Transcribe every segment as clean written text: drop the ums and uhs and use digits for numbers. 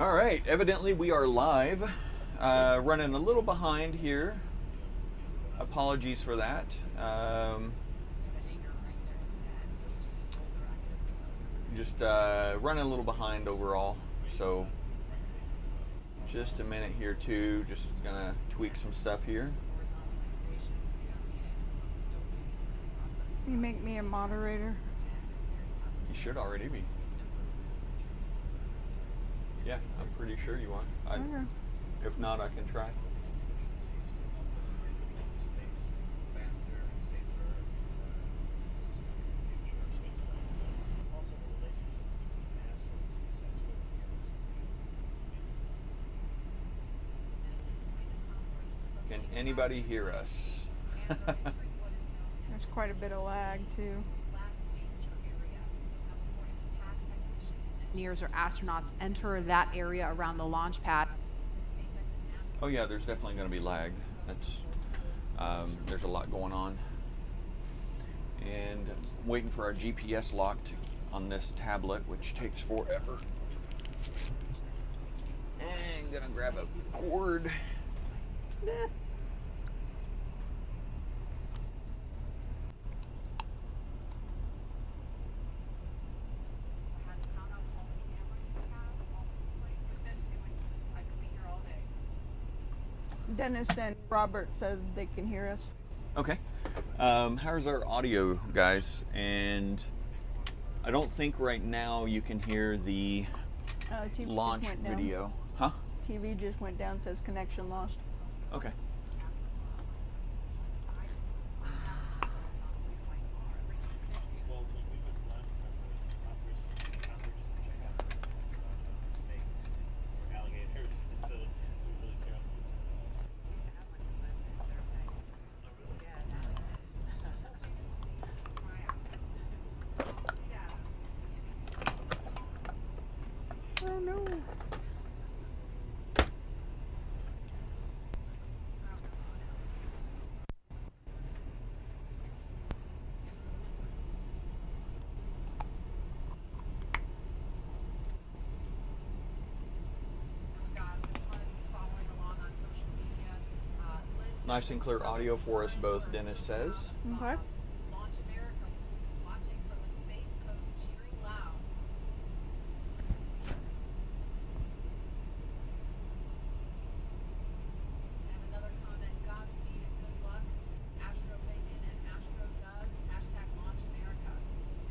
All right, evidently we are live. Running a little behind here. Apologies for that. Just running a little behind overall. So just a minute here too. Just gonna tweak some stuff here. You make me a moderator. You should already be. Yeah, I'm pretty sure you are. Okay. If not, I can try. Can anybody hear us? There's quite a bit of lag too. Engineers or astronauts enter that area around the launch pad. Oh yeah, there's definitely going to be lag. That's there's a lot going on, and I'm waiting for our GPS lock on this tablet, which takes forever. And I'm gonna grab a cord. Dennis and Robert said they can hear us. Okay. How's our audio, guys? And I don't think right now you can hear the TV launch just went down. video. Huh? TV just went down, says connection lost. Okay. Oh no. Nice and clear audio for us both, Dennis says. Okay. Launch America, watching from the Space Coast, cheering loud. And another comment, Godspeed and good luck. Astro Bacon and Astro Doug, hashtag Launch America.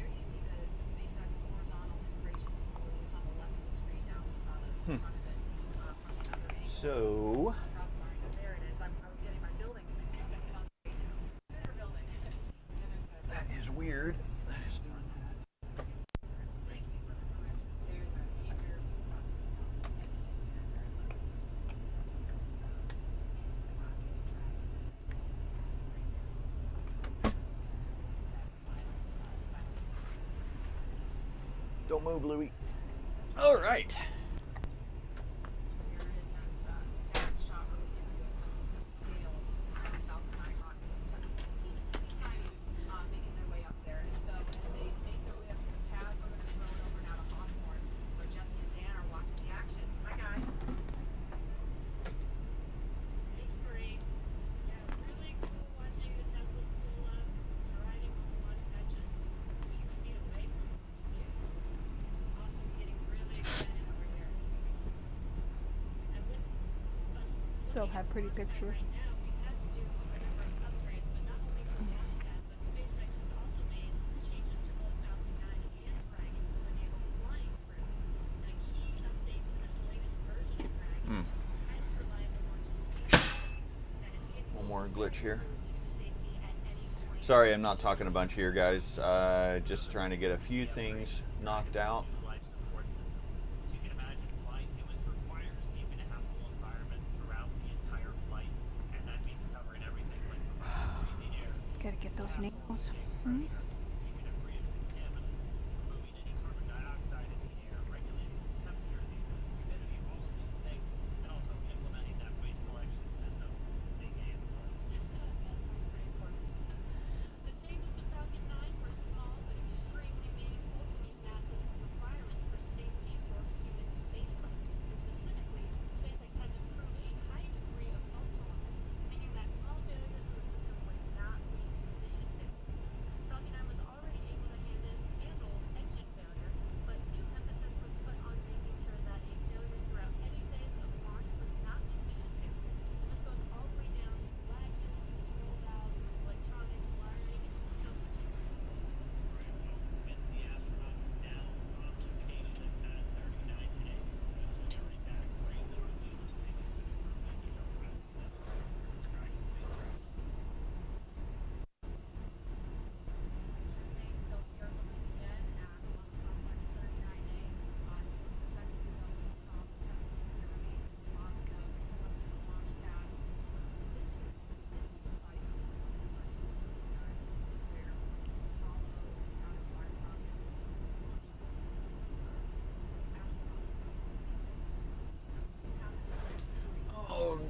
There you see the SpaceX horizontal integration facility is on the left of the screen now. We saw the front of it from the other angle. So, Sorry, there it is. I was getting my buildings mixed up. It's on the right now. Bigger building. that is weird. That is doing that. Thank you for the correction. There's a major Don't move, Louie. All right. Still have pretty pictures. One more glitch here. Sorry, I'm not talking a bunch here, guys. Just trying to get a few things knocked out. Gotta get those nails. Hmm?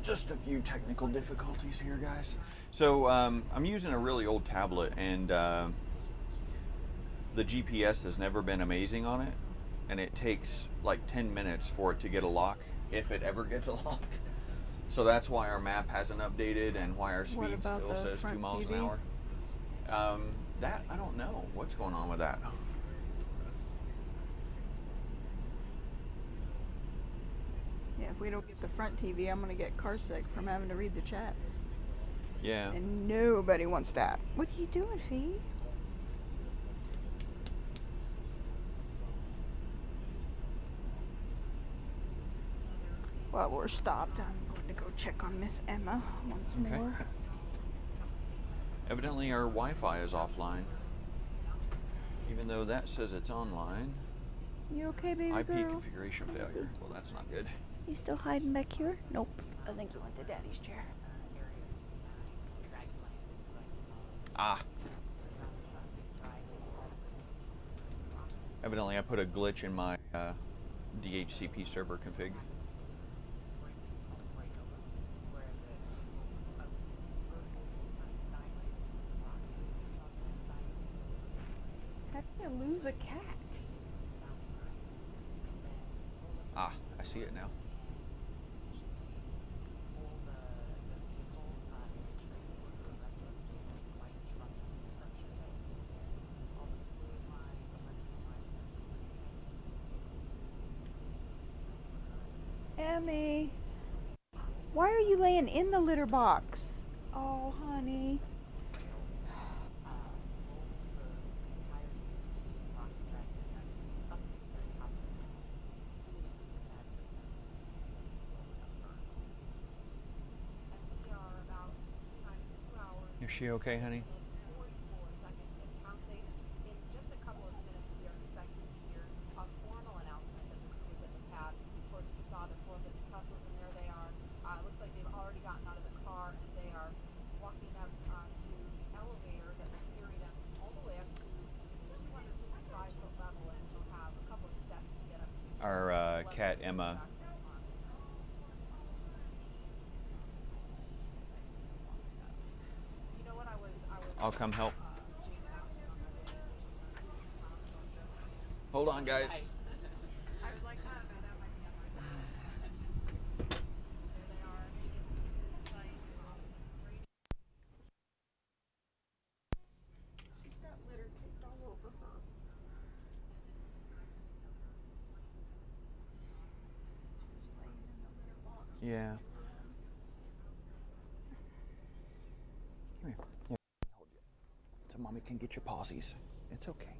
Just a few technical difficulties here, guys. So I'm using a really old tablet, and the GPS has never been amazing on it, and it takes like 10 minutes for it to get a lock, if it ever gets a lock. So that's why our map hasn't updated, and why our What speed about still the says 2 front miles an TV? hour. That I don't know what's going on with that. Yeah, if we don't get the front TV, I'm gonna get car sick from having to read the chats. Yeah. And nobody wants that. What are you doing, Fee? Well, we're stopped. I'm going to go check on Miss Emma once Okay. more. Evidently our Wi-Fi is offline, even though that says it's online. You okay, baby IP girl? configuration failure. Well, that's not good. You still hiding back here? Nope. I think you went to Daddy's chair. Ah. Evidently I put a glitch in my DHCP server config. How did you lose a cat? Ah, I see it now. Emmy, why are you laying in the litter box? Oh, honey. Is she okay, honey? Our cat Emma. I'll come help. Hold on, guys. She's got litter kicked all over her. She's laying in the litter box. Yeah. Come here. Let me hold you. So mommy can get your pausies. It's okay.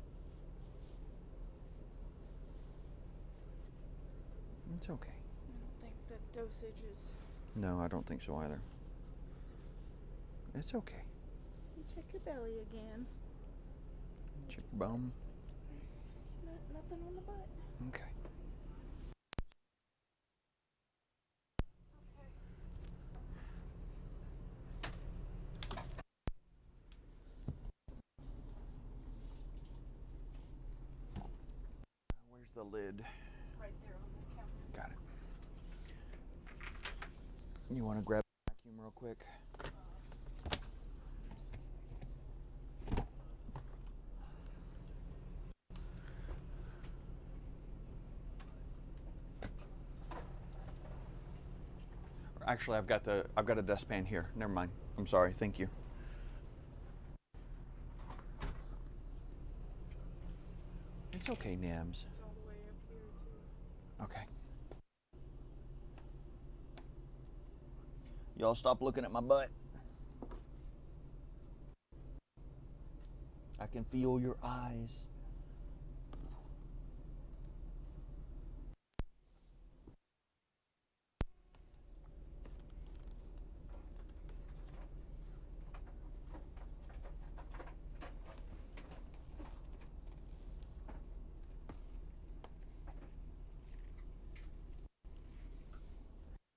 It's okay. I don't think the dosage is... No, I don't think so either. It's okay. You check your belly again. Check your bum. Nothing on the butt. Okay. Where's the lid? Right there on the counter. Got it. You want to grab the vacuum real quick? Actually, I've got a dustpan here. Never mind. I'm sorry. Thank you. It's okay, Nims. It's all the way up here, too. Okay. Y'all stop looking at my butt. I can feel your eyes.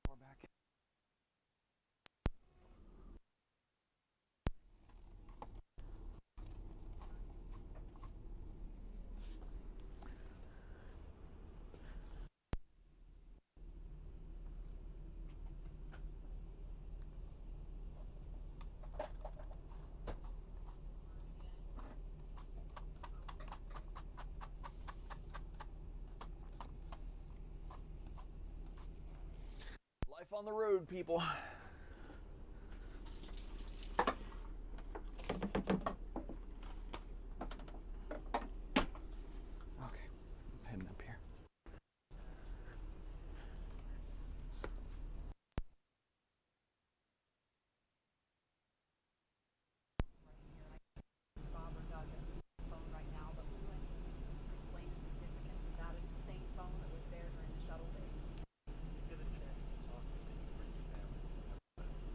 We're back. Life on the road, people. Okay, I'm heading up here. Bob or Doug has a phone right now, but we went and explained the significance of that. It's the same phone that was there during the shuttle days. Get a chance to talk to them and bring your family.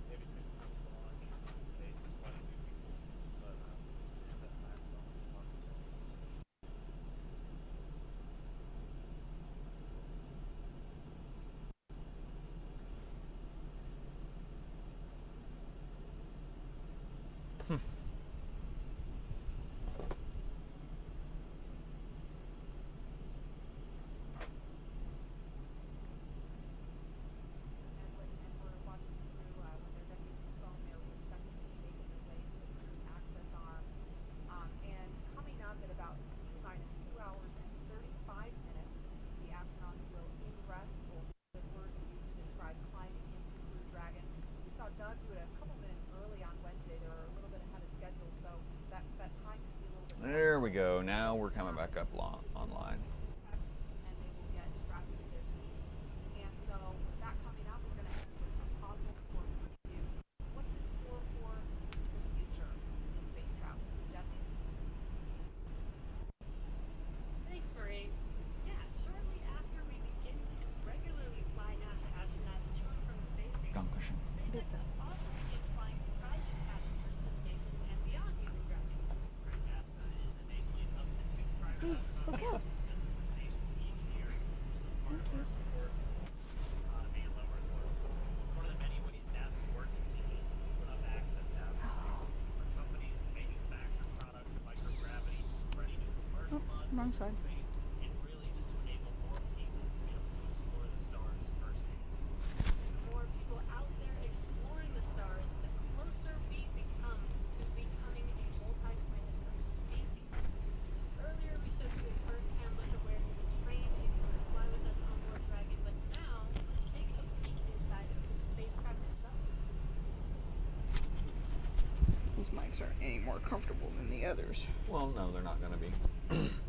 Maybe couldn't come to launch in space is quite a few people, but just to have that last moment to talk to someone. And we're watching through when they're done using the phone there, we expect them to be making their way to the crew access arm. And coming up at about T-minus 2 hours and 35 minutes, the astronauts will ingress, or the word we used to describe climbing into Crew Dragon. We saw Doug do it a couple minutes early on Wednesday. They were a little bit ahead of schedule, so that time could be a little bit. There we go. Now we're coming back up online. And they will get strapped into their seats. And so with that coming up, we're going to have some possible for preview. What's in store for the future in space travel? Jesse? Thanks, Marie. Yeah, shortly after we begin to regularly fly NASA astronauts to and from the space station, Dankeschön. SpaceX will also begin flying private passengers to station and beyond using Dragon. NASA is enabling up to 2 private Look out. visit the station each year. This is part of our support and low Earth orbit. One of the many ways NASA is working to just open up access to outer space for companies to manufacture products in microgravity, ready to commercial Wrong side. space, and really just to enable more people to be able to explore the stars firsthand. The more people out there exploring the stars, the closer we become to becoming a multi-planetary species. Earlier we showed you a first-hand look at where you would train if you were to fly with us on board Dragon, but now let's take a peek inside of the spacecraft itself. These mics aren't any more comfortable than the others. Well, no, they're not going to be.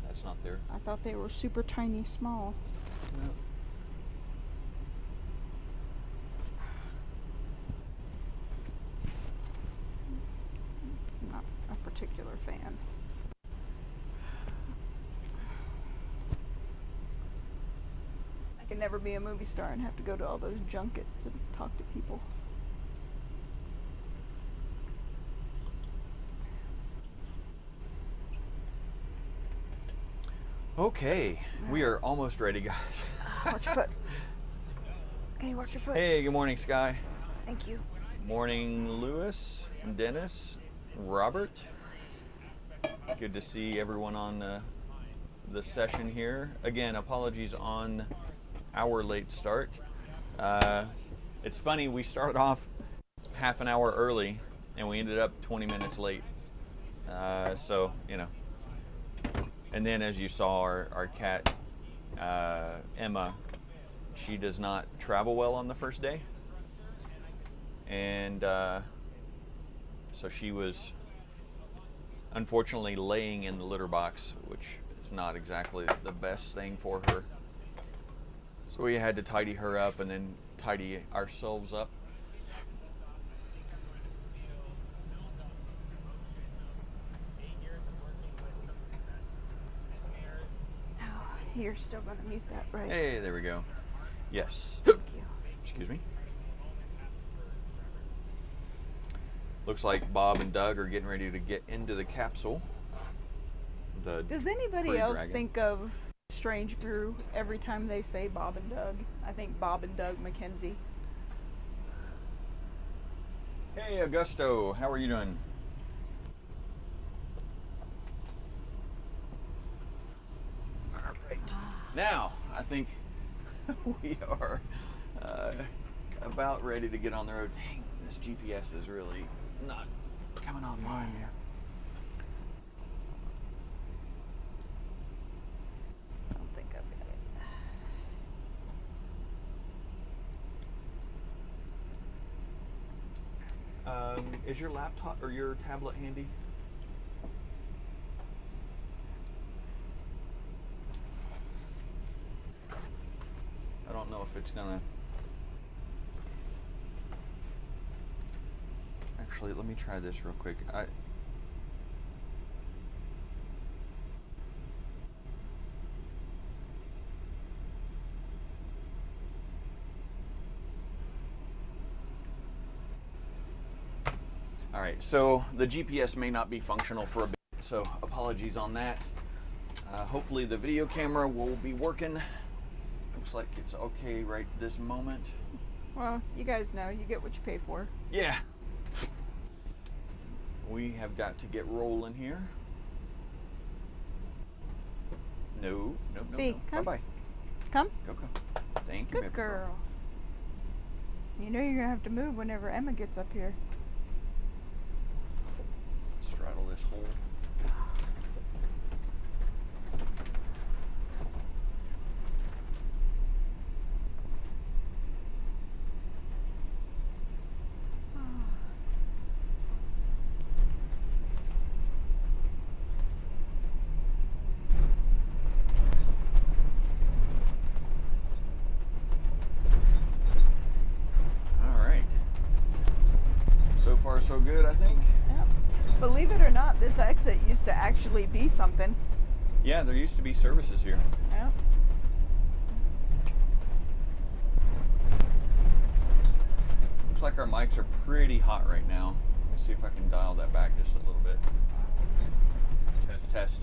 That's not their. I thought they were super tiny small. No. Not a particular fan. I could never be a movie star and have to go to all those junkets and talk to people. Okay, we are almost ready, guys. Watch your foot. Okay, watch your foot. Hey, good morning, Sky. Thank you. Morning, Lewis, Dennis, Robert. Good to see everyone on the session here. Again, apologies on our late start. It's funny, we started off half an hour early and we ended up 20 minutes late. So, you know. And then as you saw, our cat, Emma, she does not travel well on the first day. And so she was unfortunately laying in the litter box, which is not exactly the best thing for her. So we had to tidy her up and then tidy ourselves up. Oh, you're still going to mute that, right? Hey, there we go. Yes. Thank you. Excuse me. Looks like Bob and Doug are getting ready to get into the capsule. Does anybody Crew else Dragon. think of Strange Brew every time they say Bob and Doug? I think Bob and Doug McKenzie. Hey, Augusto, how are you doing? All right. Now, I think we are about ready to get on the road. Dang, this GPS is really not coming online here. I don't think I've got it. Is your laptop or your tablet handy? I don't know if it's gonna. Actually, let me try this real quick. All right, so the GPS may not be functional for a bit, so apologies on that. Hopefully the video camera will be working. Looks like it's okay right this moment. Well, you guys know, you get what you pay for. Yeah. We have got to get rolling here. No. Fee, come. Bye-bye. Come. Go. Thank you, Good baby girl. You know you're going to have to move whenever Emma gets up here. Straddle this hole. So good, I think. Yep. Believe it or not, this exit used to actually be something. Yeah, there used to be services here. Yep. Looks like our mics are pretty hot right now. Let me see if I can dial that back just a little bit. Test.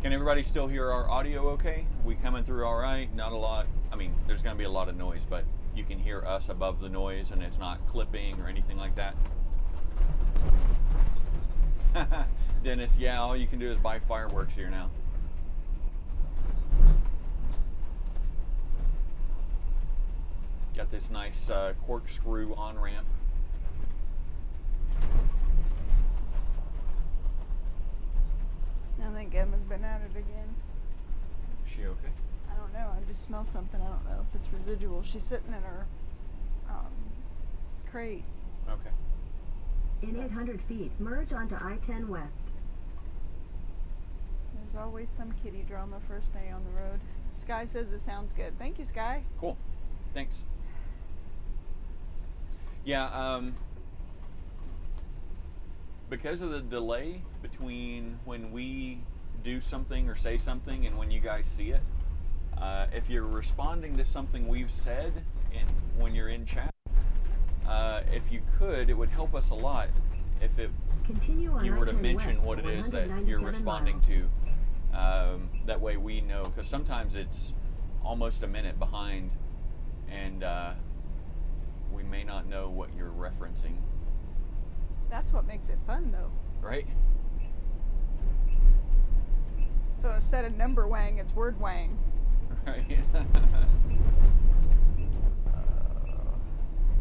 Can everybody still hear our audio okay? We coming through all right? Not a lot. I mean, there's going to be a lot of noise, but you can hear us above the noise and it's not clipping or anything like that. Dennis, yeah, all you can do is buy fireworks here now. Got this nice corkscrew on-ramp. I think Emma's been at it again. Is she okay? I don't know. I just smell something. I don't know if it's residual. She's sitting in her crate. Okay. In 800 feet, merge onto I-10 West. There's always some kitty drama first day on the road. Sky says it sounds good. Thank you, Sky. Cool. Thanks. Yeah, because of the delay between when we do something or say something and when you guys see it, if you're responding to something we've said when you're in chat, if you could, it would help us a lot if you were to mention what it is that you're responding to. That way we know, because sometimes it's almost a minute behind and we may not know what you're referencing. That's what makes it fun, though. Right? So instead of number wang, it's word wang. Right.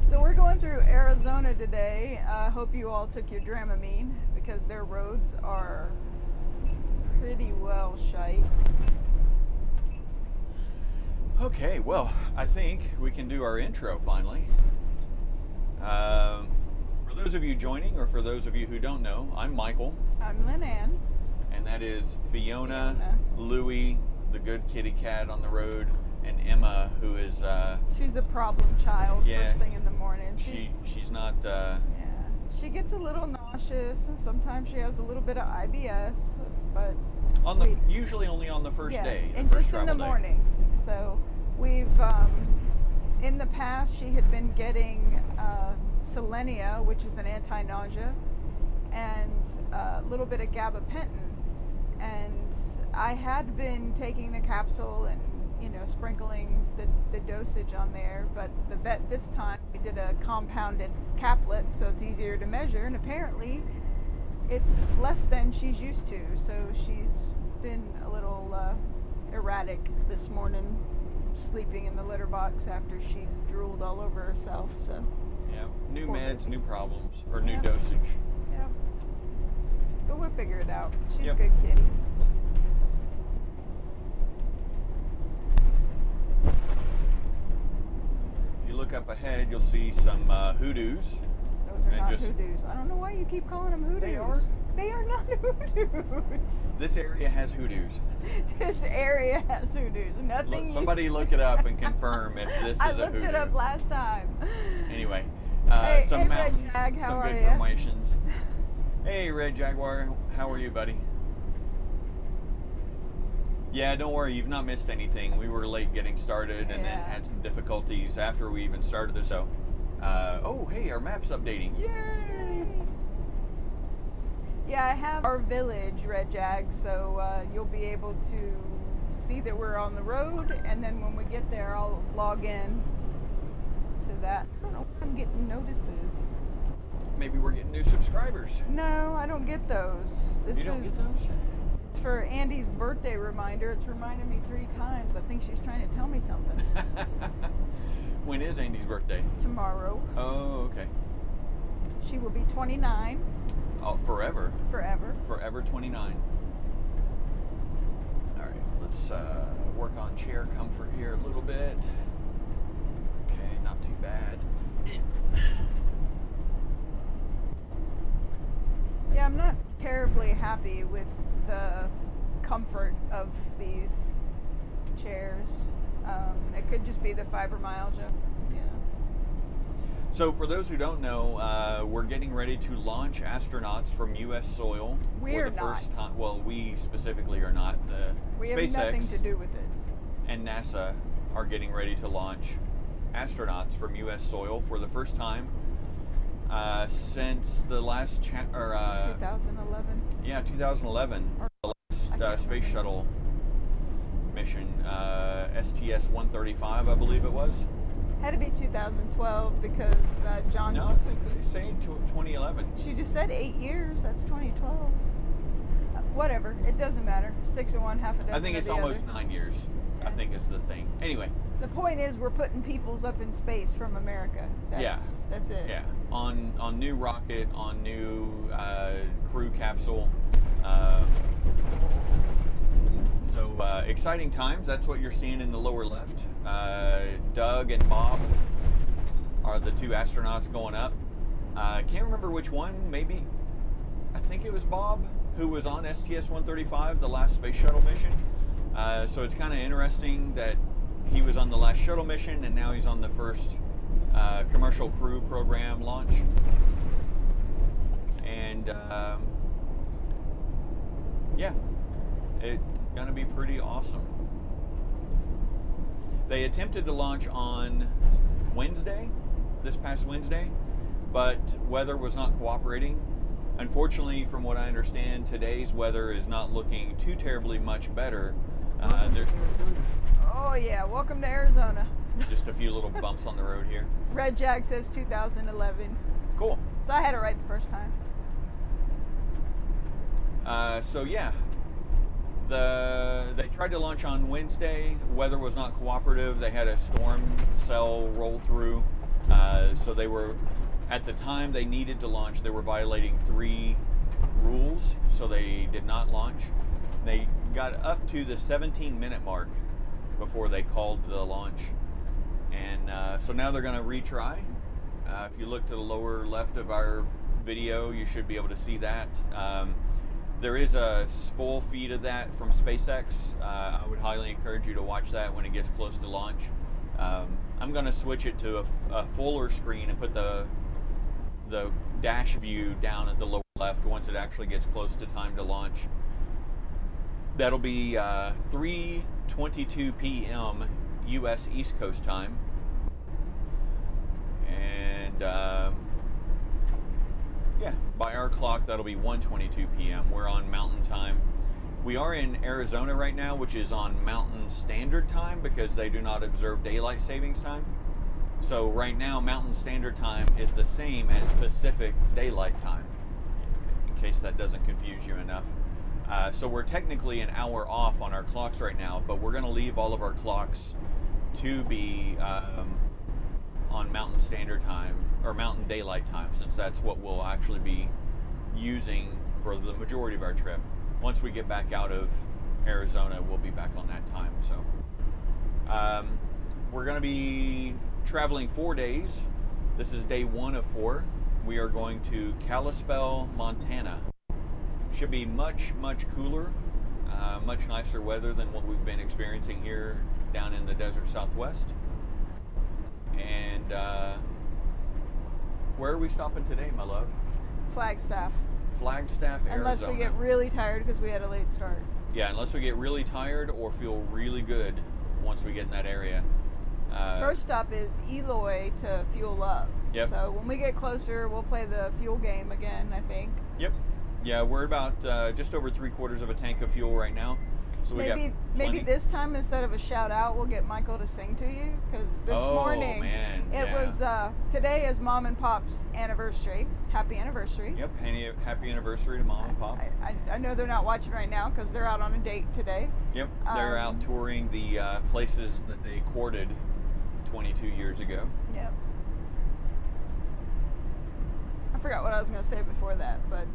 So we're going through Arizona today. I hope you all took your Dramamine because their roads are pretty well shite. Okay, well, I think we can do our intro finally. For those of you joining, or for those of you who don't know, I'm Michael. I'm Lehnanne. And that is Fiona, Louie, the good kitty cat on the road, and Emma, who is... she's a problem child, yeah, first thing in the morning. She's not... Yeah, she gets a little nauseous, and sometimes she has a little bit of IBS, but... usually only on the first day, and just in the morning. So we've... in the past, she had been getting selenia, which is an anti-nausea, and a little bit of gabapentin. And I had been taking the capsule and, sprinkling the dosage on there, but the vet this time, we did a compounded caplet, so it's easier to measure, and apparently it's less than she's used to, so she's been a little erratic this morning, sleeping in the litter box after she's drooled all over herself. So yeah, new poor meds, baby. new problems, or new Yeah. dosage. Yeah, but we'll figure it out. She's Yep. a good kitty. you'll see some hoodoos. Those are And not just- hoodoos. I don't know why you keep calling them hoodoos. They are. They are not hoodoos. This area has hoodoos. This area has hoodoos. Nothing. Look, you somebody say- look it up and confirm if this is I a looked hoodoo. it up last time. Anyway, Hey, some hey, Red mountains, Jag, how some are good ya? formations. Hey, Red Jaguar, how are you, buddy? Yeah, don't worry, you've not missed anything. We were late getting started and then Yeah. had some difficulties after we even started the show. Oh, hey, our map's updating. Yay! Yeah, I have our village, Red Jag, so you'll be able to see that we're on the road, and then when we get there, I'll log in to that. I don't know if I'm getting notices. Maybe we're getting new subscribers. No, I don't get those. This You don't is get those? It's for Andy's birthday reminder. It's reminded me 3 times. I think she's trying to tell me something. When is Andy's birthday? Tomorrow, Oh, okay. she will be 29 Oh, forever. forever. Forever 29. All right, let's work on chair comfort here a little bit. Okay, not too bad. Yeah, I'm not terribly happy with the comfort of these chairs. It could just be the fibromyalgia. Yeah. So, for those who don't know, we're getting ready to launch astronauts from U.S. soil We're for the first not. time. Well, we specifically are not. The We have SpaceX nothing to do with it. and NASA are getting ready to launch astronauts from U.S. soil for the first time since the last 2011. Yeah, 2011. Or- The I last can't space remember. shuttle mission, STS-135, I believe it was. Had to be 2012 because John. No, I think they say 2011. She just said 8 years. That's 2012. Whatever. It doesn't matter. 6 of one, half a dozen. I think of it's the almost other. 9 years. I Yeah. think is the thing. Anyway, The point is, we're putting peoples up in space from America. That's, Yeah. That's it. yeah, on new rocket, on new crew capsule. So exciting times. That's what you're seeing in the lower left. Doug and Bob are the 2 astronauts going up. I can't remember which one. Maybe I think it was Bob who was on STS-135, the last space shuttle mission. So it's kind of interesting that he was on the last shuttle mission and now he's on the first commercial crew program launch. And yeah, it's gonna be pretty awesome. They attempted to launch on Wednesday, this past Wednesday, but weather was not cooperating. Unfortunately, from what I understand, today's weather is not looking too terribly much better. There's Oh yeah. Welcome to Arizona. just a few little bumps on the road here. Red Jag says 2011. Cool. So I had it right the first time. So yeah, they tried to launch on Wednesday. Weather was not cooperative. They had a storm cell roll through. So they were, at the time they needed to launch, they were violating 3 rules. So they did not launch. They got up to the 17-minute mark before they called the launch. And so now they're going to retry. If you look to the lower left of our video, you should be able to see that. There is a spool feed of that from SpaceX. I would highly encourage you to watch that when it gets close to launch. I'm going to switch it to a fuller screen and put the dash view down at the lower left once it actually gets close to time to launch. That'll be 3:22 p.m. U.S. East Coast time. And yeah, by our clock, that'll be 1:22 p.m. We're on Mountain Time. We are in Arizona right now, which is on Mountain Standard Time because they do not observe daylight savings time. So right now, Mountain Standard Time is the same as Pacific Daylight Time, in case that doesn't confuse you enough. So we're technically an hour off on our clocks right now, but we're going to leave all of our clocks to be on Mountain Standard Time, or Mountain Daylight Time, since that's what we'll actually be using for the majority of our trip. Once we get back out of Arizona, we'll be back on that time. So we're going to be traveling 4 days. This is day 1 of 4. We are going to Kalispell, Montana. Should be much, much cooler, much nicer weather than what we've been experiencing here down in the desert Southwest. And where are we stopping today, my love? Flagstaff. Flagstaff, Arizona. Unless we get really tired because we had a late start. Yeah, unless we get really tired or feel really good once we get in that area. First stop is Eloy to fuel up. Yep. So when we get closer, we'll play the fuel game again, I think. Yep. Yeah, we're about just over 3/4 of a tank of fuel right now. So we Maybe got plenty. this time, instead of a shout out, we'll get Michael to sing to you, because this morning man, it yeah. was today is Mom and Pop's anniversary. Happy anniversary. Yep, happy anniversary to Mom and Pop. I know they're not watching right now because they're out on a date today. Yep, they're out touring the places that they courted 22 years ago. Yep. I forgot what I was going to say before that, but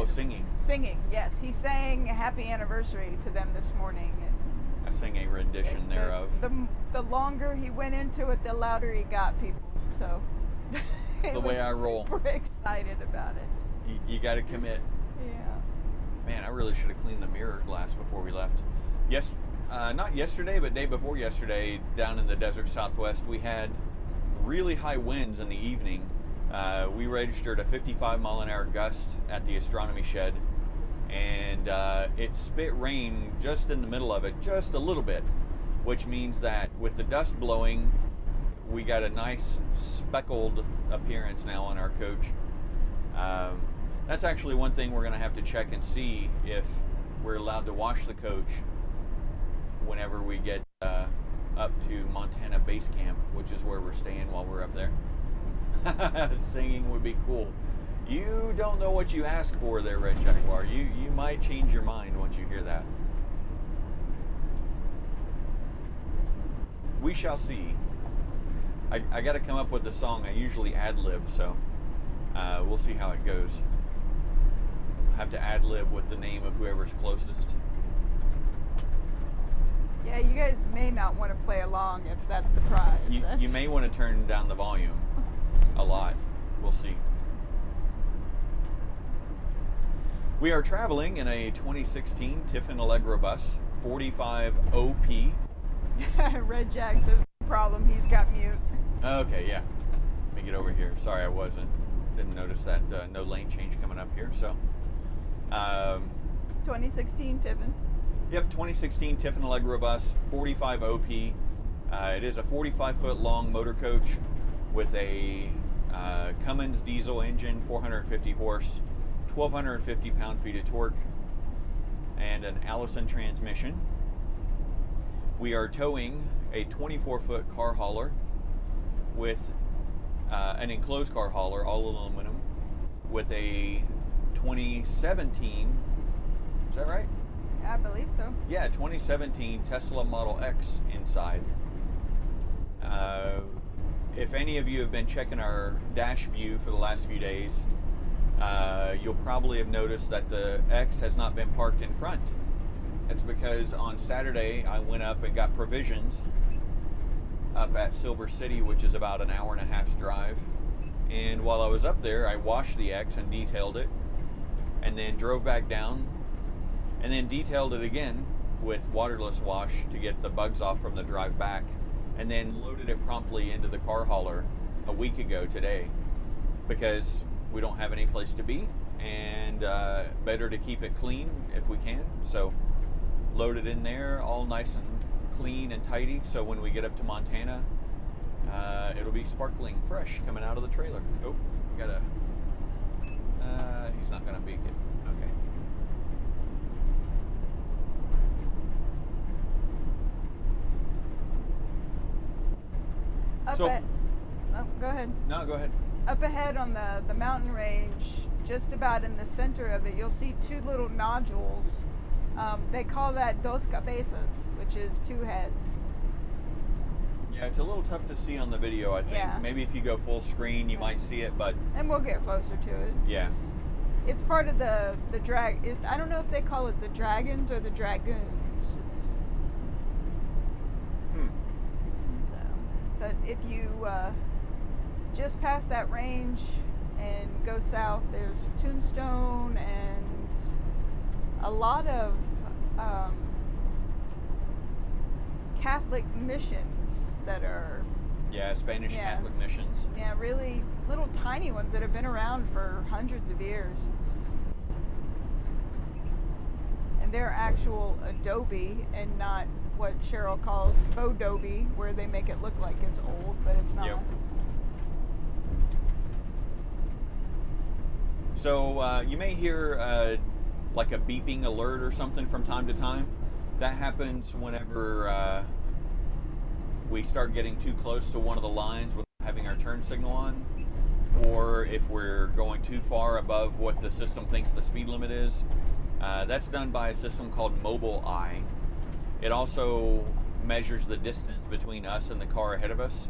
Singing. Singing, yes. He sang happy anniversary to them this morning. And I sang a rendition thereof. the longer he went into it, the louder he got people. So That's the way I roll. Super excited about it. You got to commit. Yeah. Man, I really should have cleaned the mirror glass before we left. Yes, not yesterday, but day before yesterday, down in the desert Southwest, we had really high winds in the evening. We registered a 55-mile-an-hour gust at the astronomy shed, and it spit rain just in the middle of it, just a little bit, which means that with the dust blowing, we got a nice speckled appearance now on our coach. That's actually one thing we're going to have to check and see if we're allowed to wash the coach whenever we get up to Montana base camp, which is where we're staying while we're up there. Singing would be cool. You don't know what you ask for there, Red Jaguar. You might change your mind once you hear that. We shall see. I got to come up with the song. I usually ad-lib, so we'll see how it goes. I have to ad-lib with the name of whoever's closest. Yeah, you guys may not want to play along if that's the prize. You may want to turn down the volume a lot. We'll see. We are traveling in a 2016 Tiffin Allegro Bus, 45 OP. Red Jag says no problem, he's got mute. Okay, yeah. Let me get over here. Sorry, didn't notice that no lane change coming up here. So, 2016 Tiffin. Yep, 2016 Tiffin Allegro Bus, 45 OP. It is a 45-foot long motor coach with a Cummins diesel engine, 450 horse, 1,250 pound-feet of torque, and an Allison transmission. We are towing a 24-foot car hauler with an enclosed car hauler, all aluminum, with a 2017, is that right? I believe so. Yeah, 2017 Tesla Model X inside. If any of you have been checking our dash view for the last few days, you'll probably have noticed that the X has not been parked in front. That's because on Saturday I went up and got provisions up at Silver City, which is about an hour and a half's drive. And while I was up there, I washed the X and detailed it, and then drove back down and then detailed it again with waterless wash to get the bugs off from the drive back, and then loaded it promptly into the car hauler a week ago today, because we don't have any place to be, and better to keep it clean if we can. So loaded in there, all nice and clean and tidy, so when we get up to Montana, it'll be sparkling fresh coming out of the trailer. Oh, we got he's not gonna make it. Okay. Go ahead. No, go ahead. Up ahead on the mountain range, just about in the center of it, you'll see two little nodules. They call that dos cabezas, which is two heads. Yeah, it's a little tough to see on the video, I think. Yeah. Maybe if you go full screen, you might see it, but And we'll get closer to it. yeah. It's part of the drag. I don't know if they call it the dragons or the dragoons. It's, so. But if you just past that range and go south, there's Tombstone and a lot of Catholic missions that are, Yeah, Spanish Yeah. Catholic missions. yeah, really little tiny ones that have been around for hundreds of years. And they're actual adobe and not what Cheryl calls faux adobe, where they make it look like it's old, but it's not. Yep. So you may hear like a beeping alert or something from time to time. That happens whenever we start getting too close to one of the lines without having our turn signal on, or if we're going too far above what the system thinks the speed limit is. That's done by a system called Mobile Eye. It also measures the distance between us and the car ahead of us.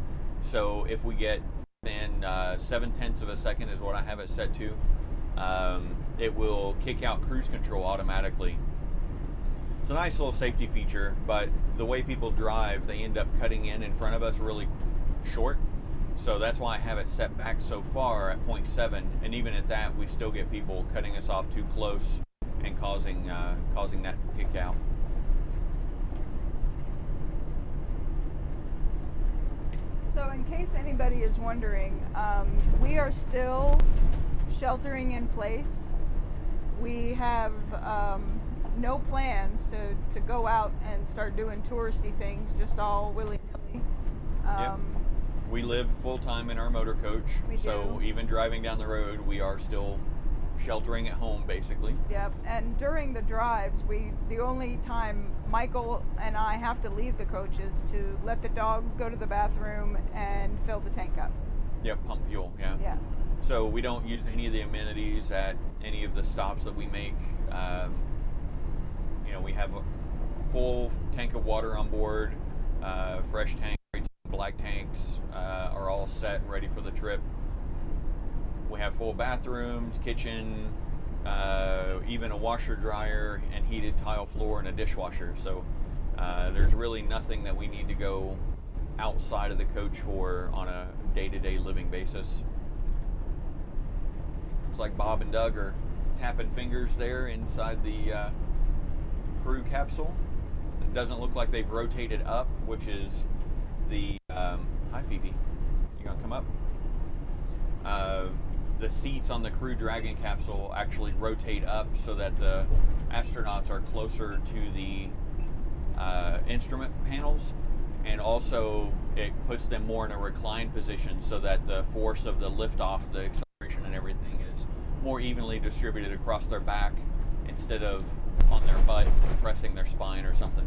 So if we get within 0.7 of a second is what I have it set to, it will kick out cruise control automatically. It's a nice little safety feature, but the way people drive, they end up cutting in front of us really short. So that's why I have it set back so far at 0.7, and even at that, we still get people cutting us off too close and causing that to kick out. So in case anybody is wondering, we are still sheltering in place. We have no plans to go out and start doing touristy things, just all willy-nilly. Yep. We live full-time in our motor coach, We so do. even driving down the road, we are still sheltering at home, basically. Yep, and during the drives, the only time Michael and I have to leave the coach is to let the dog go to the bathroom and fill the tank up. Yep, pump fuel, yeah. Yeah. So we don't use any of the amenities at any of the stops that we make. We have a full tank of water on board, fresh tank, black tanks are all set, ready for the trip. We have full bathrooms, kitchen, even a washer, dryer, and heated tile floor and a dishwasher. So there's really nothing that we need to go outside of the coach for on a day-to-day living basis. Looks like Bob and Doug are tapping fingers there inside the crew capsule. It doesn't look like they've rotated up, which is the hi Fifi, you gonna come up? The seats on the Crew Dragon capsule actually rotate up so that the astronauts are closer to the instrument panels, and also it puts them more in a reclined position so that the force of the liftoff, the acceleration and everything is more evenly distributed across their back instead of on their butt pressing their spine or something.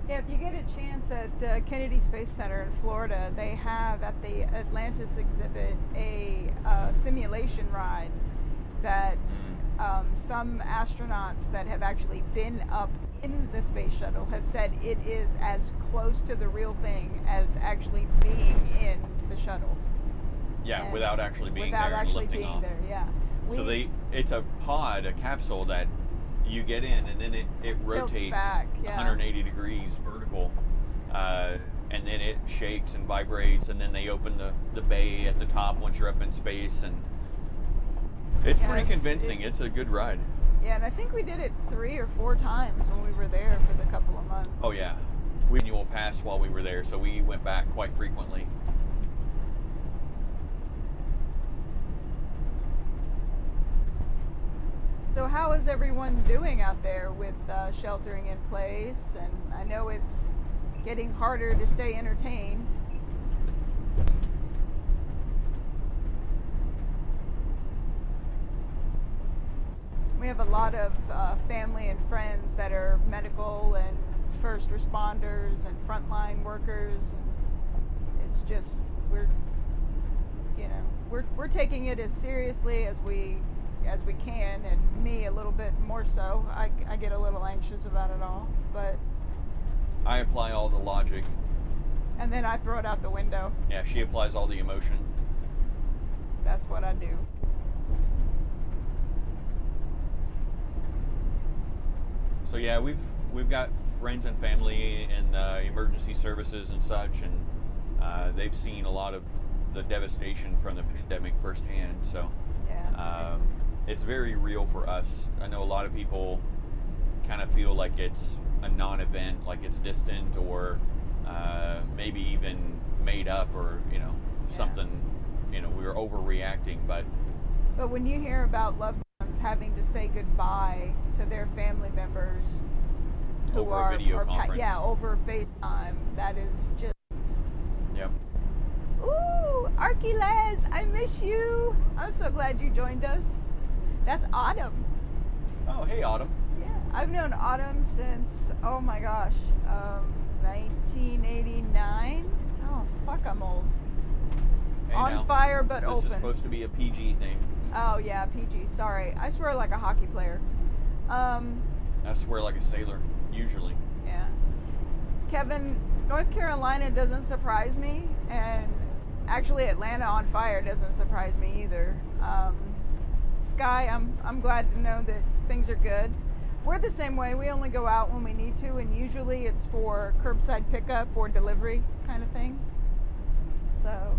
Yeah, if you get a chance at Kennedy Space Center in Florida, they have at the Atlantis exhibit a simulation ride that some astronauts that have actually been up in the space shuttle have said it is as close to the real thing as actually being in the shuttle. Yeah, And without actually being without there and actually lifting being off. there, yeah. So it's a pod, a capsule that you get in, and then it Tilts rotates back, yeah. 180 degrees vertical, and then it shakes and vibrates, and then they open the bay at the top once you're up in space, and it's Yeah, pretty convincing. It's a good ride. Yeah, and I think we did it 3 or 4 times when we were there for the couple of months. Oh yeah, we annual pass while we were there, so we went back quite frequently. So how is everyone doing out there with sheltering in place? And I know it's getting harder to stay entertained. We have a lot of family and friends that are medical and first responders and frontline workers, and it's just we're taking it as seriously as we can, and me a little bit more so. I get a little anxious about it all, but I apply all the logic. and then I throw it out the window. Yeah, she applies all the emotion. That's what I do. So yeah, we've got friends and family in emergency services and such, and they've seen a lot of the devastation from the pandemic firsthand. So Yeah. it's very real for us. I know a lot of people kind of feel like it's a non-event, like it's distant, or maybe even made up, or something. We were overreacting, but But when you hear about loved ones having to say goodbye to their family members who over are, a video are conference. yeah, over FaceTime, that is just. Yep. Ooh, Archiles, I miss you. I'm so glad you joined us. That's Autumn. Oh, hey, Autumn. Yeah, I've known Autumn since, oh my gosh, 1989. Oh, fuck, I'm old. Hey, On now, fire but this open. is supposed to be a PG thing. Oh yeah, PG. Sorry, I swear like a hockey player. I swear like a sailor, usually. Yeah. Kevin, North Carolina doesn't surprise me, and actually Atlanta on fire doesn't surprise me either. Sky, I'm glad to know that things are good. We're the same way. We only go out when we need to, and usually it's for curbside pickup or delivery kind of thing. So,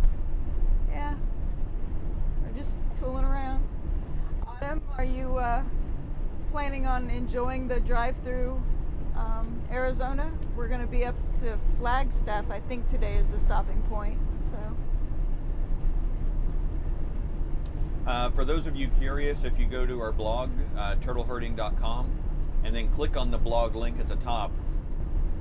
yeah, we're just tooling around. Autumn, are you planning on enjoying the drive-through Arizona? We're going to be up to Flagstaff. I think today is the stopping point. So. For those of you curious, if you go to our blog, turtleherding.com, and then click on the blog link at the top,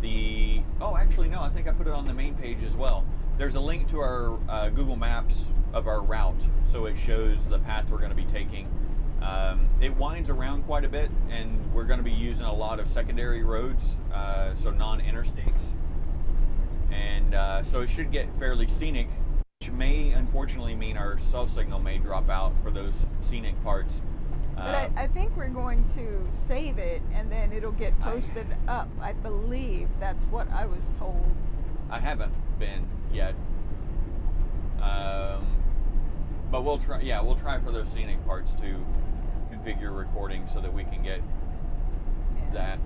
actually no, I think I put it on the main page as well. There's a link to our Google Maps of our route, so it shows the path we're going to be taking. It winds around quite a bit, and we're going to be using a lot of secondary roads, so non-interstates, and so it should get fairly scenic, which may unfortunately mean our cell signal may drop out for those scenic parts. But I think we're going to save it, and then it'll get posted up. I believe that's what I was told. I haven't been yet, but we'll try. Yeah, we'll try for those scenic parts to configure recording so that we can get that.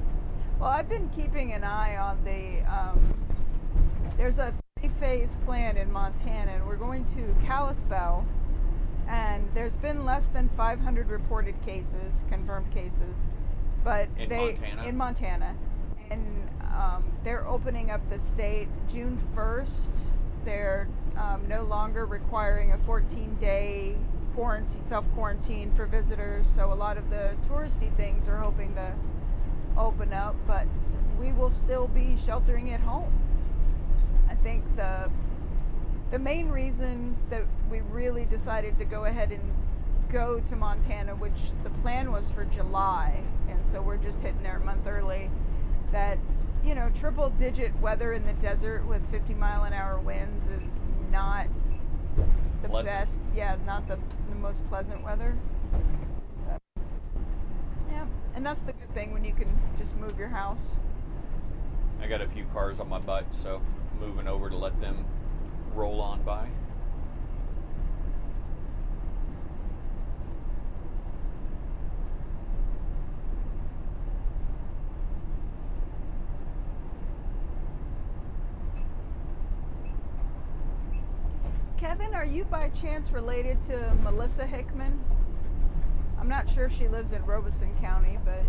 Well, I've been keeping an eye on the. There's a 3-phase plan in Montana, and we're going to Kalispell, and there's been less than 500 reported cases, confirmed cases, but in Montana, and they're opening up the state June 1st. They're no longer requiring a 14-day self-quarantine for visitors, so a lot of the touristy things are hoping to open up, but we will still be sheltering at home. I think the main reason that we really decided to go ahead and go to Montana, which the plan was for July, and so we're just hitting there a month early, that triple-digit weather in the desert with 50-mile-an-hour winds is not the best. Yeah, not the most pleasant weather. So, yeah, and that's the good thing when you can just move your house. I got a few cars on my butt, so moving over to let them roll on by. Kevin, are you by chance related to Melissa Hickman? I'm not sure if she lives in Robeson County, but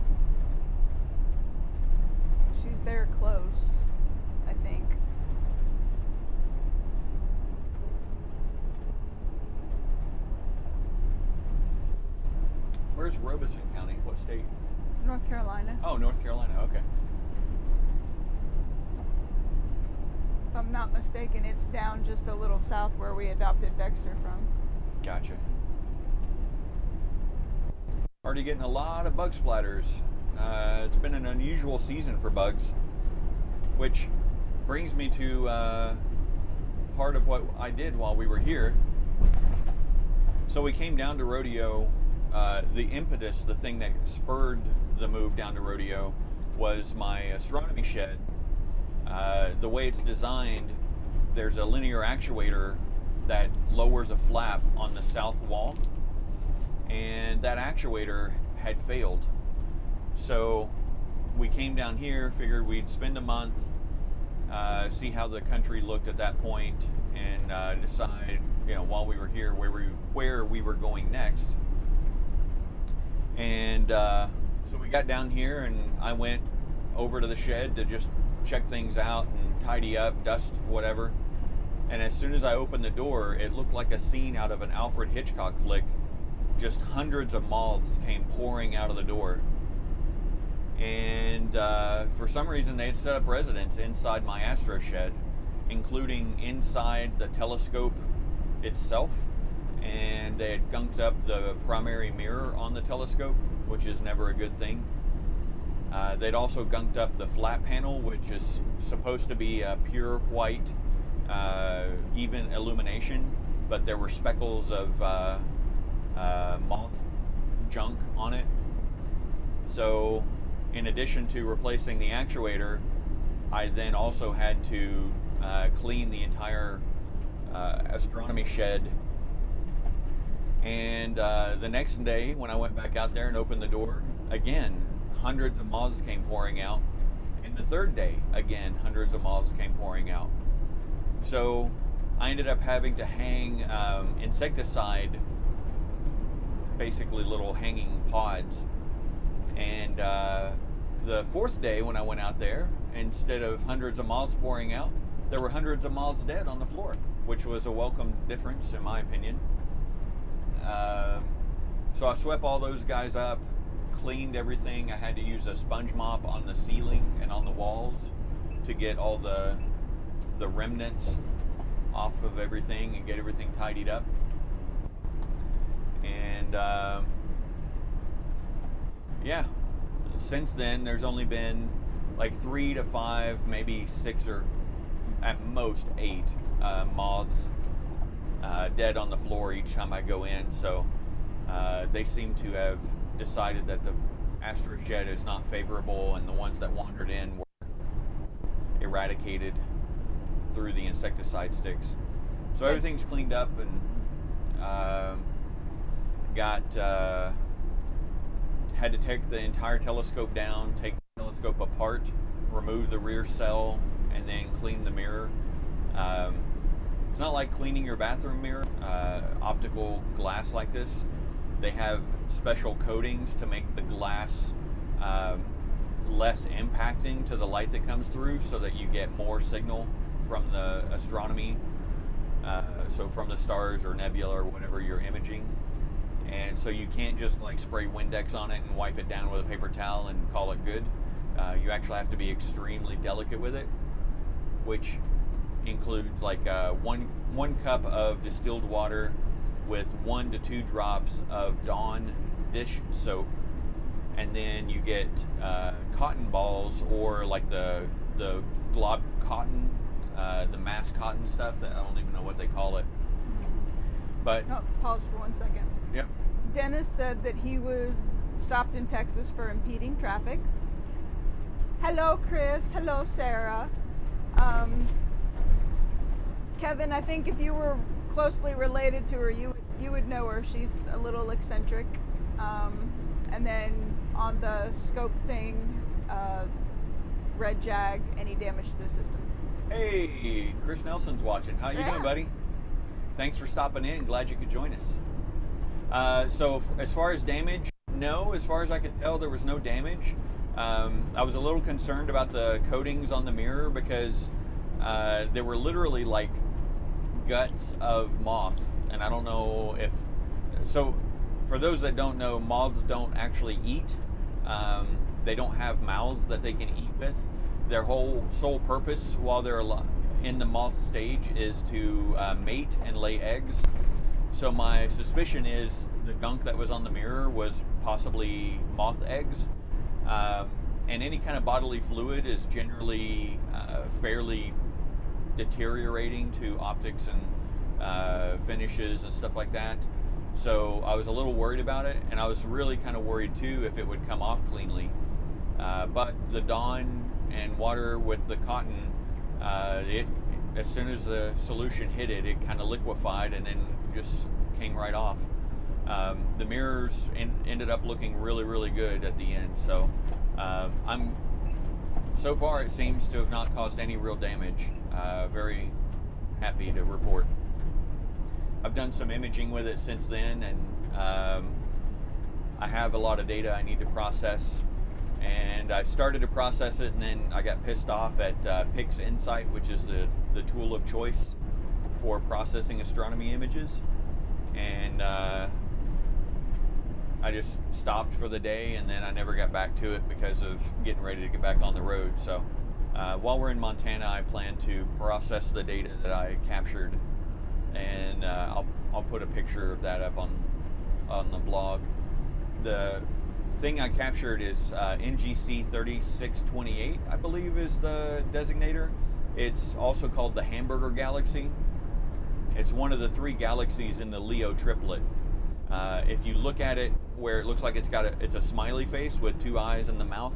she's there close, I think. Where's Robeson County? What state? North Carolina. Oh, North Carolina. Okay. If I'm not mistaken, it's down just a little south where we adopted Dexter from. Gotcha. Already getting a lot of bug splatters. It's been an unusual season for bugs, which brings me to part of what I did while we were here. So we came down to Rodeo. The impetus, the thing that spurred the move down to Rodeo, was my astronomy shed. The way it's designed, there's a linear actuator that lowers a flap on the south wall, and that actuator had failed. So we came down here, figured we'd spend a month, see how the country looked at that point, and decide, while we were here, where we were going next. And so we got down here, and I went over to the shed to just check things out and tidy up, dust, whatever. And as soon as I opened the door, it looked like a scene out of an Alfred Hitchcock flick. Just hundreds of moths came pouring out of the door. And for some reason, they had set up residence inside my Astro shed, including inside the telescope itself. And they had gunked up the primary mirror on the telescope, which is never a good thing. They'd also gunked up the flat panel, which is supposed to be a pure white, even illumination, but there were speckles of moth junk on it. So in addition to replacing the actuator, I then also had to clean the entire astronomy shed. And the next day, when I went back out there and opened the door, again, hundreds of moths came pouring out. And the third day, again, hundreds of moths came pouring out. So I ended up having to hang insecticide, basically little hanging pods. And the fourth day, when I went out there, instead of hundreds of moths pouring out, there were hundreds of moths dead on the floor, which was a welcome difference, in my opinion. So I swept all those guys up, cleaned everything. I had to use a sponge mop on the ceiling and on the walls to get all the remnants off of everything and get everything tidied up. And yeah, since then there's only been like 3 to 5, maybe 6 or at most 8 moths dead on the floor each time I go in. So they seem to have decided that the Astro shed is not favorable, and the ones that wandered in were eradicated through the insecticide sticks. So everything's cleaned up, and had to take the entire telescope down, take the telescope apart, remove the rear cell, and then clean the mirror. It's not like cleaning your bathroom mirror. Optical glass like this, they have special coatings to make the glass less impacting to the light that comes through, so that you get more signal from the astronomy, so from the stars or nebula or whatever you're imaging. And so you can't just like spray Windex on it and wipe it down with a paper towel and call it good. You actually have to be extremely delicate with it, which includes like one cup of distilled water with 1 to 2 drops of Dawn dish soap, and then you get cotton balls, or like the glob cotton, the mass cotton stuff that I don't even know what they call it. But Pause for 1 second. Yep. Dennis said that he was stopped in Texas for impeding traffic. Hello, Chris. Hello, Sarah. Kevin, I think if you were closely related to her, you would know her. She's a little eccentric. And then on the scope thing, Red Jag, any damage to the system? Hey, Chris Nelson's watching. How you doing, buddy? Thanks for stopping in. Glad you could join us. So as far as damage, no. As far as I could tell, there was no damage. I was a little concerned about the coatings on the mirror, because there were literally like guts of moth, and I don't know if so. For those that don't know, moths don't actually eat. They don't have mouths that they can eat with. Their whole sole purpose while they're in the moth stage is to mate and lay eggs. So my suspicion is the gunk that was on the mirror was possibly moth eggs. And any kind of bodily fluid is generally fairly deteriorating to optics and finishes and stuff like that. So I was a little worried about it, and I was really kind of worried too if it would come off cleanly. But the Dawn and water with the cotton, as soon as the solution hit it, it kind of liquefied and then just came right off. The mirrors ended up looking really, really good at the end. So So far, it seems to have not caused any real damage. Very happy to report. I've done some imaging with it since then, and I have a lot of data I need to process. And I started to process it, and then I got pissed off at Pix Insight, which is the tool of choice for processing astronomy images. And I just stopped for the day, and then I never got back to it because of getting ready to get back on the road. So while we're in Montana, I plan to process the data that I captured, and I'll put a picture of that up on the blog. The thing I captured is NGC 3628, I believe is the designator. It's also called the Hamburger Galaxy. It's one of the 3 galaxies in the Leo triplet. If you look at it where it looks like it's a smiley face with 2 eyes in the mouth,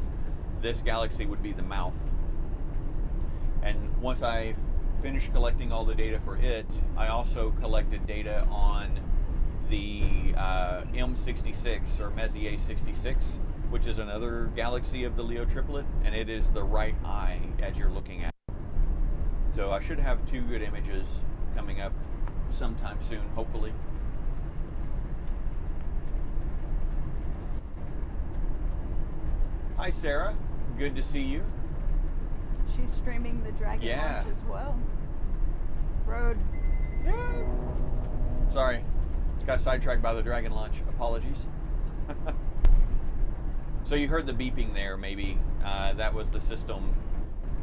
this galaxy would be the mouth. And once I finished collecting all the data for it, I also collected data on the M66 or Messier 66, which is another galaxy of the Leo triplet, and it is the right eye as you're looking at it. So I should have 2 good images coming up sometime soon, hopefully. Hi Sarah, good to see you. She's streaming the Dragon Yeah. launch as well. Road. Sorry, got sidetracked by the Dragon launch. Apologies. So you heard the beeping there, maybe. That was the system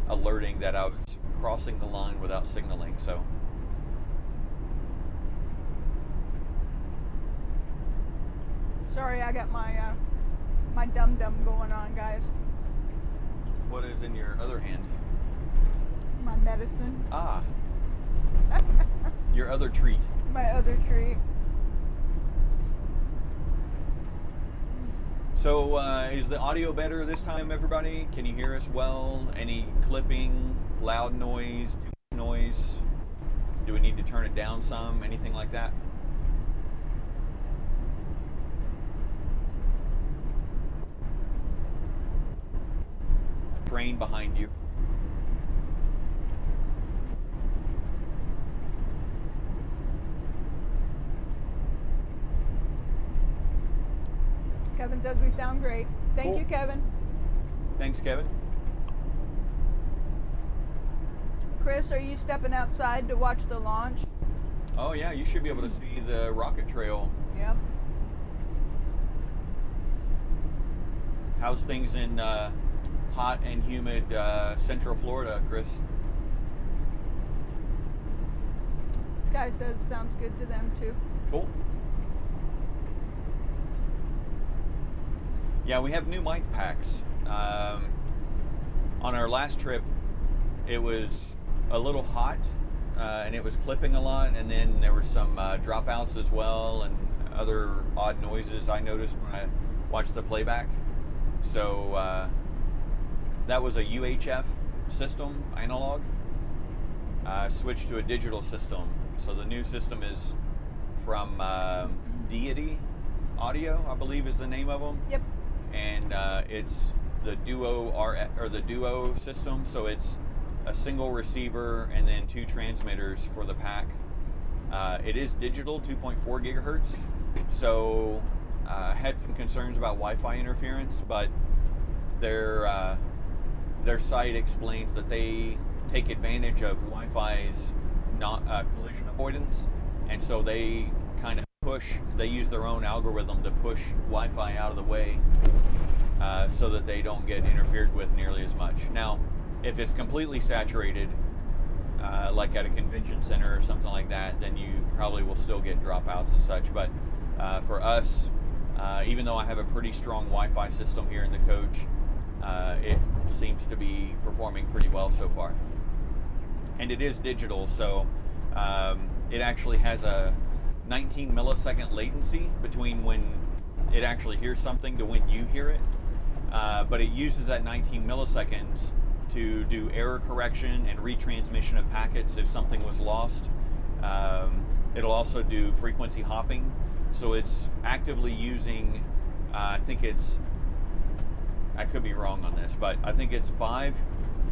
alerting that I was crossing the line without signaling. So. Sorry, I got my my dum-dum going on, guys. What is in your other hand? My medicine. Ah, your other treat. My other treat. So is the audio better this time, everybody? Can you hear us well? Any clipping, loud noise, too much noise? Do we need to turn it down some? Anything like that? Train behind you. Kevin says we sound great. Thank Cool. you, Kevin. Thanks, Kevin. Chris, are you stepping outside to watch the launch? Oh yeah, you should be able to see the rocket trail. Yep. How's things in hot and humid Central Florida, Chris? This guy says sounds good to them too. Cool. Yeah, we have new mic packs. On our last trip, it was a little hot, and it was clipping a lot, and then there were some dropouts as well, and other odd noises I noticed when I watched the playback. So that was a UHF system, analog. Switched to a digital system. So the new system is from Deity Audio, I believe is the name of them. Yep. And it's the Duo system. So it's a single receiver and then 2 transmitters for the pack. It is digital, 2.4 gigahertz. So had some concerns about Wi-Fi interference, but their site explains that they take advantage of Wi-Fi's collision avoidance, and so they kind of they use their own algorithm to push Wi-Fi out of the way so that they don't get interfered with nearly as much. Now, if it's completely saturated, like at a convention center or something like that, then you probably will still get dropouts and such. But for us, even though I have a pretty strong Wi-Fi system here in the coach, it seems to be performing pretty well so far. And it is digital, so it actually has a 19 millisecond latency between when it actually hears something to when you hear it. But it uses that 19 milliseconds to do error correction and retransmission of packets if something was lost. It'll also do frequency hopping. So it's actively using, I think it's I could be wrong on this, but I think it's 5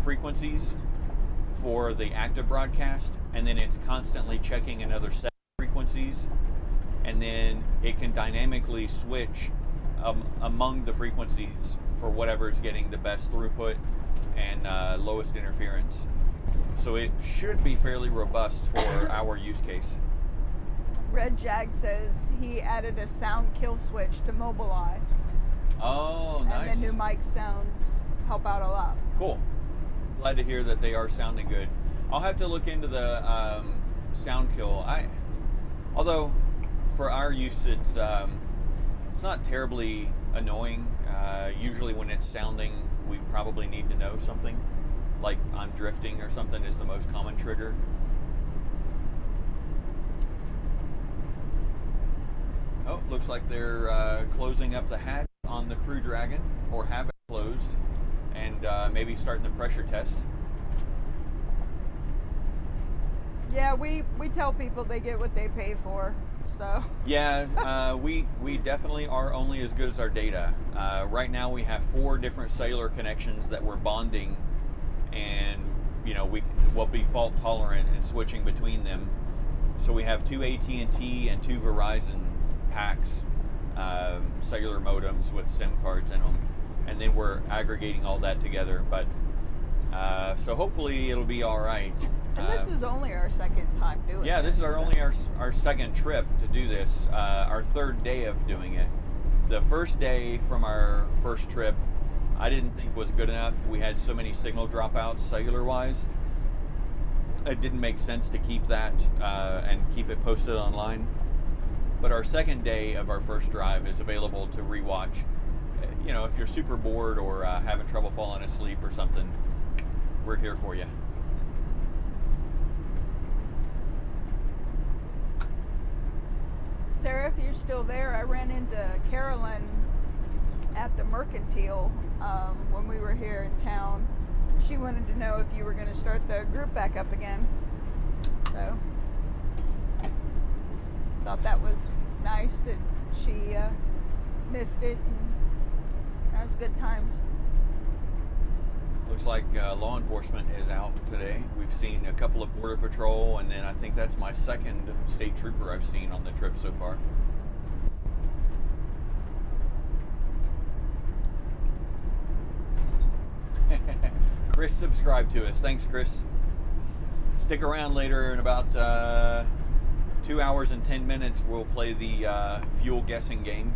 frequencies for the active broadcast, and then it's constantly checking another 7 frequencies, and then it can dynamically switch among the frequencies for whatever's getting the best throughput and lowest interference. So it should be fairly robust for our use case. Red Jag says he added a sound kill switch to Mobileye, Oh, nice. and the new mic sounds help out a lot. Cool. Glad to hear that they are sounding good. I'll have to look into the sound kill. Although for our use, it's not terribly annoying. Usually when it's sounding, we probably need to know something, like I'm drifting or something is the most common trigger. Oh, looks like they're closing up the hatch on the Crew Dragon, or have it closed, and maybe starting the pressure test. Yeah, we tell people they get what they pay for, so. Yeah, we definitely are only as good as our data. Right now we have 4 different cellular connections that we're bonding, and we'll be fault tolerant and switching between them. So we have 2 AT&T and 2 Verizon packs, cellular modems with SIM cards in them, and then we're aggregating all that together. But so hopefully it'll be all right. And this is only our second time doing it. Yeah, this is our second trip to do this. Our 3rd day of doing it. The first day from our first trip, I didn't think was good enough. We had so many signal dropouts cellular-wise. It didn't make sense to keep that and keep it posted online. But our second day of our first drive is available to rewatch. If you're super bored or having trouble falling asleep or something, we're here for you. Sarah, if you're still there, I ran into Carolyn at the Mercantile when we were here in town. She wanted to know if you were going to start the group back up again. So, just thought that was nice that she missed it, and that was good times. Looks like law enforcement is out today. We've seen a couple of Border Patrol, and then I think that's my second state trooper I've seen on the trip so far. Chris subscribed to us. Thanks, Chris. Stick around later in about 2 hours and 10 minutes. We'll play the fuel guessing game.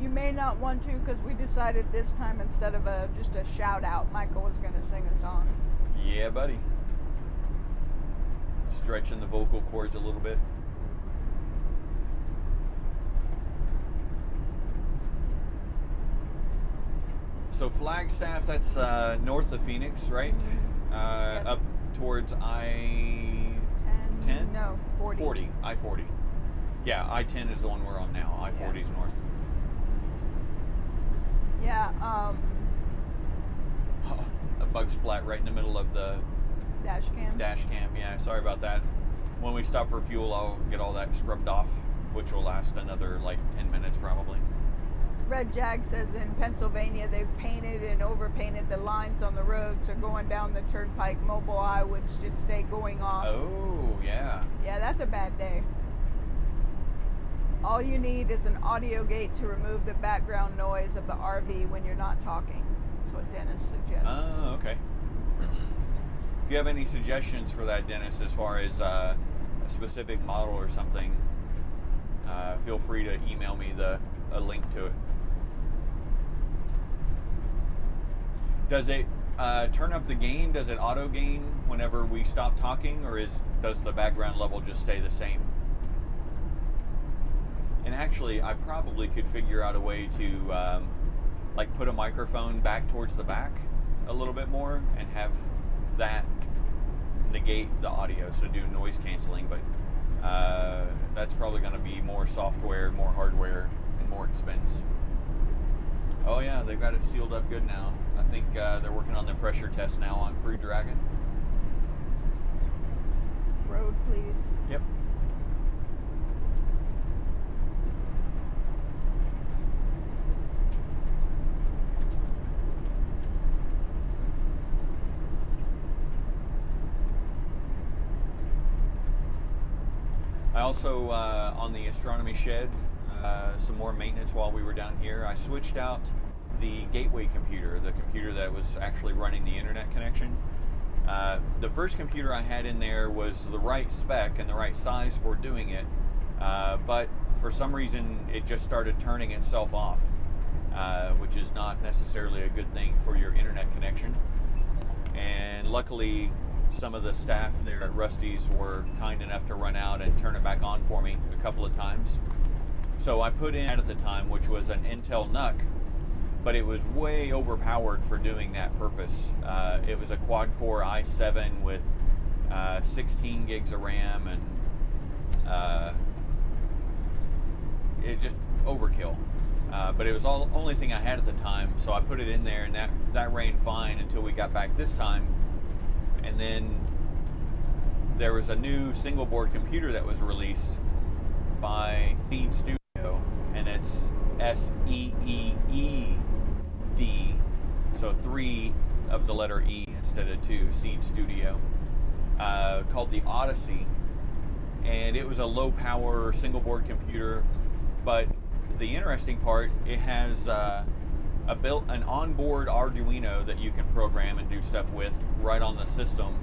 You may not want to, because we decided this time instead of just a shout out, Michael was going to sing a song. Yeah, buddy. Stretching the vocal cords a little bit. So Flagstaff, that's north of Phoenix, right? Yes. Up towards I-10? No, 40. I-40. Yeah, I-10 is the one we're on now. I-40 is north. Yeah, A bug splat right in the middle of the dash cam. dash cam. Yeah, sorry about that. When we stop for fuel, I'll get all that scrubbed off, which will last another like 10 minutes probably. Red Jag says in Pennsylvania they've painted and overpainted the lines on the road, so going down the turnpike, Mobileye would just stay going off. Oh, yeah. Yeah, that's a bad day. All you need is an audio gate to remove the background noise of the RV when you're not talking. That's what Dennis suggests. Oh, okay. If you have any suggestions for that, Dennis, as far as a specific model or something, feel free to email me a link to it. Does it turn up the gain? Does it auto gain whenever we stop talking, or does the background level just stay the same? And actually, I probably could figure out a way to like put a microphone back towards the back a little bit more and have that negate the audio, so do noise canceling. But that's probably going to be more software, more hardware, and more expense. Oh yeah, they've got it sealed up good now. I think they're working on their pressure test now on Crew Dragon. Road, please. Yep. I also, on the astronomy shed, some more maintenance while we were down here. I switched out the gateway computer, the computer that was actually running the internet connection. The first computer I had in there was the right spec and the right size for doing it, but for some reason it just started turning itself off, which is not necessarily a good thing for your internet connection. And luckily, some of the staff there at Rusty's were kind enough to run out and turn it back on for me a couple of times. So I put in at the time, which was an Intel NUC, but it was way overpowered for doing that purpose. It was a quad-core i7 with 16 gigs of RAM, and it just overkill. But it was the only thing I had at the time, so I put it in there, and that ran fine until we got back this time. And then there was a new single board computer that was released by Seed Studio, and it's SEEED, so 3 of the letter E instead of 2, Seed Studio, called the Odyssey. And it was a low power single board computer, but the interesting part, it has an onboard Arduino that you can program and do stuff with right on the system,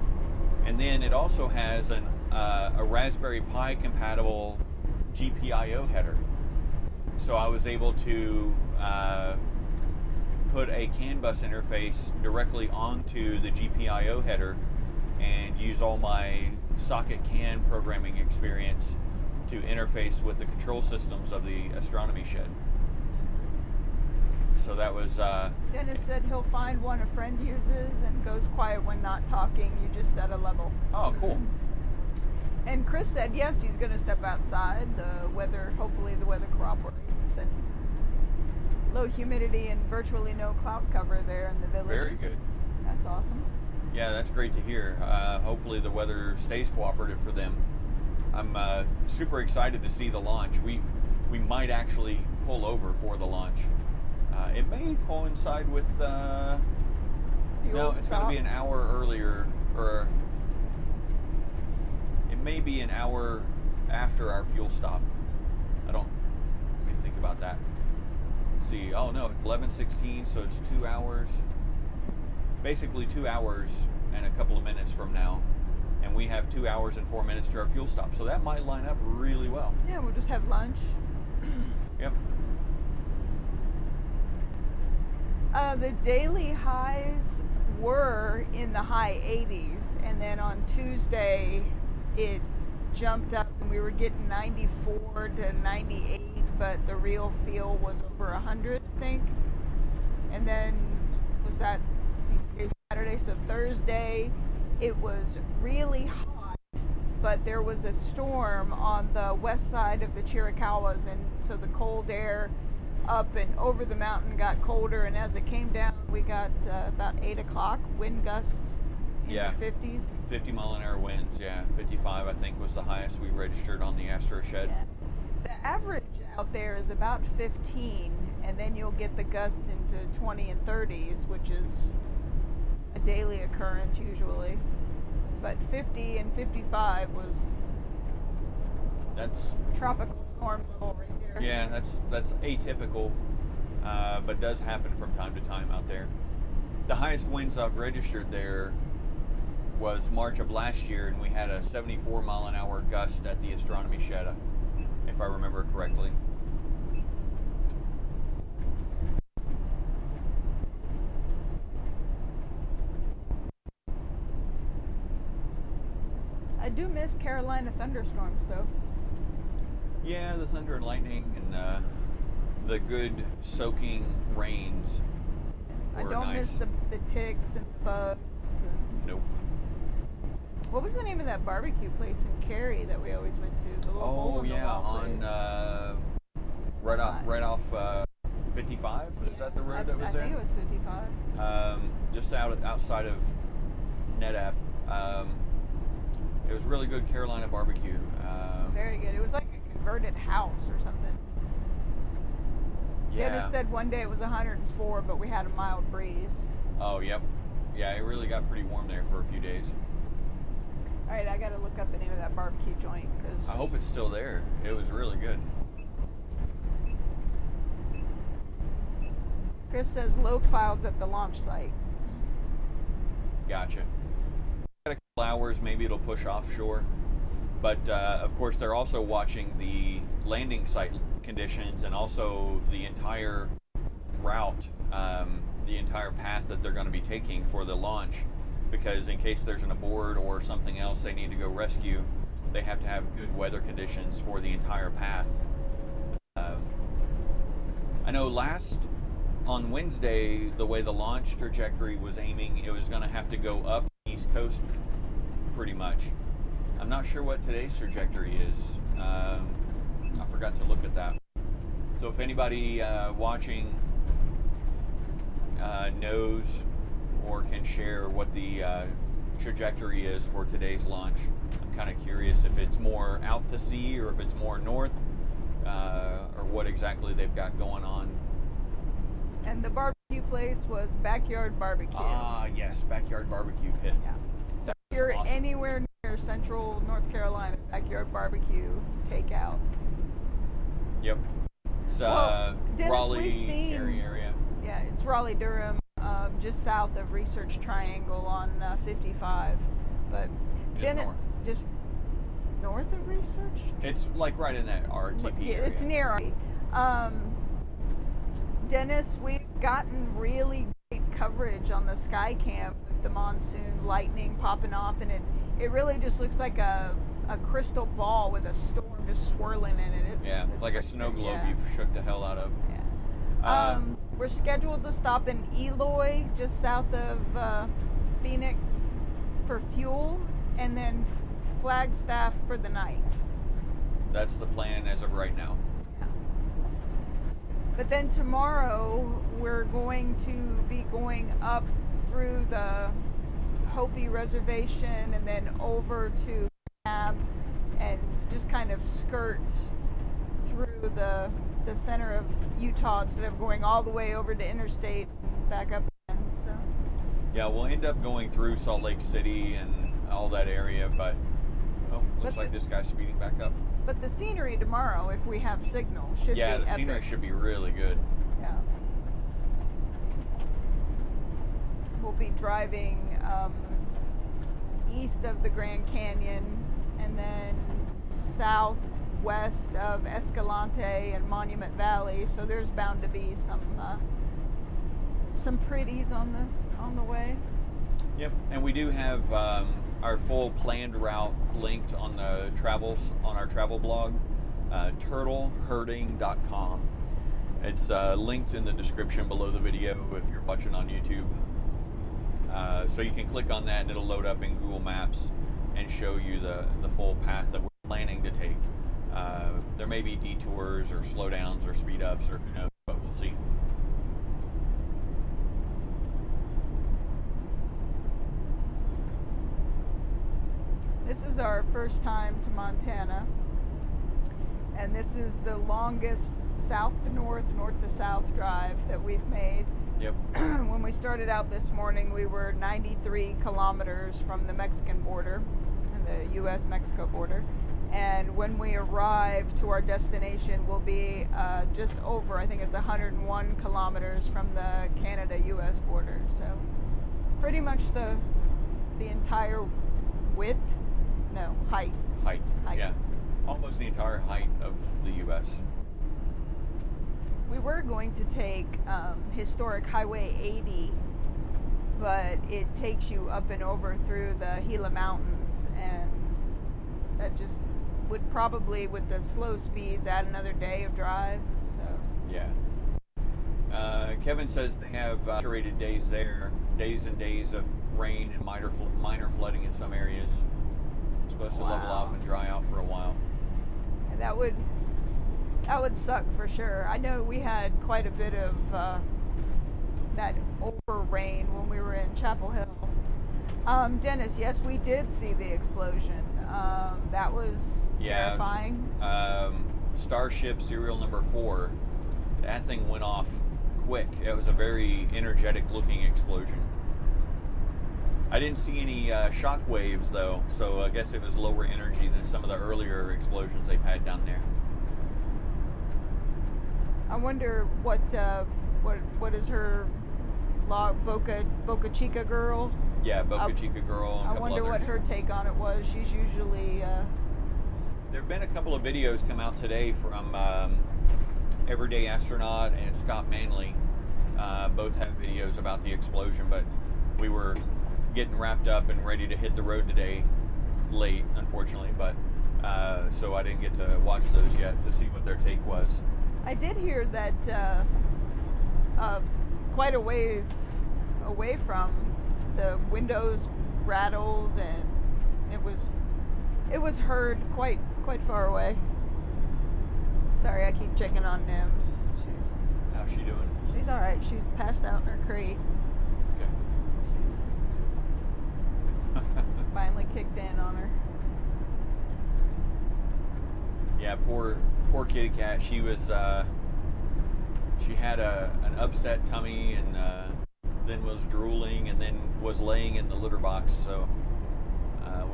and then it also has a Raspberry Pi compatible GPIO header. So I was able to put a CAN bus interface directly onto the GPIO header and use all my socket CAN programming experience to interface with the control systems of the astronomy shed. So that was Dennis said he'll find one a friend uses and goes quiet when not talking. You just set a level. oh, cool. And Chris said yes, he's going to step outside. The weather, hopefully the weather cooperates, and low humidity and virtually no cloud cover there in the villages. Very good. That's awesome. Yeah, that's great to hear. Hopefully the weather stays cooperative for them. I'm super excited to see the launch. We might actually pull over for the launch. It may coincide with no, it's going to be an hour earlier, or it may be an hour after our fuel stop. Let me think about that. Let's see, oh no, it's 11:16, so it's 2 hours. Basically 2 hours and a couple of minutes from now. And we have 2 hours and 4 minutes to our fuel stop. So that might line up really well. Yeah, we'll just have lunch. Yep. The daily highs were in the high 80s, and then on Tuesday it jumped up and we were getting 94 to 98, but the real feel was over 100, I think. And then was that Saturday? So Thursday it was really hot, but there was a storm on the west side of the Chiricahuas, and so the cold air up and over the mountain got colder, and as it came down we got about 8 o'clock wind gusts in the 50s. 50-mile-an-hour winds, yeah. 55 I think was the highest we registered on the Astro Shed. Yeah. The average out there is about 15, and then you'll get the gust into 20 and 30s, which is a daily occurrence usually. But 50 and 55 was tropical storm level right there. Yeah, that's atypical, but does happen from time to time out there. The highest winds I've registered there was March of last year, and we had a 74-mile-an-hour gust at the astronomy shed, if I remember correctly. I do miss Carolina thunderstorms though. Yeah, the thunder and lightning and the good soaking rains I were don't nice. miss the ticks and the bugs. Nope. What was the name of that barbecue place in Cary that we always went to? The little hole Oh in the yeah, wall on place. right off 55. Is that the road that was there? I think it was 55. Just outside of NetApp. It was really good Carolina barbecue. Very good. It was like a converted house or something. Yeah. Dennis said one day it was 104, but we had a mild breeze. Oh, yep. Yeah, it really got pretty warm there for a few days. All right, I got to look up the name of that barbecue joint because was. I hope it's still there. It was really good. Chris says low clouds at the launch site. Gotcha. Got a couple hours, maybe it'll push offshore. But of course, they're also watching the landing site conditions and also the entire route, the entire path that they're going to be taking for the launch. Because in case there's an abort or something else they need to go rescue, they have to have good weather conditions for the entire path. I know on Wednesday, the way the launch trajectory was aiming, it was going to have to go up the East Coast pretty much. I'm not sure what today's trajectory is. I forgot to look at that. So if anybody watching knows or can share what the trajectory is for today's launch, I'm kind of curious if it's more out to sea or if it's more north, or what exactly they've got going on. And the barbecue place was Backyard Barbecue. Ah, yes, Backyard Barbecue Pit. Yeah. So if you're awesome. anywhere near Central North Carolina, Backyard Barbecue takeout. Yep. It's Well, Dennis, Raleigh we've seen- area. Yeah, it's Raleigh Durham, just south of Research Triangle on 55. But Just Dennis, north. just north of Research. It's like right in that RTP area. It's near. Dennis, we've gotten really great coverage on the Skycam with the monsoon lightning popping off, and it really just looks like a crystal ball with a storm just swirling in it. It's like a pretty snow great, globe yeah. you've shook the hell out of. Yeah. We're scheduled to stop in Eloy, just south of Phoenix, for fuel, and then Flagstaff for the night. That's the plan as of right now. But then tomorrow we're going to be going up through the Hopi Reservation and then over to Cab and just kind of skirt through the center of Utah instead of going all the way over to interstate and back up again. So Yeah, we'll end up going through Salt Lake City and all that area, but looks like this guy's speeding back up. but the scenery tomorrow, if we have signal, should be Yeah, the epic. scenery should be really good. Yeah. We'll be driving east of the Grand Canyon and then southwest of Escalante and Monument Valley. So there's bound to be some pretties on the way. Yep, and we do have our full planned route linked on the travels on our travel blog, turtleherding.com. It's linked in the description below the video if you're watching on YouTube. So you can click on that and it'll load up in Google Maps and show you the full path that we're planning to take. There may be detours or slowdowns or speed ups or who knows, but we'll see. This is our first time to Montana, and this is the longest south to north, north to south drive that we've made. Yep. When we started out this morning, we were 93 kilometers from the Mexican border, and the U.S.-Mexico border. And when we arrive to our destination, we'll be just over, I think it's 101 kilometers from the Canada-U.S. border. So pretty much the entire width, no, height. Height. Height. Yeah. Almost the entire height of the U.S. We were going to take historic Highway 80, but it takes you up and over through the Gila Mountains, and that just would probably, with the slow speeds, add another day of drive. So Yeah. Kevin says they have saturated days there, days and days of rain and minor flooding in some areas. It's supposed to level Wow. off and dry out for a while. and that would suck for sure. I know we had quite a bit of that over rain when we were in Chapel Hill. Dennis, yes, we did see the explosion. That was terrifying. Starship serial number 4. That thing went off quick. It was a very energetic looking explosion. I didn't see any shock waves though, so I guess it was lower energy than some of the earlier explosions they've had down there. I wonder what is her Boca Chica girl? Yeah, Boca Chica girl. And a I couple wonder what others. her take on it was. She's usually There have been a couple of videos come out today from Everyday Astronaut and Scott Manley. Both have videos about the explosion, but we were getting wrapped up and ready to hit the road today, late, unfortunately, but so I didn't get to watch those yet to see what their take was. I did hear that quite a ways away from the windows rattled, and it was heard quite far away. Sorry, I keep checking on Nims. How's she doing? She's all right. She's passed out in her crate. Okay. She's finally kicked in on her. Yeah, poor kitty cat. She was she had an upset tummy and then was drooling and then was laying in the litter box. So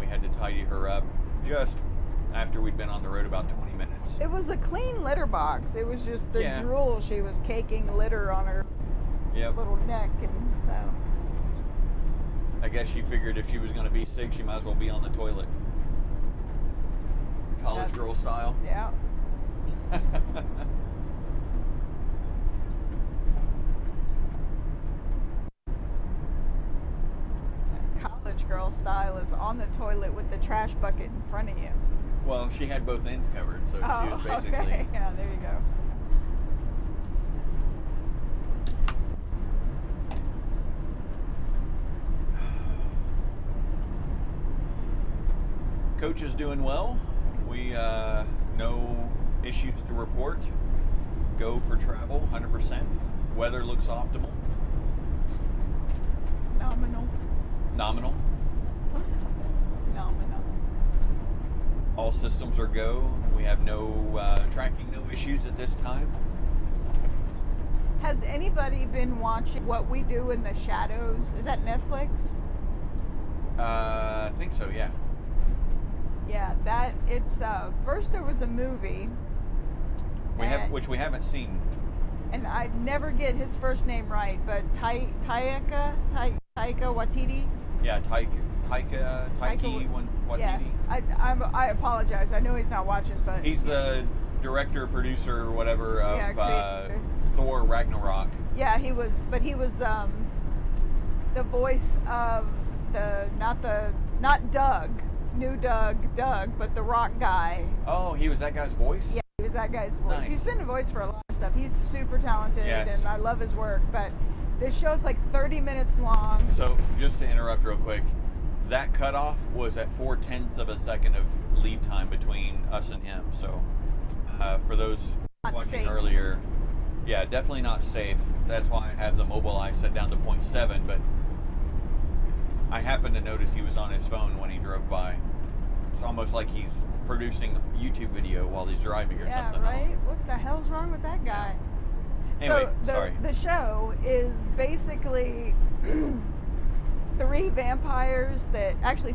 we had to tidy her up just after we'd been on the road about 20 minutes. It was a clean litter box. It was just the Yeah. drool. She was caking litter on her Yep. little neck, and so. I guess she figured if she was going to be sick, she might as well be on the toilet. College That's- girl style. Yeah. College girl style is on the toilet with the trash bucket in front of you. Well, she had both ends covered, so she was basically. Okay. Yeah, there you go. Coach is doing well. We no issues to report. Go for travel, 100%. Weather looks optimal. Nominal. Nominal. Nominal. All systems are go. We have no tracking, no issues at this time. Has anybody been watching What We Do in the Shadows? Is that Netflix? I think so, yeah. Yeah, that it's first there was a movie. Which we haven't seen. And I never get his first name right, but Taika Waititi. Yeah, Taiki Waititi. Yeah, I apologize. I know he's not watching, but He's the director, producer, or whatever of creator. Thor Ragnarok. Yeah, he was the voice of not Doug, new Doug, but the rock guy. Oh, he was that guy's voice? Yeah, he was that guy's voice. Nice. He's been a voice for a lot of stuff. He's super talented, Yes. and I love his work. But this show's like 30 minutes long. So, just to interrupt real quick, that cutoff was at 0.4 of a second of lead time between us and him. So, for those Not watching safe. earlier, yeah, definitely not safe. That's why I have the mobile eye set down to 0.7, but I happened to notice he was on his phone when he drove by. It's almost like he's producing YouTube video while he's driving or Yeah, something. right? What the hell's wrong with that guy? Anyway, so sorry. the show is basically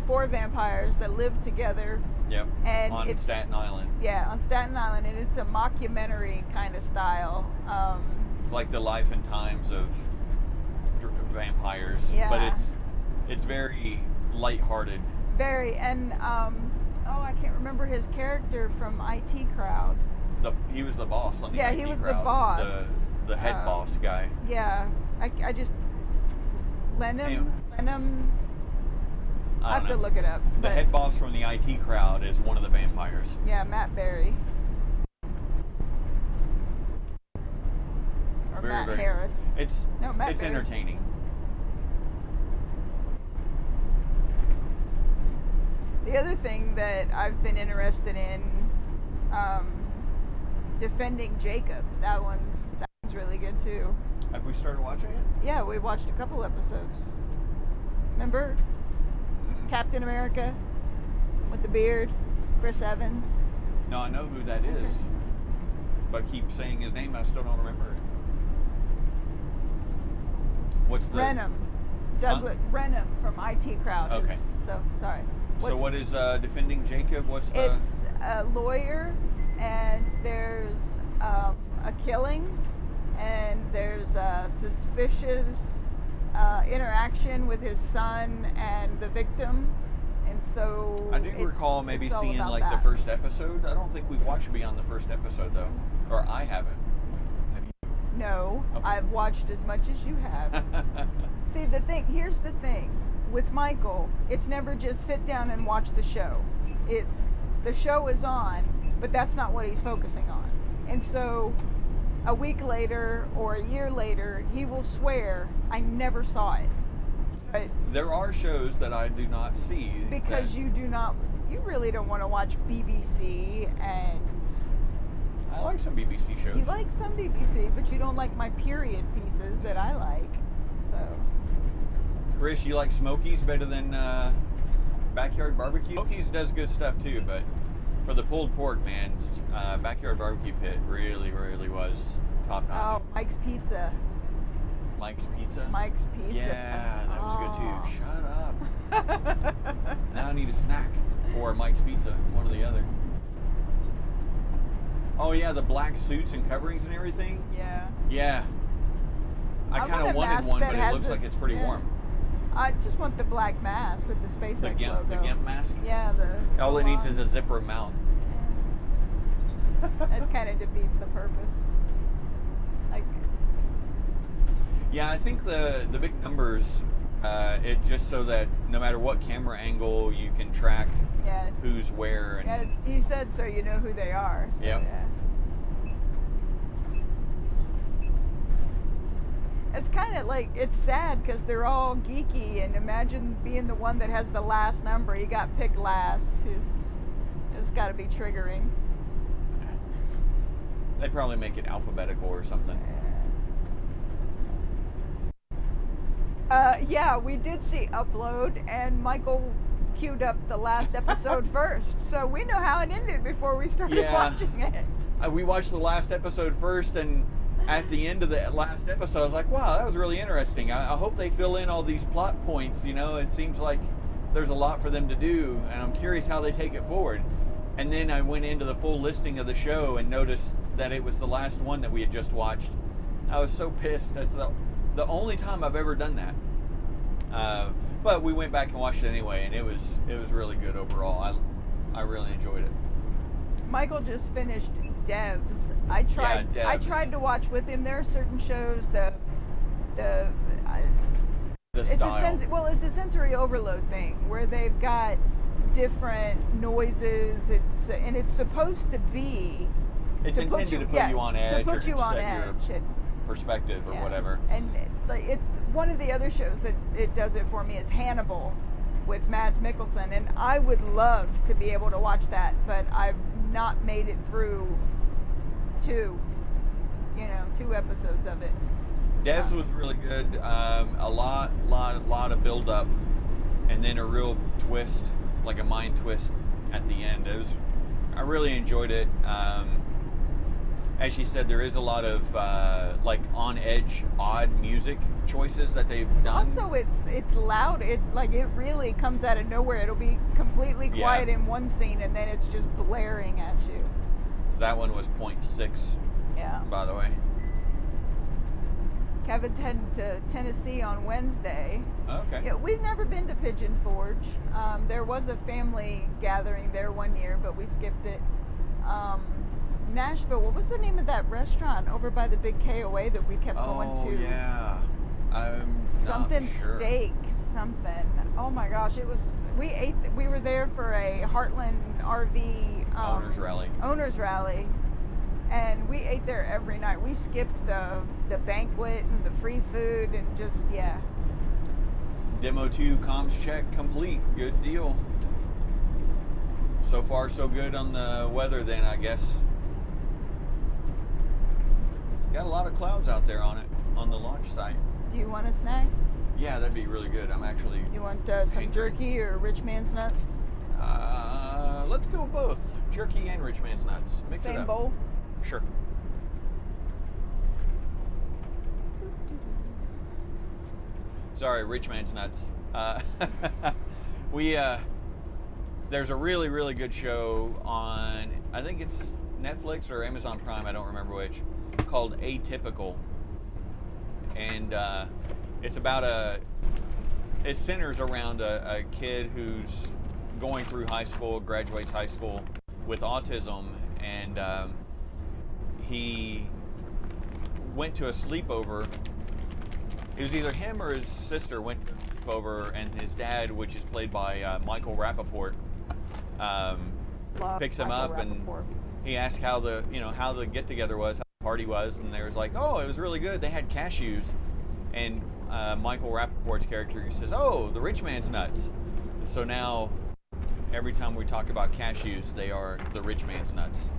four vampires that live together. Yep. And on it's Staten Island. Yeah, on Staten Island, and it's a mockumentary kind of style. It's like the life and times of vampires, Yeah. but it's very lighthearted. Very, and I can't remember his character from IT Crowd. He was the boss on the Yeah, IT he was the crowd, boss. the head boss guy. Yeah, I just Lehnanne. I have don't to know. look it up. The but head boss from the IT crowd is one of the vampires. yeah, Matt Berry. Or Very, Matt very- Harris. It's No, Matt it's Berry. entertaining. The other thing that I've been interested in, defending Jacob. That one's really good too. Have we started watching it? Yeah, we watched a couple episodes. Remember Captain America with the beard, Chris Evans? No, I know who that is, but keep saying his name. I still don't remember it. What's the Renham. Douglas Renham from IT Crowd. Okay. So sorry. So what is Defending Jacob? What's the? It's a lawyer, and there's a killing, and there's a suspicious interaction with his son and the victim, and so I do recall maybe it's all seeing about like that. the first episode. I don't think we've watched beyond the first episode though, or I haven't. Have you? No, Okay. I've watched as much as you have. See, here's the thing with Michael, it's never just sit down and watch the show. It's the show is on, but that's not what he's focusing on. And so a week later or a year later, he will swear, I never saw it. But There are shows that I do not see because that- you really don't want to watch BBC, and I like some BBC shows. you like some BBC, but you don't like my period pieces that I like. So Chris, you like Smokies better than Backyard Barbecue? Smokies does good stuff too, but for the pulled pork, man, Backyard Barbecue Pit really, really was top notch. oh, Mike's Pizza. Mike's Pizza? Mike's Pizza. Yeah, that was good Oh. too. Shut up. Now I need a snack or Mike's Pizza, one or the other. Oh yeah, the black suits and coverings and everything. Yeah. Yeah. I I kind want of a wanted mask one, that but it has looks like this- it's pretty yeah. warm. I just want the black mask with the SpaceX The logo. GIMP mask. Yeah, the. All it needs is a zipper mouth. That kind of defeats the purpose. Like, Yeah, I think the big numbers, it just so that no matter what camera angle, you can track yeah. who's where. And Yeah, he said so you know who they are. So, Yep. yeah. It's kind of like, it's sad because they're all geeky, and imagine being the one that has the last number. You got picked last. It's got to be triggering. they probably make it alphabetical or something. Yeah, we did see Upload, and Michael queued up the last episode first, so we know how it ended before we started Yeah. watching it. We watched the last episode first, and at the end of the last episode, I was like, wow, that was really interesting. I hope they fill in all these plot points. You know, it seems like there's a lot for them to do, and I'm curious how they take it forward. And then I went into the full listing of the show and noticed that it was the last one that we had just watched. I was so pissed. That's the only time I've ever done that. But we went back and watched it anyway, and it was really good overall. I really enjoyed it. Michael just finished Devs. I tried Devs. to watch with him. There are certain shows The it's style. it's a sensory overload thing where they've got different noises. It's supposed to be It's to put intended you, to put yeah, you on edge to or put you on set edge. your perspective or Yeah. whatever. And it's one of the other shows that it does it for me is Hannibal with Mads Mikkelsen, and I would love to be able to watch that, but I've not made it through two episodes of it. Devs was really good. A lot of build up, and then a real twist, like a mind twist at the end. I really enjoyed it. As she said, there is a lot of like on edge, odd music choices that they've done. Also, it's loud. It really comes out of nowhere. It'll be completely Yeah. quiet in one scene, and then it's just blaring at you. That one was 0.6, Yeah. by the way. Kevin's heading to Tennessee on Wednesday. Okay. Yeah, we've never been to Pigeon Forge. There was a family gathering there one year, but we skipped it. Nashville, what was the name of that restaurant over by the big KOA that we kept going to? Oh yeah. I'm Something not sure. steak, something. Oh my gosh, we were there for a Heartland RV owners rally, and we ate there every night. We skipped the banquet and the free food and just, yeah. Demo 2 comms check complete. Good deal. So far so good on the weather then, I guess. Got a lot of clouds out there on the launch site. Do you want a snack? Yeah, that'd be really good. I'm actually You want some Hankering. jerky or Rich Man's Nuts? let's go both. Jerky and Rich Man's Nuts. Mix it Same up. bowl? Sure. Sorry, Rich Man's Nuts. We there's a really, really good show on, I think it's Netflix or Amazon Prime, I don't remember which, called Atypical. And it's about it centers around a kid who's going through high school, graduates high school with autism, and he went to a sleepover. It was either him or his sister went over, and his dad, which is played by Michael Rappaport, Love picks him Michael up, and Rappaport. he asked how the get together was, how the party was, and they was like, oh, it was really good. They had cashews, and Michael Rappaport's character says, oh, the rich man's nuts. And so now, every time we talk about cashews, they are the rich man's nuts.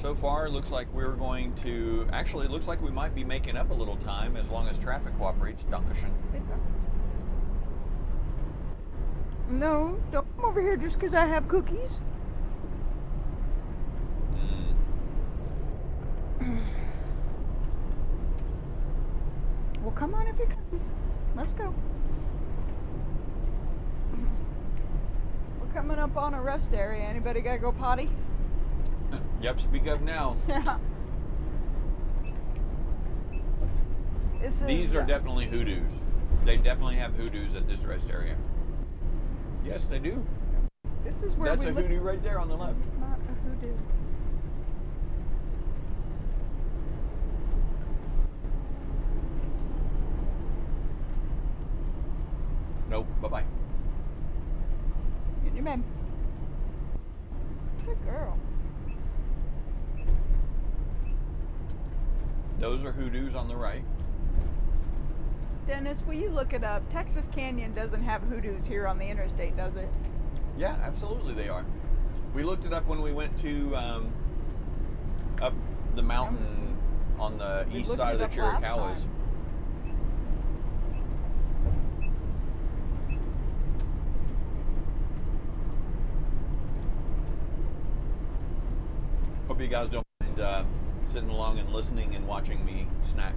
So far, it looks like we're going to, actually, it looks like we might be making up a little time as long as traffic cooperates. Dankeschön. No, don't come over here just because I have cookies. Well, come on if you can. Let's go. We're coming up on a rest area. Anybody gotta go potty? Yep, speak up now. Yeah. These are definitely hoodoos. They definitely have hoodoos at this rest area. Yes, they do. This is where That's we a look. hoodoo right there on the left. It's not a hoodoo. Nope, bye-bye. Get your man. Good girl. Those are hoodoos on the right. Dennis, will you look it up? Texas Canyon doesn't have hoodoos here on the interstate, does it? Yeah, absolutely they are. We looked it up when we went to up the mountain on the We east looked side of it the up last Chiricahuas. time. Hope you guys don't mind sitting along and listening and watching me snack.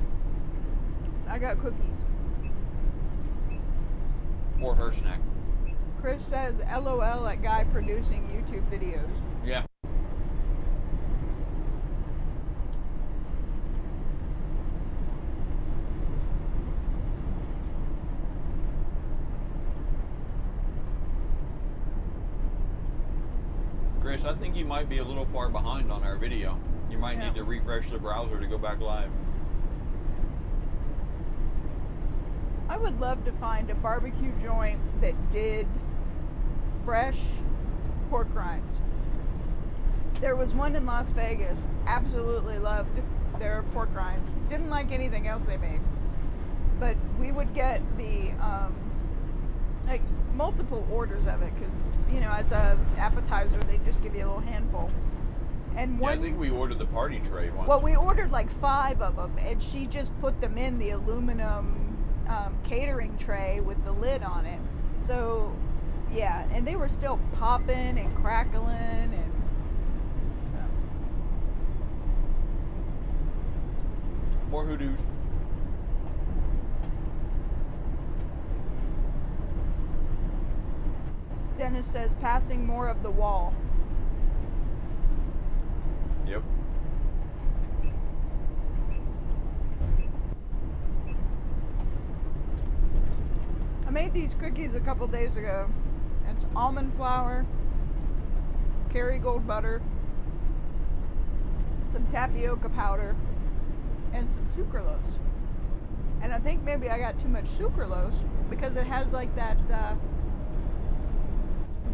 I got cookies. Or her snack. Chris says LOL at guy producing YouTube videos. Yeah. Chris, I think you might be a little far behind on our video. You might Yeah. need to refresh the browser to go back live. I would love to find a barbecue joint that did fresh pork rinds. There was one in Las Vegas. Absolutely loved their pork rinds. Didn't like anything else they made. But we would get the like multiple orders of it because as a appetizer they just give you a little handful. And Yeah, one, I think we ordered the party tray once. well, we ordered like 5 of them, and she just put them in the aluminum catering tray with the lid on it. So, yeah, and they were still popping and crackling, and More hoodoos. Dennis says passing more of the wall. Yep. I made these cookies a couple days ago. It's almond flour, Kerrygold butter, some tapioca powder, and some sucralose. And I think maybe I got too much sucralose because it has like that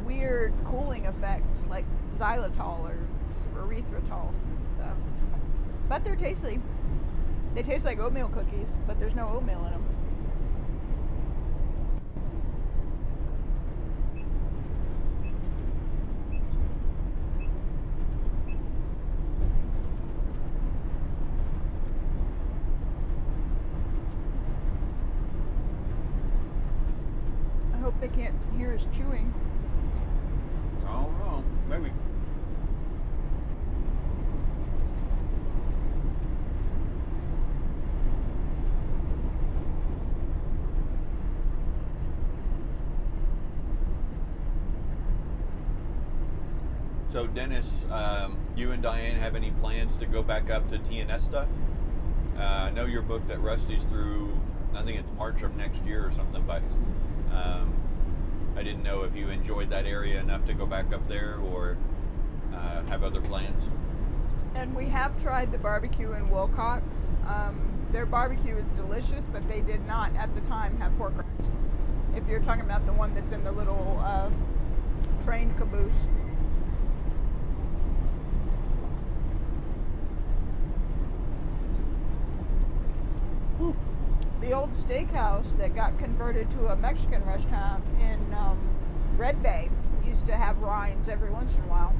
weird cooling effect, like xylitol or erythritol. So, but they're tasty. They taste like oatmeal cookies, but there's no oatmeal in them. Hope they can't hear us chewing. I don't know. Maybe. So Dennis, you and Diane have any plans to go back up to Tianesta? I know you're booked at Rusty's through, I think it's March of next year or something, but I didn't know if you enjoyed that area enough to go back up there or have other plans. And we have tried the barbecue in Wilcox. Their barbecue is delicious, but they did not at the time have pork rinds. If you're talking about the one that's in the little train caboose. The old steakhouse that got converted to a Mexican restaurant in Red Bay used to have rinds every once in a while.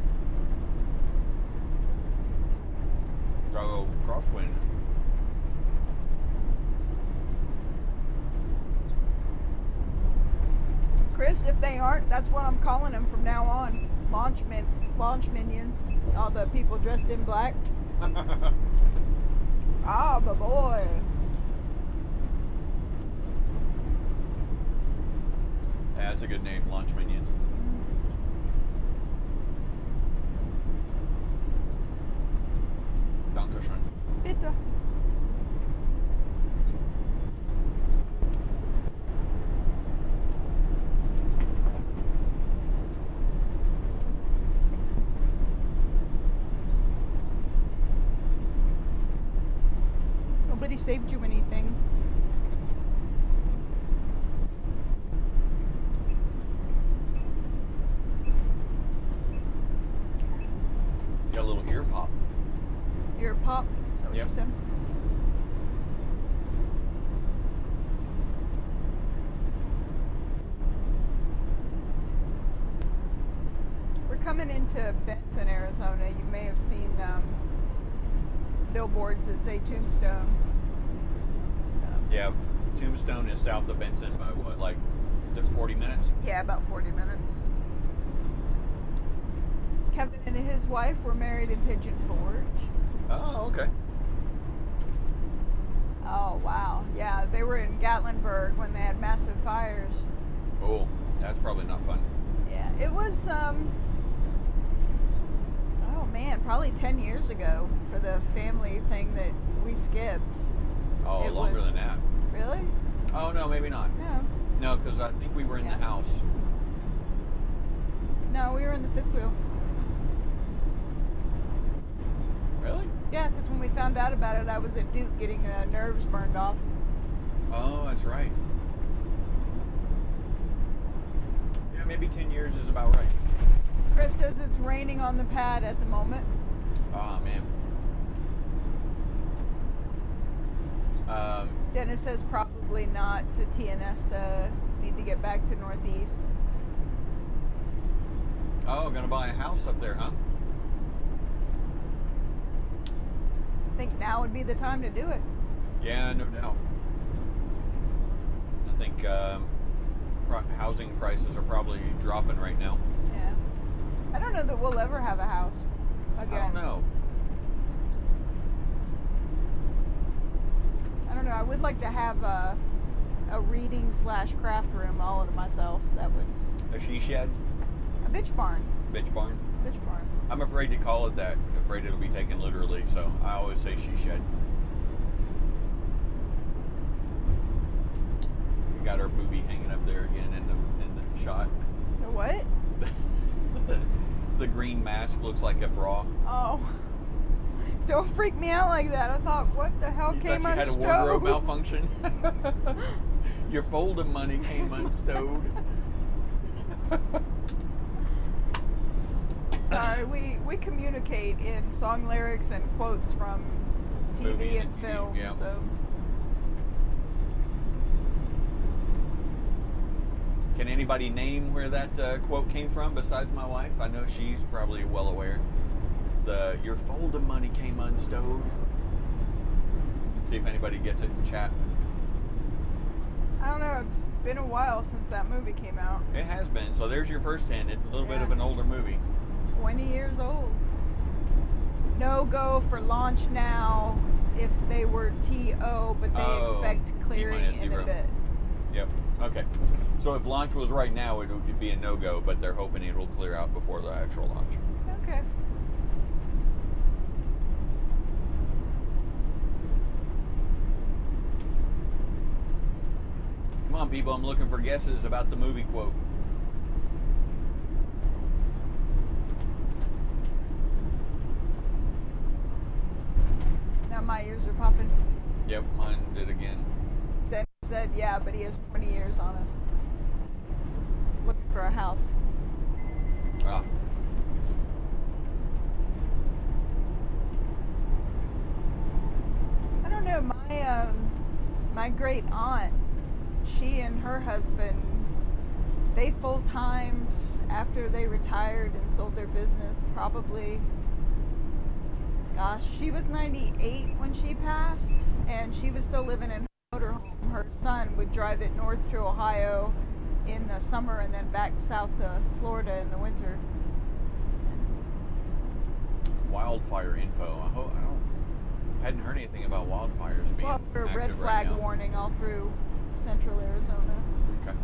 So crosswind. Chris, if they aren't, that's what I'm calling them from now on. Launch minions. All the people dressed in black. Ah, but boy. Yeah, that's a good name, Launch Minions. Dankeschön. Bitte. Nobody saved you anything. Got a little ear pop. Ear pop. Is that what Yep. you said? We're coming into Benson, Arizona. You may have seen billboards that say Tombstone. So, Yeah, Tombstone is south of Benson by what, like 40 minutes? yeah, about 40 minutes. Kevin and his wife were married in Pigeon Forge. Oh, okay. Oh, wow. Yeah, they were in Gatlinburg when they had massive fires. Oh, that's probably not fun. Yeah, it was, oh man, probably 10 years ago for the family thing that we skipped. Oh, It longer was- than that. Really? Oh, no, maybe not. No. No, because I think we were in Yeah. the house. No, we were in the fifth wheel. Really? Yeah, because when we found out about it, I was at Duke getting nerves burned off. Oh, that's right. Yeah, maybe 10 years is about right. Chris says it's raining on the pad at the moment. Oh, man. Dennis says probably not to Tianesta. Need to get back to Northeast. Oh, gonna buy a house up there, huh? I think now would be the time to do it. Yeah, no doubt. I think housing prices are probably dropping right now. Yeah. I don't know that we'll ever have a house again. I don't know. I don't know. I would like to have a reading / craft room all to myself. That was A she shed? a bitch barn. Bitch barn? Bitch barn. I'm afraid to call it that. Afraid it'll be taken literally, so I always say she shed. We got our booby hanging up there again in the shot. The what? The green mask looks like a bra. Oh. Don't freak me out like that. I thought, what the hell You came thought you had a unstowed? wardrobe malfunction? Your folding money came unstowed. Sorry, we communicate in song lyrics and quotes from TV Movies and and TV, film. yeah. So Can anybody name where that quote came from besides my wife? I know she's probably well aware. Your folding money came unstowed. See if anybody gets it in chat. I don't know. been a while since that movie came out. It has been. So there's your first hint. It's a little bit Yeah. of an older movie. It's 20 years old. No go for launch now if they were TO, but they Oh, expect clearing in T-0. a bit. Yep. Okay. So if launch was right now, it would be a no-go, but they're hoping it will clear out before the actual launch. Okay. Come on, people. I'm looking for guesses about the movie quote. Now my ears are popping. Yep, mine did again. Then he said, yeah, but he has 20 years on us. Looking for a house. Ah. I don't know. My great aunt, she and her husband, they full timed after they retired and sold their business. Probably, gosh, she was 98 when she passed, and she was still living in her motorhome. Her son would drive it north to Ohio in the summer and then back south to Florida in the winter. Wildfire info. I hadn't heard anything about wildfires being Well, a active red right flag now. warning all through central Arizona. Okay.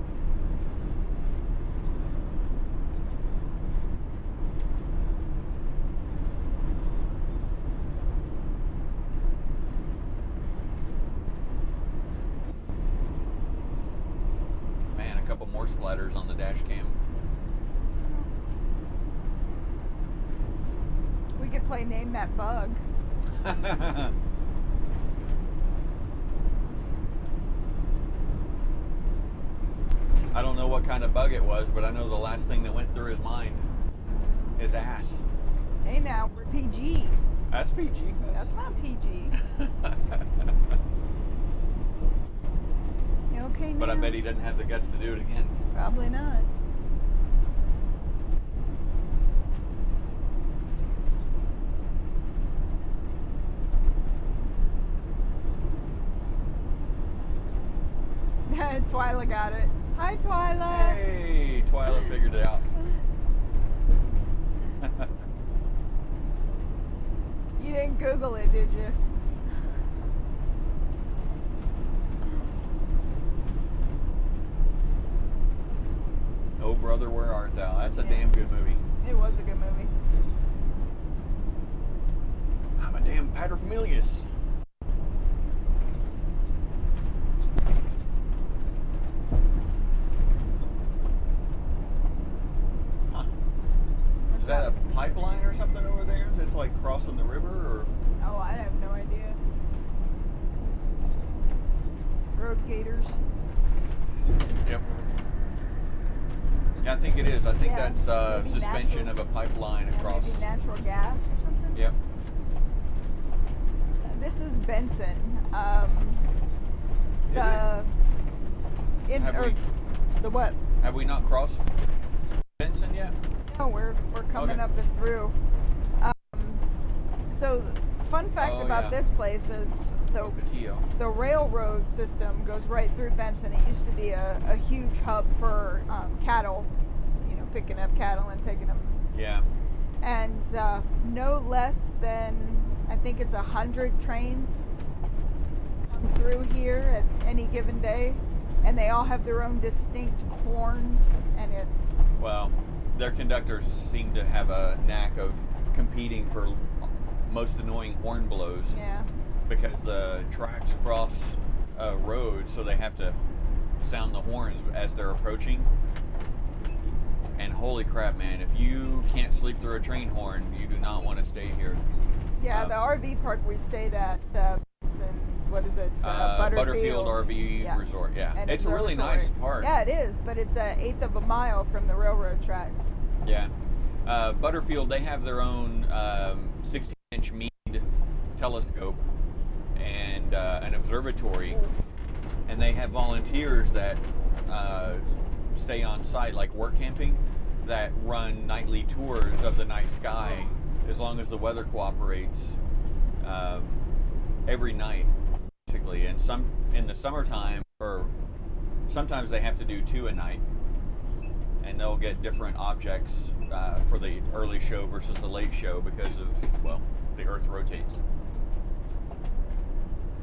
Man, a couple more splatters on the dash cam. We could play Name That Bug. I don't know what kind of bug it was, but I know the last thing that went through his mind is ass. Hey now, we're PG. That's PG. That's not PG. You okay now? But I bet he doesn't have the guts to do it again. Probably not. Twyla got it. Hi, Twyla. Hey, Twyla figured it out. You didn't Google it, did you? Oh, brother, where art thou? That's a Yeah. damn good movie. It was a good movie. I'm a damn paterfamilias. Huh. What's Is that up? a pipeline or something over there that's like crossing the river, or? Oh, I have no idea. Road gators. Yep. Yeah, I think it is. I think Yeah, that's maybe suspension natural- of a pipeline Yeah, across. maybe natural gas or something. Yep. This is Benson. Is The in Have or we- the what? Have we not crossed Benson yet? No, we're coming Okay. up and through. So, fun fact Oh, about yeah. this place is Patillo. the railroad system goes right through Benson. It used to be a huge hub for cattle, picking up cattle and taking them. Yeah. And no less than, I think it's 100 trains come through here at any given day. And they all have their own distinct horns, and it's Well, their conductors seem to have a knack of competing for most annoying horn blows yeah. because the tracks cross a road, so they have to sound the horns as they're approaching. And holy crap, man, if you can't sleep through a train horn, you do not want to stay here. Yeah, the RV park we stayed at, Benson's, what is it? Butterfield RV Yeah. Resort, yeah. And It's a really nice observatory. park. Yeah, it is, but it's an eighth of a mile from the railroad tracks. Yeah. Butterfield, they have their own 16-inch Meade telescope and an observatory. And they have volunteers that stay on site, like work camping, that run nightly tours of the night sky as long as the weather cooperates every night, basically. And some in the summertime, or sometimes they have to do 2 a night, and they'll get different objects for the early show versus the late show because of, well, the Earth rotates.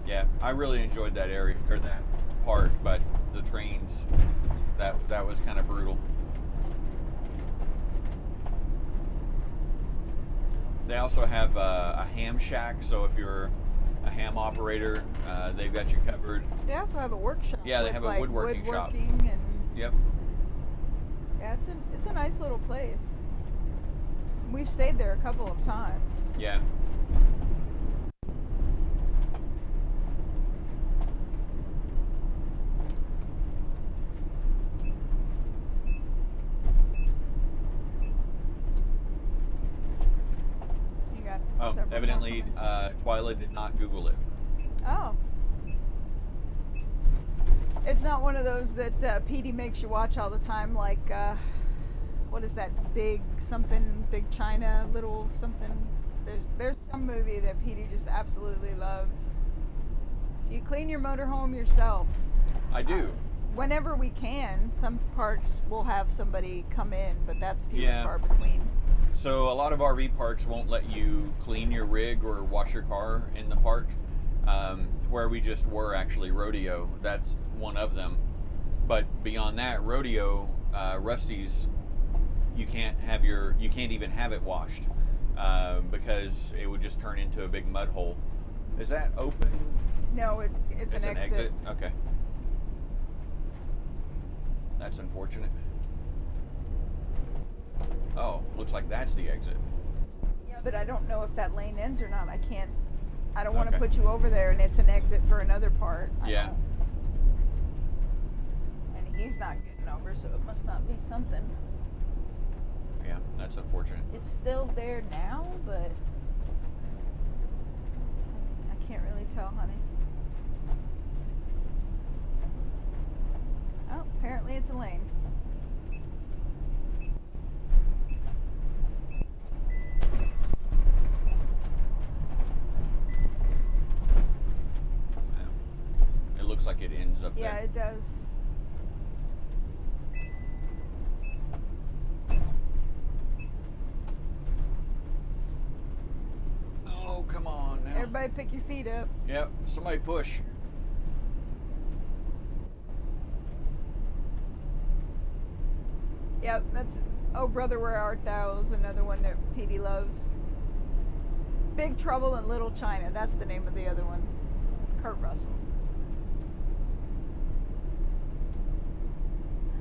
Yeah, I really enjoyed that area, or that part, but the trains, that was kind of brutal. They also have a ham shack, so if you're a ham operator, they've got you covered. They also have a workshop. Yeah, they with, have a like, woodworking shop. And Yep. yeah, it's a nice little place. We've stayed there a couple of times. Yeah. You got Oh, several more evidently, coming. Twyla did not Google it. Oh. It's not one of those that Petey makes you watch all the time, like, what is that, Big something, Big China, Little something? There's some movie that Petey just absolutely loves. Do you clean your motorhome yourself? I do. Whenever we can. Some parks will have somebody come in, but that's few Yeah. and far between. So a lot of RV parks won't let you clean your rig or wash your car in the park. Where we just were, actually, Rodeo, that's one of them. But beyond that, Rodeo, Rusty's, you can't even have it washed because it would just turn into a big mud hole. Is that open? No, it's an exit. Okay. That's unfortunate. Oh, looks like that's the exit. Yeah, but I don't know if that lane ends or not. I don't want to Okay. put you over there and it's an exit for another part. Yeah. And he's not getting over, so it must not be something. Yeah, that's unfortunate. It's still there now, but I can't really tell, honey. Oh, apparently it's a lane. Yeah. It looks like it ends up Yeah, there. it does. Oh, come on now. Everybody pick your feet up. Yep, somebody push. Yep, that's Oh Brother Where Art Thou is another one that Petey loves. Big Trouble in Little China, that's the name of the other one. Kurt Russell.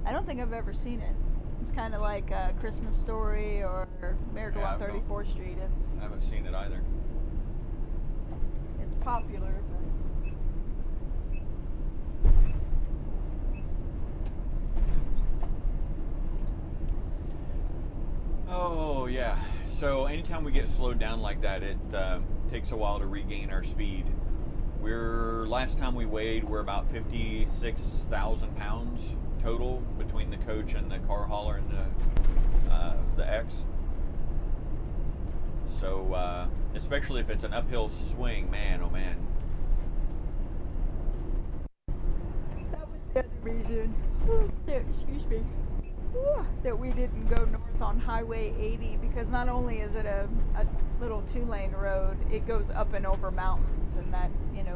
I don't think I've ever seen it. It's kind of like a Christmas Story or Miracle Yeah, on I've 34th Street. I haven't seen it either. It's popular, but Oh, yeah. So anytime we get slowed down like that, it takes a while to regain our speed. Last time we weighed, we're about 56,000 pounds total between the coach and the car hauler and the X. So, especially if it's an uphill swing, man, oh man. that was the other reason, excuse me, that we didn't go north on Highway 80, because not only is it a little 2-lane road, it goes up and over mountains, and that,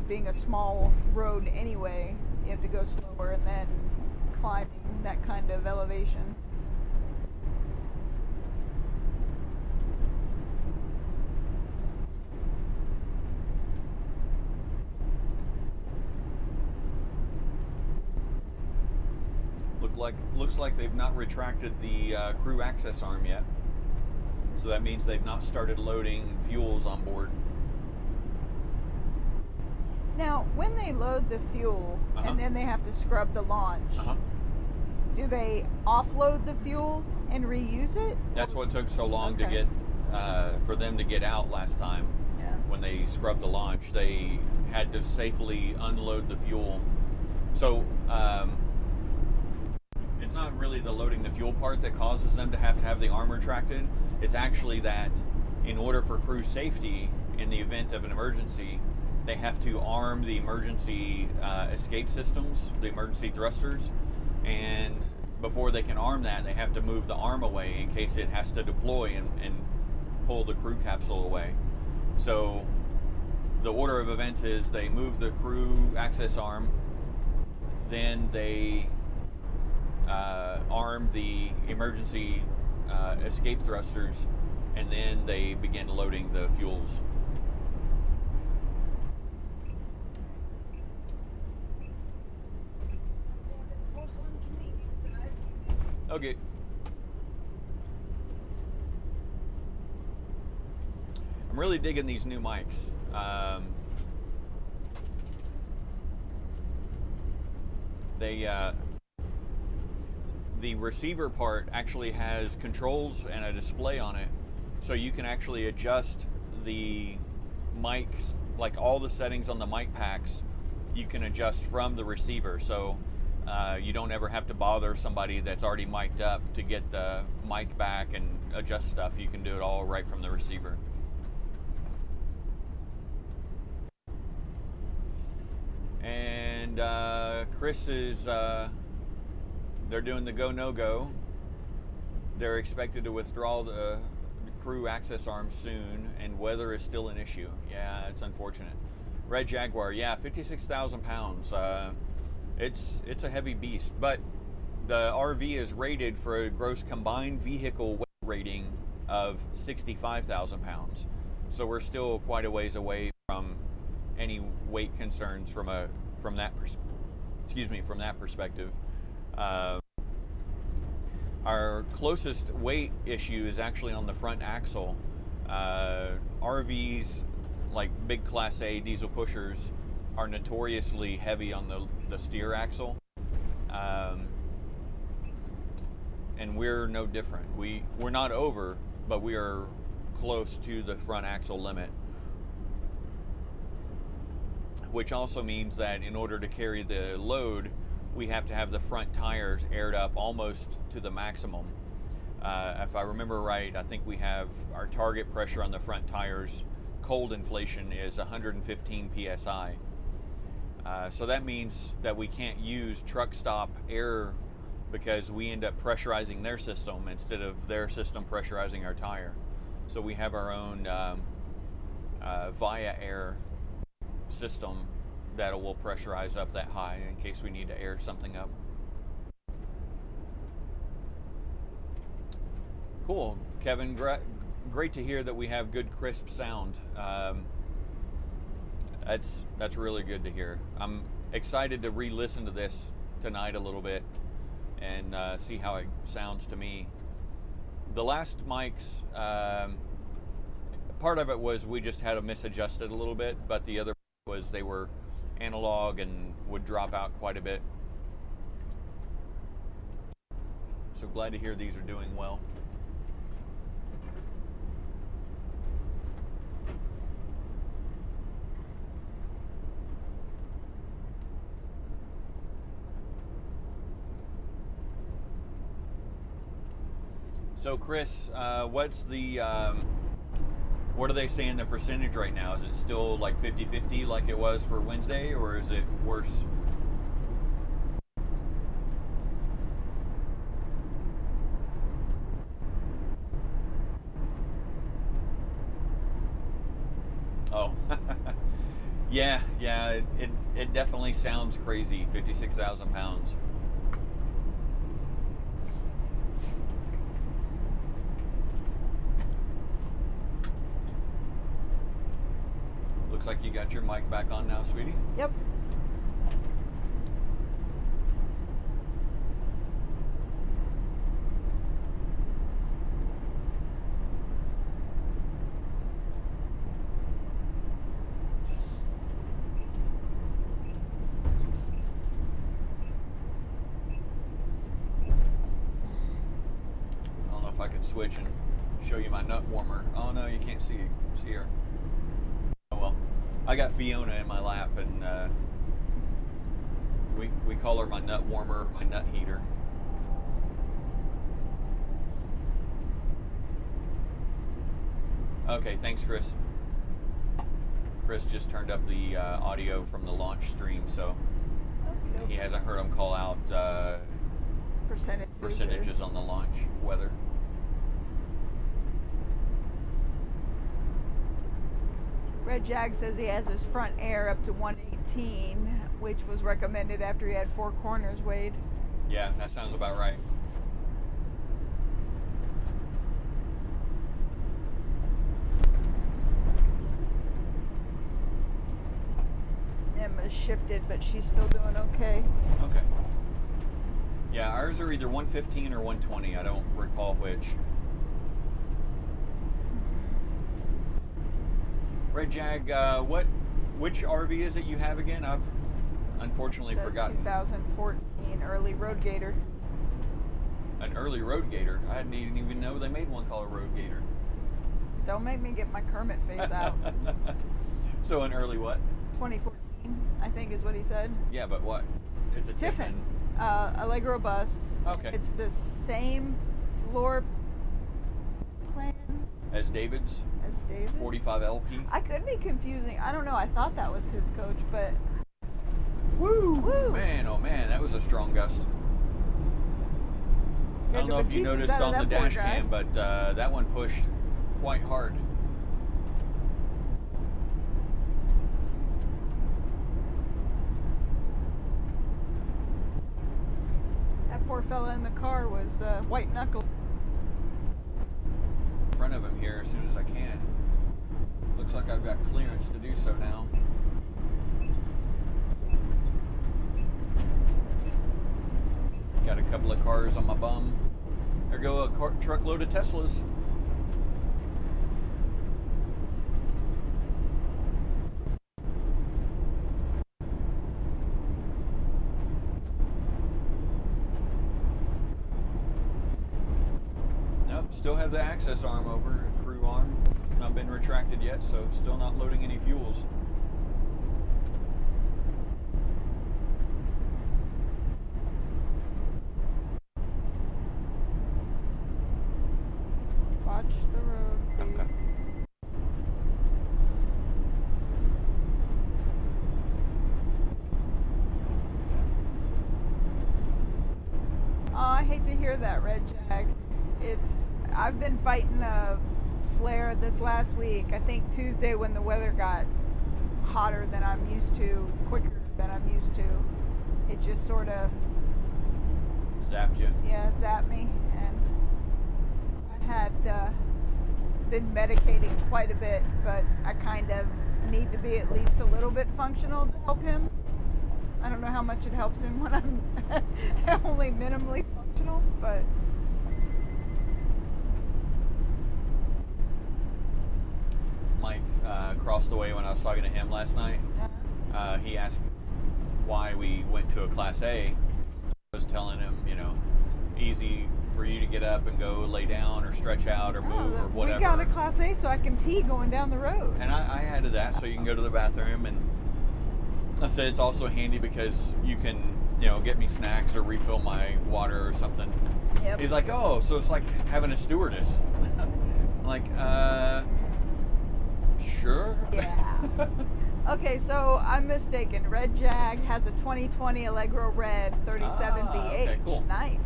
being a small road anyway, you have to go slower, and then climbing that kind of elevation. Looks like they've not retracted the crew access arm yet. So that means they've not started loading fuels on board. Now, when they load the fuel, and then they have to scrub the launch, do they offload the fuel and reuse it? That's what took so long to Okay. get for them to get out last time. Yeah. When they scrubbed the launch, they had to safely unload the fuel. So it's not really the loading the fuel part that causes them to have the arm retracted. It's actually that in order for crew safety in the event of an emergency, they have to arm the emergency escape systems, the emergency thrusters, and before they can arm that, they have to move the arm away in case it has to deploy and pull the crew capsule away. So the order of events is they move the crew access arm, then they arm the emergency escape thrusters, and then they begin loading the fuels. Okay. I'm really digging these new mics. The receiver part actually has controls and a display on it, so you can actually adjust the mics, like all the settings on the mic packs, you can adjust from the receiver. So you don't ever have to bother somebody that's already mic'd up to get the mic back and adjust stuff. You can do it all right from the receiver. And Chris is, they're doing the go, no go. They're expected to withdraw the crew access arms soon, and weather is still an issue. Yeah, it's unfortunate. Red Jaguar, yeah, 56,000 pounds. It's a heavy beast, but the RV is rated for a gross combined vehicle weight rating of 65,000 pounds. So we're still quite a ways away from any weight concerns from that perspective. Our closest weight issue is actually on the front axle. RVs like big Class A diesel pushers are notoriously heavy on the steer axle, and we're no different. We're not over, but we are close to the front axle limit, which also means that in order to carry the load, we have to have the front tires aired up almost to the maximum. If I remember right, I think we have our target pressure on the front tires, cold inflation, is 115 psi. So that means that we can't use truck stop air because we end up pressurizing their system instead of their system pressurizing our tire. So we have our own via air system that will pressurize up that high in case we need to air something up. Cool, Kevin, great to hear that we have good crisp sound. That's really good to hear. I'm excited to re-listen to this tonight a little bit and see how it sounds to me. The last mics, part of it was we just had them misadjusted a little bit, but the other was they were analog and would drop out quite a bit. So glad to hear these are doing well. So Chris, what's the what are they saying the percentage right now? Is it still like 50-50 like it was for Wednesday, or is it worse? Oh, yeah, it definitely sounds crazy, 56,000 pounds. Looks like you got your mic back on now, sweetie. Yep. I don't know if I can switch and show you my nut warmer. Oh no, you can't see her. Oh well. I got Fiona in my lap, and we call her my nut warmer, my nut heater. Okay, thanks, Chris. Chris just turned up the audio from the launch stream, so he hasn't heard him call out percentages on the launch weather. Red Jag says he has his front air up to 118, which was recommended after he had 4 corners weighed. Yeah, that sounds about right. Emma's shifted, but she's still doing okay. Okay. Yeah, ours are either 115 or 120. I don't recall which. Red Jag, which RV is it you have again? I've unfortunately It's a forgotten. 2014 early Road Gator. An early Road Gator. I didn't even know they made one called a Road Gator. Don't make me get my Kermit face out. So an early what? 2014, I think is what he said. Yeah, but what? It's a Tiffin. Allegro Bus. Okay. It's the same floor plan As David's as David's. 45 LP. I could be confusing. I don't know. I thought that was his coach, but Woo! Woo! Man, oh man, that was a strong gust. I don't know if you noticed on the dash cam, but that one pushed quite hard. That poor fella in the car was white knuckle. In front of him here as soon as I can. Looks like I've got clearance to do so now. Got a couple of cars on my bum. There go a truckload of Teslas. Nope, still have the access arm over, crew arm. It's not been retracted yet, so still not loading any fuels. Watch the road, please. Okay. Oh, I hate to hear that, Red Jag. I've been fighting a flare this last week. I think Tuesday when the weather got hotter than I'm used to, quicker than I'm used to, it just sort of, Zapped you. zapped me. And I had been medicating quite a bit, but I kind of need to be at least a little bit functional to help him. I don't know how much it helps him when I'm only minimally functional, but Mike crossed the way when I was talking to him last night. He asked why we went to a Class A. I was telling him, easy for you to get up and go lay down or stretch out or move or whatever. We got a Class A so I can pee going down the road. And I added that so you can go to the bathroom. And I said it's also handy because you can, get me snacks or refill my water or something. Yep. He's like, oh, so it's like having a stewardess. I'm like, sure. Yeah. Okay, so I'm mistaken. Red Jag has a 2020 Allegro Red 37BH. Okay, cool. Nice.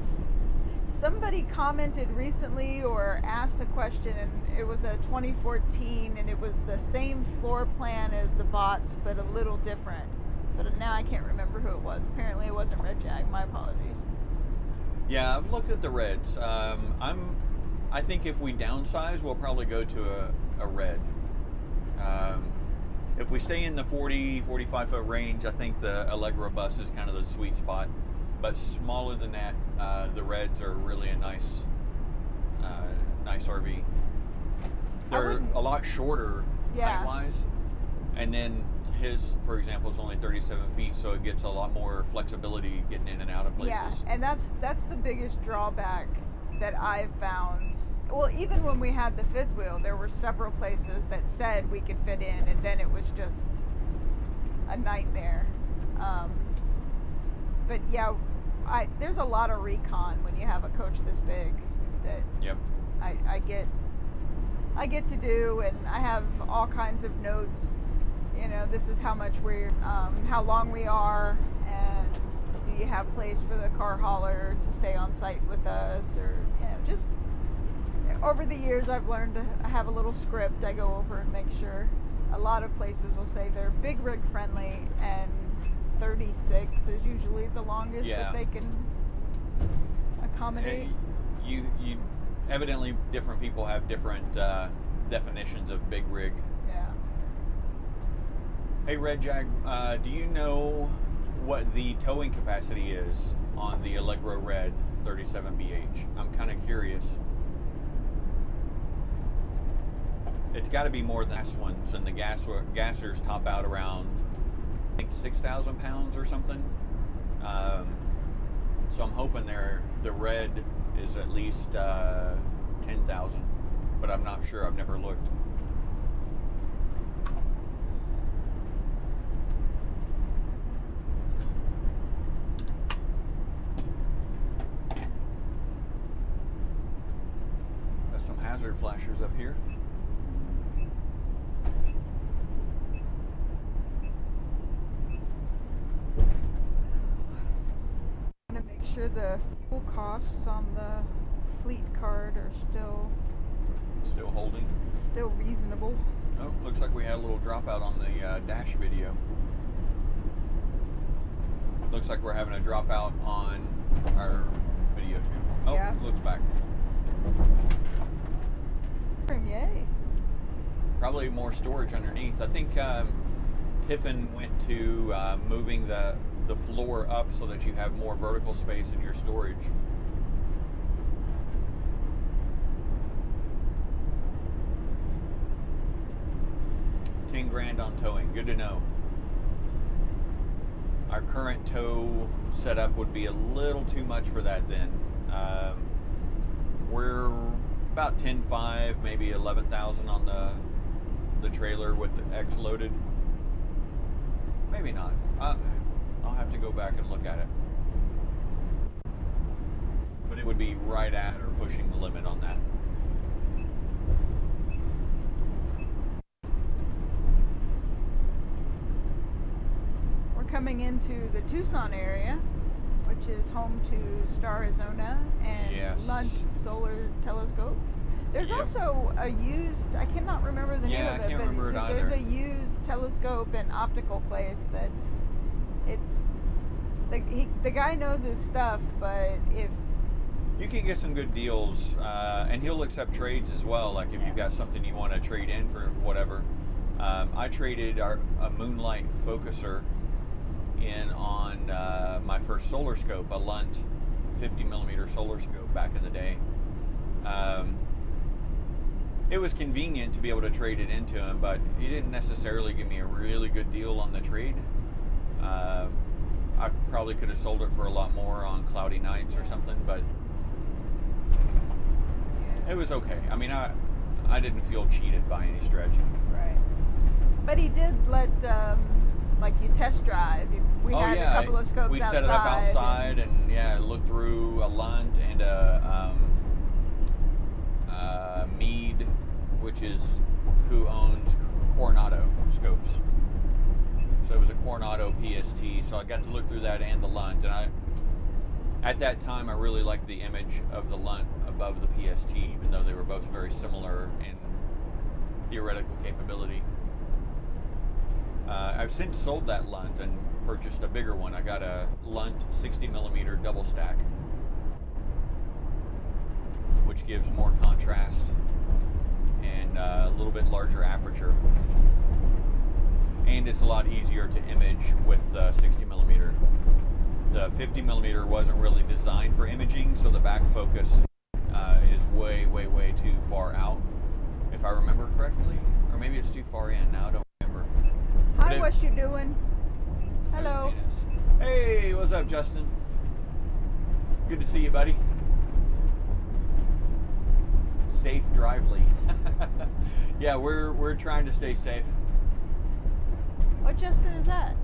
Somebody commented recently or asked a question, and it was a 2014, and it was the same floor plan as the bots, but a little different. But now I can't remember who it was. Apparently it wasn't Red Jag. My apologies. Yeah, I've looked at the reds. I think if we downsize, we'll probably go to a red. If we stay in the 40, 45 foot range, I think the Allegro Bus is kind of the sweet spot. But smaller than that, the reds are really a nice RV. They're a lot shorter height-wise, and then his, for example, is only 37 feet, so it gets a lot more flexibility getting in and out of places. Yeah, and that's the biggest drawback that I've found. Well, even when we had the fifth wheel, there were several places that said we could fit in, and then it was just a nightmare. But yeah, there's a lot of recon when you have a coach this big that Yep. I get to do, and I have all kinds of notes. This is how much how long we are, and do you have place for the car hauler to stay on site with us, or just over the years I've learned to have a little script I go over and make sure. A lot of places will say they're big rig friendly, and 36 is usually the longest that they can accommodate. You evidently different people have different definitions of big rig. Yeah. Hey Red Jag, do you know what the towing capacity is on the Allegro Red 37BH? I'm kind of curious. It's got to be more than gas ones, and the gassers top out around, I think, 6,000 pounds or something. So I'm hoping the Red is at least 10,000, but I'm not sure. I've never looked. Got some hazard flashers up here. Sure the fuel costs on the fleet card are still holding, still reasonable. Oh, looks like we had a little dropout on the dash video. Looks like we're having a dropout on our video too. Oh, yeah. Looks back. Yay. Probably more storage underneath. I think Tiffin went to moving the floor up so that you have more vertical space in your storage. $10,000 on towing. Good to know. Our current tow setup would be a little too much for that then. We're about 10.5, maybe 11,000 on the trailer with the X loaded. Maybe not. I'll have to go back and look at it. But it would be right at or pushing the limit on that. We're coming into the Tucson area, which is home to Star Arizona and Lunt Solar Telescopes. There's also a used, I cannot remember the name of it, I can't remember it either. There's a used telescope and optical place that it's, the guy knows his stuff, but if you can get some good deals, and he'll accept trades as well, like if you've got something you want to trade in for whatever. I traded a Moonlight focuser in on my first solar scope, a Lunt 50mm solar scope back in the day. It was convenient to be able to trade it into him, but he didn't necessarily give me a really good deal on the trade. I probably could have sold it for a lot more on cloudy nights or something, but it was okay. I mean, I didn't feel cheated by any stretch. Right. But he did let like you test drive. We had a couple of scopes outside. We set it up outside and looked through a Lunt and a Mead, which is who owns Coronado scopes. So it was a Coronado PST. So I got to look through that and the Lunt, and at that time I really liked the image of the Lunt above the PST, even though they were both very similar in theoretical capability. I've since sold that Lunt and purchased a bigger one. I got a Lunt 60mm double stack, which gives more contrast and a little bit larger aperture. And it's a lot easier to image with the 60mm. The 50mm wasn't really designed for imaging, so the back focus is way too far out, if I remember correctly. Or maybe it's too far in now, I don't remember. Hi, what you doing? Hello. Hey, what's up, Justin? Good to see you, buddy. Safe drively. Yeah, we're trying to stay safe. What Justin is that?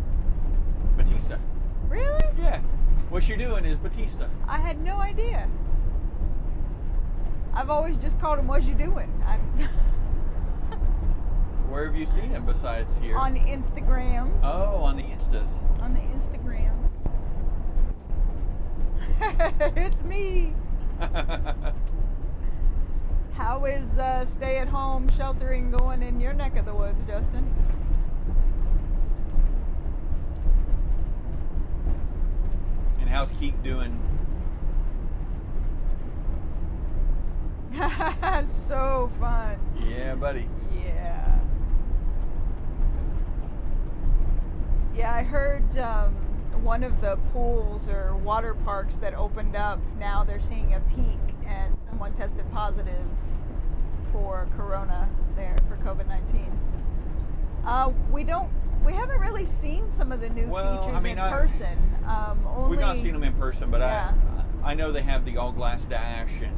Batista. Really? Yeah. What you're doing is Batista. I had no idea. I've always just called him, what you doing? Where have you seen him besides here? On Instagrams. Oh, on the Instas. On the Instagram. It's me. How is stay-at-home sheltering going in your neck of the woods, Justin? And how's Keek doing? So fun. Yeah, buddy. Yeah. Yeah, I heard one of the pools or water parks that opened up, now they're seeing a peak and someone tested positive for corona there, for COVID-19. We haven't really seen some of the new features in person. We've not seen them in person, but yeah. I know they have the all glass dash, and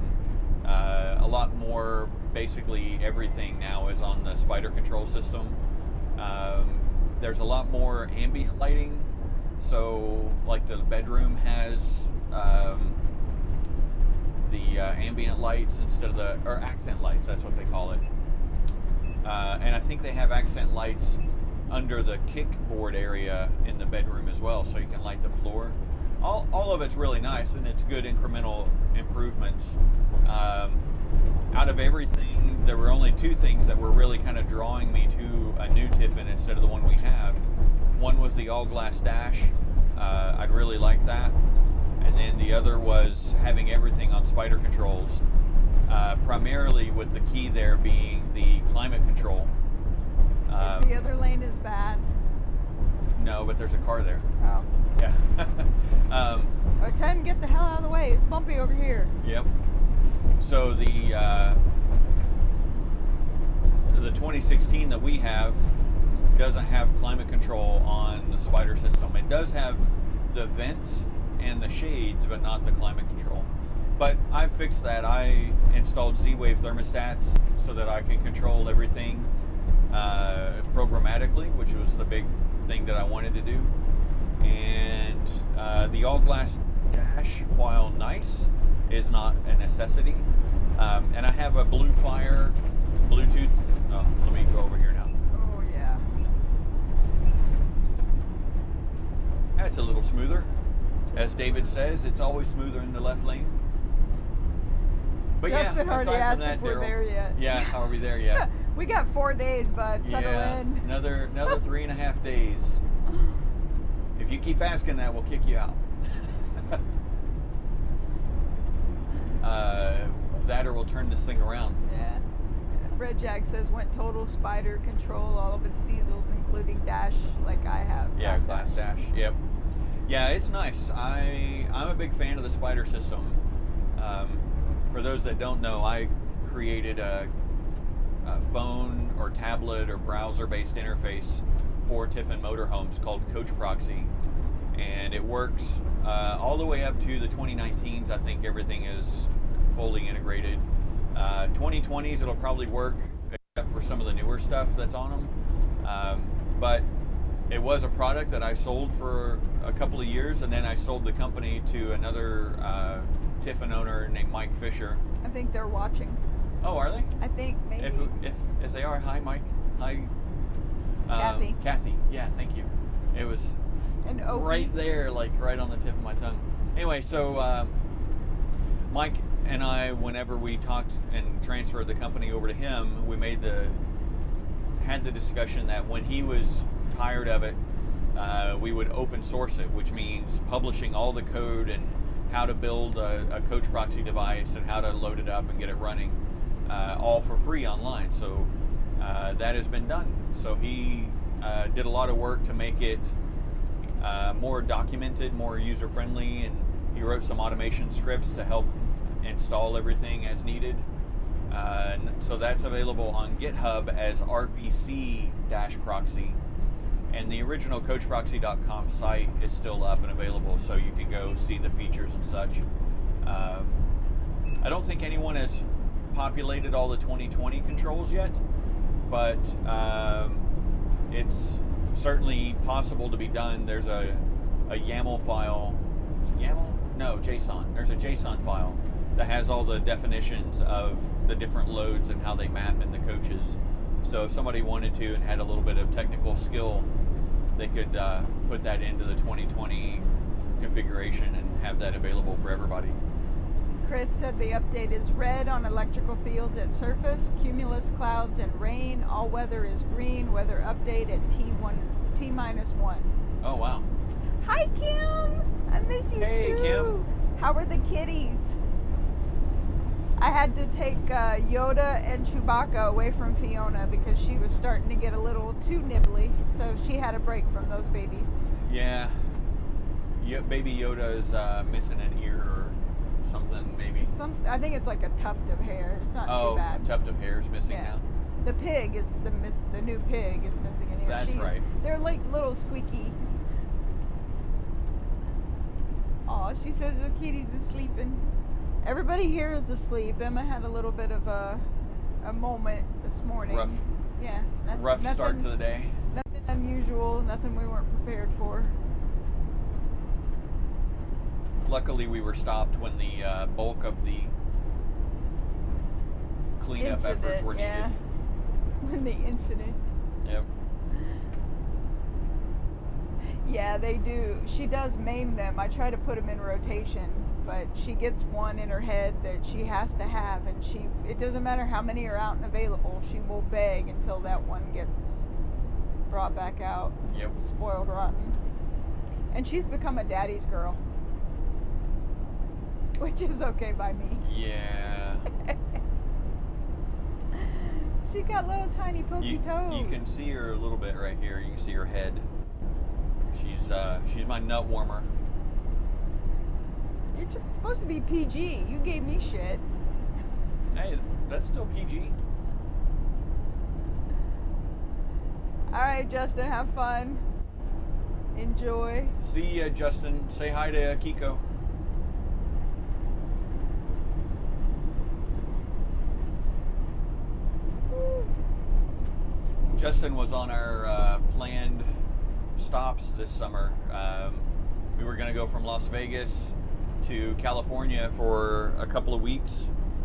a lot more. Basically everything now is on the spider control system. There's a lot more ambient lighting, so like the bedroom has the ambient lights instead of or accent lights, that's what they call it. And I think they have accent lights under the kickboard area in the bedroom as well, so you can light the floor. All of it's really nice, and it's good incremental improvements. Out of everything, there were only two things that were really kind of drawing me to a new Tiffin instead of the one we have. One was the all glass dash. I'd really like that. And then the other was having everything on spider controls, primarily with the key there being the climate control. Is the other lane as bad? No, but there's a car there. Oh. Yeah. Or tell him, get the hell out of the way. It's bumpy over here. Yep. So the 2016 that we have doesn't have climate control on the spider system. It does have the vents and the shades, but not the climate control. But I fixed that. I installed Z-Wave thermostats so that I can control everything programmatically, which was the big thing that I wanted to do. And the all glass dash, while nice, is not a necessity. And I have a Blue Fire Bluetooth. Oh, let me go over here now. Oh yeah. That's a little smoother. As David says, it's always smoother in the left lane. But Justin yeah, already aside asked from that, if we're Daryl, there yet. Yeah, are we there yet? We got 4 days, bud. Settle in. Another 3.5 days. If you keep asking that, we'll kick you out. That or we'll turn this thing around. Yeah. Red Jack says went total spider control, all of its diesels, including dash, like I have. Yeah, glass dash. Yep. Yeah, it's nice. I'm a big fan of the spider system. For those that don't know, I created a phone or tablet or browser-based interface for Tiffin motorhomes called Coach Proxy, and it works all the way up to the 2019s. I think everything is fully integrated. 2020s, it'll probably work, except for some of the newer stuff that's on them. But it was a product that I sold for a couple of years, and then I sold the company to another Tiffin owner named Mike Fisher. I think they're watching. Oh, are they? I think maybe. If they are, hi Mike. Hi. Kathy. Kathy. Yeah, thank you. It was And Opie. right there, like right on the tip of my tongue. Anyway, so Mike and I, whenever we talked and transferred the company over to him, we had the discussion that when he was tired of it, we would open source it, which means publishing all the code and how to build a Coach Proxy device and how to load it up and get it running, all for free online. So that has been done. So he did a lot of work to make it more documented, more user-friendly, and he wrote some automation scripts to help install everything as needed. So that's available on GitHub as RPC-proxy. And the original CoachProxy.com site is still up and available, so you can go see the features and such. I don't think anyone has populated all the 2020 controls yet, but it's certainly possible to be done. There's a YAML file. YAML? No, JSON. There's a JSON file that has all the definitions of the different loads and how they map in the coaches. So if somebody wanted to and had a little bit of technical skill, they could put that into the 2020 configuration and have that available for everybody. Chris said the update is red on electrical fields at surface, cumulus clouds and rain. All weather is green. Weather update at T-1. Oh, wow. Hi, Kim. I miss you Hey, too. Kim. How are the kitties? I had to take Yoda and Chewbacca away from Fiona because she was starting to get a little too nibbly. So she had a break from those babies. Yeah. Baby Yoda is missing an ear or something, maybe. I think it's like a tuft of hair. It's not too bad. Oh, tuft of hair is missing Yeah. now. The pig is the new pig is missing an ear. That's right. They're like little squeaky. Aw, she says the kitties is sleeping. Everybody here is asleep. Emma had a little bit of a moment this morning. Rough. Yeah. Rough start to the day. Nothing unusual. Nothing we weren't prepared for. Luckily, we were stopped when the bulk of the cleanup efforts were needed. Yeah. When the incident. Yep. Yeah, they do. She does maim them. I try to put them in rotation, but she gets one in her head that she has to have, and it doesn't matter how many are out and available, she will beg until that one gets brought back out. Yep. Spoiled rotten. And she's become a daddy's girl, which is okay by me. Yeah. She got little tiny pokey toes. You can see her a little bit right here. You can see her head. She's my nut warmer. You're supposed to be PG. You gave me shit. Hey, that's still PG. All right, Justin, have fun. Enjoy. See ya, Justin. Say hi to Kiko. Justin was on our planned stops this summer. We were going to go from Las Vegas to California for a couple of weeks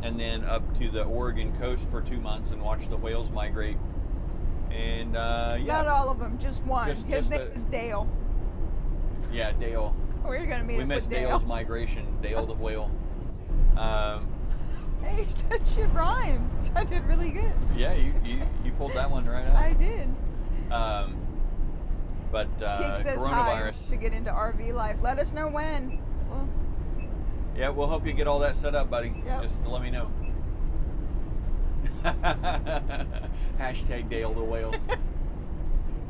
and then up to the Oregon coast for 2 months and watch the whales migrate. And yeah. Not all of them, just one. His name is Dale. Yeah, Dale. We're going to meet We up missed with Dale. Dale's migration, Dale the whale. Hey, that shit rhymes. I did really good. Yeah, you pulled that one right out. I did. But Keek says coronavirus. hi to get into RV life. Let us know when. Well, Yeah, we'll help you get all that set up, buddy. Yep. Just let me know. Hashtag Dale the whale.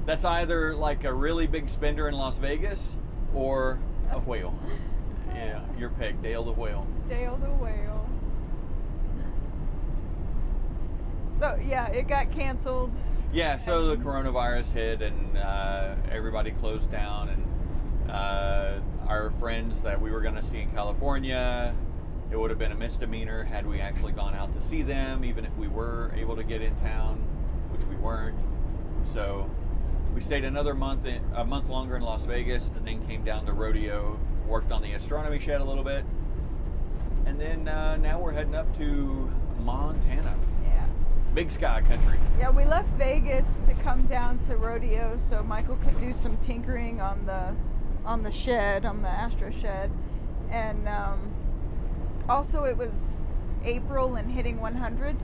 That's either like a really big spender in Las Vegas or a whale. Yeah, your pick, Dale the whale. Dale the whale. So yeah, it got canceled. Yeah, so the coronavirus hit and everybody closed down, and our friends that we were going to see in California, it would have been a misdemeanor had we actually gone out to see them, even if we were able to get in town, which we weren't. So we stayed a month longer in Las Vegas, and then came down to Rodeo, worked on the astronomy shed a little bit, and then now we're heading up to Montana. Yeah. Big sky country. Yeah, we left Vegas to come down to Rodeo so Michael could do some tinkering on the shed, on the Astro shed. And also it was April and hitting 100.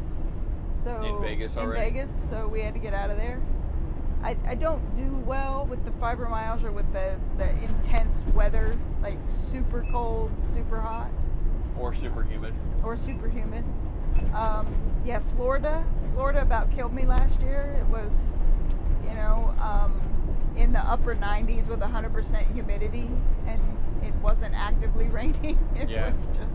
So In Vegas already? So we had to get out of there. I don't do well with the fibromyalgia or with the intense weather, like super cold, super hot, Or super humid. or super humid. Yeah, Florida about killed me last year. It was, in the upper 90s with 100% humidity, and it wasn't actively raining. It Yeah. was just.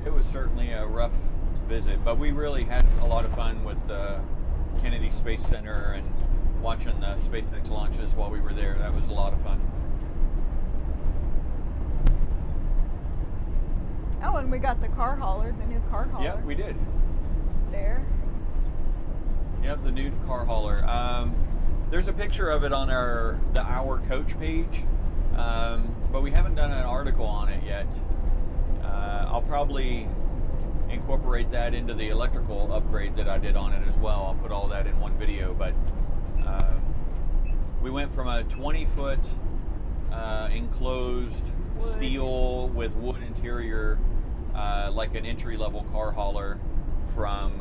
It was certainly a rough visit, but we really had a lot of fun with the Kennedy Space Center and watching the SpaceX launches while we were there. That was a lot of fun. Oh, and we got the car hauler, the new car hauler. Yep, we did. There. Yep, the new car hauler. There's a picture of it on the Our Coach page, but we haven't done an article on it yet. I'll probably incorporate that into the electrical upgrade that I did on it as well. I'll put all that in one video, but We went from a 20-foot enclosed Wood. steel with wood interior, like an entry-level car hauler from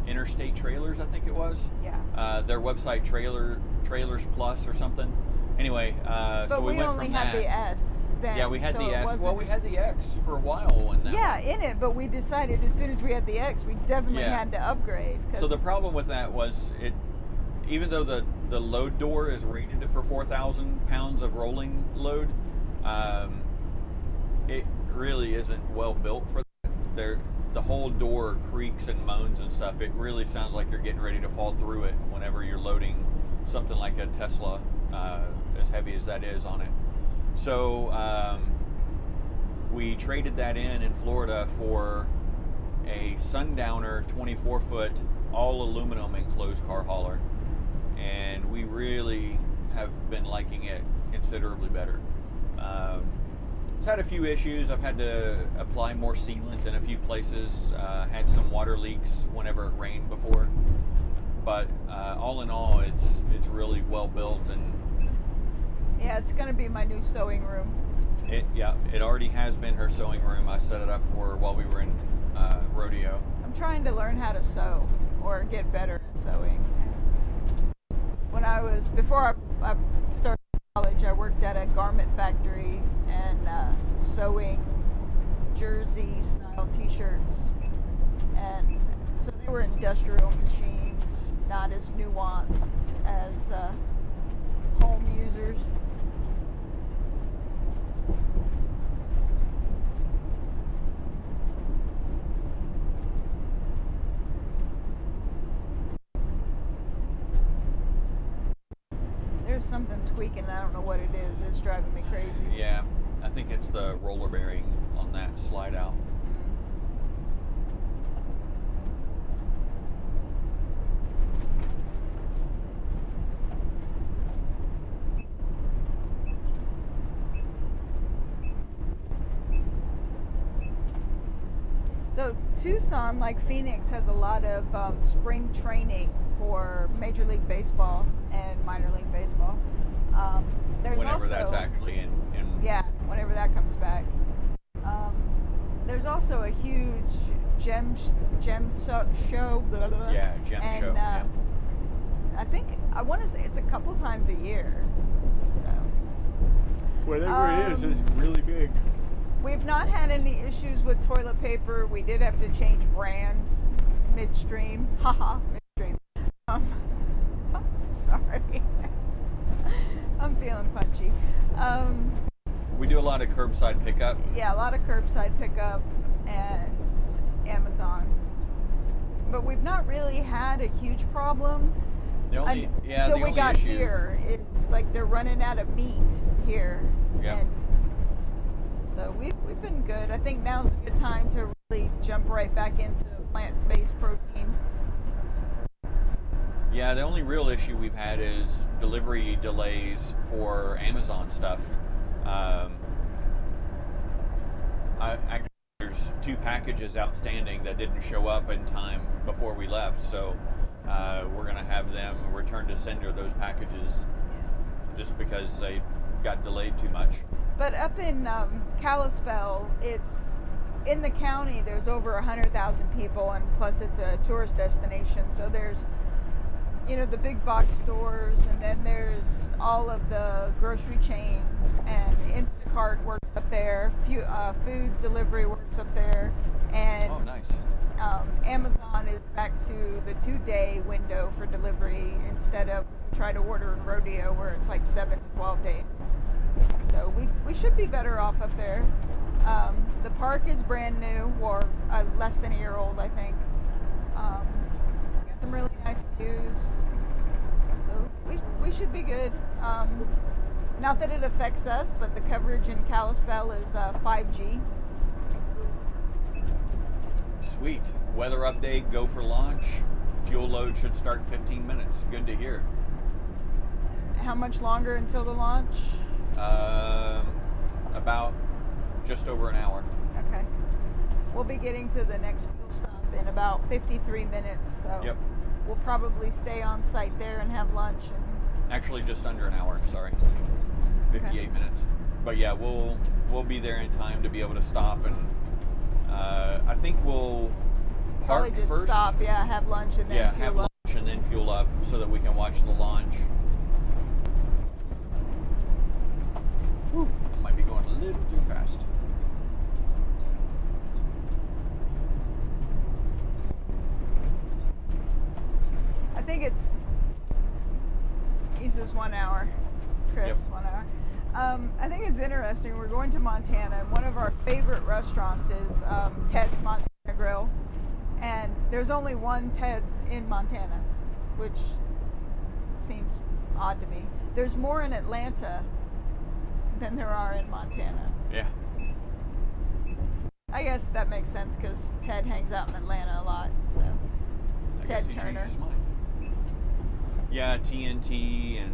Interstate Trailers, I think it was. Yeah. Their website, Trailers Plus or something. Anyway, But so we went only from had that. the S then. Yeah, we had so the it X. wasn't Well, we as- had the X for a while in that. Yeah, one. in it, but we decided as soon as we had the X, we definitely Yeah. had to upgrade. So the 'cause- problem with that was even though the load door is rated for 4,000 pounds of rolling load, it really isn't well built for that. The whole door creaks and moans and stuff. It really sounds like you're getting ready to fall through it whenever you're loading something like a Tesla, as heavy as that is on it. So we traded that in Florida for a Sundowner 24-foot all aluminum enclosed car hauler, and we really have been liking it considerably better. It's had a few issues. I've had to apply more sealant in a few places. Had some water leaks whenever it rained before, but all in all, it's really well built, and Yeah, it's going to be my new sewing room. it already has been her sewing room. I set it up for her while we were in Rodeo. I'm trying to learn how to sew or get better at sewing. Before I started college, I worked at a garment factory and sewing jersey style t-shirts, and so they were industrial machines, not as nuanced as home users. There's something squeaking, I don't know what it is. It's driving me crazy. Yeah, I think it's the roller bearing on that slide out. So Tucson, like Phoenix, has a lot of spring training for Major League Baseball and minor league baseball. There's Whenever also, that's actually in yeah, whenever that comes back. There's also a huge gem show. Blah, blah, blah, Yeah, gem and, show. Yeah. I want to say it's a couple times a year. So. Whatever it is, it's Um, really big. We've not had any issues with toilet paper. We did have to change brands midstream. Haha, midstream. Sorry. I'm feeling punchy. We do a lot of curbside pickup. Yeah, a lot of curbside pickup and Amazon. But we've not really had a huge problem. The only Until we only got issue, here. It's like they're running out of meat here. Yeah. And so we've been good. I think now's a good time to really jump right back into plant-based protein. Yeah, the only real issue we've had is delivery delays for Amazon stuff. Actually, there's 2 packages outstanding that didn't show up in time before we left, so we're going to have them return to sender those packages just because they got delayed too much. But up in Kalispell, it's in the county. There's over 100,000 people, and plus it's a tourist destination. So there's, the big box stores, and then there's all of the grocery chains, and Instacart works up there. Food delivery works up there, and Oh, nice. Amazon is back to the 2-day window for delivery instead of try to order in Rodeo where it's like 7 to 12 days. So we should be better off up there. The park is brand new, or less than a year old, I think. Got some really nice views. So we should be good. Not that it affects us, but the coverage in Kalispell is 5G. Sweet. Weather update, go for launch. Fuel load should start in 15 minutes. Good to hear. How much longer until the launch? About just over an hour. Okay. We'll be getting to the next fuel stop in about 53 minutes. So Yep. we'll probably stay on site there and have lunch. Actually, just under an hour. Sorry, 58 minutes. But yeah, we'll be there in time to be able to stop, and I think we'll park Probably just first. stop, yeah, have lunch and then Yeah, fuel have up. lunch and then fuel up so that we can watch the launch. Whew, might be going a little too fast. I think he says 1 hour, Chris, Yep. 1 hour. I think it's interesting. We're going to Montana, and one of our favorite restaurants is Ted's Montana Grill. And there's only one Ted's in Montana, which seems odd to me. There's more in Atlanta than there are in Montana. Yeah. I guess that makes sense because Ted hangs out in Atlanta a lot. So I Ted guess he Turner. changed his mind. Yeah, TNT and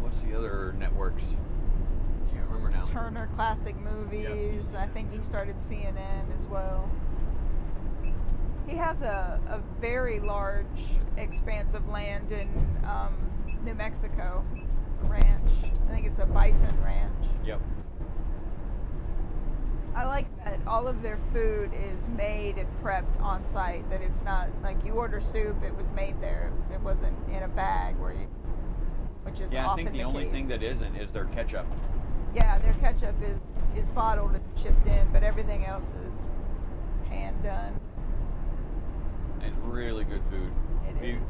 what's the other networks? Can't remember now. Turner Classic Movies. I think he started CNN as well. He has a very large expanse of land in New Mexico ranch. I think it's a bison ranch. Yep. I like that all of their food is made and prepped on site, that it's not like you order soup, it was made there. It wasn't in a bag which is Yeah, I often think the only case. thing that isn't is their ketchup. Yeah, their ketchup is bottled and shipped in, but everything else is hand done. It's really good food.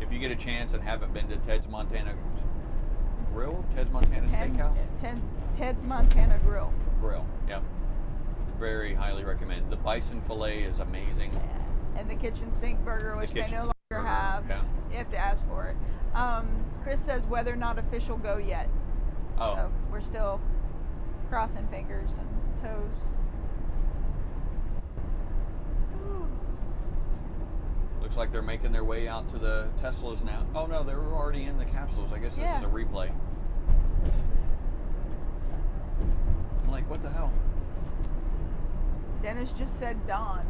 If you get a chance and haven't been to Ted's Montana Grill, Ted's Montana Steakhouse? Ted's Montana Grill. Grill, yep. Very highly recommend. The bison fillet is amazing. Yeah. And the kitchen sink burger, which they no longer have. Yeah. You have to ask for it. Chris says weather not official go yet. Oh. So we're still crossing fingers and toes. Looks like they're making their way out to the Teslas now. Oh no, they were already in the capsules. I guess this is a replay. I'm like, what the hell? Dennis just said Dawn.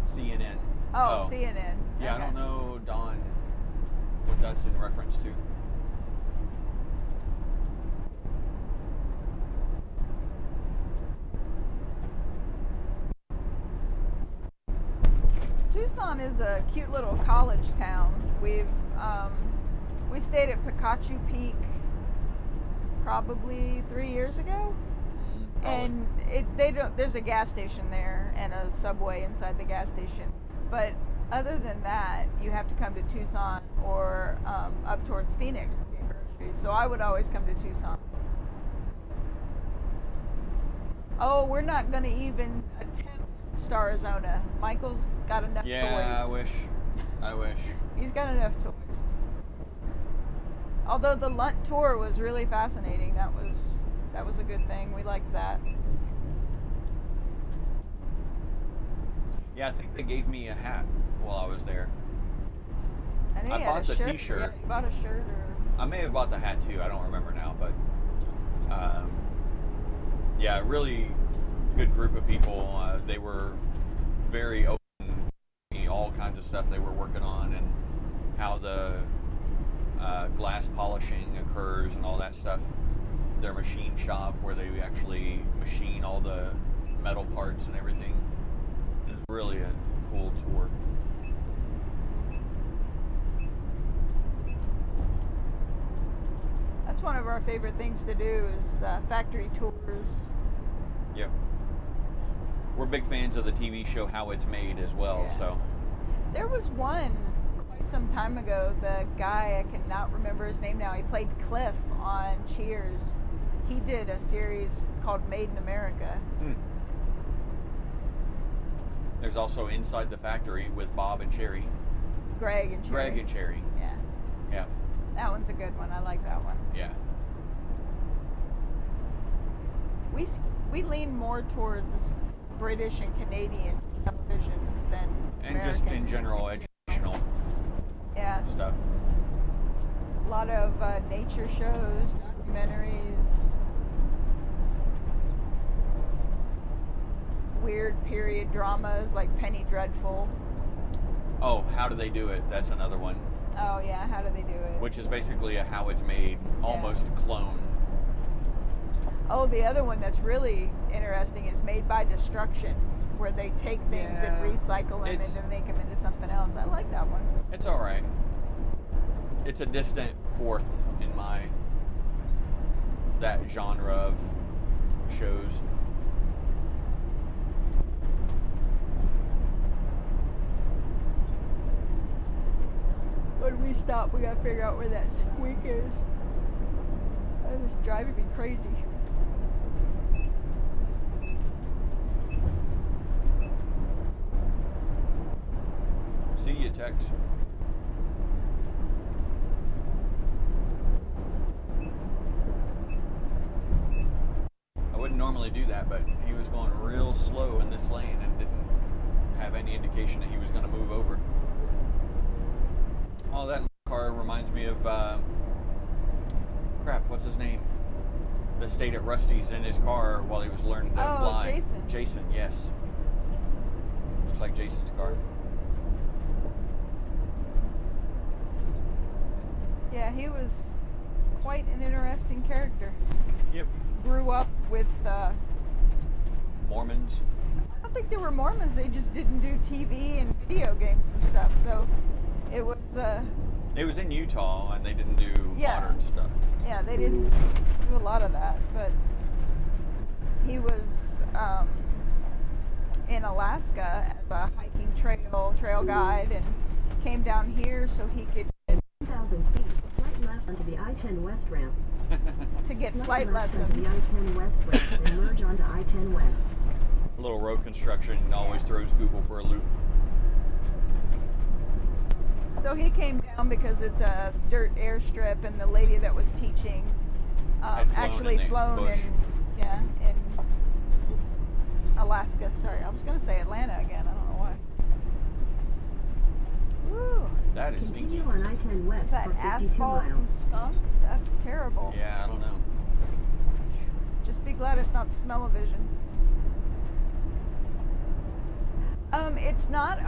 CNN. Oh, CNN. Yeah, Okay. I don't know, Dawn, what that's in reference to. Tucson is a cute little college town. We stayed at Picacho Peak probably 3 years ago, and there's a gas station there and a subway inside the gas station. But other than that, you have to come to Tucson or up towards Phoenix to get groceries. So I would always come to Tucson. Oh, we're not going to even attempt Starizona. Michael's got enough toys. Yeah, I wish. He's got enough toys. Although the Lunt tour was really fascinating. That was a good thing. We liked that. Yeah, I think they gave me a hat while I was there. And he I had bought a the shirt. t-shirt. Yeah, you bought a shirt or I may have bought the hat too. I don't remember now, but yeah, really good group of people. They were very open, all kinds of stuff they were working on, and how the glass polishing occurs and all that stuff. Their machine shop where they actually machine all the metal parts and everything. It's really a cool tour. That's one of our favorite things to do is factory tours. Yep. We're big fans of the TV show How It's Made as well, Yeah. so. There was one quite some time ago. The guy, I cannot remember his name now. He played Cliff on Cheers. He did a series called Made in America. There's also Inside the Factory with Bob and Cherry. Greg and Cherry. Greg and Cherry. Yeah. Yeah. That one's a good one. I like that one. Yeah. We lean more towards British and Canadian television than And American. just in general educational Yeah. stuff. A lot of nature shows, documentaries, weird period dramas like Penny Dreadful. Oh, How Do They Do It? That's another one. Oh yeah, how do they do it? which is basically a how it's made, almost clone. Oh, the other one that's really interesting is Made by Destruction, where they take things and Yeah, recycle them it's- and make them into something else. I like that one. It's all right. It's a distant fourth in that genre of shows. When we stop, we gotta figure out where that squeak is. This is driving me crazy. See you, Tex. I wouldn't normally do that, but he was going real slow in this lane and didn't have any indication that he was going to move over. Oh, that car reminds me of, crap, what's his name? That stayed at Rusty's in his car while he was learning to fly. Jason. Jason, yes. Looks like Jason's car. Yeah, he was quite an interesting character. Yep. Grew up with, Mormons. I don't think they were Mormons, they just didn't do TV and video games and stuff, so it was, It was in Utah, and they didn't do Yeah. modern stuff. yeah, they didn't do a lot of that, but he was in Alaska as a hiking trail guide and came down here so he could get 1,000 feet, flight left onto the I-10 West ramp. to get Flight flight left onto the lessons. I-10 West ramp and merge onto I-10 West. A little road construction always Yeah. throws Google for a loop. So he came down because it's a dirt airstrip, and the lady that was teaching Had flown actually in the flown bush. in Alaska. Sorry, I was going to say Atlanta again. I don't know why. Woo. That is stinky. Continue on I-10 West Is that for 52 asphalt miles. and skunk? That's terrible. Yeah, I don't know. Just be glad it's not smell-o-vision. It's not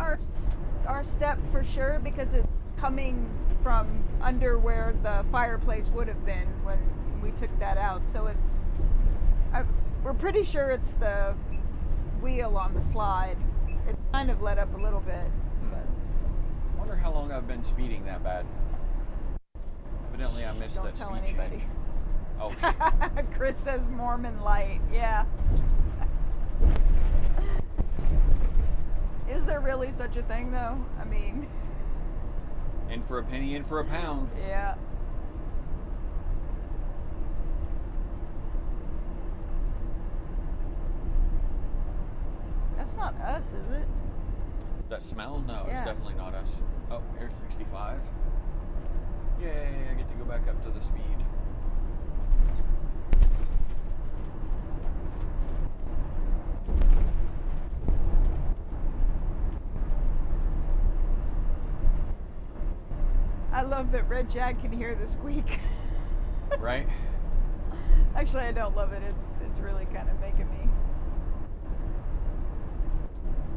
our step for sure, because it's coming from under where the fireplace would have been when we took that out. So we're pretty sure it's the wheel on the slide. It's kind of let up a little bit. But I wonder how long I've been speeding that bad. Evidently, I missed don't that tell speed anybody. change. Oh, Chris says Mormon light. Yeah. Is there really such a thing, though? I mean, in for a penny, in for a pound. yeah. That's not us, is it? That smell? No, Yeah. it's definitely not us. Oh, here's 65. Yay, I get to go back up to the speed. I love that Red Jack can hear the squeak. Right? Actually, I don't love it. It's really kind of making me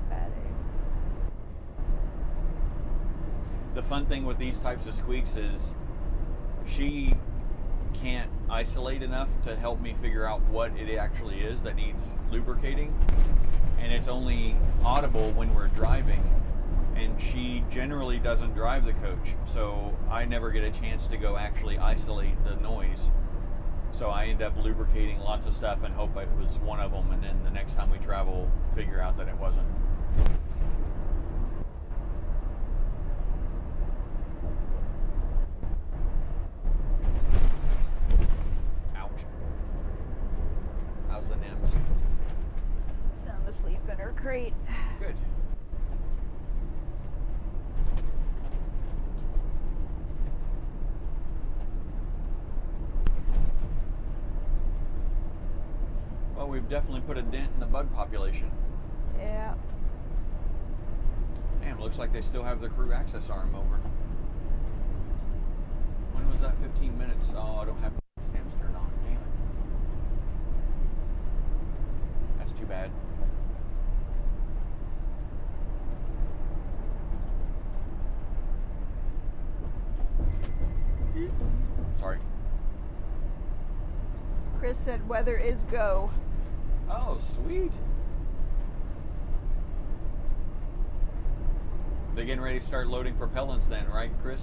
bad. The fun thing with these types of squeaks is she can't isolate enough to help me figure out what it actually is that needs lubricating, and it's only audible when we're driving, and she generally doesn't drive the coach, so I never get a chance to go actually isolate the noise. So I end up lubricating lots of stuff and hope it was one of them, and then the next time we travel, figure out that it wasn't. Ouch. How's the NIMS? Sound asleep in her crate. Good. Well, we've definitely put a dent in the bug population. Yeah. Damn, looks like they still have the crew access arm over. When was that? 15 minutes? Oh, I don't have stamps turned on. Damn it. That's too bad. Chris said weather is go. Oh, sweet. They're getting ready to start loading propellants then, right, Chris?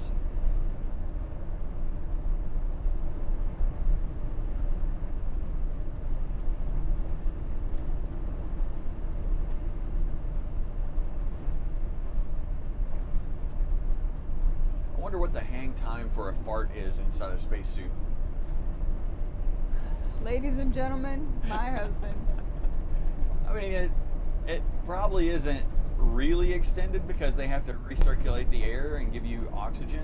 I wonder what the hang time for a fart is inside a spacesuit. Ladies and gentlemen, my husband. I mean, it probably isn't really extended because they have to recirculate the air and give you oxygen.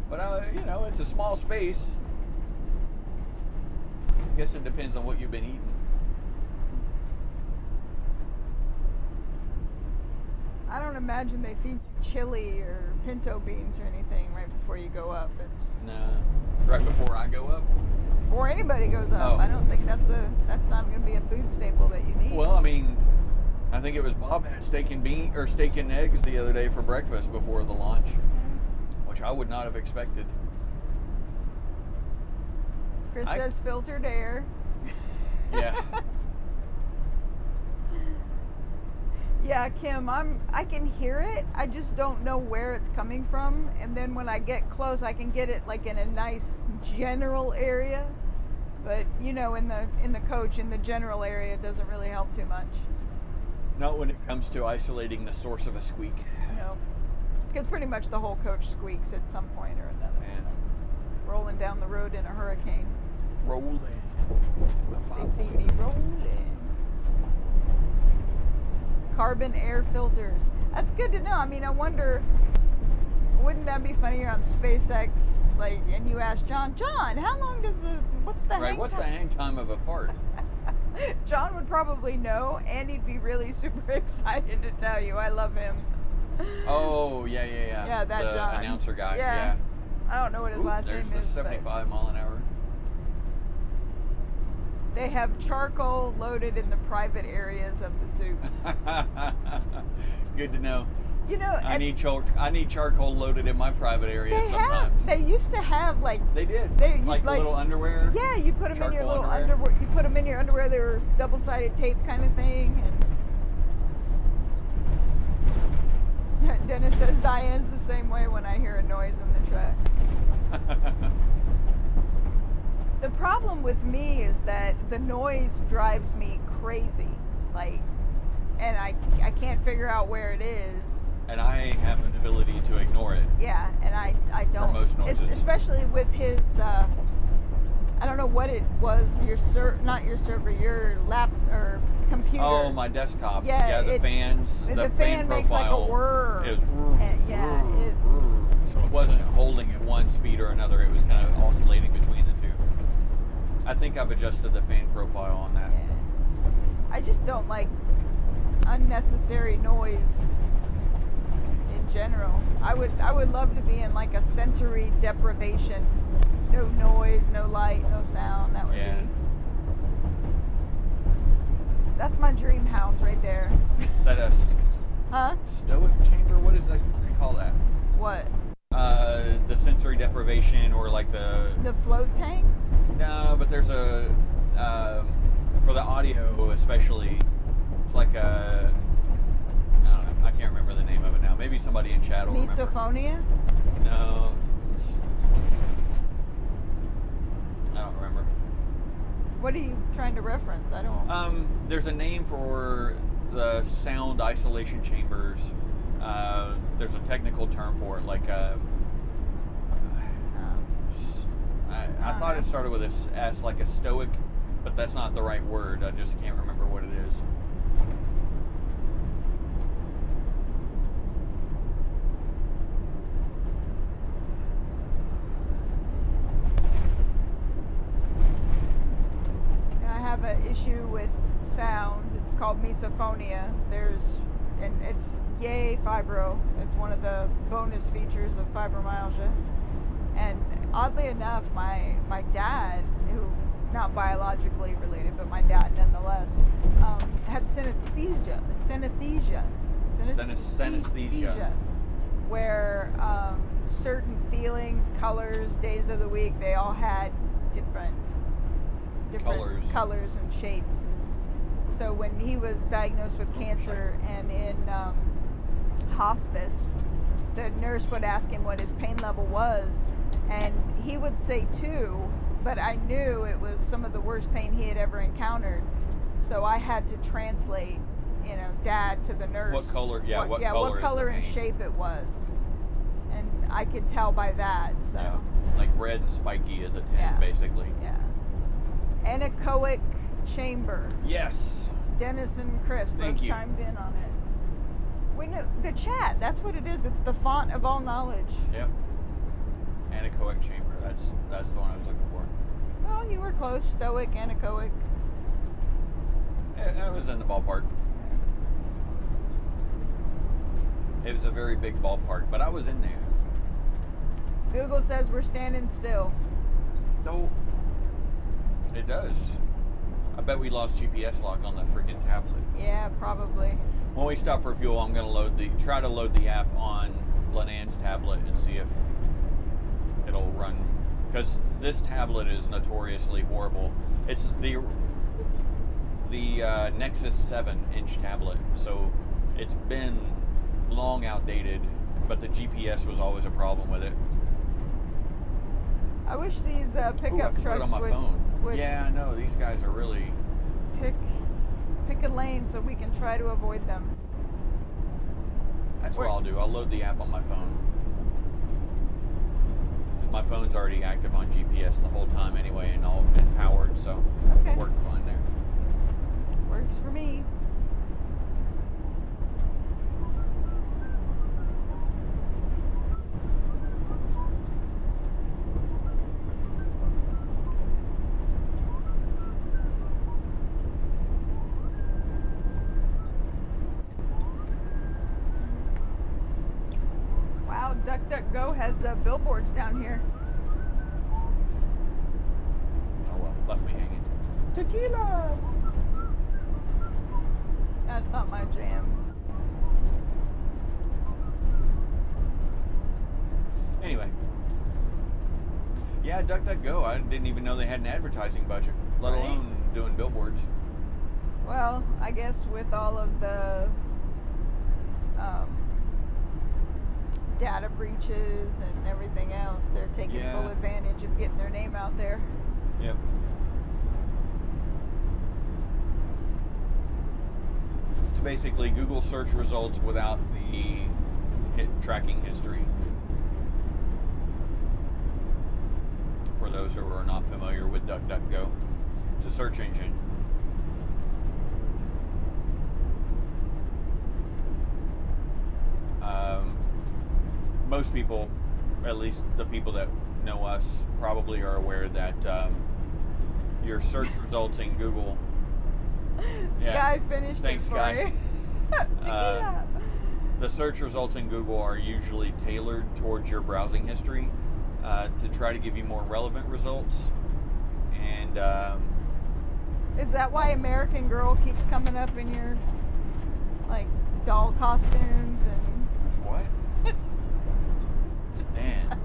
But you know, it's a small space. I guess it depends on what you've been eating. I don't imagine they feed you chili or pinto beans or anything right before you go up. It's No, right before I go up. before anybody goes up. Oh. I don't think that's not going to be a food staple that you need. Well, I mean, I think it was Bob had steak and eggs the other day for breakfast before the launch, which I would not have expected. Chris says filtered air. Yeah. Yeah, Kim, I can hear it. I just don't know where it's coming from. And then when I get close, I can get it like in a nice general area. But you know, in the coach, in the general area, it doesn't really help too much. Not when it comes to isolating the source of a squeak. No, because pretty much the whole coach squeaks at some point or another. Yeah. Rolling down the road in a hurricane. Rolling. They see me rolling. Carbon air filters. That's good to know. I mean, I wonder, wouldn't that be funny? You're on SpaceX, like, and you ask John, how long does what's the hang What's time? the hang time of a fart? John would probably know, and he'd be really super excited to tell you. I love him. Oh, yeah. Yeah, that the John. announcer guy. Yeah. I don't know what his last there's name the is. 75 mile an hour. They have charcoal loaded in the private areas of the suit. Good to know. You know, I need charcoal loaded in my private area sometimes. They used to have like. They did. You, like little underwear. Yeah, you put them in your Charcoal little underwear. underwear. You put them in your underwear. They were double-sided tape kind of thing. And Dennis says Diane's the same way when I hear a noise in the track. The problem with me is that the noise drives me crazy, like, and I can't figure out where it is. And I have an ability to ignore it. Yeah, and I don't. most noises. Especially with his, I don't know what it was. Not your server, your lap or computer. Oh, my desktop. Yeah, the fans. The fan makes like a whir. It was it's. So it wasn't holding at one speed or another. It was kind of oscillating between the two. I think I've adjusted the fan profile on that. Yeah. I just don't like unnecessary noise in general. I would love to be in like a sensory deprivation. No noise, no light, no sound. That would Yeah. be. That's my dream house right there. Is that a Huh? stoic chamber? What is that? What do you call that? What? The sensory deprivation or like the... The float tanks? No, but there's a... for the audio especially, it's like a... I don't know. I can't remember the name of it now. Maybe somebody in chat will remember. Misophonia? No. I don't remember. What are you trying to reference? I don't. There's a name for the sound isolation chambers. There's a technical term for it, like I thought it started with a S, like a stoic, but that's not the right word. I just can't remember what it is. I have an issue with sound. It's called misophonia. And it's yay fibro. It's one of the bonus features of fibromyalgia. And oddly enough, my dad, who not biologically related, but my dad nonetheless, had synesthesia, where certain feelings, colors, days of the week, they all had different different colors and shapes. And so when he was diagnosed with cancer and in hospice, the nurse would ask him what his pain level was, and he would say 2, but I knew it was some of the worst pain he had ever encountered. So I had to translate, Dad to the nurse. What color? Yeah, what color what is color the and pain? shape it was, and I could tell by that. So Yeah. Like red and spiky as a 10, Yeah. basically. yeah. Anechoic chamber. Yes. Dennis and Chris Thank both you. chimed in on it. We know the chat. That's what it is. It's the font of all knowledge. Yep. Anechoic chamber. That's the one I was looking for. Well, you were close. Stoic, anechoic. I was in the ballpark. It was a very big ballpark, but I was in there. Google says we're standing still. No. It does. I bet we lost GPS lock on the freaking tablet. Yeah, probably. When we stop for fuel, I'm gonna try to load the app on Lehnanne's tablet and see if it'll run. Because this tablet is notoriously horrible. It's the Nexus 7-inch tablet, so it's been long outdated, but the GPS was always a problem with it. I wish these Ooh, I pickup can put it trucks on my phone. would Yeah, I know. These guys are really... pick a lane so we can try to avoid them. That's what I'll do. I'll load the app on my phone. 'Cause my phone's already active on GPS the whole time anyway, and all been powered, so Okay. it worked fine there. Works for me. Wow, DuckDuckGo has billboards down here. Oh well, left me hanging. Tequila! That's not my jam. Anyway. Yeah, DuckDuckGo. I didn't even know they had an advertising budget, let Right. alone doing billboards. Well, I guess with all of the data breaches and everything else, they're taking Yeah. full advantage of getting their name out there. Yep. It's basically Google search results without the tracking history. For those who are not familiar with DuckDuckGo, it's a search engine. Most people, at least the people that know us, probably are aware that your search results in Google. Sky finished Thanks, it for Sky. you. Tequila. The search results in Google are usually tailored towards your browsing history to try to give you more relevant results. And Is that why American Girl keeps coming up in your like doll costumes and what? Man,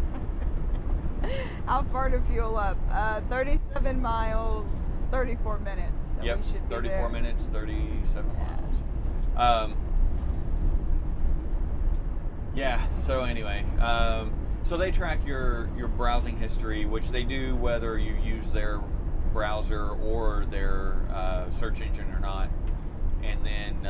how far to fuel up? 37 miles, 34 minutes. So yep, we should be 34 there. minutes, 37 Yeah. miles. Yeah, so anyway, so they track your browsing history, which they do whether you use their browser or their search engine or not. And then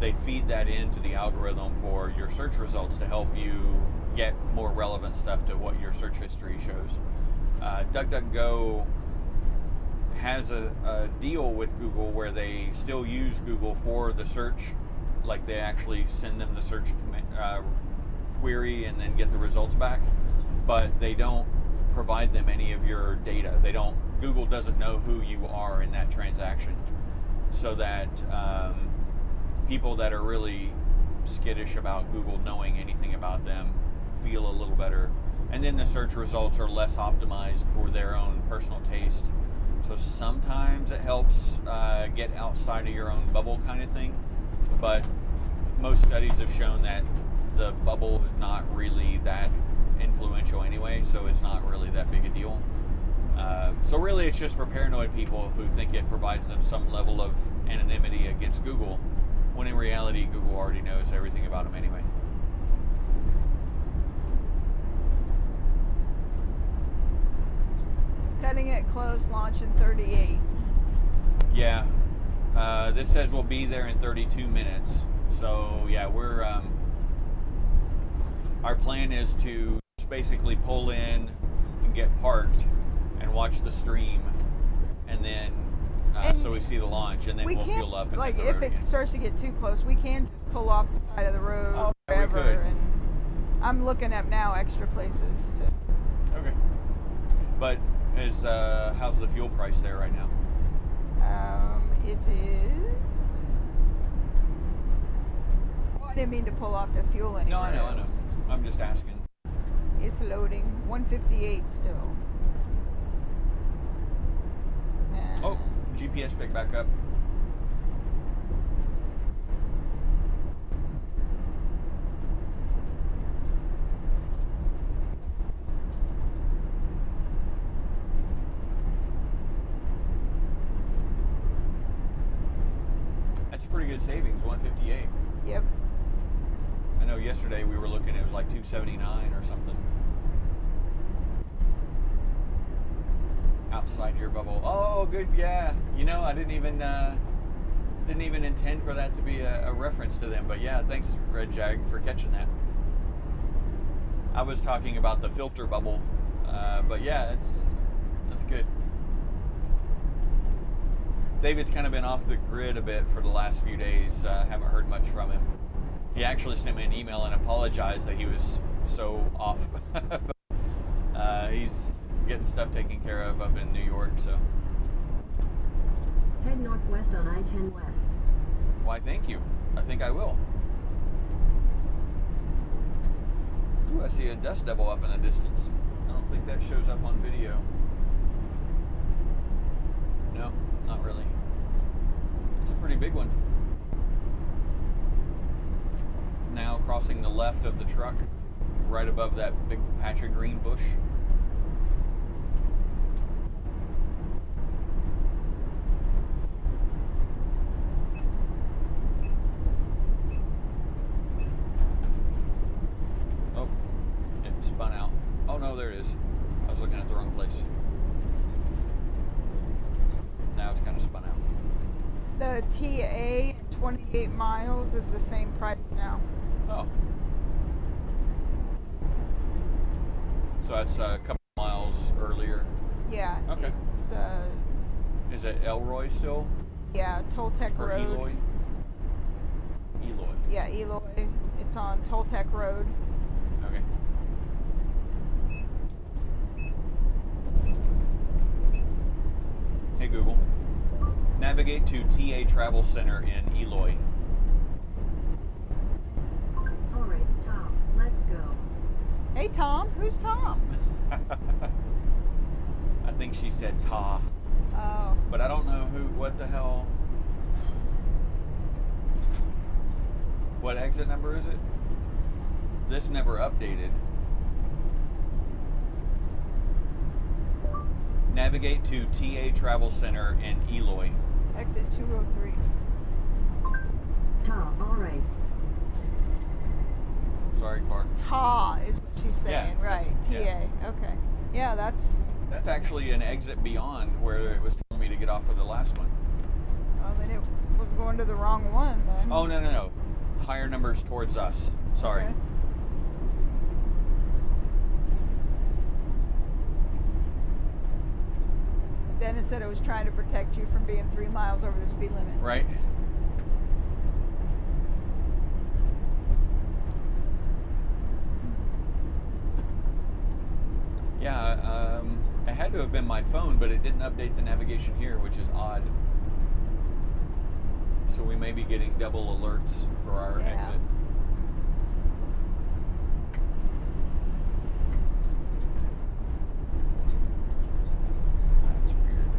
they feed that into the algorithm for your search results to help you get more relevant stuff to what your search history shows. DuckDuckGo has a deal with Google where they still use Google for the search, like they actually send them the search query and then get the results back, but they don't provide them any of your data. Google doesn't know who you are in that transaction, so that people that are really skittish about Google knowing anything about them feel a little better. And then the search results are less optimized for their own personal taste. So sometimes it helps get outside of your own bubble kind of thing. But most studies have shown that the bubble is not really that influential anyway, so it's not really that big a deal. So really, it's just for paranoid people who think it provides them some level of anonymity against Google, when in reality, Google already knows everything about them anyway. Cutting it close, launch in 38. Yeah, this says we'll be there in 32 minutes. So yeah, we're our plan is to just basically pull in and get parked and watch the stream, and then so we see the launch, and then we'll can't, fuel up and like, hit the if road it again. starts to get too close, we can just pull off the side of the road, Oh, yeah, we wherever. could. And I'm looking up now extra places to. Okay. But how's the fuel price there right now? It is. Oh, I didn't mean to pull off the fuel anywhere. No, I know. I'm just asking. It's loading. 158 still. And Oh, GPS pick back up. That's a pretty good savings, 158. Yep. I know yesterday we were looking, it was like 279 or something. Outside your bubble. Oh, good, yeah. You know, I didn't even intend for that to be a reference to them, but yeah, thanks, Red Jag, for catching that. I was talking about the filter bubble, but yeah, that's good. David's kind of been off the grid a bit for the last few days. Haven't heard much from him. He actually sent me an email and apologized that he was so off. He's getting stuff taken care of up in New York, so. Head northwest on I-10 West. Why, thank you. I think I will. Ooh, I see a dust devil up in the distance. I don't think that shows up on video. No, not really. It's a pretty big one. Now crossing the left of the truck, right above that big patch of green bush. Oh, it spun out. Oh no, there it is. I was looking at the wrong place. Now it's kind of spun out. The TA 28 miles is the same price now. Oh. So that's a couple miles earlier. Yeah. Okay. It's Is it Elroy still? yeah, Toltec Or Road. Eloy? Eloy. Yeah, Eloy. It's on Toltec Road. Okay. Hey Google, navigate to TA Travel Center in Eloy. All right, Tom, let's go. Hey Tom, who's Tom? I think she said Ta, Oh, but I don't know what the hell. What exit number is it? This never updated. Navigate to TA Travel Center in Eloy. exit 203. Tom, all right. Sorry, car. Ta is what she's saying, Yeah, right? TA. yeah. Okay. Yeah, that's. That's actually an exit beyond where it was telling me to get off of the last one. Well, then it was going to the wrong one then. Oh, no. Higher numbers towards us. Sorry. Okay. Dennis said it was trying to protect you from being 3 miles over the speed limit. Right? Yeah, it had to have been my phone, but it didn't update the navigation here, which is odd. So we may be getting double alerts for our Yeah. exit. That's weird.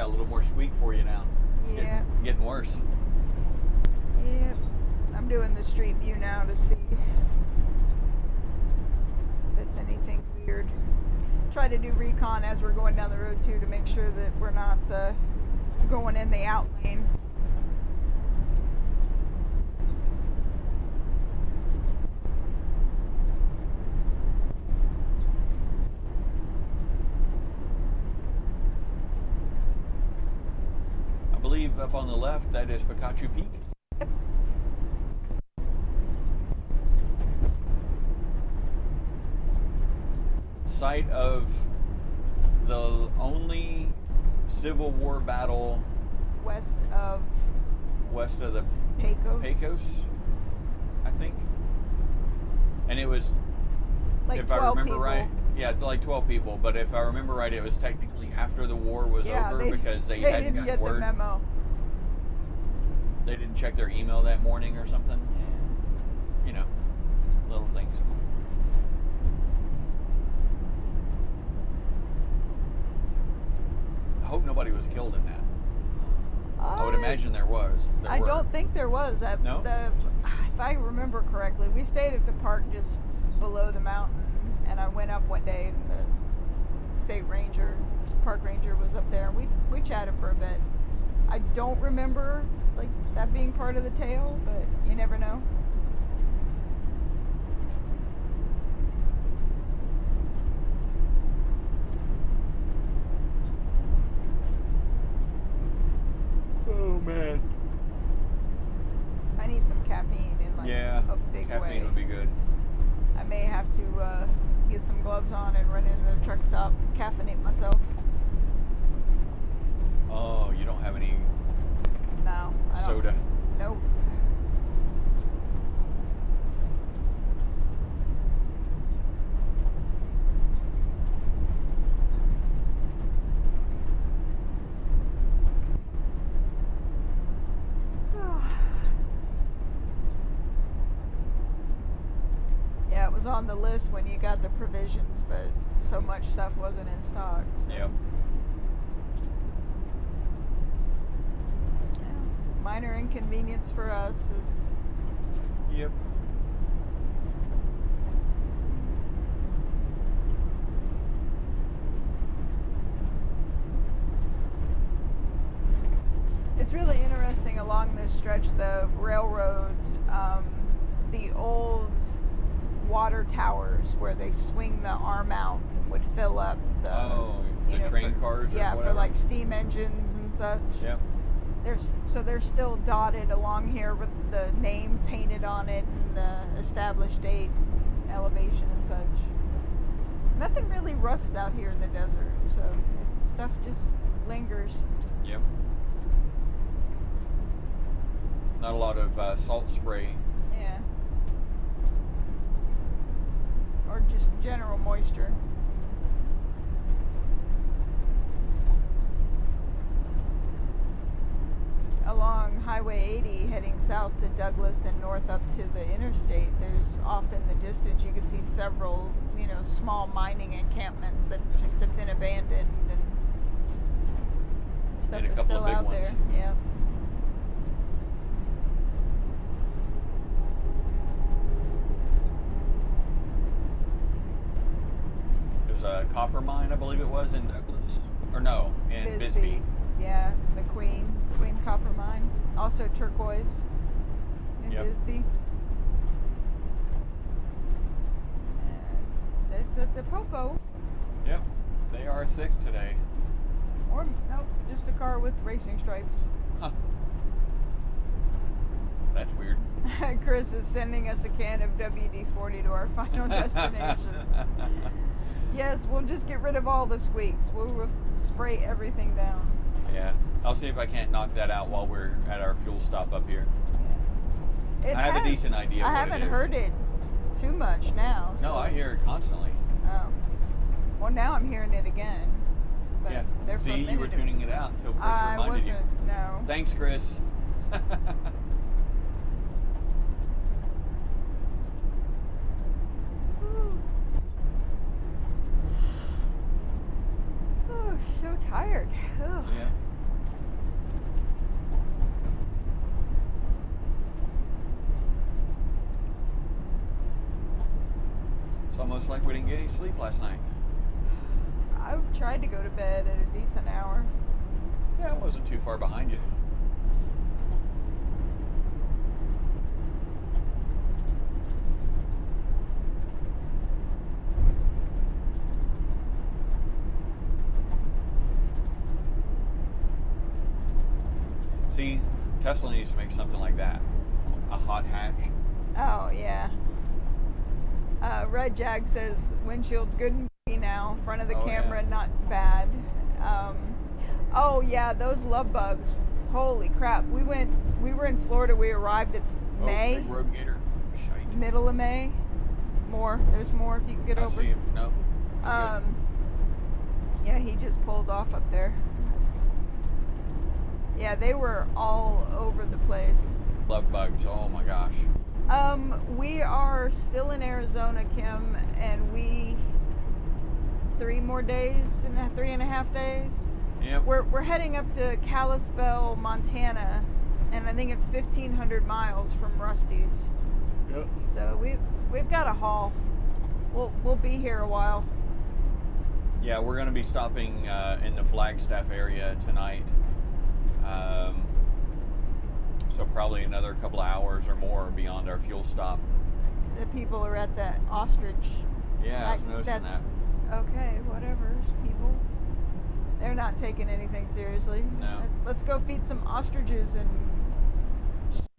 got a little more squeak for you now. It's Yeah. getting worse. Yep. I'm doing the street view now to see if it's anything weird. Try to do recon as we're going down the road too to make sure that we're not going in the out lane. I believe up on the left, that is Picacho Peak. Site of the only Civil War battle West of west of the Pecos. I think. And it was, Like if 12 I remember people. right, yeah, like 12 people. But if I remember right, it was technically after the war was Yeah, over because they hadn't didn't gotten get word. the memo. They didn't check their email that morning or something. You know, little things. I hope nobody was killed in that. I would imagine there was. I don't think there was. No? If I remember correctly, we stayed at the park just below the mountain, and I went up one day, and the park ranger was up there, and we chatted for a bit. I don't remember like that being part of the tale, but you never know. Oh man. I need some caffeine in like Yeah. a big Caffeine way. would be good. I may have to get some gloves on and run into the truck stop, caffeinate myself. Oh, you don't have any No, I don't. soda. Nope. Yeah, it was on the list when you got the provisions, but so much stuff wasn't in stock. So. Yep. Yeah. Minor inconvenience for us is Yep. It's really interesting along this stretch, the railroad, the old water towers where they swing the arm out and would fill up the train cars or yeah, for whatever. like steam engines and such. Yep. They're still dotted along here with the name painted on it and the established date, elevation and such. Nothing really rusts out here in the desert, so stuff just lingers. Yep. Not a lot of salt spray. Yeah. Or just general moisture. Along Highway 80 heading south to Douglas and north up to the interstate, there's off in the distance you can see several, small mining encampments that just have been abandoned and stuff And a is couple still of big out ones. there. Yeah. There's a copper mine, I believe it was, in Douglas. Or no, in Bisbee. Yeah, the Queen Copper Mine. Also turquoise in Yep. Bisbee. And there's the Popo. Yep. They are thick today. Or, no, just a car with racing stripes. Huh. That's weird. Chris is sending us a can of WD-40 to our final destination. Yes, we'll just get rid of all the squeaks. We'll spray everything down. Yeah. I'll see if I can't knock that out while we're at our fuel stop up here. It I have a decent idea I what it haven't is. heard it too much now. No, so I hear it constantly. Oh. Well, now I'm hearing it again. But Yeah. there for a See, you were minute tuning it out until Chris I reminded you. wasn't, no. Thanks, Chris. Oh, so tired. Ugh. Yeah. like we didn't get any sleep last night. I tried to go to bed at a decent hour. Yeah, it wasn't too far behind you. See, Tesla needs to make something like that. A hot hatch. Oh, yeah. Red Jag says windshield's good and now. Front of the Oh, camera, yeah. not bad. Oh, yeah, those love bugs. Holy crap. We were in Florida. We arrived at May. Oh, big road gator. Shite. Middle of May. There's more if you can get I over. see him. No. You're good. Yeah, he just pulled off up there. Yeah, they were all over the place. Love bugs. Oh my gosh. We are still in Arizona, Kim, and 3 more days, 3.5 days. Yep. We're heading up to Kalispell, Montana, and I think it's 1,500 miles from Rusty's. Yep. So we've got a haul. We'll be here a while. Yeah, we're going to be stopping in the Flagstaff area tonight. So probably another couple of hours or more beyond our fuel stop. The people are at that ostrich. Yeah, I was noticing that. Okay, whatever, people. They're not taking anything seriously. No. Let's go feed some ostriches and.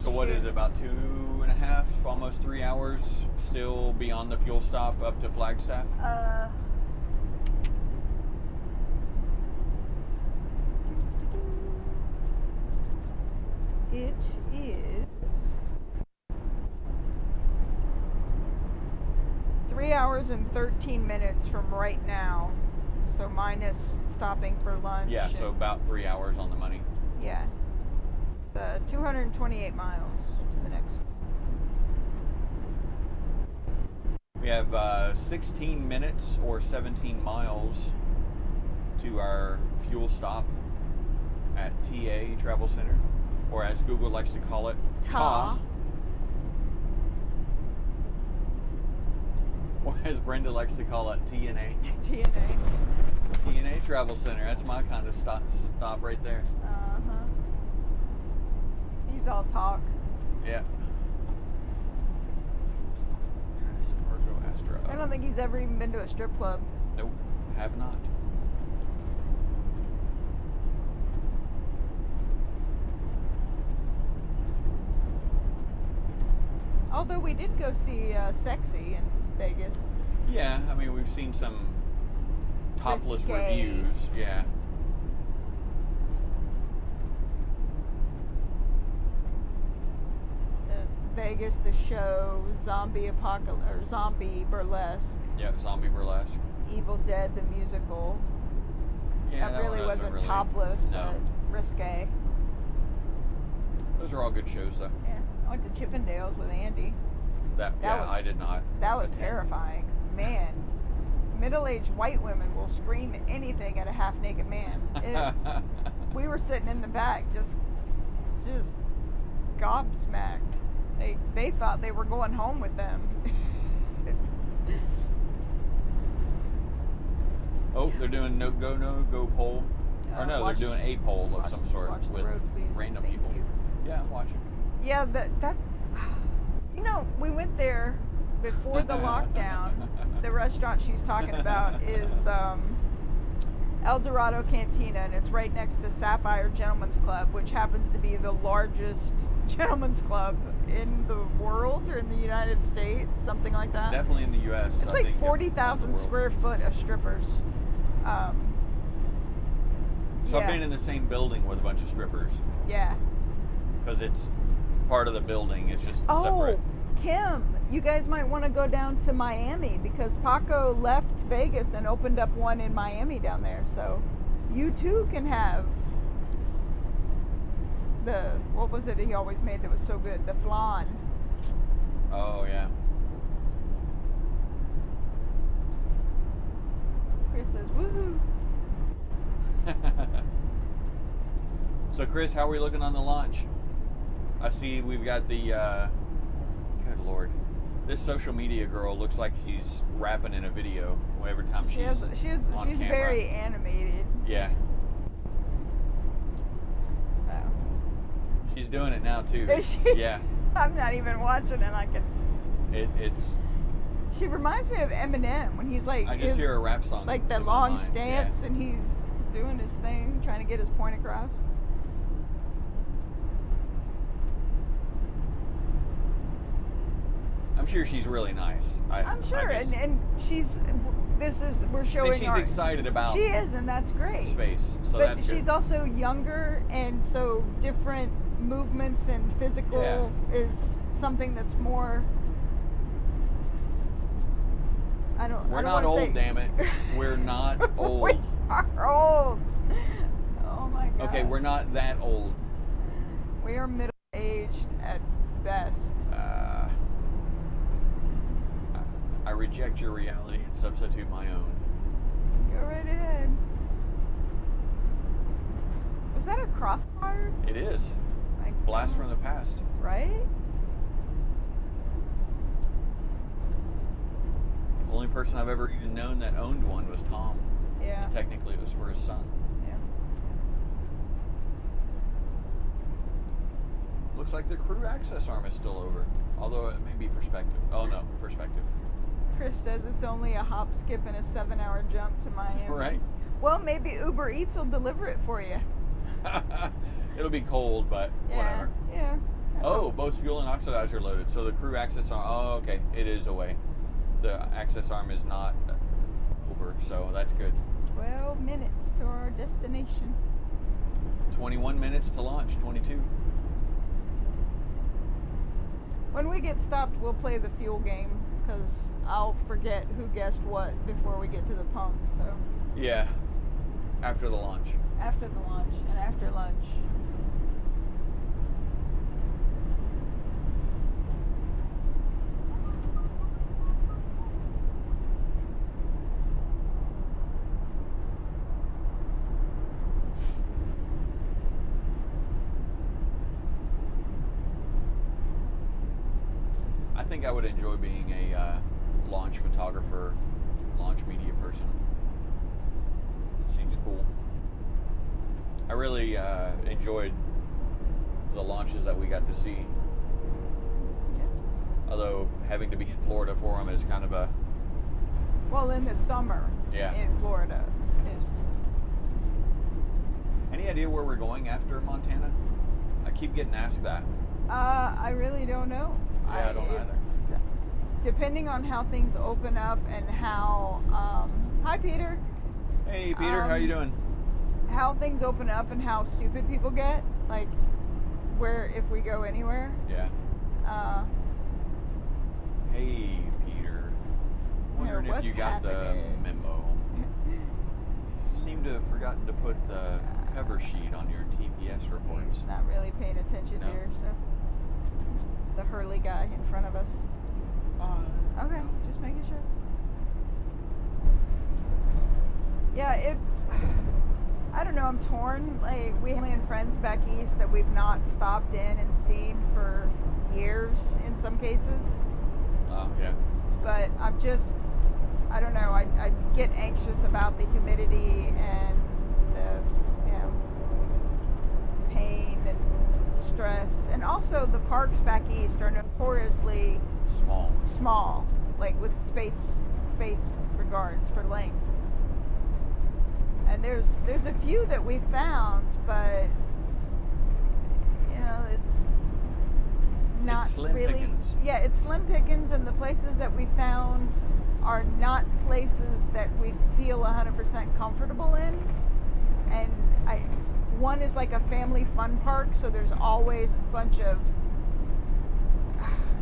So what is it, about 2.5, almost 3 hours still beyond the fuel stop up to Flagstaff? It is 3 hours and 13 minutes from right now. So minus stopping for lunch. Yeah, so about 3 hours on the money. Yeah. It's 228 miles to the next. We have 16 minutes or 17 miles to our fuel stop at TA Travel Center, or as Google likes to call it, Ta. Or as Brenda likes to call it, TNA. TNA. TNA Travel Center. That's my kind of stop right there. Uh-huh. He's all talk. Yeah. Yes, Cargo Astra. I don't think he's ever even been to a strip club. Nope, have not. Although we did go see Sexy in Vegas. Yeah, I mean, we've seen some topless Risque. reviews. Yeah. Vegas, the show, Zombie Apocalypse, or Zombie Burlesque, Yeah, Zombie Burlesque. Evil Dead the musical. Yeah, that really one wasn't really, topless, no. but risque. Those are all good shows, though. Yeah, I went to Chippendales with Andy. That was- I did not. That was attend. terrifying. Man, middle-aged white women will scream anything at a half-naked man. We were sitting in the back, just gobsmacked. They thought they were going home with them. Oh, they're doing no go poll. Or no, Watch- they're doing a poll of watch- some sort watch the with road, please. random Thank people. you. Yeah, I'm watching. Yeah, that we went there before the lockdown. The restaurant she's talking about is El Dorado Cantina, and it's right next to Sapphire Gentlemen's Club, which happens to be the largest gentlemen's club in the world or in the United States, something like that. Definitely in the U.S. It's I like think, 40,000 around the square foot of strippers. So I've yeah. been in the same building with a bunch of strippers Yeah. because it's part of the building. It's just Oh, separate. Kim, you guys might want to go down to Miami because Paco left Vegas and opened up one in Miami down there. So you too can have what was it he always made that was so good? The flan. Oh yeah. Chris says, woohoo. So Chris, how are we looking on the launch? I see we've got the good Lord. This social media girl looks like she's rapping in a video every time she's on she's camera. very animated. Yeah. So. She's doing it now too. Is she? Yeah. I'm not even watching and I can. It's. She reminds me of Eminem when he's like. I just hear a rap song. Like the in my long mind. stance Yeah. and he's doing his thing, trying to get his point across. I'm sure she's really nice. I'm sure, and she's. We're showing. I think she's excited about. She is, and that's great. Space, so but that's she's good. also younger, and so different movements and physical is something that's more. We're I don't not wanna old, say, damn it. We're not old. We are old. Oh my god. Okay, we're not that old. We are middle-aged at best. I reject your reality and substitute my own. Go right ahead. Was that a crossfire? It is. Like, Blast from the past. right? The only person I've ever even known that owned one was Tom. Yeah. And technically it was for his son. Yeah. Looks like the crew access arm is still over. Although it may be perspective. Oh no, perspective. Chris says it's only a hop, skip, and a 7-hour jump to Miami. Right. Well, maybe Uber Eats will deliver it for you. It'll be cold, but Yeah. whatever. Yeah. That's Oh, both fuel and oxidizer loaded. So the crew access arm. Oh, okay. It is away. The access arm is not over, so that's good. 12 minutes to our destination. 21 minutes to launch. 22. When we get stopped, we'll play the fuel game because I'll forget who guessed what before we get to the pump. So Yeah. After the launch. after the lunch and after lunch. I think I would enjoy being a launch photographer, launch media person. It seems cool. I really enjoyed the launches that we got to see. Yeah. Although having to be in Florida for them is kind of a Well, in the summer Yeah. in Florida, it's Any idea where we're going after Montana? I keep getting asked that. I really don't know. Yeah, I don't either. it's- Depending on how things open up and how, hi Peter, Hey Peter, how you doing? how things open up and how stupid people get, like where if we go anywhere. Yeah. Uh, Hey Peter. Wondering if what's you got the happening? memo. Seem to have forgotten to put the cover sheet on your TPS reports. He's not really paying attention No. here, so the Hurley guy in front of us. Okay, just making sure. Yeah, I don't know, I'm torn. Like, we have friends back east that we've not stopped in and seen for years in some cases. Oh, yeah. But I'm just, I don't know, I get anxious about the humidity and the, pain and stress. And also the parks back east are notoriously small, like with space regards for length. And there's a few that we found, but it's not It's slim really. pickings. Yeah, it's slim pickings, and the places that we found are not places that we feel 100% comfortable in. And one is like a family fun park, so there's always a bunch of,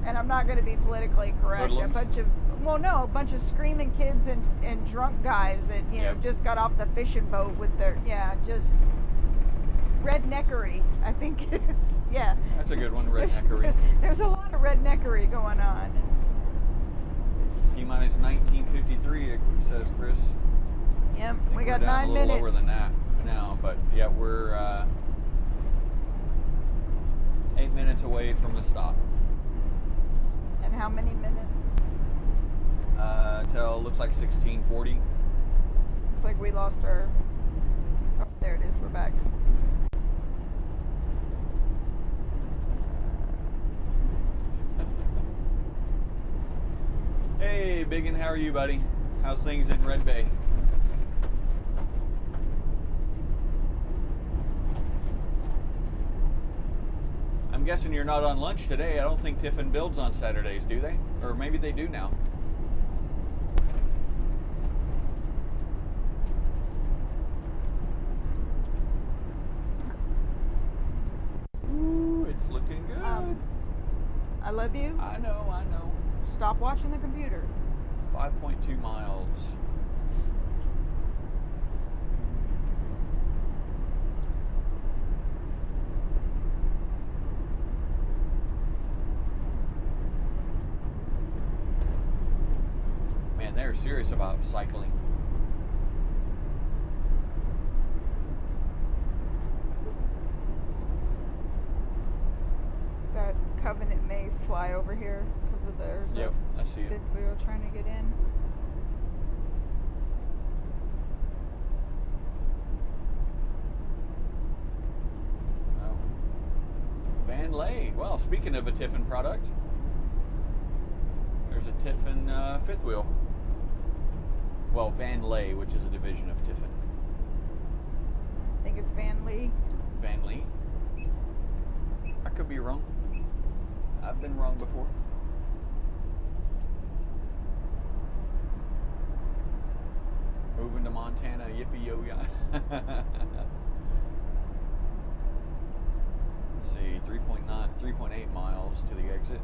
and I'm not going to be politically correct, Hoodlums? a bunch of screaming kids and drunk guys that Yep. just got off the fishing boat with their just redneckery, I think it is. Yeah. That's a good one, redneckery. There's a lot of redneckery going on. T-minus 1953, it says Chris. Yep, I think we got we're down 9 a little minutes. lower than that now, but yeah, we're 8 minutes away from the stop. And how many minutes? Till looks like 1640. Looks like we lost our. Oh, there it is. We're back. Hey, Biggin, how are you, buddy? How's things in Red Bay? I'm guessing you're not on lunch today. I don't think Tiffin builds on Saturdays, do they? Or maybe they do now. Ooh, it's looking good. I love you. I know. Stop watching the computer. 5.2 miles. Man, they're serious about cycling. That Covenant may fly over here because of there's Yep, I see a it. fifth wheel trying to get in. Oh. Van Lay. Well, speaking of a Tiffin product, there's a Tiffin fifth wheel. Well, Van Lay, which is a division of Tiffin. I think it's Van Lee. Van Lee. I could be wrong. I've been wrong before. Moving to Montana, yippee yo ya. Let's see, 3.8 miles to the exit.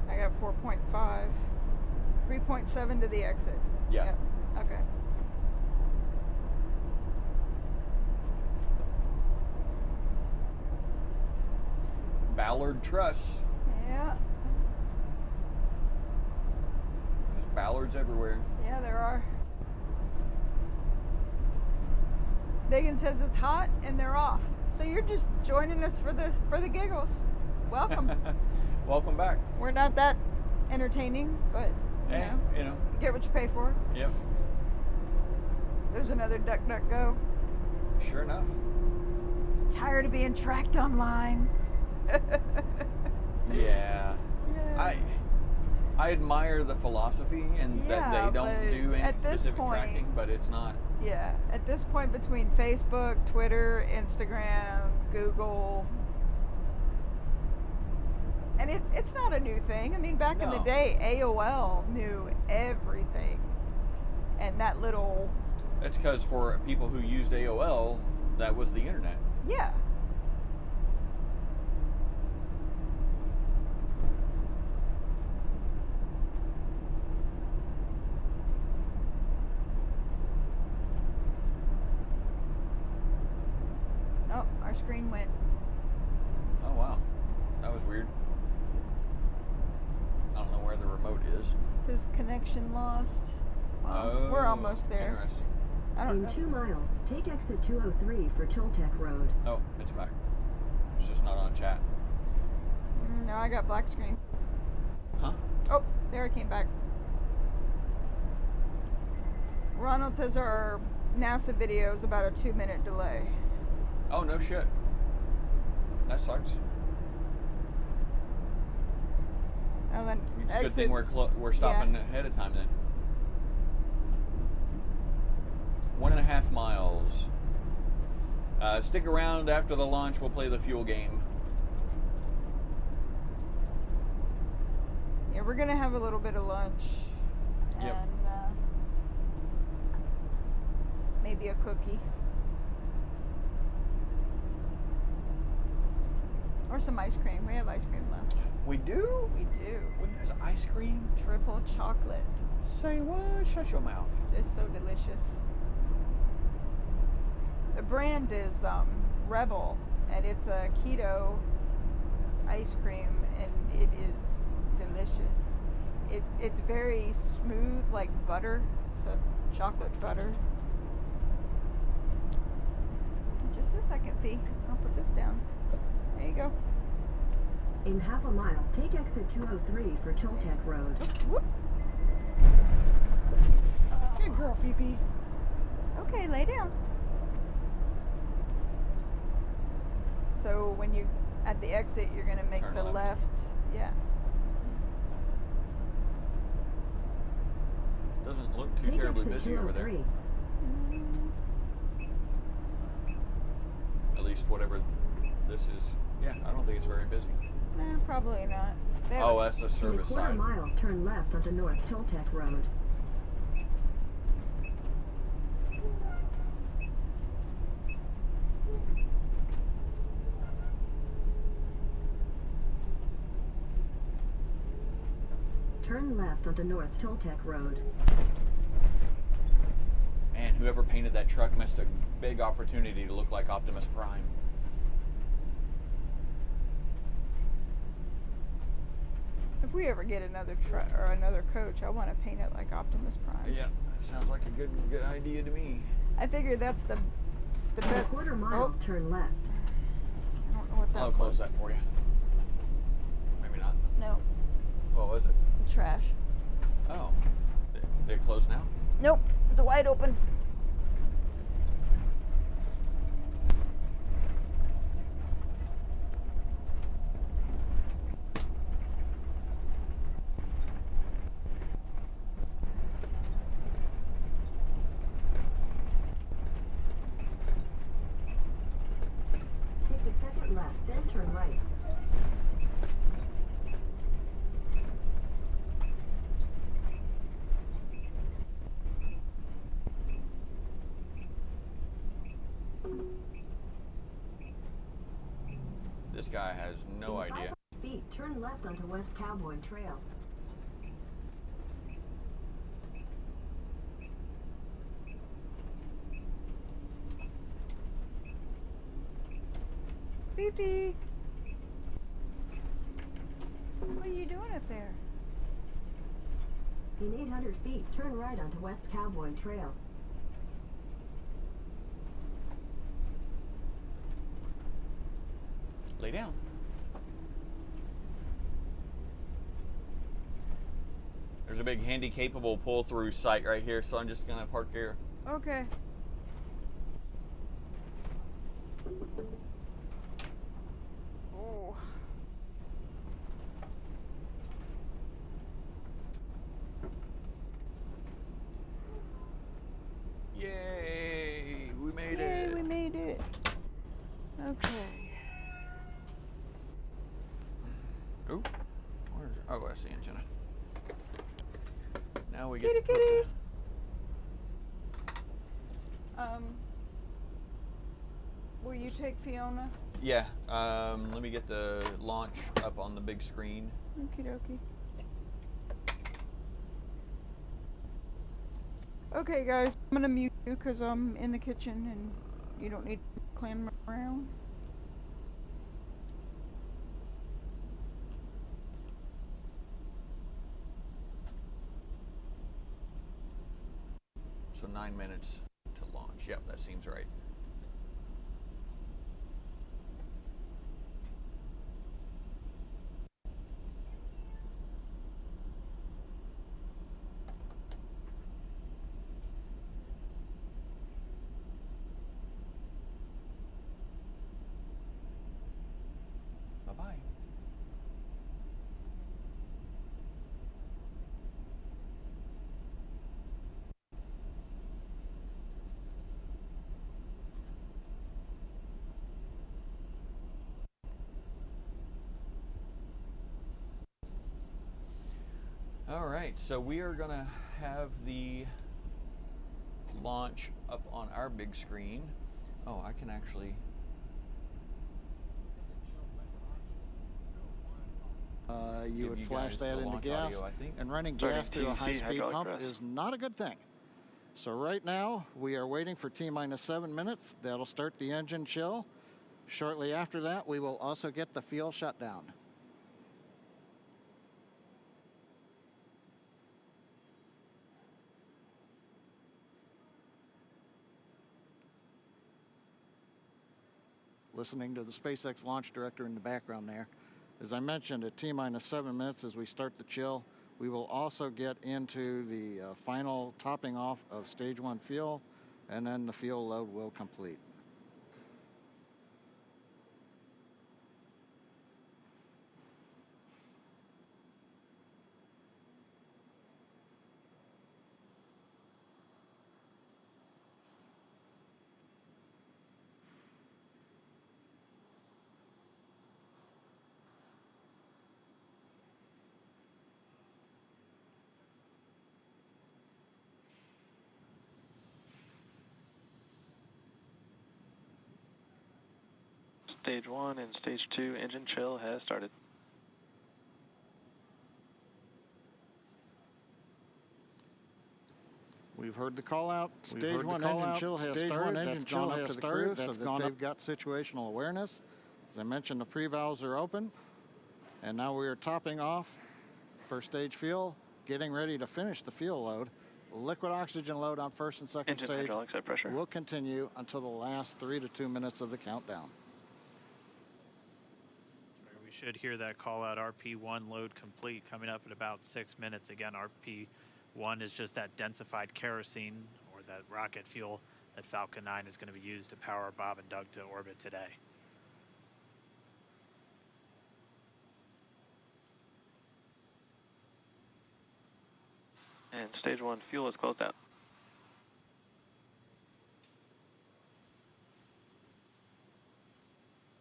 I got 4.5. 3.7 to the exit. Yeah. Yep. Okay. Ballard Truss. Yeah. There's ballards everywhere. Yeah, there are. Megan says it's hot and they're off. So you're just joining us for the giggles. Welcome. Welcome back. We're not that entertaining, but You know. get what you pay for. Yep. There's another duck go. Sure enough. Tired of being tracked online. Yeah. Yeah. I admire the philosophy and that Yeah, they don't but do any at this specific point- tracking, but it's not. Yeah, at this point between Facebook, Twitter, Instagram, Google, and it's not a new thing. I mean, back in the No. day, AOL knew everything. And that little, That's because for people who used AOL, that was the internet. yeah. Oh, our screen went. Oh wow, that was weird. I don't know where the remote is. It says connection lost. Well, we're almost there. Interesting. I don't In know. 2 miles, take exit 203 for Toltec Road. Oh, it's back. It's just not on chat. No, I got black screen. Huh? Oh, there it came back. Ronald says our NASA video is about a 2-minute delay. Oh no shit. That sucks. And then It's a good thing we're stopping ahead of time then. 1.5 miles. Stick around after the launch. We'll play the fuel game. Yeah, we're gonna have a little bit of lunch. Yep. And maybe a cookie. Or some ice cream. We have ice cream left. We do? We do. There's ice cream? Triple chocolate. Say what? Shut your mouth. It's so delicious. The brand is Rebel, and it's a keto ice cream, and it is delicious. It's very smooth, like butter, so it's chocolate butter. Just a second, Fee. I'll put this down. There you go. In half a mile, take exit 203 for Toltec Road. Whoop. Good girl, Fifi. Okay, lay down. So when you at the exit, you're gonna make Turn the left. left. Yeah. Doesn't look too Take terribly exit busy over there. 203. At least whatever this is. Yeah, I don't think it's very busy. Nah, probably not. They have Oh, a that's the In a service quarter side. mile, turn left onto North Toltec Road. Turn left onto North Toltec Road. And whoever painted that truck missed a big opportunity to look like Optimus Prime. If we ever get another truck or another coach, I want to paint it like Optimus Prime. Yeah, that sounds like a good idea to me. I figure that's the In a best. quarter mile, Oh, turn left. I don't know what that I'll was. close that for you. Maybe not. No, What was it? trash. Oh, they closed now? Nope, it's wide open. Take the second left, then turn right. This guy has no In idea. 500 feet, turn left onto West Cowboy Trail. Fifi, what are you doing up there? In 800 feet, turn right onto West Cowboy Trail. Lay down. There's a big handy-capable pull-through site right here, so I'm just gonna park here. Okay. Oh. Yay! We made Yay, it. we made it. Okay. Ooh. Where's, oh, that's the antenna. Now we get Kitty to put kitties. Will you take Fiona? Yeah. Let me get the launch up on the big screen. Okie dokie. Okay, guys, I'm gonna mute you because I'm in the kitchen and you don't need to clam around. So 9 minutes to launch. Yep, that seems right. Bye-bye. All right, so we are gonna have the launch up on our big screen. Oh, I can actually. You give would you flash guys that the into launch gas, audio, I think. and running Starting gas through a TC high-speed hydraulic pump press. is not a good thing. So right now, we are waiting for T-minus 7 minutes. That'll start the engine chill. Shortly after that, we will also get the fuel shutdown. Listening to the SpaceX launch director in the background there. As I mentioned, at T-minus 7 minutes as we start the chill, we will also get into the final topping off of stage 1 fuel, and then the fuel load will complete. Stage 1 and Stage 2 engine chill has started. We've heard the call out. Stage 1 engine chill has started. That's gone up to the crew so that they've got situational awareness. As I mentioned, the pre-valves are open. And now we are topping off first stage fuel, getting ready to finish the fuel load. Liquid oxygen load on first and second Engine stage hydraulics at pressure. will continue until the last 3 to 2 minutes of the countdown. We should hear that call out RP1 load complete coming up at about 6 minutes. Again, RP1 is just that densified kerosene or that rocket fuel that Falcon 9 is going to be used to power Bob and Doug to orbit today. And Stage 1 fuel is closed out.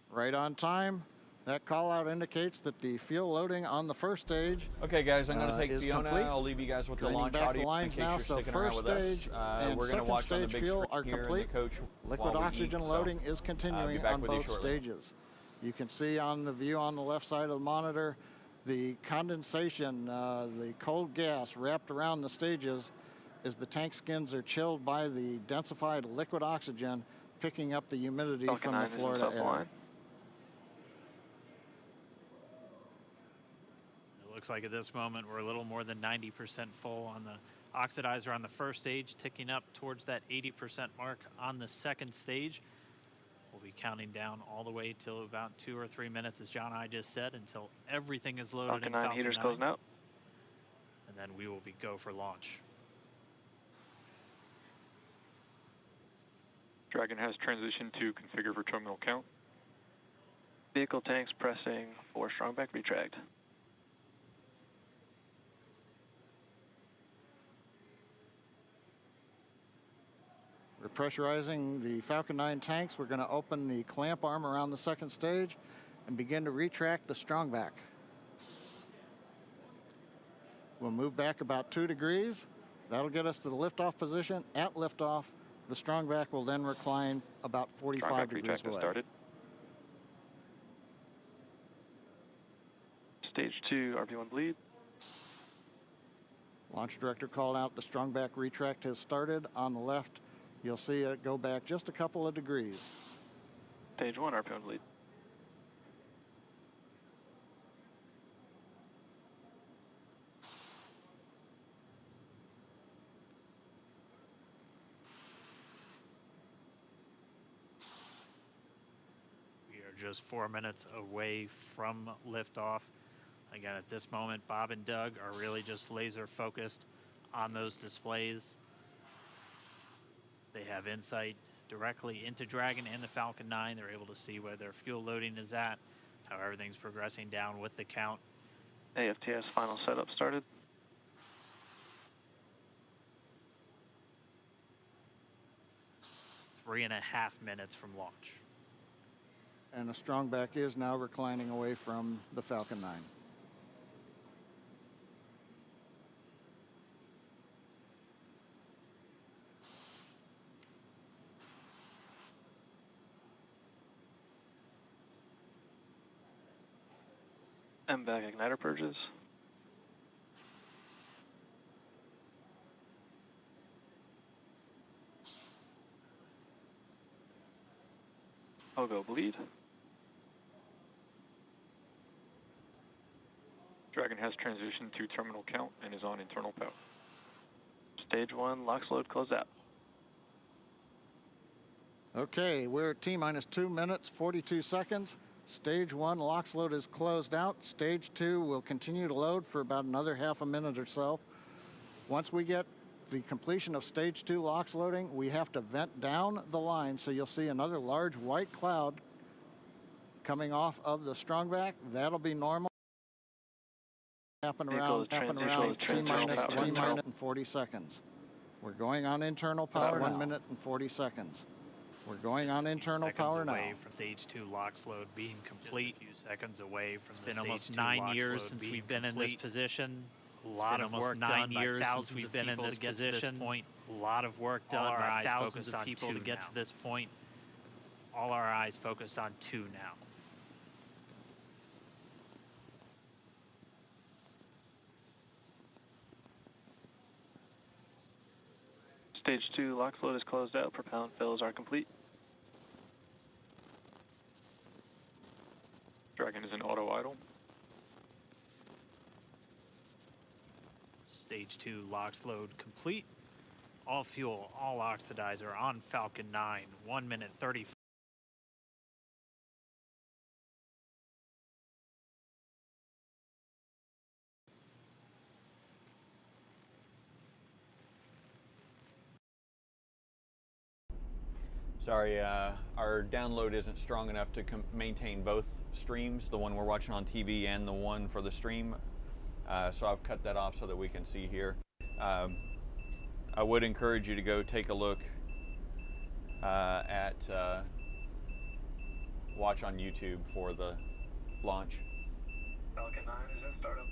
Right on time. That call out indicates that the fuel loading on the first stage Okay, guys, I'm going to take is Fiona. complete. I'll leave you guys with the Draining launch back the audio in lines case now, you're so sticking around first with us. stage and We're going to second watch on the stage big fuel screen are here in complete. the coach Liquid while we oxygen eat, so loading is I'll continuing be back on with you both shortly. stages. You can see on the view on the left side of the monitor the condensation, the cold gas wrapped around the stages as the tank skins are chilled by the densified liquid oxygen, picking up the humidity Falcon from 9 the is in Florida air. self-align. It looks like at this moment we're a little more than 90% full on the oxidizer on the first stage, ticking up towards that 80% mark on the second stage. We'll be counting down all the way till about 2 or 3 minutes, as John and I just said, until everything is loaded Falcon in 9 Falcon heaters 9. closing out. And then we will be go for launch. Dragon has transitioned to configure for terminal count. Vehicle tanks pressing for strongback retract. We're pressurizing the Falcon 9 tanks. We're going to open the clamp arm around the second stage and begin to retract the strongback. We'll move back about 2 degrees. That'll get us to the liftoff position. At liftoff, the strongback will then recline about 45 Strongback degrees retract has away. started. Stage 2 RP1 bleed. Launch director called out the strongback retract has started. On the left, you'll see it go back just a couple of degrees. Stage 1 RP1 bleed. We are just 4 minutes away from liftoff. Again, at this moment, Bob and Doug are really just laser focused on those displays. They have insight directly into Dragon and the Falcon 9. They're able to see where their fuel loading is at, how everything's progressing down with the count. AFTS final setup started. Three and a half minutes from launch. And the strongback is now reclining away from the Falcon 9. MVAC igniter purges. Pogo bleed. Dragon has transitioned to terminal count and is on internal power. Stage 1 LOX load closed out. Okay, we're at T-minus 2 minutes, 42 seconds. Stage 1 LOX load is closed out. Stage 2 will continue to load for about another half a minute or so. Once we get the completion of Stage 2 LOX loading, we have to vent down the line, so you'll see another large white cloud coming off of the strongback. That'll be normal. Happen around T minus 1 minute and 40 seconds. We're going on internal power. 1 minute and 40 seconds. We're going on internal power now. Away from Stage 2 LOX load being complete. Just a few seconds away from the Stage 2 LOX load. It's been almost 9 years since we've been in this position. A lot of work done by thousands of people to get to this point. A lot of work done by thousands of people to get to this point. All our eyes focused on 2 now. Stage 2 LOX load is closed out. Propellant fills are complete. Dragon is in auto idle. Stage 2 LOX load complete. All fuel, all oxidizer on Falcon 9. 1 minute 30. Sorry, our download isn't strong enough to maintain both streams, the one we're watching on TV and the one for the stream. So I've cut that off so that we can see here. I would encourage you to go take a look at watch on YouTube for the launch. Falcon 9 is in startup.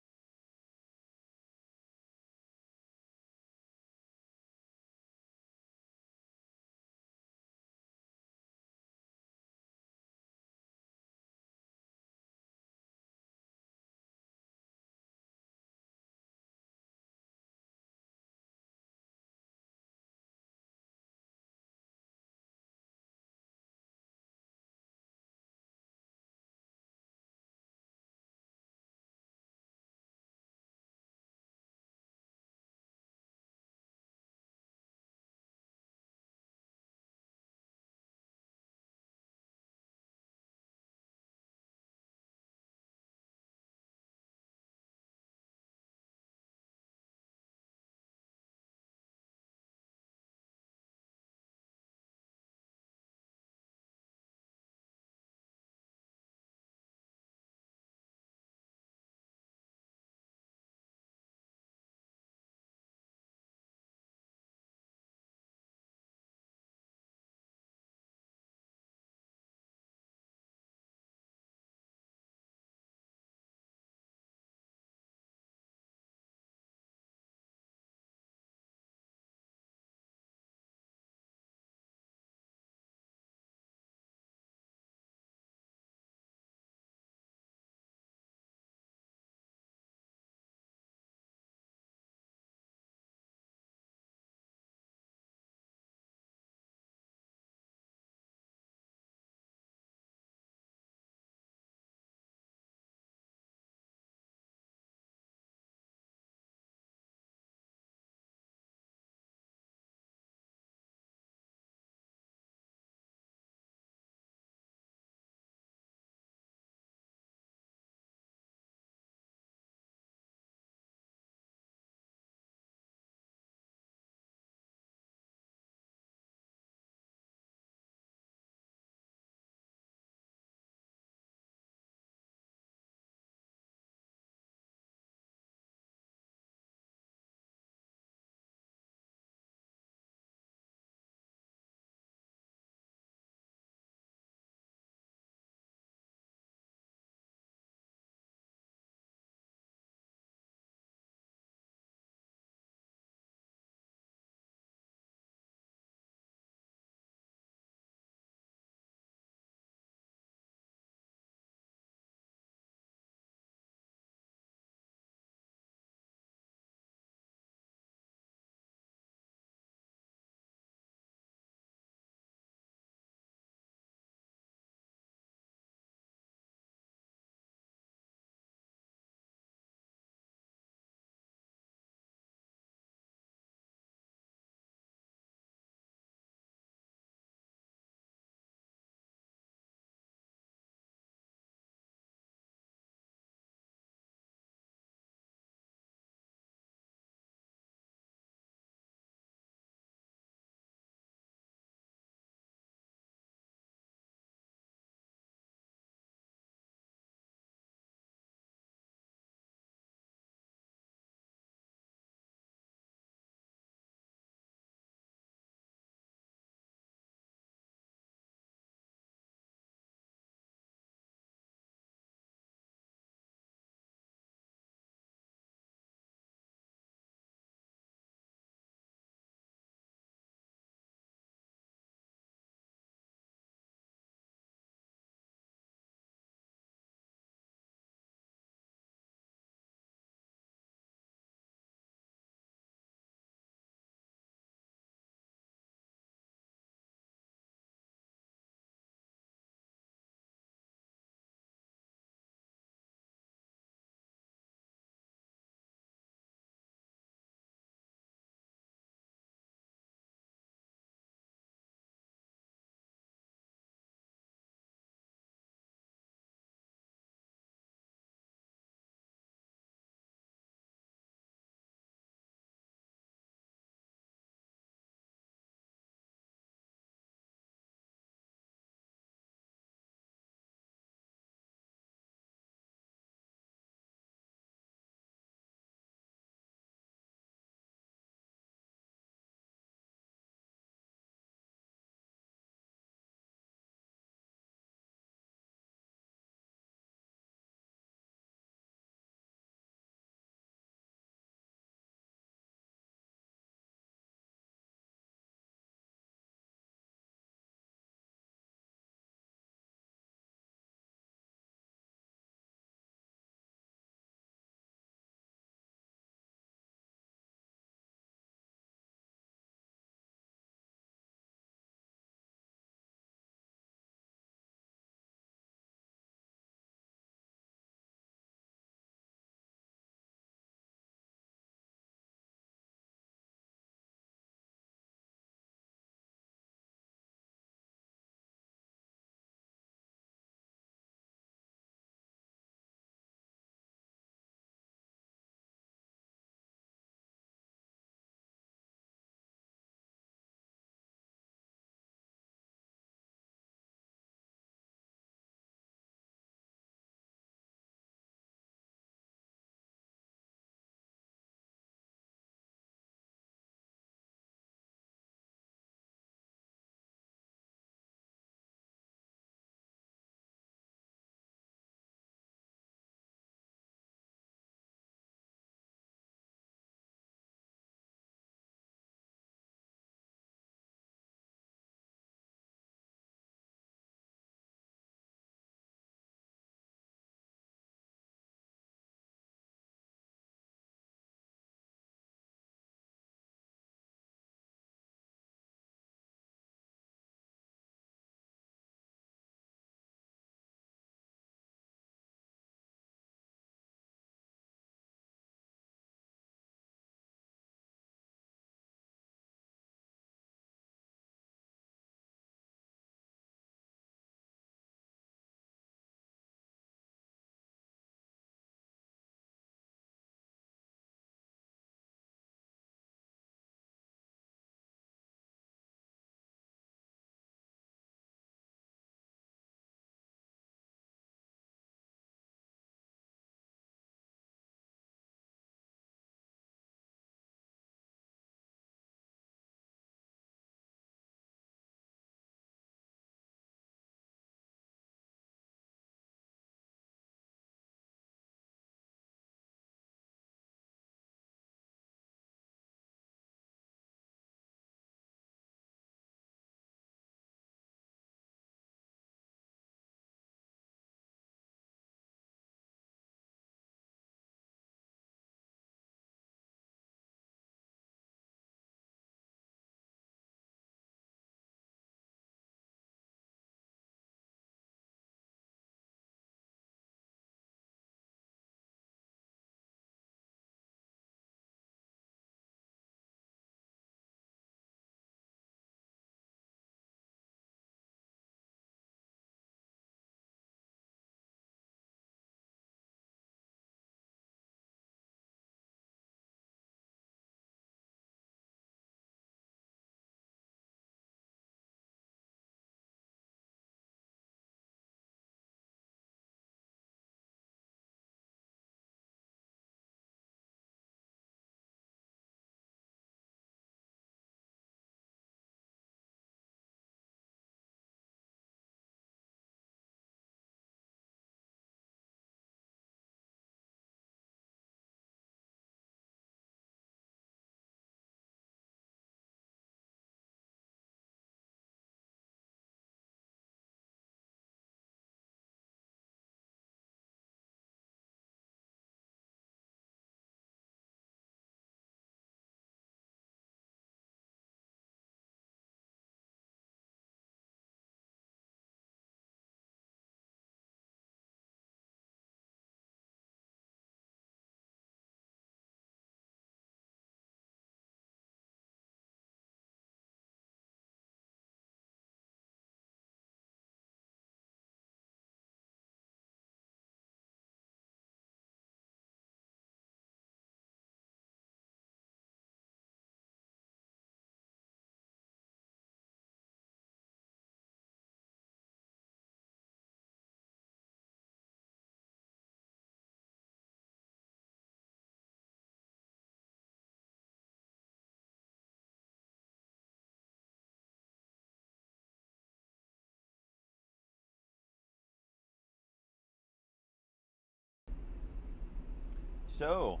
So,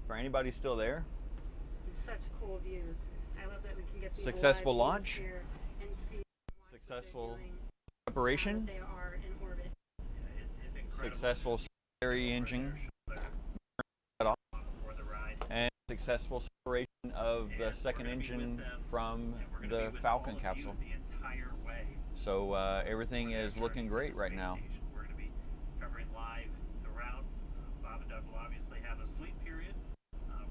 for anybody still there, Such cool views. I love that we can get these Successful live launch. views here and see what they're successful doing, preparation, now that they are in orbit. It's incredible. successful secondary engine cut off, Before the ride. and successful separation of the second engine from the Falcon capsule. The entire way. So everything is looking great right now. We're going to be covering live throughout. Bob and Doug will obviously have a sleep period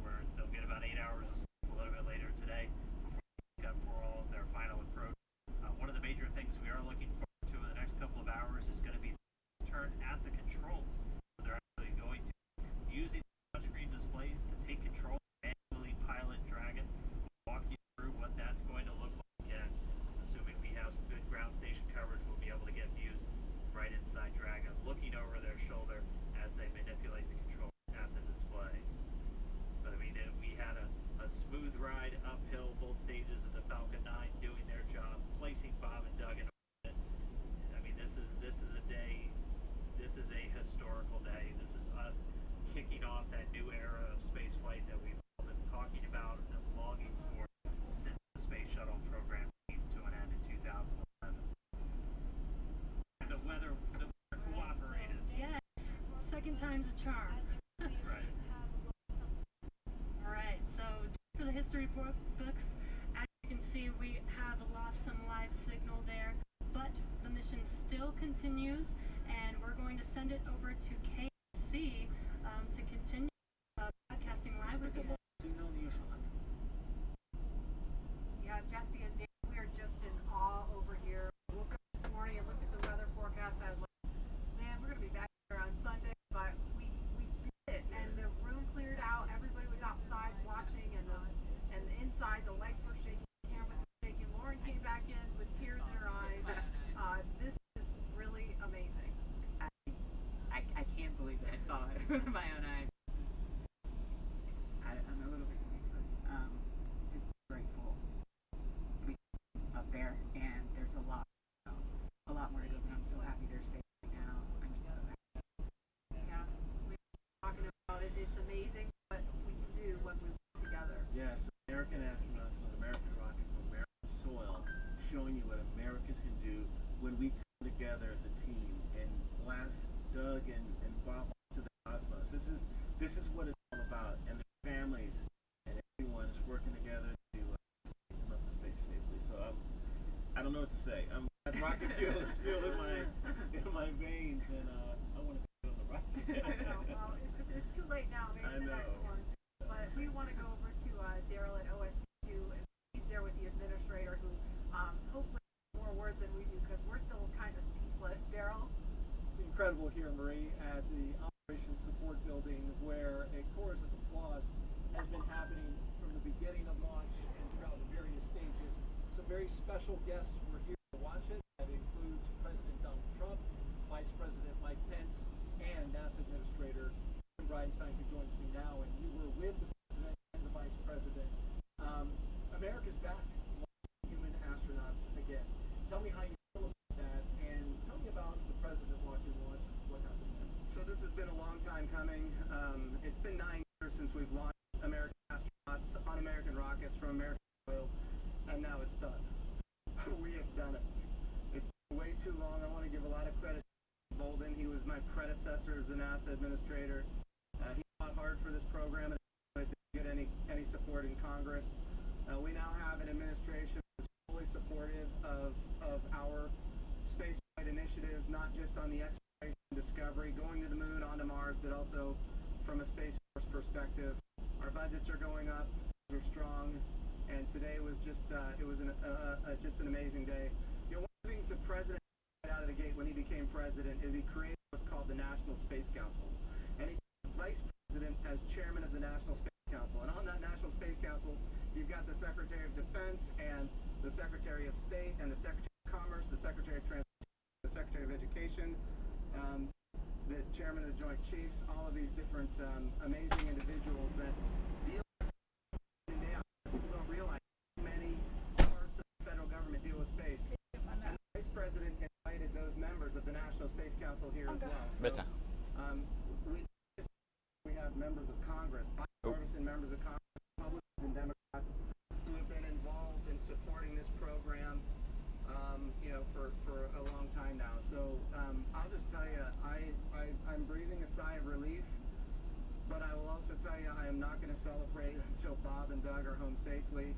where they'll get about 8 hours of sleep a little bit later today before they wake up for all of their final approach. One of the major things we are looking forward to in the next couple of hours is going to be the turn at the controls. They're actually going to be using touchscreen displays to take control, manually pilot Dragon. We'll walk you through what that's going to look like, and assuming we have some good ground station coverage, we'll be able to get views right inside Dragon, looking over their shoulder as they manipulate the control at the display. But I mean, we had a smooth ride uphill both stages of the Falcon 9, doing their job, placing Bob and Doug in orbit. I mean, this is a day. This is a historical day. This is us kicking off that new era of space flight that we've all been talking about and longing for since the space shuttle program came to an end in 2011. The weather cooperated. Yes, second time's a charm. Right. All right, so for the history books, as you can see, we have lost some live signal there, but the mission still continues, and we're going to send it over to KC to continue broadcasting live with you. Yeah, Jesse and Dave, we are just in awe over here. I woke up this morning and looked at the weather forecast. I was like, man, we're going to be back here on Sunday, but we did it. And the room cleared out. Everybody was outside watching, and the inside, the lights were shaking, the cameras were shaking. Lauren came back in with tears in her eyes. This is really amazing. I can't believe that I saw it with my own eyes. I'm a little bit speechless. Just grateful to be up there, and there's a lot more to go, but I'm so happy they're safe right now. I'm just so happy. Yeah, we were talking about it. It's amazing what we can do when we work together. Yes, American astronauts on an American rocket from American soil, showing you what Americans can do when we come together as a team and blast Doug and Bob to the cosmos. This is what it's all about, and the families and everyone is working together to take them up to space safely. So I don't know what to say. Rocket fuel is still in my veins, and I want to be on the rocket. Well, it's too late now. Maybe the next one. But we want to go over to Daryl at OSQ, and he's there with the administrator, who hopefully has more words than we do, because we're still kind of speechless. Daryl? Incredible here, Marie, at the Operations Support Building, where a chorus of applause has been happening from the beginning of launch and throughout the various stages. Some very special guests were here to watch it. That includes President Donald Trump, Vice President Mike Pence, and NASA Administrator Jim Bridenstine, who joins me now. And you were with the President and the Vice President. America's back, launching human astronauts again. Tell me how you feel about that, and tell me about the President launching launch and what happened there. So this has been a long time coming. It's been 9 years since we've launched American astronauts on American rockets from American soil, and now it's done. We have done it. It's been way too long. I want to give a lot of credit to Bolden. He was my predecessor as the NASA administrator. He fought hard for this program, and it didn't get any support in Congress. We now have an administration that's fully supportive of our space flight initiatives, not just on the exploration and discovery, going to the moon, onto Mars, but also from a Space Force perspective. Our budgets are going up, they're strong, and today was just just an amazing day. You know, one of the things the president did out of the gate when he became president is he created what's called the National Space Council, and he put the vice president as chairman of the National Space Council. And on that National Space Council, you've got the Secretary of Defense and the Secretary of State and the Secretary of Commerce, the Secretary of Transportation, the Secretary of Education, the Chairman of the Joint Chiefs, all of these different amazing individuals that deal with space day in, day out. People don't realize how many parts of the federal government deal with space. And the Vice President invited those members of the National Space Council here as well. So, we have members of Congress, bipartisan members of Congress, Republicans and Democrats, who have been involved in supporting this program, for a long time now. So I'll just tell you, I'm breathing a sigh of relief, but I will also tell you I am not going to celebrate until Bob and Doug are home safely.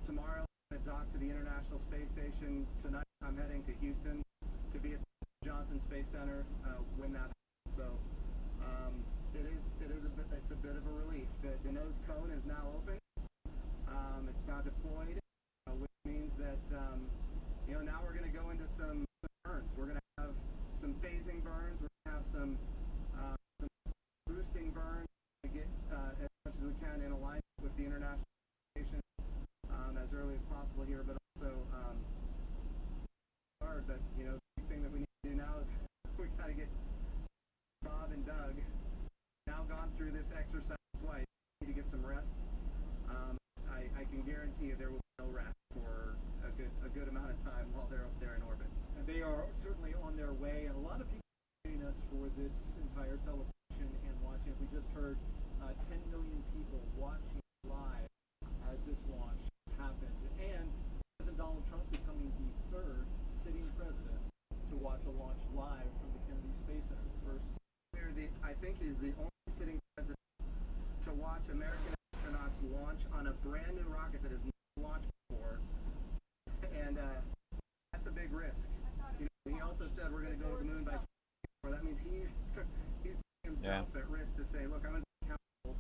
Tomorrow, I'm going to dock to the International Space Station. Tonight, I'm heading to Houston to be at the Johnson Space Center when that happens. So it's a bit of a relief. The nose cone is now open. It's now deployed, which means that now we're going to go into some burns. We're going to have some phasing burns. We're going to have some boosting burns to get as much as we can in alignment with the International Station as early as possible here, but also hard. But the big thing that we need to do now is we got to get Bob and Doug now gone through this exercise twice. Need to get some rest. I can guarantee you there will be no rest for a good amount of time while they're up there in orbit. And they are certainly on their way, and a lot of people are joining us for this entire celebration and watching. We just heard 10 million people watching live as this launch happened, and President Donald Trump becoming the third sitting president to watch a launch live from the Kennedy Space Center. First, I think he's the only sitting president to watch American astronauts launch on a brand new rocket that has never launched before, and that's a big risk. He also said we're going to go to the moon by 2024. That means he's putting himself at risk to say, look, I'm going to be accountable.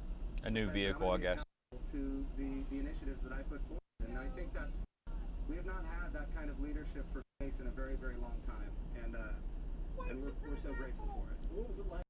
A new vehicle, I guess. To the initiatives that I put forward, and I think we have not had that kind of leadership for space in a very, very long time, and we're so grateful for it. what was it like?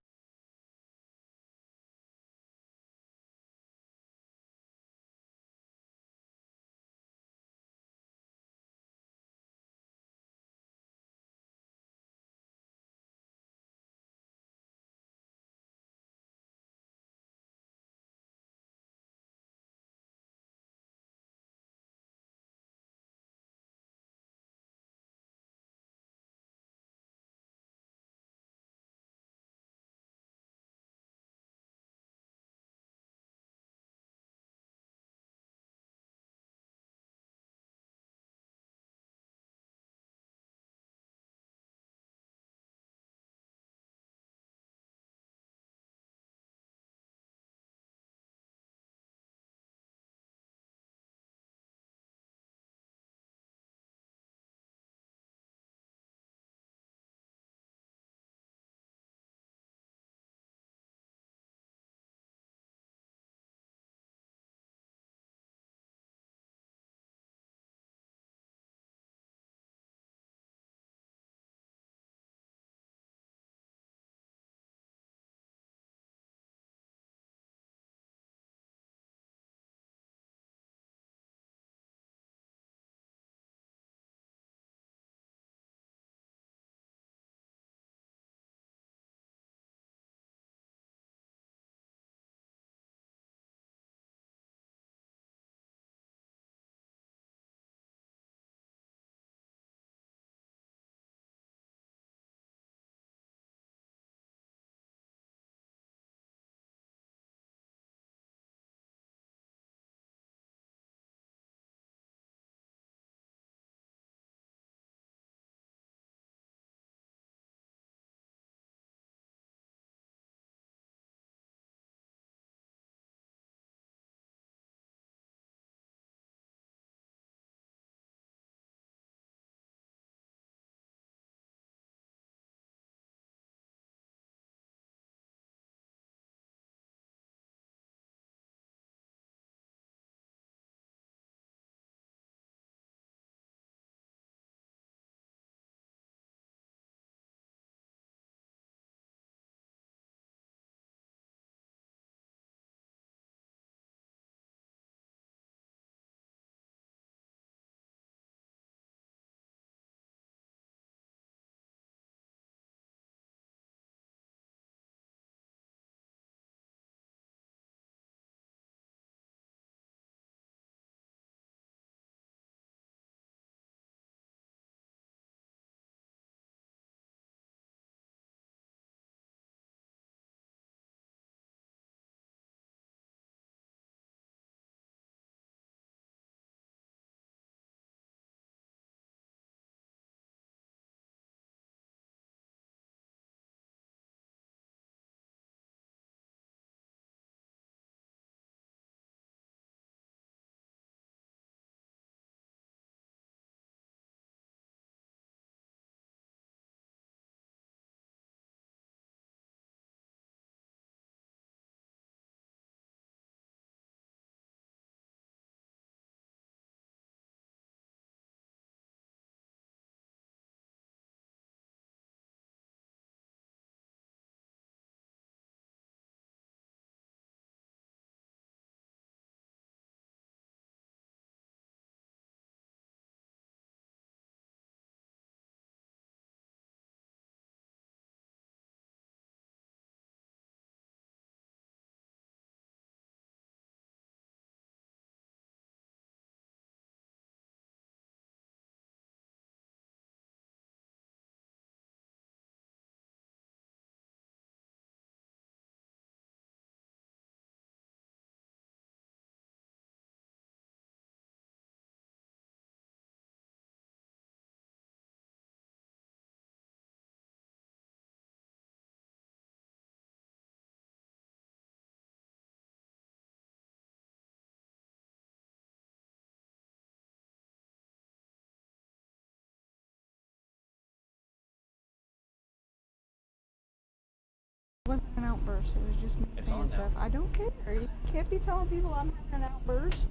outburst. It was just me It's saying on now. stuff. I don't care. You can't be telling people I'm having an outburst.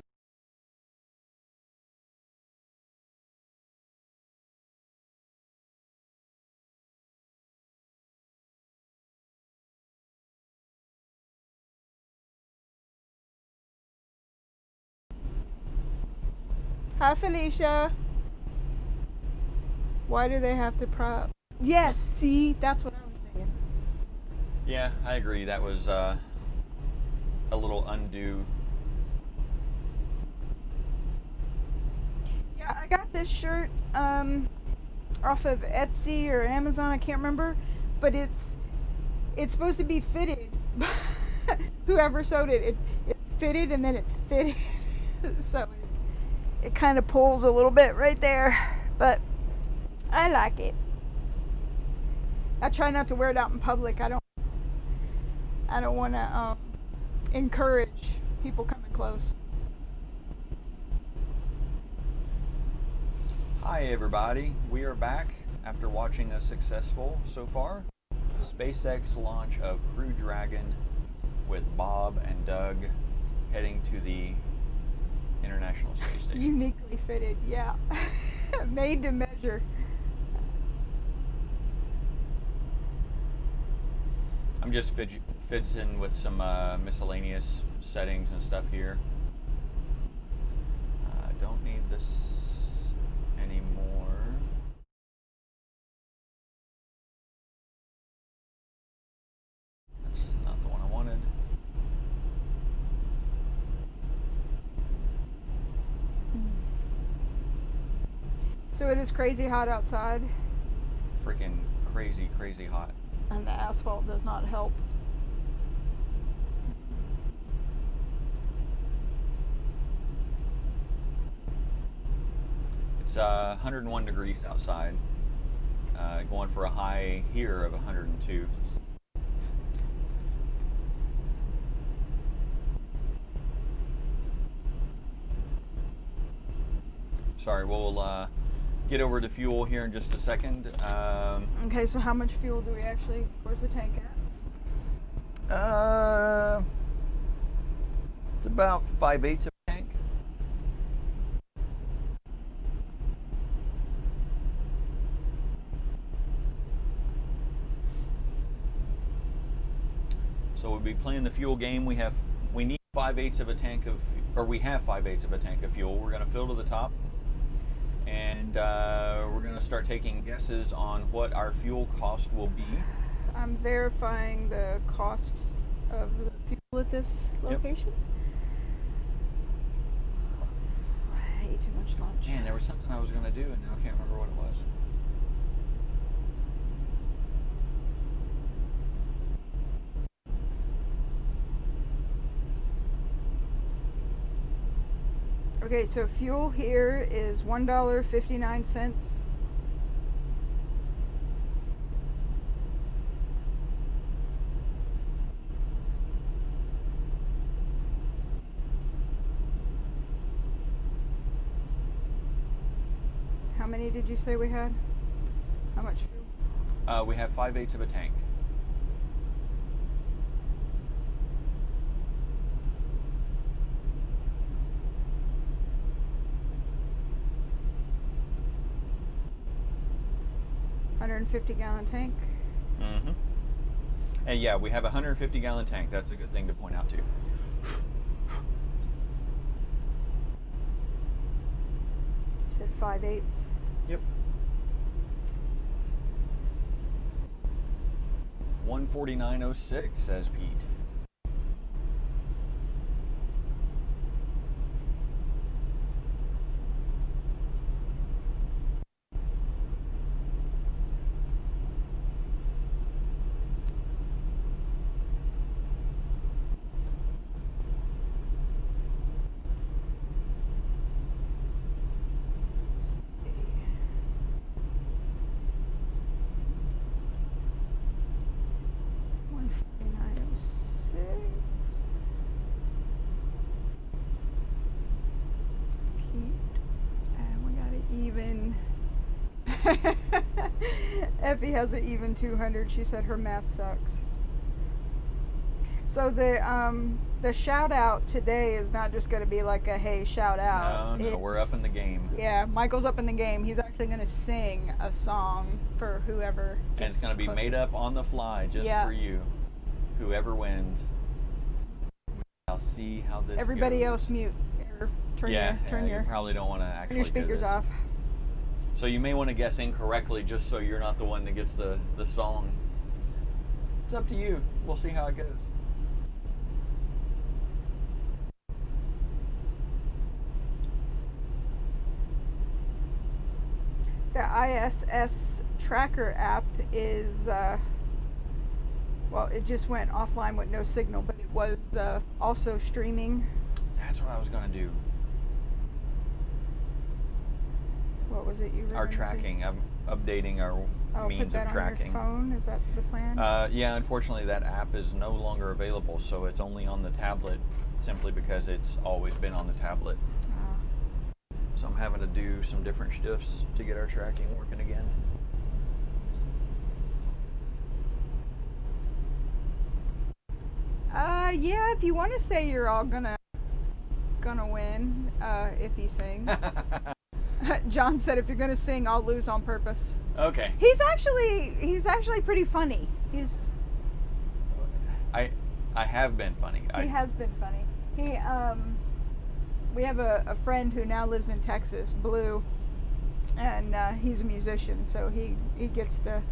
Hi, Felicia. Why do they have to prop? Yes, see, that's what I was saying. Yeah, I agree. That was a little undue. Yeah, I got this shirt off of Etsy or Amazon, I can't remember, but it's supposed to be fitted. Whoever sewed it, it's fitted and then it's fitted. So it kind of pulls a little bit right there, but I like it. I try not to wear it out in public. I don't want to encourage people coming close. Hi everybody, we are back after watching a successful, so far, SpaceX launch of Crew Dragon with Bob and Doug heading to the International Space Station. Uniquely fitted, yeah. Made to measure. I'm just fidgeting with some miscellaneous settings and stuff here. I don't need this anymore. That's not the one I wanted. So it is crazy hot outside. Freaking crazy, crazy hot. And the asphalt does not help. It's 101 degrees outside, going for a high here of 102. Sorry, we'll get over to fuel here in just a second. Okay, so how much fuel do we actually, where's the tank at? It's about 5/8 of a tank. So we'll be playing the fuel game. We need 5/8 of a tank of, or we have 5/8 of a tank of fuel. We're going to fill to the top, and we're going to start taking guesses on what our fuel cost will be. I'm verifying the cost of the fuel at this location. I ate too much lunch. Man, there was something I was going to do, and now I can't remember what it was. Okay, so fuel here is $1.59. How many did you say we had? How much fuel? We have 5/8 of a tank. $150-gallon tank. Mm-hmm. And yeah, we have a 150-gallon tank. That's a good thing to point out too. You said 5/8. Yep. 149.06 says Pete. Effie has an even 200. She said her math sucks. So the shout out today is not just going to be like a hey shout out. No, we're up in the game. Yeah, Michael's up in the game. He's actually going to sing a song for whoever. And it's going to be made up on the fly just for you. Whoever wins. I'll see how this Everybody goes. else mute. Or turn you probably don't want to actually turn your speakers do this. off. So you may want to guess incorrectly just so you're not the one that gets the song. It's up to you. We'll see how it goes. The ISS tracker app is, well, it just went offline with no signal, but it was also streaming. That's what I was going to do. What was it you were Our gonna tracking. do? I'm updating our means put that of tracking. on your phone? Is that the plan? Yeah, unfortunately that app is no longer available, so it's only on the tablet simply because it's always been on the tablet. So I'm having to do some different shifts to get our tracking working again. Yeah, if you want to say you're all gonna win, if he sings. John said if you're gonna sing, I'll lose on purpose. Okay. He's actually pretty funny. I have been funny. He has been funny. We have a friend who now lives in Texas, Blue, and he's a musician, so he gets the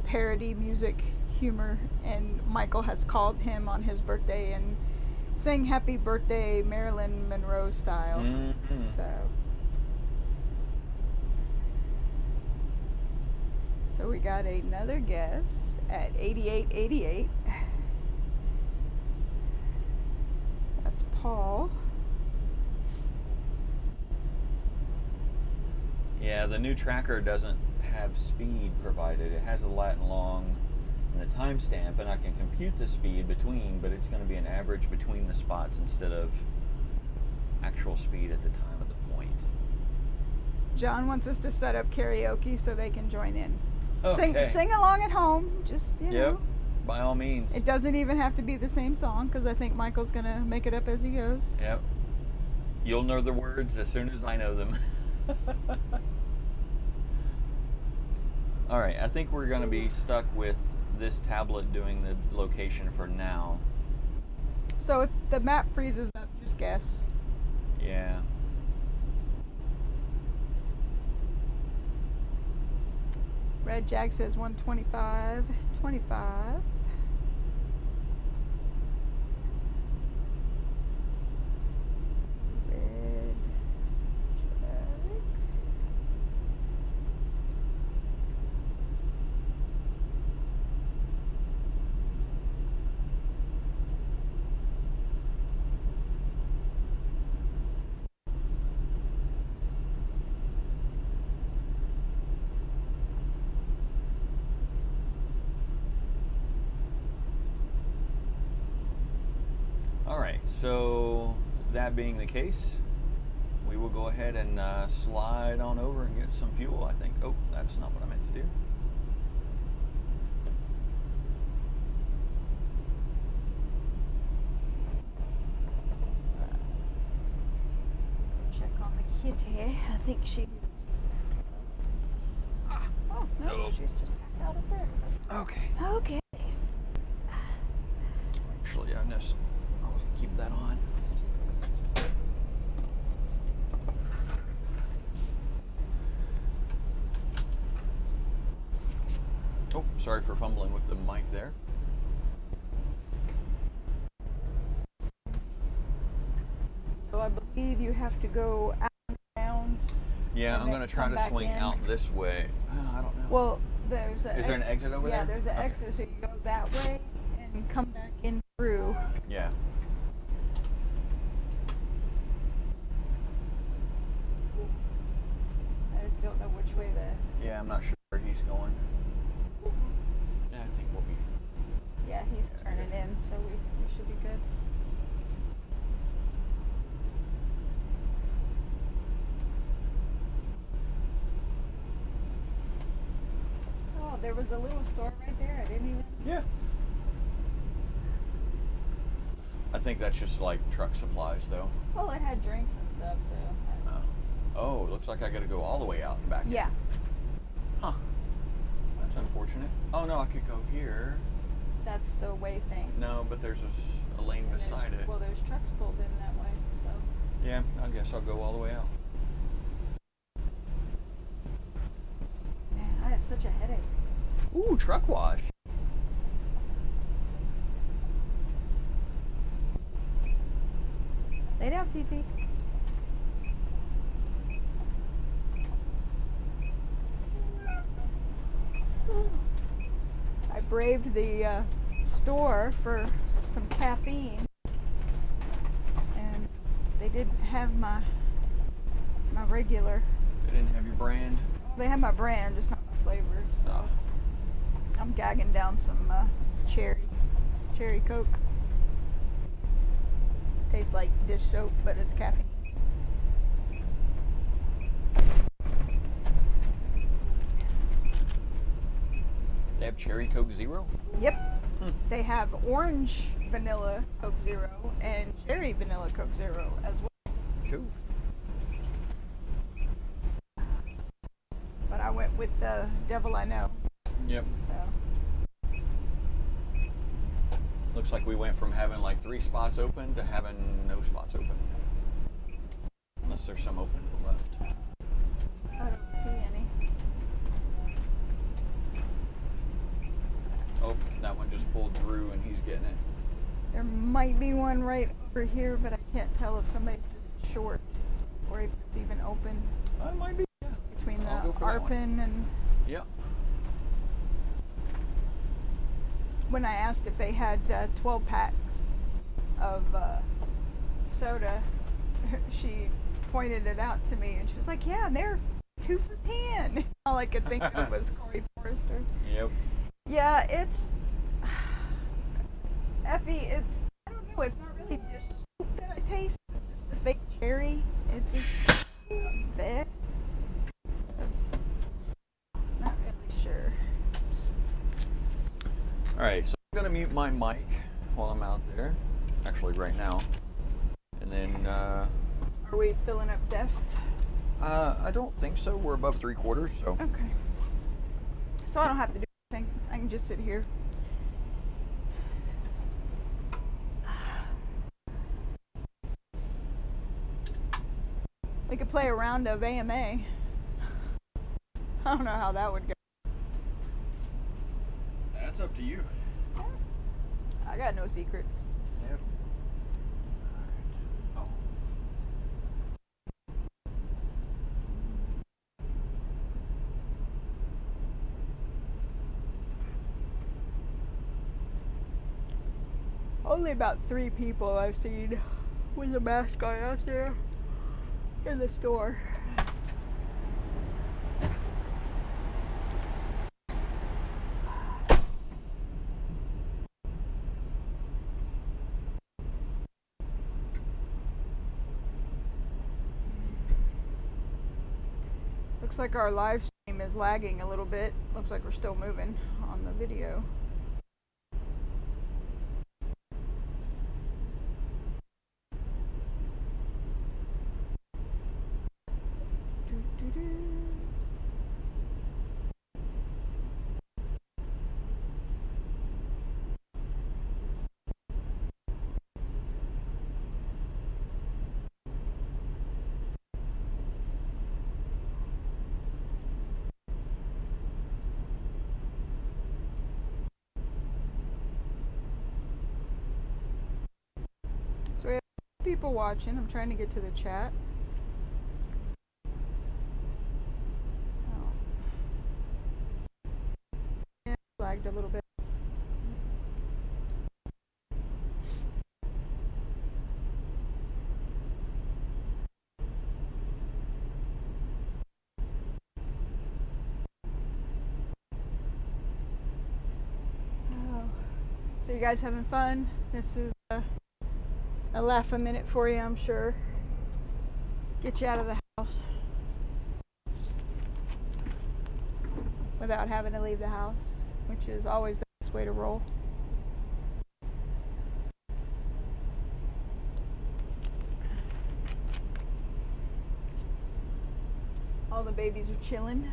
parody music humor, and Michael has called him on his birthday and sang happy birthday Marilyn Monroe style. Mm-hmm. So we got another guess at 8888. That's Paul. Yeah, the new tracker doesn't have speed provided. It has a lat and long and a timestamp, and I can compute the speed between, but it's going to be an average between the spots instead of actual speed at the time of the point. John wants us to set up karaoke so they can join in. Okay. Sing along at home, just, you know. By all means. It doesn't even have to be the same song, because I think Michael's going to make it up as he goes. Yep. You'll know the words as soon as I know them. All right, I think we're going to be stuck with this tablet doing the location for now. So if the map freezes up, just guess. Yeah. Red Jag says 125, 25. Red Jag. So that being the case, we will go ahead and slide on over and get some fuel, I think. Oh, that's not what I meant to do. Check on the kitty. I think she. Oh, no, she's just passed out up there. Okay. Okay. Actually, I'll keep that on. Oh, sorry for fumbling with the mic there. So I believe you have to go out and around. Yeah, I'm going to try to swing out this way. I don't know. Well, there's a. Is there an exit over there? Yeah, there's an exit, so you go that way and come back in through. Yeah. I just don't know which way the. Yeah, I'm not sure where he's going. Yeah, I think we'll be. Yeah, he's turning in, so we should be good. Oh, there was a little store right there. I didn't even. Yeah. I think that's just like truck supplies, though. Well, it had drinks and stuff, so. Oh, looks like I got to go all the way out and back. Yeah. Huh. That's unfortunate. Oh no, I could go here. That's the way thing. No, but there's a lane And beside it. Well, there's trucks pulled in that way, so. Yeah, I guess I'll go all the way out. Man, I have such a headache. Ooh, truck wash. Lay down, Fifi. I braved the store for some caffeine, and they didn't have my regular. They didn't have your brand. They had my brand, just not my flavor. So I'm gagging down some cherry Coke. Tastes like dish soap, but it's caffeine. They have cherry Coke Zero? Yep. They have orange vanilla Coke Zero and cherry vanilla Coke Zero as well. Cool. But I went with the Devil I Know. Yep. So. Looks like we went from having like 3 spots open to having no spots open. Unless there's some open to the left. I don't see any. Oh, that one just pulled through and he's getting it. There might be one right over here, but I can't tell if somebody's just short or if it's even open. It might be. Yeah. Between the I'll go for that one. Arpin and. Yep. When I asked if they had 12 packs of soda, she pointed it out to me and she was like, yeah, they're 2 for $10. All I could think of was Corey Forrester. Yep. Yeah, it's Effie, I don't know, it's not really just soup that I taste, it's just the fake cherry. It's just bad. Not really sure. Alright, so I'm going to mute my mic while I'm out there. Actually, right now. And then, Are we filling up def? I don't think so. We're above 3/4, so. Okay. So I don't have to do anything. I can just sit here. We could play a round of AMA. I don't know how that would go. That's up to you. I got no secrets. Yep. Oh. Only about 3 people I've seen with a mask on out there in the store. Looks like our live stream is lagging a little bit. Looks like we're still moving on the video. So we have people watching. I'm trying to get to the chat. Oh. Yeah, lagged a little bit. Oh. So you guys having fun? This is a laugh a minute for you, I'm sure. Get you out of the house without having to leave the house, which is always the best way to roll. All the babies are chilling.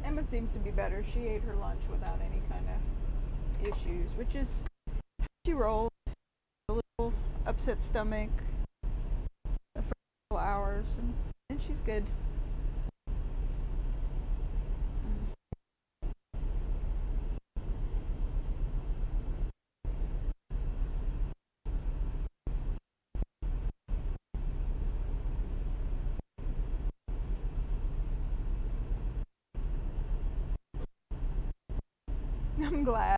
Emma seems to be better. She ate her lunch without any kind of issues, which is, she rolled a little upset stomach for a couple hours, and she's good. I'm glad.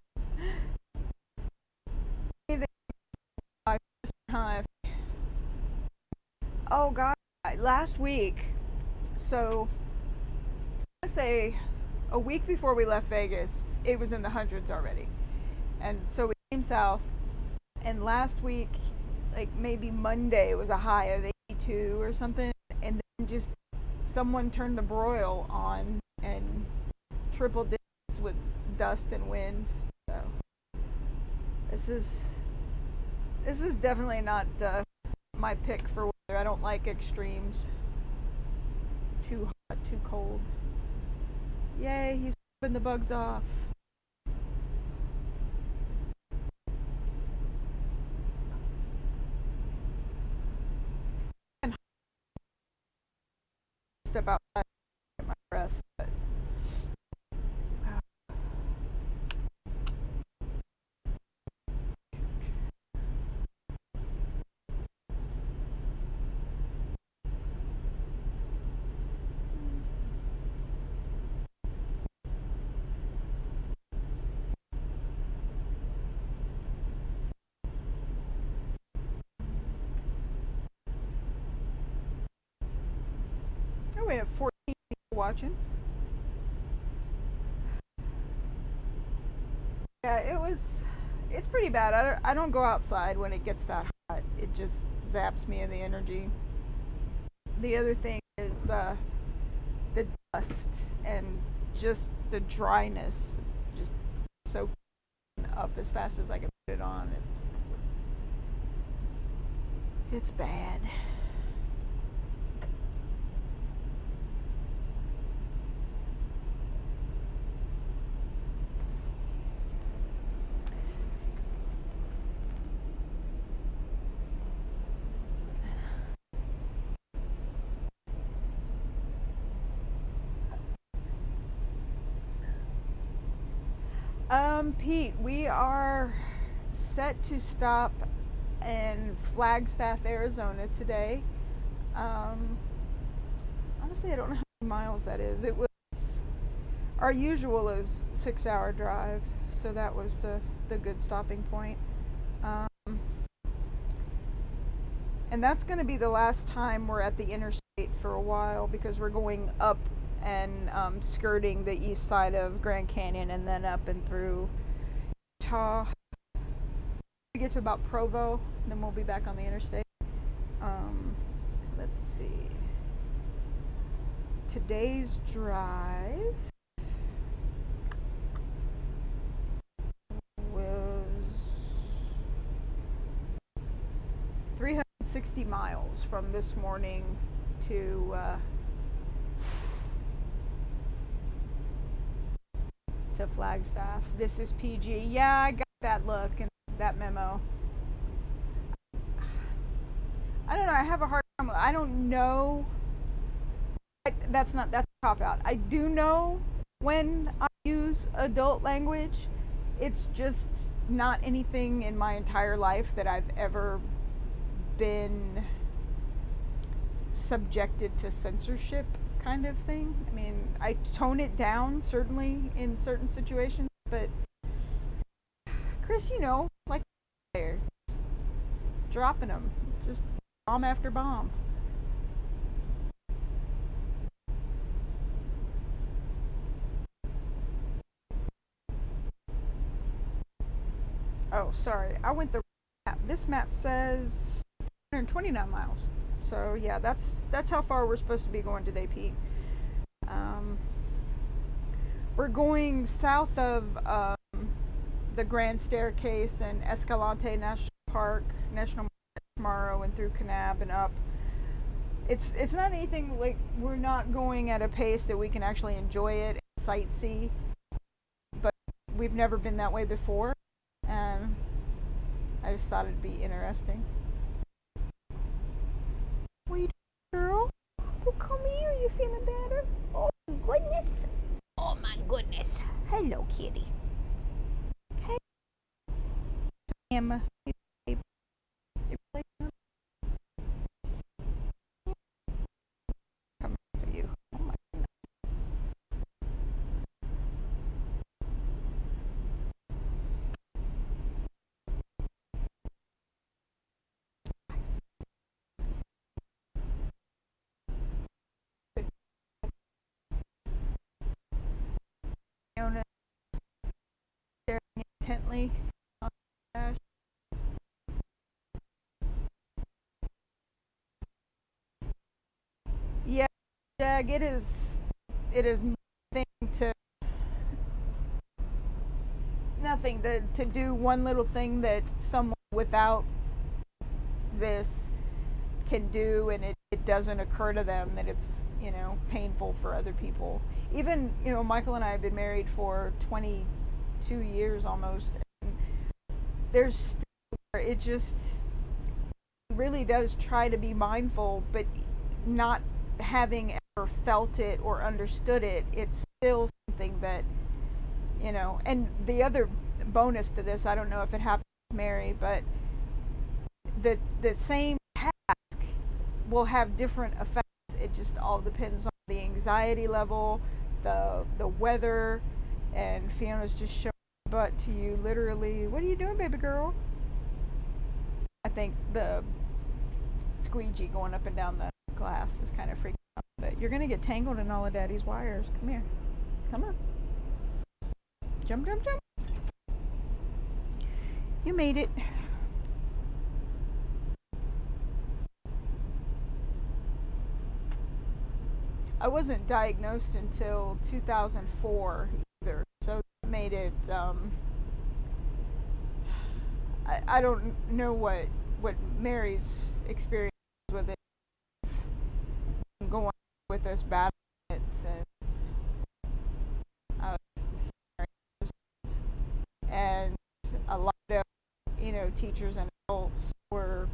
Oh God, last week, so I say a week before we left Vegas, it was in the hundreds already. And so we came south, and last week, like maybe Monday, was a high of 82 or something, and then just someone turned the broil on and triple digits with dust and wind. So this is definitely not my pick for weather. I don't like extremes. Too hot, too cold. Yay, he's ripping the bugs off. Step outside and get my breath, but we have 14 people watching. Yeah, it's pretty bad. I don't go outside when it gets that hot. It just zaps me of the energy. The other thing is the dust and just the dryness. Just soak up as fast as I can put it on. It's bad. Pete, we are set to stop in Flagstaff, Arizona today. Honestly, I don't know how many miles that is. It was, our usual is 6-hour drive, so that was the good stopping point. And that's going to be the last time we're at the interstate for a while, because we're going up and skirting the east side of Grand Canyon and then up and through Utah. We get to about Provo, and then we'll be back on the interstate. Let's see. Today's drive was 360 miles from this morning to Flagstaff. This is PG. Yeah, I got that look and that memo. I don't know. I have a hard time. I don't know. That's a cop out. I do know when I use adult language. It's just not anything in my entire life that I've ever been subjected to censorship kind of thing. I mean, I tone it down certainly in certain situations, but Chris, like there, dropping them, just bomb after bomb. Oh, sorry, I went the map. This map says 129 miles. So yeah, that's how far we're supposed to be going today, Pete. We're going south of the Grand Staircase and Escalante National Park tomorrow, and through Kanab and up. it's not anything like we're not going at a pace that we can actually enjoy it and sightsee, but we've never been that way before, and I just thought it'd be interesting. Wait, girl. Oh, come here. You feeling better? Oh, goodness. Oh, my goodness. Hello, kitty. Hey. Emma. You play come for you. Oh, my goodness. Fiona staring intently on the dash. Yeah, Jag, it is nothing to do one little thing that someone without this can do, and it doesn't occur to them that it's, painful for other people. Even, Michael and I have been married for 22 years almost, and there's still, it just really does try to be mindful, but not having ever felt it or understood it, it's still something that, and the other bonus to this, I don't know if it happened with Mary, but the same task will have different effects. It just all depends on the anxiety level, the weather, and Fiona's just showing her butt to you literally. What are you doing, baby girl? I think the squeegee going up and down the glass is kind of freaking out, but you're gonna get tangled in all of Daddy's wires. Come here. Come on. Jump, jump, jump. You made it. I wasn't diagnosed until 2004 either, so that made it, I don't know what Mary's experience with it, going with this battle it since I was 7 years old. And a lot of, teachers and adults were,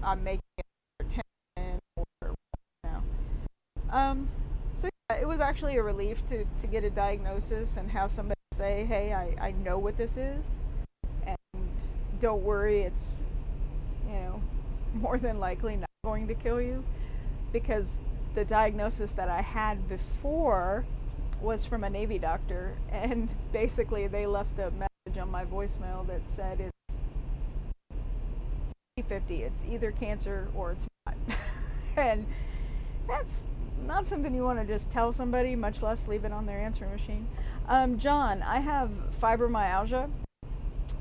I'm making it for 10 or, so yeah, it was actually a relief to get a diagnosis and have somebody say, hey, I know what this is, and don't worry, it's, more than likely not going to kill you, because the diagnosis that I had before was from a Navy doctor, and basically they left a message on my voicemail that said it's 50-50, it's either cancer or it's not. And that's not something you want to just tell somebody, much less leave it on their answering machine. John, I have fibromyalgia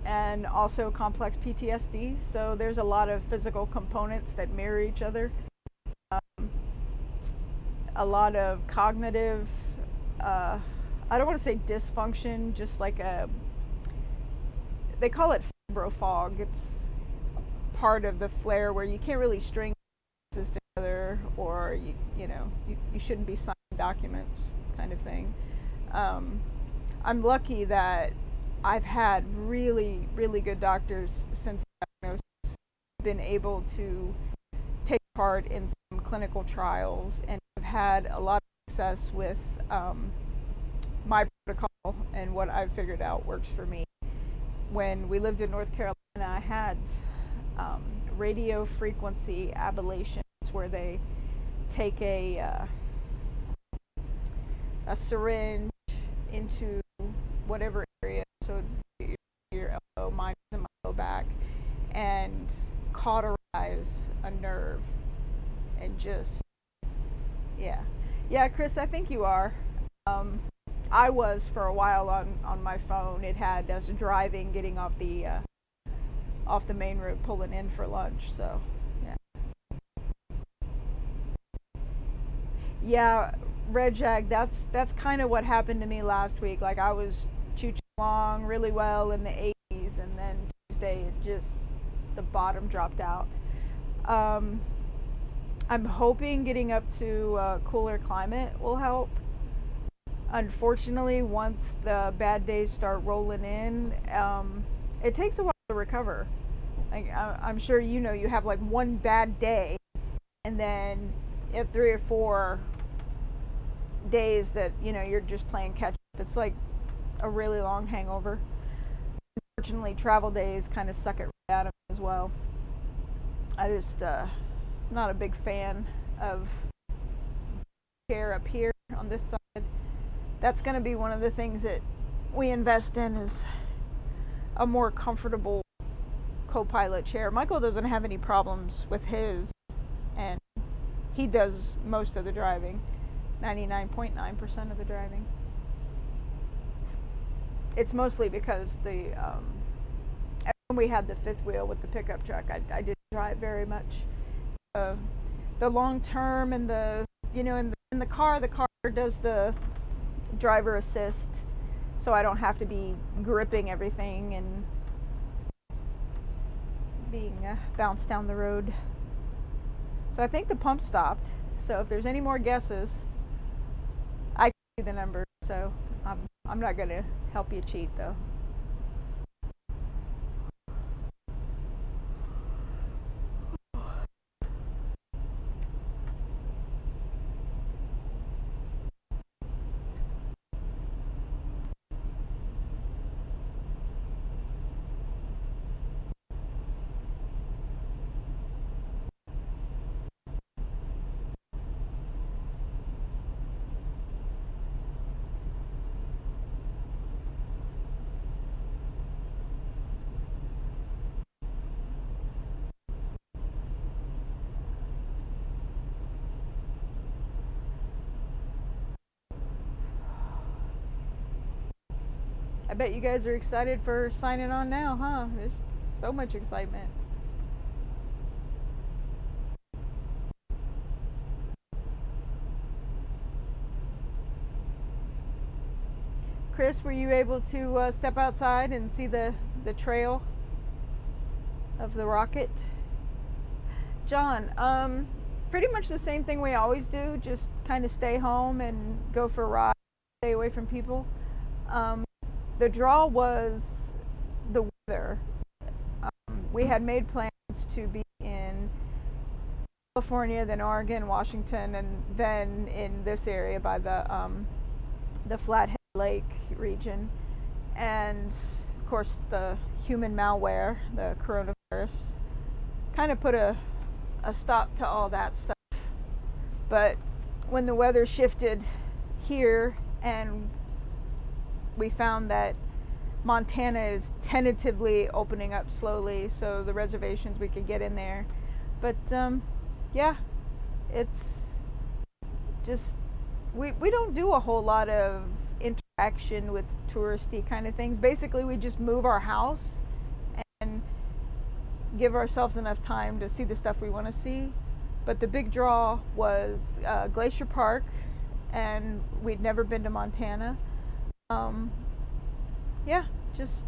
and also complex PTSD, so there's a lot of physical components that mirror each other. A lot of cognitive, I don't want to say dysfunction, just like they call it fibrofog. It's part of the flare where you can't really string pieces together, or you shouldn't be signing documents, kind of thing. I'm lucky that I've had really, really good doctors since diagnosis, been able to take part in some clinical trials, and have had a lot of success with my protocol and what I've figured out works for me. When we lived in North Carolina, I had radio frequency ablations, where they take a syringe into whatever area, so your elbow, mine is in my low back, and cauterize a nerve, and just, yeah, Chris, I think you are. I was for a while on my phone. It had us driving, getting off the main road, pulling in for lunch. So yeah, Red Jag, that's kind of what happened to me last week. Like, I was choo-choo along really well in the 80s, and then Tuesday the bottom dropped out. I'm hoping getting up to cooler climate will help. Unfortunately, once the bad days start rolling in, it takes a while to recover. Like, I'm sure you know, you have like one bad day, and then you have 3 or 4 days that, you know, you're just playing catch up. It's like a really long hangover. Unfortunately, travel days kind of suck it right out of me as well. I just not a big fan of care up here on this side. That's going to be one of the things that we invest in, is a more comfortable co-pilot chair. Michael doesn't have any problems with his, and he does most of the driving, 99.9% of the driving. It's mostly because when we had the 5th wheel with the pickup truck, I didn't drive very much. The long term and the, you know, in the car does the driver assist, so I don't have to be gripping everything and being bounced down the road. So I think the pump stopped. So if there's any more guesses, I can see the numbers. So I'm not going to help you cheat though. I bet you guys are excited for signing on now, huh? There's so much excitement. Chris, were you able to step outside and see the trail of the rocket? John, pretty much the same thing we always do, just kind of stay home and go for rides, stay away from people. The draw was the weather. We had made plans to be in California, then Oregon, Washington, and then in this area by the Flathead Lake region. And of course the human malware, the coronavirus, kind of put a stop to all that stuff. But when the weather shifted here and we found that Montana is tentatively opening up slowly, so the reservations we could get in there. But yeah, it's just we don't do a whole lot of interaction with touristy kind of things. Basically, we just move our house and give ourselves enough time to see the stuff we want to see. But the big draw was Glacier Park, and we'd never been to Montana. Yeah, just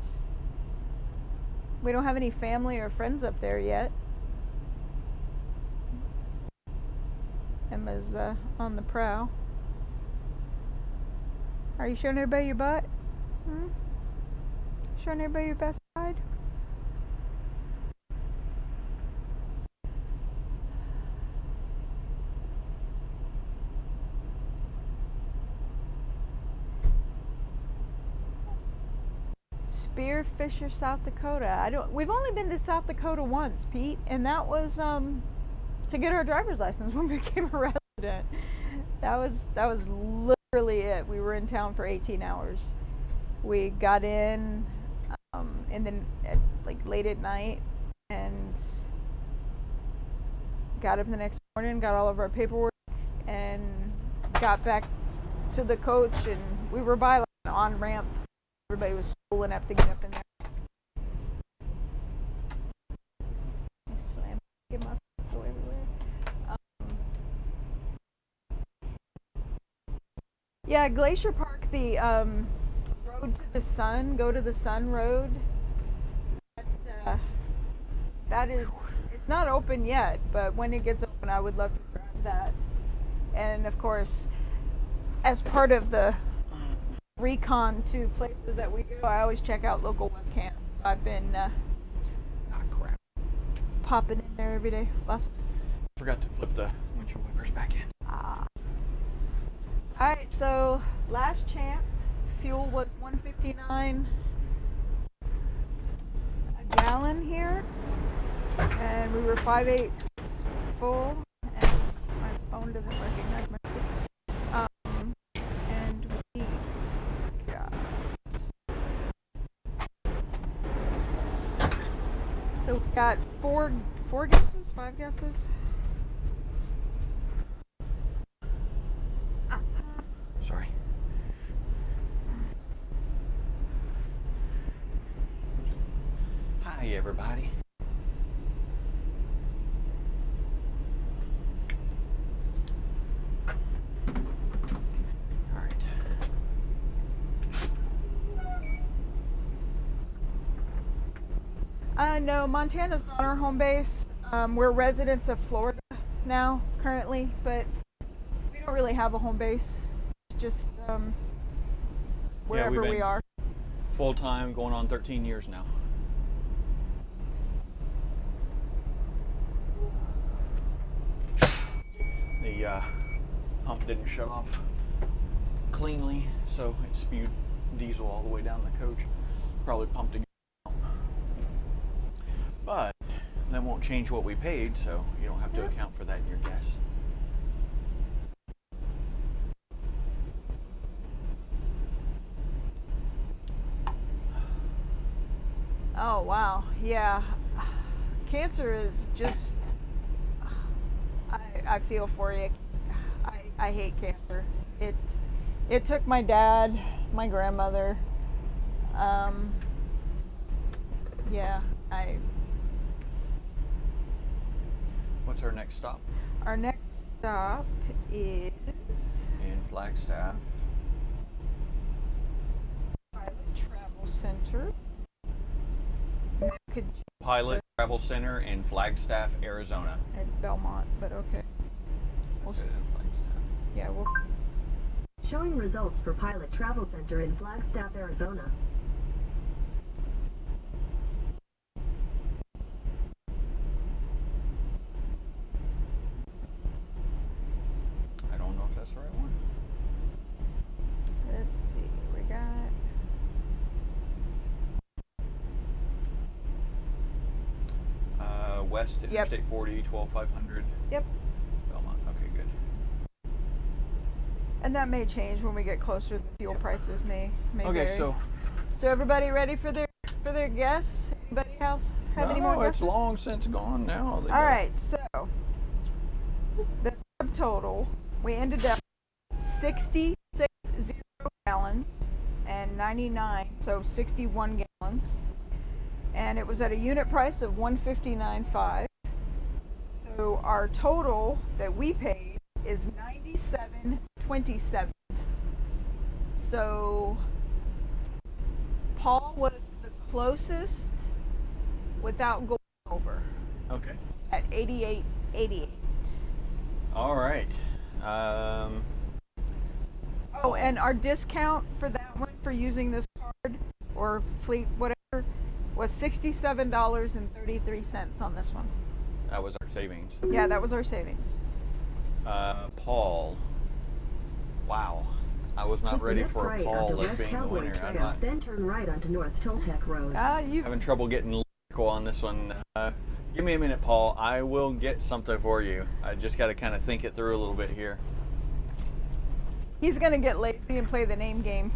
we don't have any family or friends up there yet. Emma's on the prow. Are you showing everybody your butt? Showing everybody your best side? Spearfisher, South Dakota. We've only been to South Dakota once, Pete, and that was to get our driver's license when we became a resident. That was literally it. We were in town for 18 hours. We got in like late at night and got up the next morning, got all of our paperwork, and got back to the coach, and we were by like an on-ramp. Everybody was spooling up to get up in there. Get my stuff go everywhere. Yeah, Glacier Park, the road to the sun, go to the sun road. That is, it's not open yet, but when it gets open, I would love to drive that. And of course, as part of the recon to places that we go, I always check out local webcams. I've been popping in there every day. Forgot to flip the windshield wipers back in. Alright, so last chance. Fuel was $1.59 a gallon here. And we were 5/8 full. And my phone doesn't recognize my face. And we got... So we got four guesses? 5 guesses? Sorry. Hi, everybody. All right. No, Montana's not our home base. We're residents of Florida now, currently, but we don't really have a home base. It's just wherever we are. Full time, going on 13 years now. The pump didn't shut off cleanly, so it spewed diesel all the way down the coach. Probably pumped again. But that won't change what we paid, so you don't have to account for that in your guess. Oh wow, yeah. Cancer is just, I feel for you. I hate cancer. It took my dad, my grandmother. Yeah, What's our next stop? Our next stop is In Flagstaff. Pilot Travel Center. Pilot Travel Center in Flagstaff, Arizona. It's Belmont, but okay. We'll see. Yeah, we'll. Showing results for Pilot Travel Center in Flagstaff, Arizona. I don't know if that's the right one. Let's see. We got. West Interstate 40, 12500. Yep. Belmont. Okay, good. And that may change when we get closer. The fuel prices may Okay, vary. so everybody ready for their guess? Anybody else have any more guesses? It's long since gone now. All right, so the subtotal, we ended up 66 gallons and 99, so 61 gallons. And it was at a unit price of $159.5. So our total that we paid is $97.27. So Paul was the closest without going over. Okay. At 88.88. All right. Oh, and our discount for that one for using this card or fleet, whatever, was $67.33 on this one. That was our savings. Yeah, that was our savings. Paul. Wow. I was not ready for a Paul as being the winner. I'm not. Then turn right onto North Toltec Road. Having trouble getting local on this one. Give me a minute, Paul. I will get something for you. I just got to kind of think it through a little bit here. He's going to get lazy and play the name game.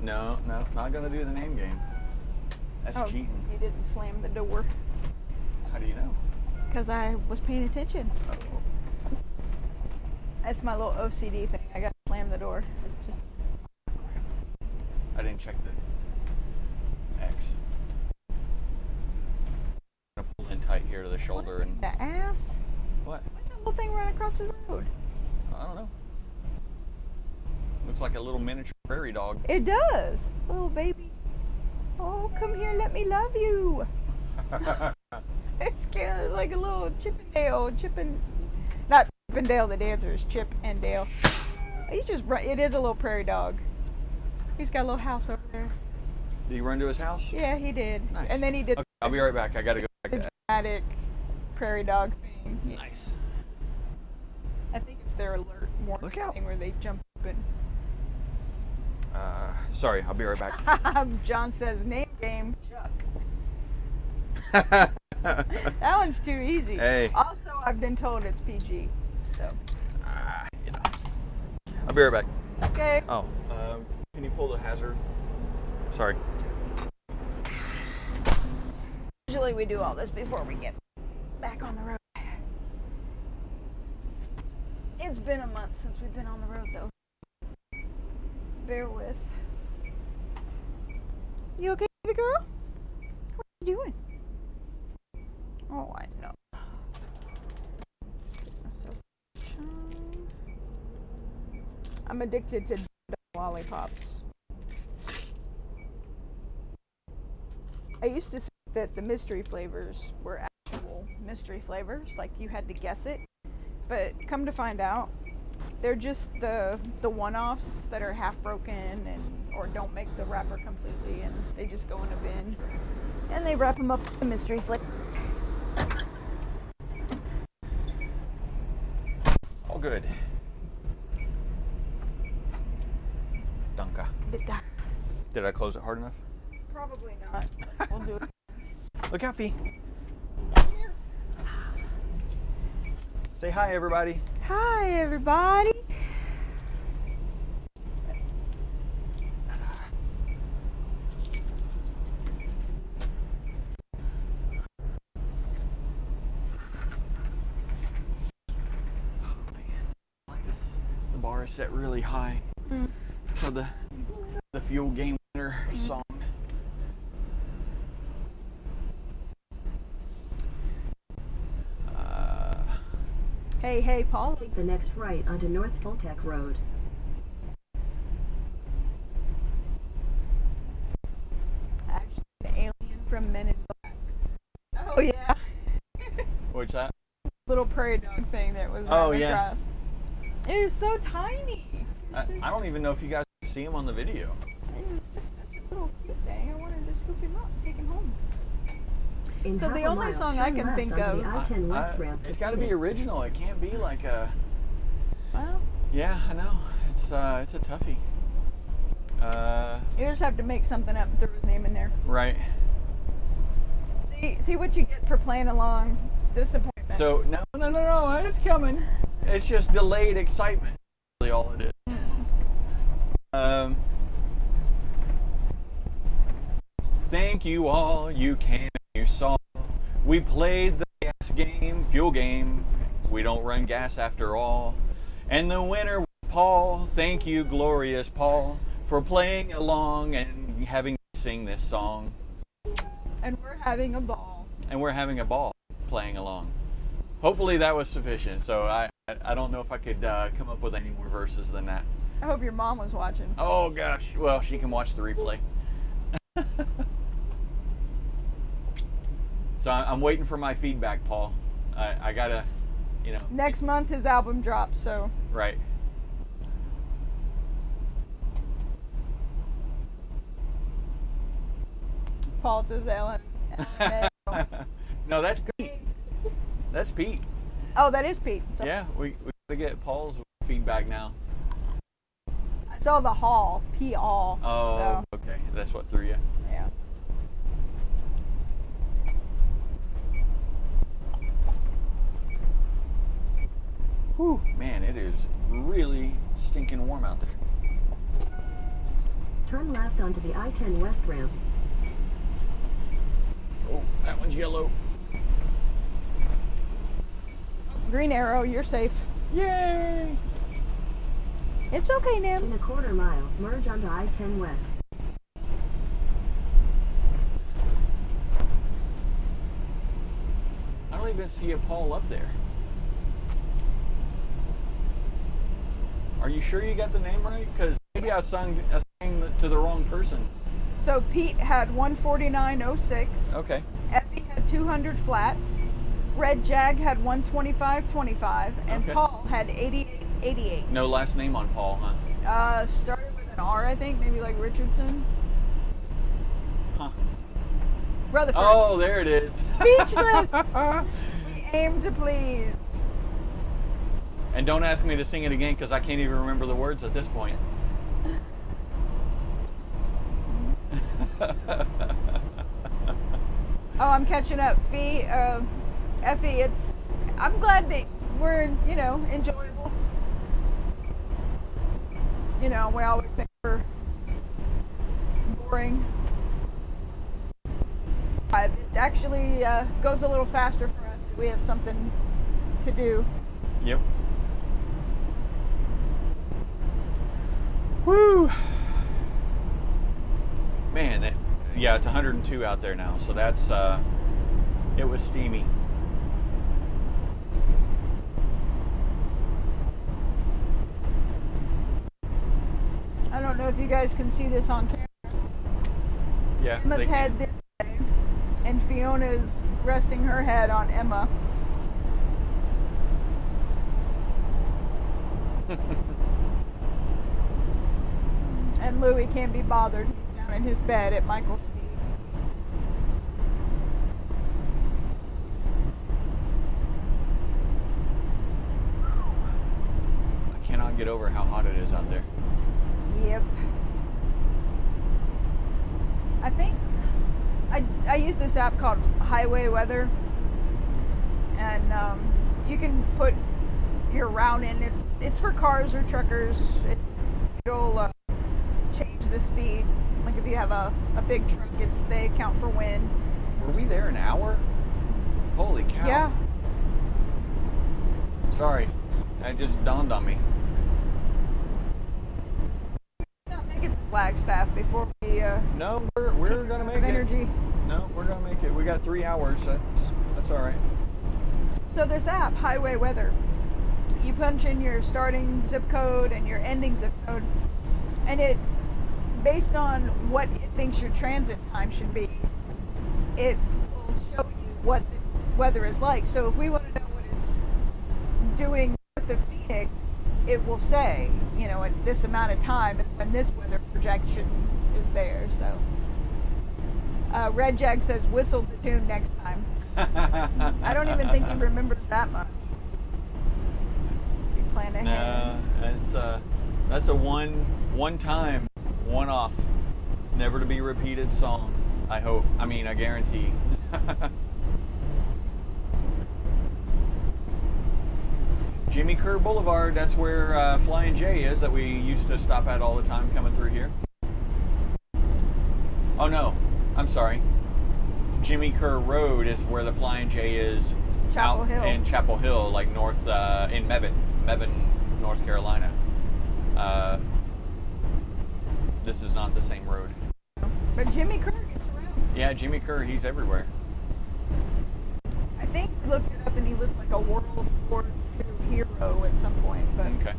No, not going to do the name game. That's cheating. You didn't slam the door. How do you know? Because I was paying attention. Oh. That's my little OCD thing. I got to slam the door. It's just... I didn't check the X. I'm going to pull in tight here to the shoulder and... The ass? What? What's that little thing running across the road? I don't know. Looks like a little miniature prairie dog. It does. Little baby. Oh, come here, let me love you. It's kind of like a little not Chippendale the dancer, it's Chip and Dale. He's just, it is a little prairie dog. He's got a little house over there. Did he run to his house? Yeah, he did. Nice. And then he did Okay, I'll be right back. I gotta go the back. dramatic prairie dog thing. Nice. I think it's their alert warning Look out. thing where they jump up and... Sorry, I'll be right back. John says, name game, Chuck. That one's too easy. Hey. Also, I've been told it's PG. So. You know. I'll be right back. Okay. Oh, can you pull the hazard? Sorry. Usually we do all this before we get back on the road. It's been a month since we've been on the road, though. Bear with. You okay, baby girl? What are you doing? Oh, I know. I'm addicted to lollipops. I used to think that the mystery flavors were actual mystery flavors, like you had to guess it. But come to find out, they're just the one-offs that are half broken and or don't make the wrapper completely, and they just go in a bin and they wrap them up with the mystery flavor. All good. Danke. Bitte. Did I close it hard enough? Probably not. We'll do it. Look out, P. Say hi, everybody. Hi, everybody. The bar is set really high for the fuel game winner song. Hey, Paul. Take the next right onto North Voltec Road. Actually, the alien from Men in Black. Oh yeah. What's that? Little prairie dog thing that was running across. It was so tiny. I don't even know if you guys can see him on the video. It was just such a little cute thing. I wanted to scoop him up, take him home. So the only song I can think of, it's got to be original. It can't be like a. Well. Yeah, I know. It's a toughie. You just have to make something up and throw his name in there. Right. See what you get for playing along. Disappointment. So no, it's coming. It's just delayed excitement. Really, all it is. Thank you all. You came. You saw, we played the gas game, fuel game. We don't run gas after all. And the winner was Paul. Thank you, glorious Paul, for playing along and having me sing this song. And we're having a ball. And we're having a ball playing along. Hopefully that was sufficient. So I don't know if I could come up with any more verses than that. I hope your mom was watching. Oh gosh, well she can watch the replay. So I'm waiting for my feedback, Paul. I gotta, you know. Next month his album drops, so. Right. Paul says Ellen. No, that's Pete. That's Pete. Oh, that is Pete. So yeah, we gotta get Paul's feedback now. I saw the hall, P-all. Oh, so. Okay. That's what threw you. Yeah. Whew, man, it is really stinking warm out there. Turn left onto the I-10 West ramp. Oh, that one's yellow. Green arrow, you're safe. Yay! It's okay, Nim. In a quarter mile, merge onto I-10 West. I don't even see a Paul up there. Are you sure you got the name right? Because maybe I sang to the wrong person. So Pete had 149.06. Okay. Effie had 200 flat. Red Jag had 125.25, and Okay. Paul had 88.88. No last name on Paul, huh? Started with an R, I think, maybe like Richardson. Huh. Rutherford. Oh, there it is. Speechless. We aim to please. And don't ask me to sing it again because I can't even remember the words at this point. Oh, I'm catching up. Effie, I'm glad that we're, enjoyable. We always think we're boring. It actually goes a little faster for us if we have something to do. Yep. Woo! Man, yeah, it's 102 out there now, so that's, it was steamy. I don't know if you guys can see this on camera. Yeah. Emma's head this way, and Fiona's resting her head on Emma. And Louis can't be bothered. He's down in his bed at Michael's feet. I cannot get over how hot it is out there. Yep. I think I use this app called Highway Weather, and you can put your route in. It's for cars or truckers. It'll change the speed. Like if you have a big truck, they count for wind. Were we there an hour? Holy cow. Yeah. Sorry, that just dawned on me. Not make it to Flagstaff before we. No, we're gonna make energy. it. No, we're gonna make it. We got 3 hours. That's all right. So this app, Highway Weather, you punch in your starting zip code and your ending zip code, and it, based on what it thinks your transit time should be, it will show you what the weather is like. So if we want to know what it's doing north of Phoenix, it will say, at this amount of time is when this weather projection is there. So Red Jag says whistle the tune next time. I don't even think he remembers that much. Is he planning ahead? No, that's a one time, one off, never to be repeated song. I hope. I mean, I guarantee. Jimmy Kerr Boulevard, that's where Flying J is, that we used to stop at all the time coming through here. Oh no, I'm sorry. Jimmy Kerr Road is where the Flying J is. Chapel Hill. In Chapel Hill, like north, in Mebane, North Carolina. This is not the same road. But Jimmy Kerr gets around. Yeah, Jimmy Kerr, he's everywhere. I think we looked it up and he was like a World War II hero at some point. But Okay.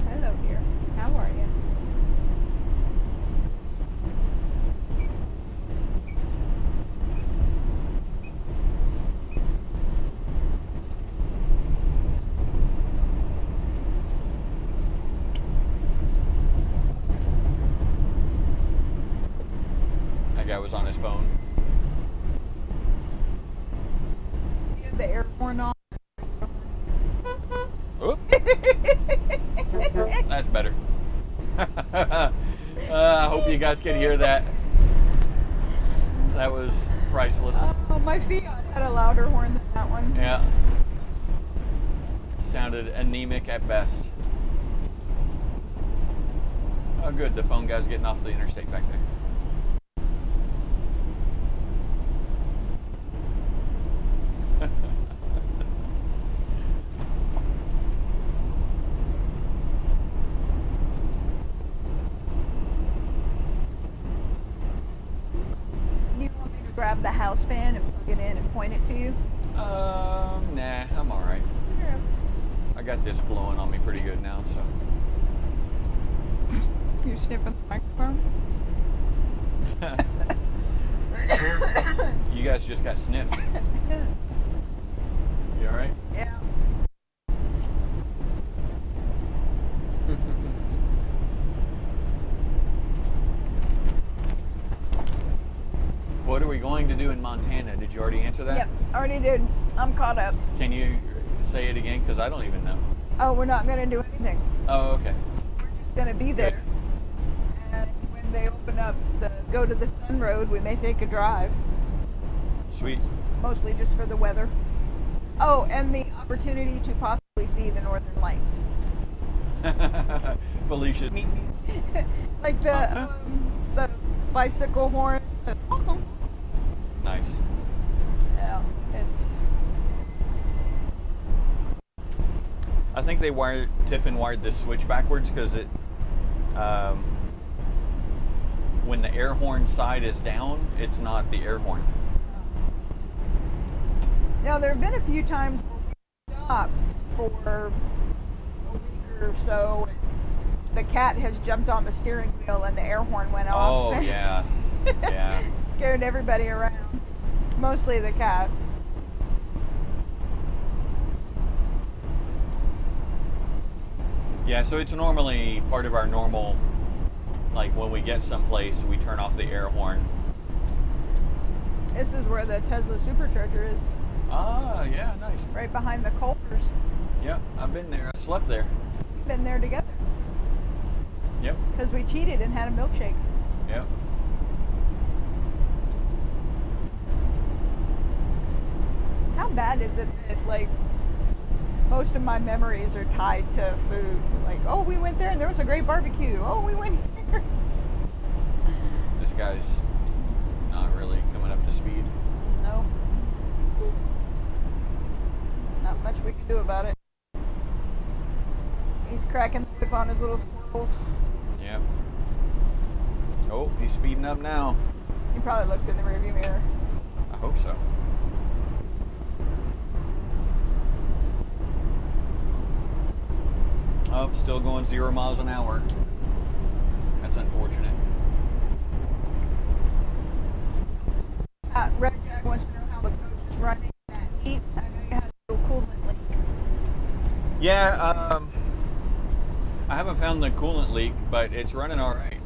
hello, dear. How are you? That guy was on his phone. You have the air horn on. Oop. That's better. I hope you guys can hear that. That was priceless. Oh, my Fiat had a louder horn than that one. Yeah. Sounded anemic at best. Oh good, the phone guy's getting off the interstate back there. Do you want me to grab the house fan and plug it in and point it to you? Nah, I'm alright. Sure. I got this blowing on me pretty good now, so. You sniffing the microphone? You guys just got sniffed. You all right? Yeah. What are we going to do in Montana? Did you already answer that? Yep, already did. I'm caught up. Can you say it again? Because I don't even know. Oh, we're not going to do anything. Oh, okay. We're just going to be there. And when they open up the Go to the Sun Road, we may take a drive. Sweet. Mostly just for the weather. Oh, and the opportunity to possibly see the Northern Lights. Felicia. Like the bicycle horns. Nice. Yeah, it's. I think Tiffin wired this switch backwards because it, when the air horn side is down, it's not the air horn. Now there have been a few times where we stopped for a week or so. The cat has jumped on the steering wheel and the air horn went off. Oh yeah, yeah. Scared everybody around. Mostly the cat. Yeah, so it's normally part of our normal, like when we get someplace, we turn off the air horn. This is where the Tesla supercharger is. Ah, yeah, nice. Right behind the Coulters. Yep, I've been there. I slept there. We've been there together. Yep. Because we cheated and had a milkshake. Yep. How bad is it that, like, most of my memories are tied to food? Like, oh, we went there and there was a great barbecue. Oh, we went here. This guy's not really coming up to speed. No. Not much we can do about it. He's cracking the whip on his little squirrels. Yep. Oh, he's speeding up now. He probably looked in the rearview mirror. I hope so. Oh, still going 0 miles an hour. That's unfortunate. Red Jack wants to know how the coach is running in that heat. I know you had a little coolant leak. Yeah, I haven't found the coolant leak, but it's running all right.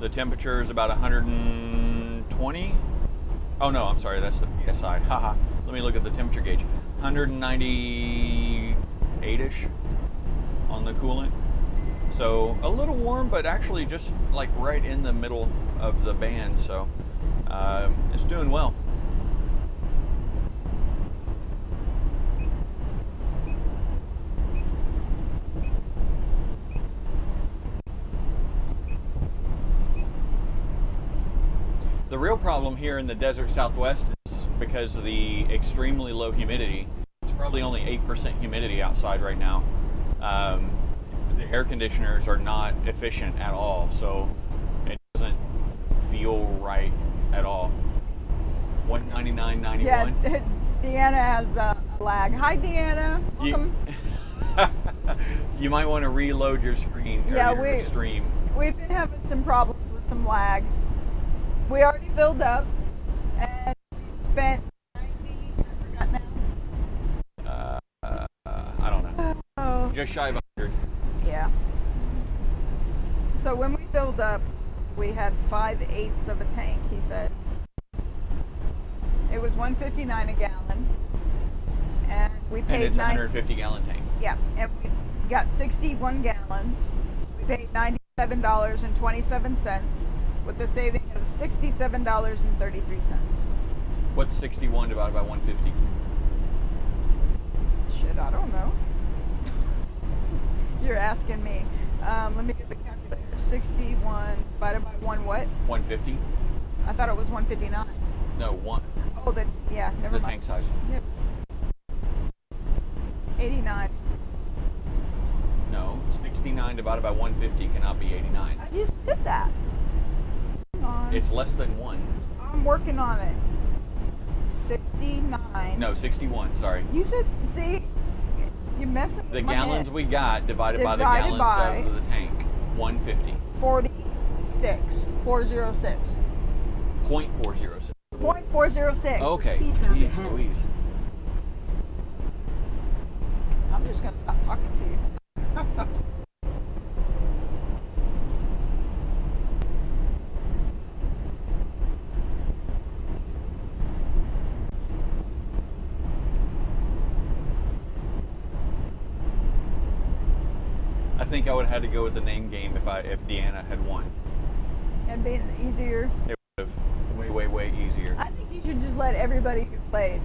The temperature is about 120. Oh no, I'm sorry, that's the PSI. Haha. Let me look at the temperature gauge. 198-ish on the coolant. So a little warm, but actually just like right in the middle of the band. So it's doing well. The real problem here in the desert Southwest is because of the extremely low humidity. It's probably only 8% humidity outside right now. The air conditioners are not efficient at all, so it doesn't feel right at all. 199.91. Yeah, Deanna has a lag. Hi, Deanna. Welcome. You might want to reload your screen. Or your stream. We've been having some problems with some lag. We already filled up, and we spent 90. I forgot now. I don't know. Oh. Just shy of 100. Yeah. So when we filled up, we had 5/8 of a tank. He says it was $1.59 a gallon, and we paid. And it's a 150 gallon tank. Yeah, and we got 61 gallons. We paid $97.27 with a saving of $67.33. What's 61 divided by 150? Shit, I don't know. You're asking me. Let me get the calculator. 61 divided by 1 what? 150? I thought it was 159. No, 1. Oh, yeah, never The mind. tank size. Yep. 89. No, 69 divided by 150 cannot be 89. I just did that. Come on. It's less than 1. I'm working on it. 69. No, 61, sorry. You said, see, you messing with The my gallons head. we got divided by the gallons of the tank. 150. 406. 406. 0.406. 0.406. Okay. Speed trap Jeez ahead. Louise. I'm just going to stop talking to you. I think I would have had to go with the name game if Deanna had won. And being easier. It would have way easier. I think you should just let everybody who played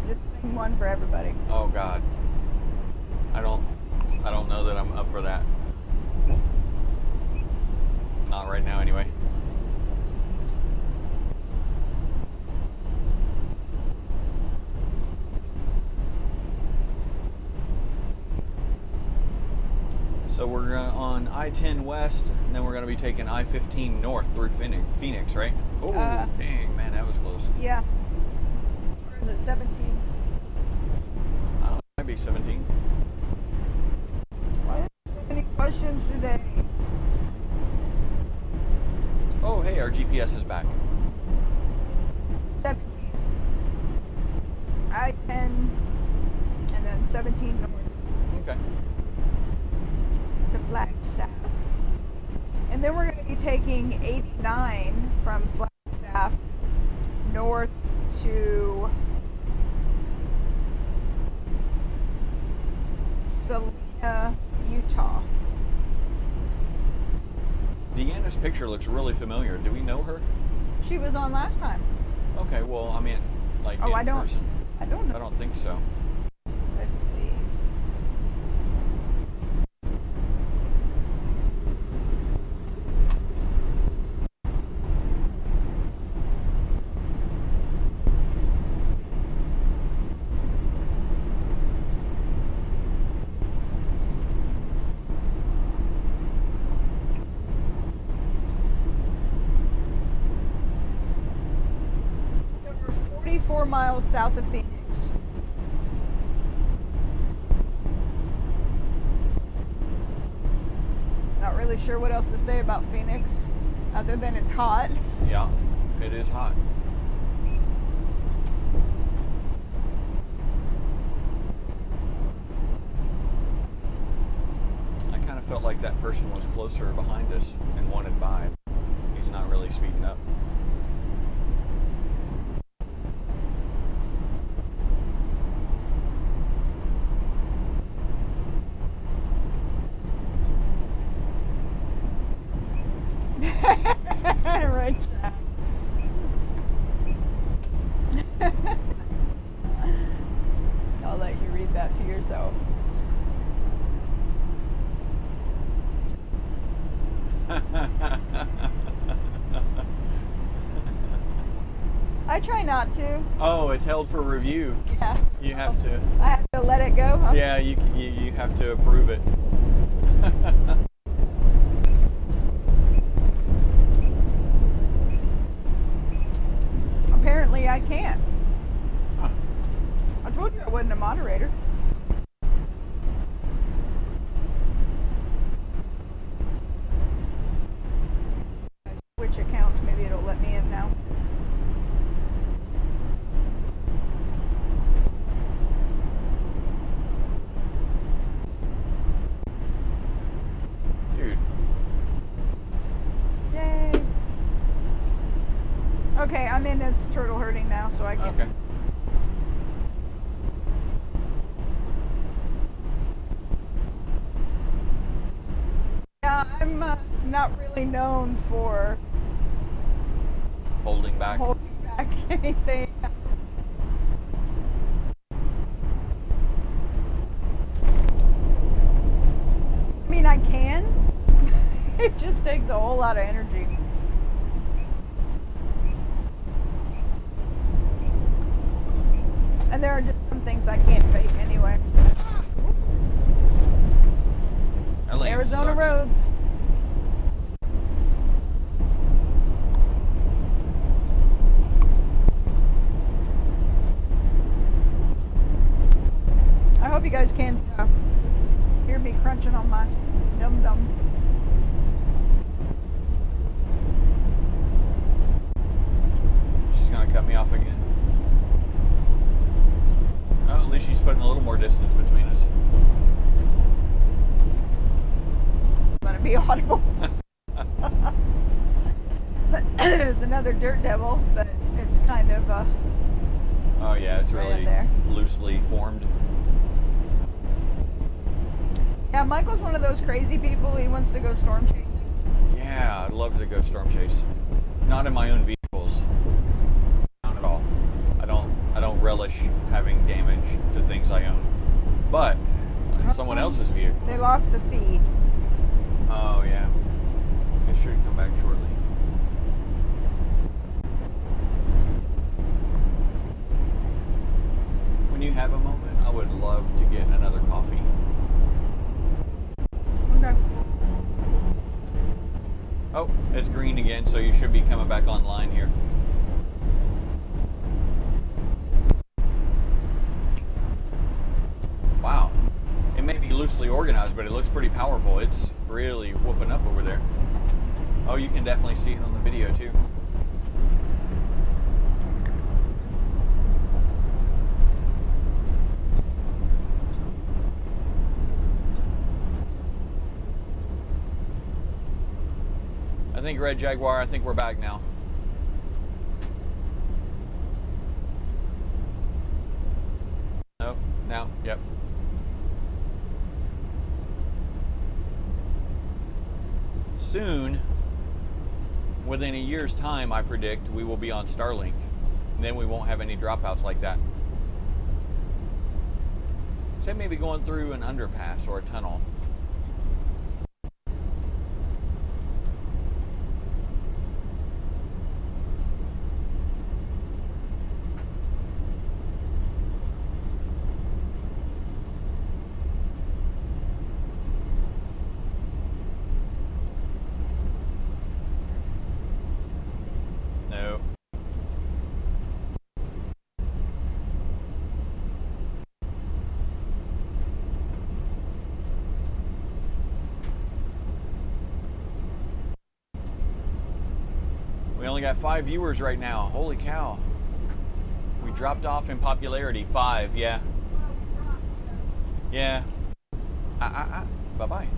just sing one for everybody. Oh God. I don't know that I'm up for that. Not right now anyway. So we're on I-10 West, and then we're going to be taking I-15 North through Phoenix, right? Oh, dang, man, that was close. Yeah. Or is it 17? It might be 17. Why are there so many questions today? Oh, hey, our GPS is back. 17. I-10 and then 17 north Okay. to Flagstaff. And then we're going to be taking 89 from Flagstaff north to Salina, Utah. Deanna's picture looks really familiar. Do we know her? She was on last time. Okay, well, I mean, like Oh, in I don't. person. I don't know. I don't think so. Let's see. So we're 44 miles south of Phoenix. Not really sure what else to say about Phoenix, other than it's hot. Yeah, it is hot. I kind of felt like that person was closer behind us and wanted by. He's not really speeding up. Right. I'll let you read that to yourself. I try not to. Oh, it's held for review. Yeah. You have to. I have to let it go. Huh? Yeah, you have to approve it. Apparently I can't. Huh. I told you I wasn't a moderator. Switch accounts, maybe it'll let me in now. Dude. Yay. Okay, I'm in as turtle herding now, so I can. Okay. Yeah, I'm not really known for Holding back. holding back anything. I mean, I can. It just takes a whole lot of energy. And there are just some things I can't fake anyway. That lane Arizona sucks. roads. I hope you guys can hear me crunching on my dum-dum. pretty audible. There's another dirt devil, but it's kind of oh yeah, it's right really up there. loosely formed. Yeah, Michael's one of those crazy people. He wants to go storm chasing. Yeah, I'd love to go storm chase. Not in my own vehicles. Not at all. I don't relish having damage to things I own. But in someone else's vehicle. They lost the feed. Oh yeah. It should come back shortly. When you have a moment, I would love to get another coffee. Okay. Oh, it's green again, so you should be coming back online here. Wow. It may be loosely organized, but it looks pretty powerful. It's really whooping up over there. Oh, you can definitely see it on the video too. I think Red Jaguar, I think we're back now. Nope, now, yep. Soon, within a year's time, I predict, we will be on Starlink. And then we won't have any dropouts like that. Say maybe going through an underpass or a tunnel. No. We only got 5 viewers right now. Holy cow. We dropped off in popularity. 5, yeah. Yeah. Bye-bye.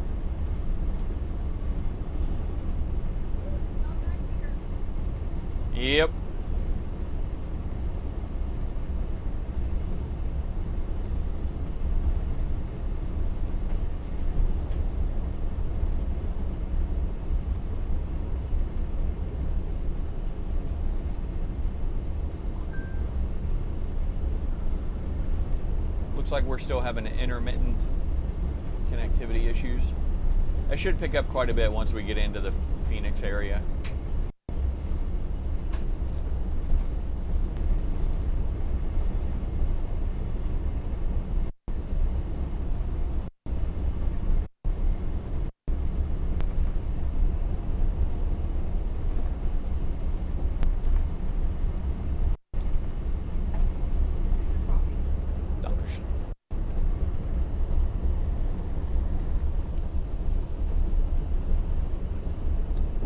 Yep. Looks like we're still having intermittent connectivity issues. It should pick up quite a bit once we get into the Phoenix area.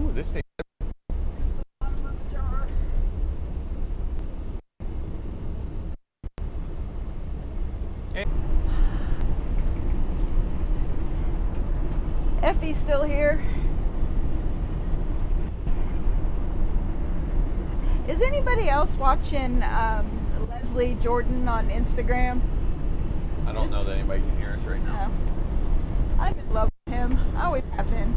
Ooh, this tastes good. Hey. Effie's still here. Is anybody else watching Leslie Jordan on Instagram? I don't know that anybody can hear us right now. No. I'm in love with him. I always have been.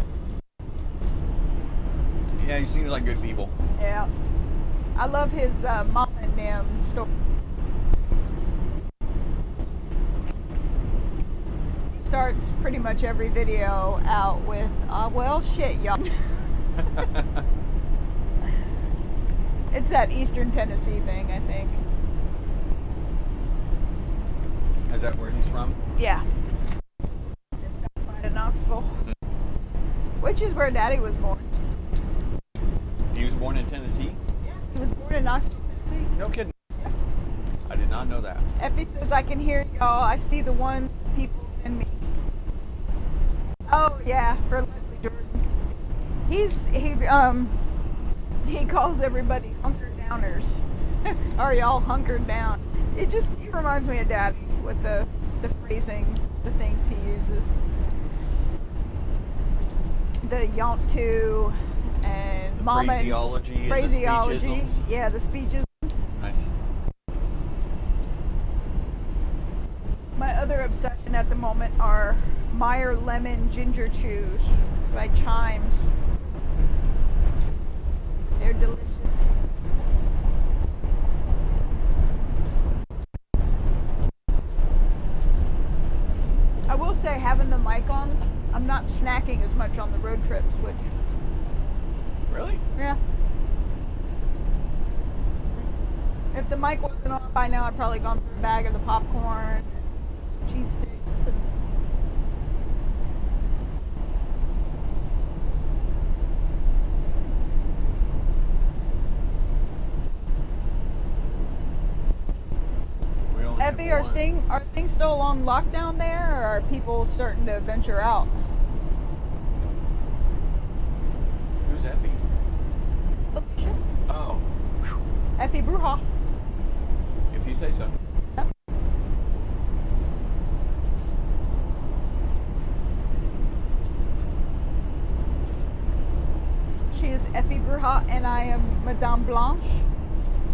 Yeah, he seems like good people. Yeah. I love his mom and them story. He starts pretty much every video out with, well, shit, y'all. It's that Eastern Tennessee thing, I think. Is that where he's from? Yeah. Just outside of Knoxville. Which is where Daddy was born. He was born in Tennessee? Yeah. He was born in Knoxville, Tennessee. No kidding. I did not know that. Effie says, I can hear y'all. I see the ones people send me. Oh, yeah, for Leslie Jordan. He calls everybody hunker downers. Are y'all hunkered down? He reminds me of Daddy with the phrasing, the things he uses. the Yontu and Mama. Phraseology and the Phraseology. speechisms. Yeah, the speeches. Nice. My other obsession at the moment are Meyer Lemon Ginger Chews by Chimes. They're delicious. I will say, having the mic on, I'm not snacking as much on the road trips, which... Really? Yeah. If the mic wasn't on by now, I'd probably gone through a bag of the popcorn, cheese sticks, and... Effie, are things still on lockdown there, or are people starting to venture out? Who's Effie? Alicia. Oh. Effie Bruja. If you say so. Yep. She is Effie Bruja, and I am Madame Blanche.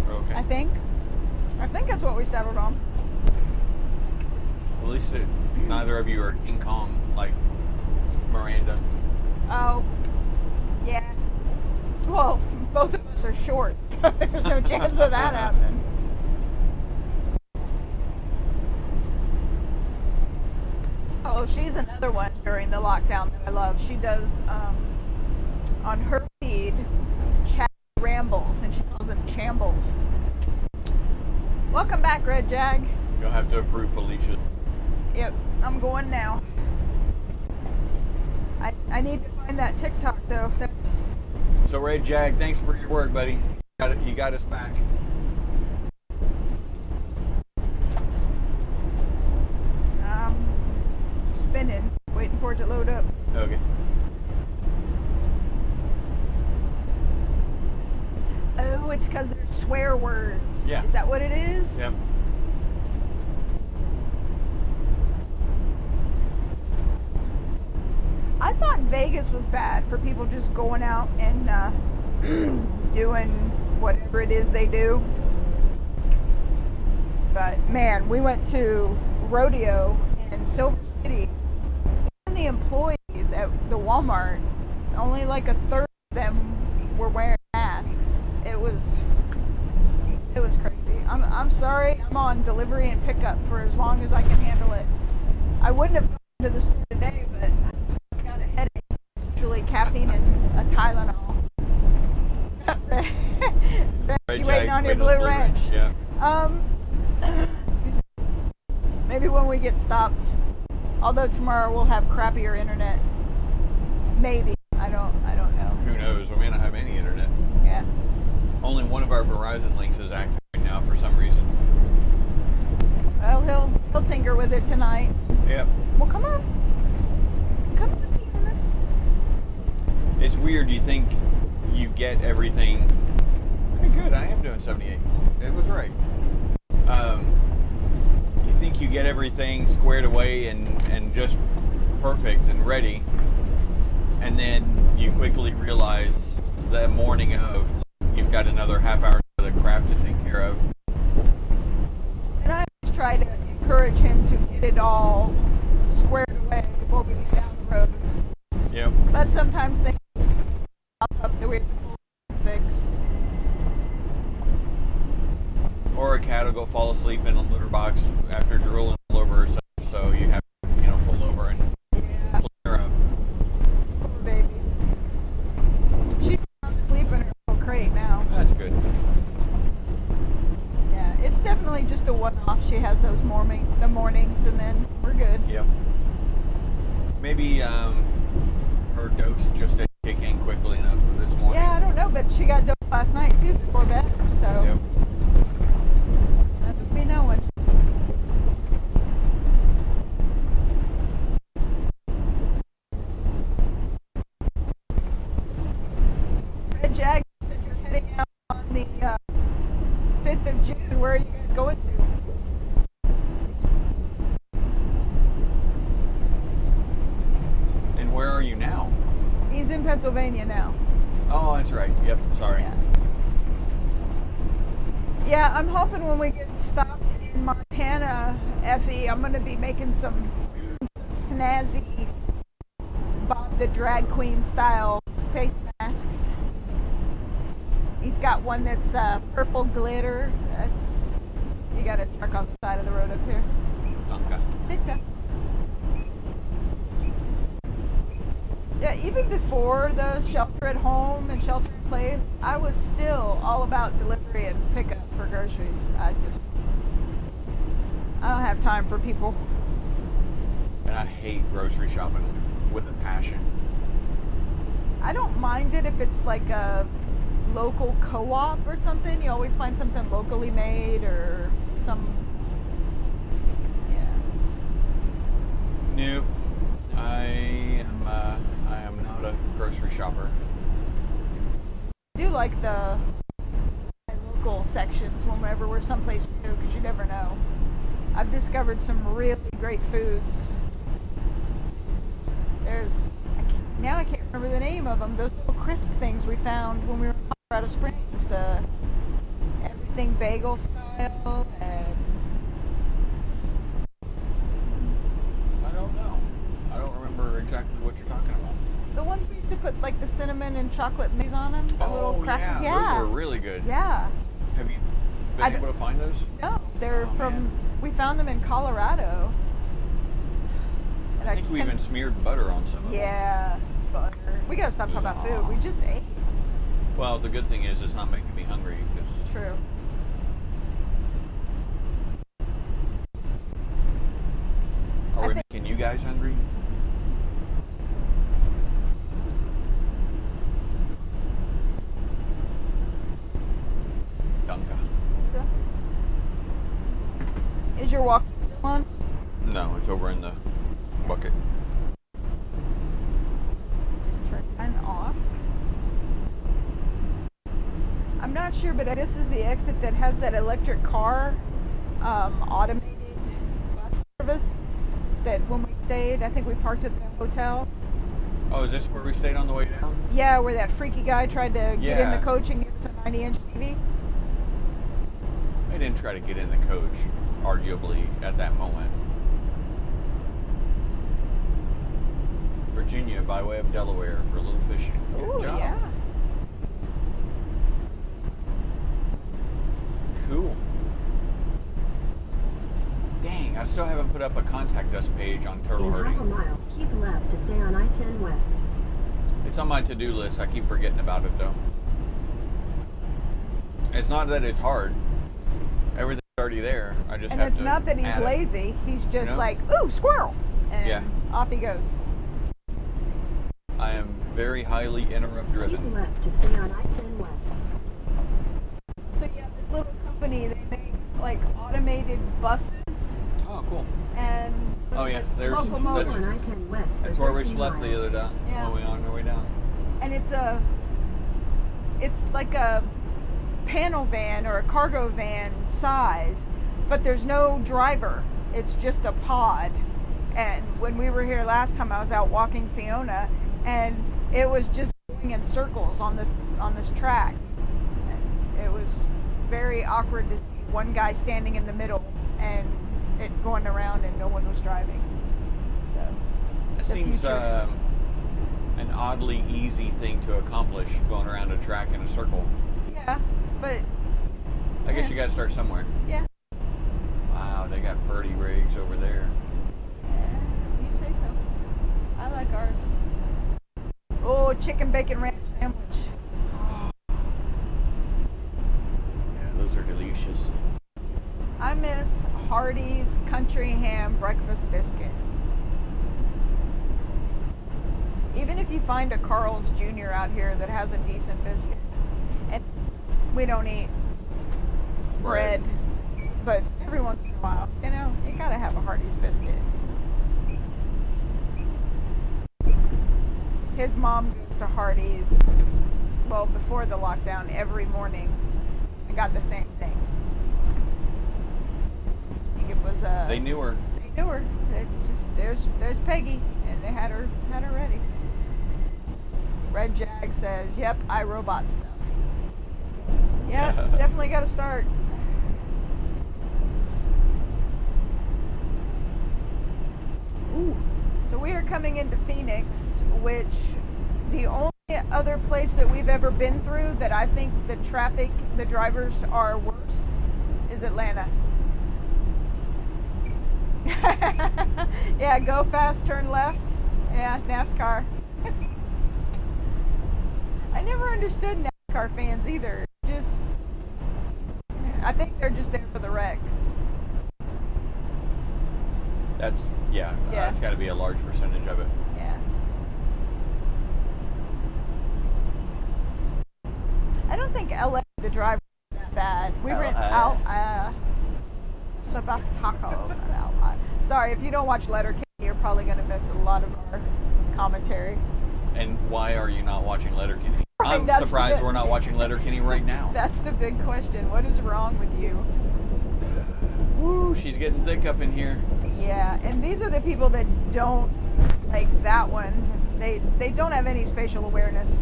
Okay. I think that's what we settled on. At least neither of you are King Kong like Miranda. Oh, yeah. Well, both of us are short, so there's no chance of that happening. Oh, she's another one during the lockdown that I love. She does, on her feed, chat rambles, and she calls them chambles. Welcome back, Red Jag. You'll have to approve Felicia. Yep, I'm going now. I need to find that TikTok though. That's So Red Jag, thanks for your work, buddy. You got us back. Spinning, waiting for it to load up. Okay. Oh, it's because they're swear words. Yeah. Is that what it is? Yep. I thought Vegas was bad for people just going out and doing whatever it is they do. But man, we went to Rodeo in Silver City. And the employees at the Walmart, only like a third of them were wearing masks. It was crazy. I'm sorry. I'm on delivery and pickup for as long as I can handle it. I wouldn't have gone to the store today, but I got a headache. Usually caffeine and a Tylenol. You waiting on your blue wrench? Yeah. Excuse me. Maybe when we get stopped. Although tomorrow we'll have crappier internet. Maybe. I don't know. Who knows? We may not have any internet. Yeah. Only one of our Verizon links is active right now for some reason. Well, he'll tinker with it tonight. Yep. Well, come on. Come on, Venus. It's weird. You think you get everything. Hey, good. I am doing 78. It was right. You think you get everything squared away and just perfect and ready, and then you quickly realize the morning of you've got another half hour of the crap to take care of. And I just try to encourage him to get it all squared away before we get down the road. Yep. But sometimes things pop up that we have to fix. Or a cat will go fall asleep in a litter box after drooling all over herself, so you have to, pull over and clean her up. Poor baby. She's asleep in her little crate now. That's good. Yeah, it's definitely just a one-off. She has those the mornings, and then we're good. Yep. Maybe her dose just didn't kick in quickly enough for this morning. Yeah, I don't know, but she got dosed last night too before bed, so. Yep. That would be no one. Red Jag said you're heading out on the 5th of June. Where are you guys going to? And where are you now? He's Pennsylvania now. Oh, that's right. Yep. Sorry. Yeah. Yeah, I'm hoping when we get stopped in Montana, Effie, I'm going to be making some snazzy Bob the Drag Queen style face masks. He's got one that's purple glitter. That's, you got a truck on the side of the road up here. Danke. Bitte. Yeah, even before the shelter at home and shelter in place, I was still all about delivery and pickup for groceries. I don't have time for people. And I hate grocery shopping with a passion. I don't mind it if it's like a local co-op or something. You always find something locally made or some. Yeah. Nope. I am not a grocery shopper. I do like the local sections whenever we're someplace new, because you never know. I've discovered some really great foods. Now I can't remember the name of them. Those little crisp things we found when we were in Colorado Springs. The everything bagel style and. I don't know. I don't remember exactly what you're talking about. The ones we used to put like the cinnamon and chocolate mix on them. The little cracker. Yeah. Those were really good. Yeah. Have you been able to find those? No, they're from. We found them in Colorado. I think we even smeared butter on some of them. Yeah, butter. We gotta stop talking about food. We just ate. Well, the good thing is it's not making me hungry. True. Are we making you guys hungry? Danke. Is your walk still on? No, it's over in the bucket. Just turn mine off. I'm not sure, but this is the exit that has that electric car automated bus service that when we stayed, I think we parked at the hotel. Oh, is this where we stayed on the way down? Yeah, where that freaky guy tried to get in the coach and give us a 90-inch TV. I didn't try to get in the coach, arguably, at that moment. Virginia by way of Delaware for a little fishing. Good job. Yeah. Cool. Dang, I still haven't put up a contact us page on turtle In half a herding. mile, keep left to stay on I-10 West. It's on my to-do list. I keep forgetting about it though. It's not that it's hard. Everything's already there. I just And have it's to not that he's add it. lazy. He's just You know? like, ooh, squirrel. And off he goes. I am very highly interrupt driven. Keep left to stay on I-10 West. So yeah, this little company, they make like automated buses. Oh, cool. And Oh yeah, there's locomotives. that's where we slept the other day. Yeah. When we on our way down. And it's like a panel van or a cargo van size, but there's no driver. It's just a pod. And when we were here last time, I was out walking Fiona, and it was just going in circles on this track. And it was very awkward to see one guy standing in the middle and it going around and no one was driving. So It seems an oddly easy thing to accomplish, going around a track in a circle. Yeah, but I guess you gotta start somewhere. Yeah. Wow, they got pretty rigs over there. You say so. I like ours. Oh, chicken bacon ranch sandwich. Yeah, those are delicious. I miss Hardee's country ham breakfast biscuit. Even if you find a Carl's Jr. out here that has a decent biscuit, and we don't eat bread, but every once in a while, you know, you gotta have a Hardee's biscuit. His mom goes to Hardee's, well, before the lockdown, every morning, and got the same thing. I think it was They knew her. They knew her. It just there's Peggy, and they had her ready. Red Jag says, "Yep, I robot stuff." Yeah, definitely got to start. Ooh. So we are coming into Phoenix, which the only other place that we've ever been through that I think the traffic, the drivers are worse, is Atlanta. Yeah, go fast, turn left. Yeah, NASCAR. I never understood NASCAR fans either. I think they're just there for the wreck. That's it's got to be a large percentage of it. Yeah. I don't think LA, the driver, is that bad. We were in the best tacos in LA. Sorry, if you don't watch Letterkenny, you're probably going to miss a lot of our commentary. And why are you not watching Letterkenny? Right, I'm surprised we're not watching Letterkenny right now. That's the big question. What is wrong with you? Woo, she's getting thick up in here. Yeah, and these are the people that don't like that one. They don't have any spatial awareness.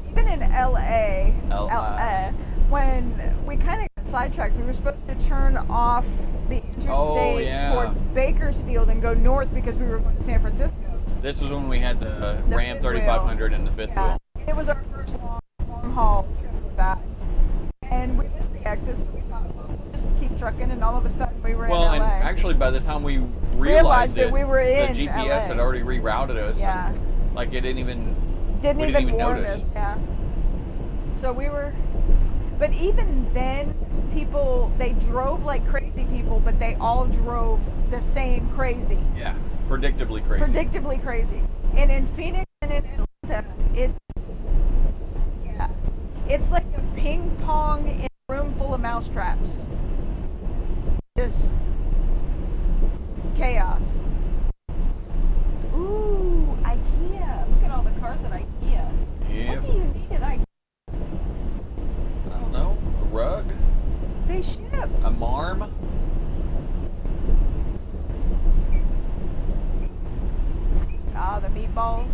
Even in LA, when we kind of got sidetracked, we were supposed to turn off the interstate towards Bakersfield and go north because we were going to San Francisco. This was when we had the Ram 3500 and the fifth wheel. It was our first long haul trip with that. And we missed the exits. So we thought, well, we'll just keep trucking, and all of a sudden we were in LA. And actually by the time we realized it, we were in the GPS LA. had already rerouted us. Yeah. Like it didn't even warn notice. us. Yeah. So we were, but even then, people, they drove like crazy people, but they all drove the same crazy. Yeah, predictably crazy. Predictably crazy. And in Phoenix and in Atlanta, it's like a ping pong in a room full of mousetraps. Just chaos. Ooh, IKEA. Look at all the cars at IKEA. Yeah. What do you need at IKEA? I don't know. A rug? They ship. A marm? Ah, the meatballs.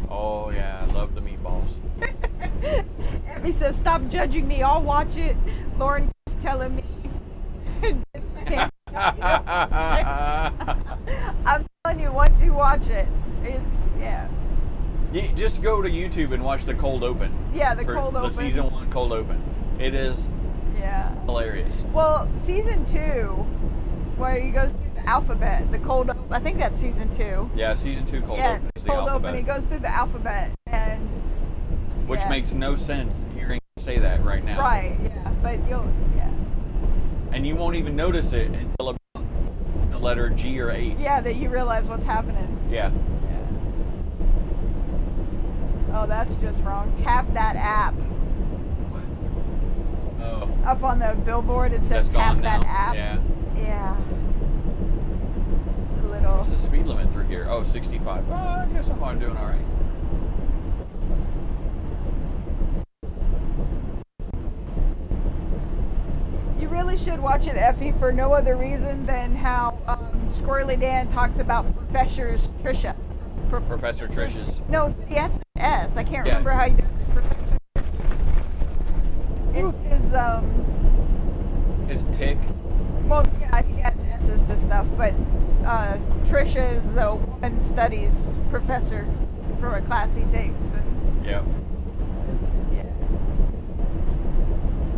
Oh yeah, I love the meatballs. Abby says, "Stop judging me. I'll watch it." Lauren keeps telling me. I'm telling you, once you watch it, You just go to YouTube and watch the cold open. Yeah, the cold open. The season 1 cold open. It is hilarious. Well, season 2, where he goes through the alphabet, the cold open. I think that's season 2. Yeah, season 2 cold open is the cold alphabet. open. He goes through the alphabet and. Which makes no sense hearing you say that right now. Right. Yeah, but And you won't even notice it until about the letter G or H. Yeah, that you realize what's happening. Yeah. Oh, that's just wrong. Tap that app. What? Oh. Up on the billboard, it says tap that app. Yeah. Yeah. It's a little. What's the speed limit through here? Oh, 65. Well, I guess I'm doing all right. You really should watch it, Effie, for no other reason than how Squirrely Dan talks about Professor Trisha. Professor Trish's. No, that's an S. I can't remember how he does it. Professor. It's his tick. Well, yeah, he adds S's to stuff, but Trisha is the woman studies professor for a class he takes. And yep.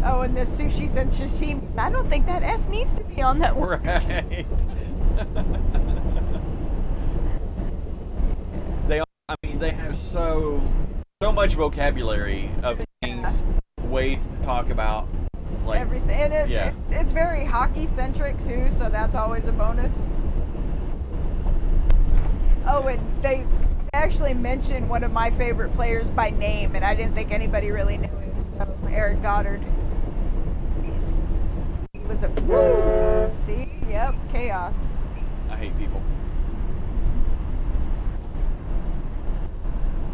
Oh, and the sushi and sashimi. I don't think that S needs to be on that word. Right. They have so much vocabulary of things, ways to talk about, like everything. And it's very hockey centric too, so that's always a bonus. Oh, and they actually mentioned one of my favorite players by name, and I didn't think anybody really knew him. So Eric Goddard. He was a see, yep, chaos. I hate people.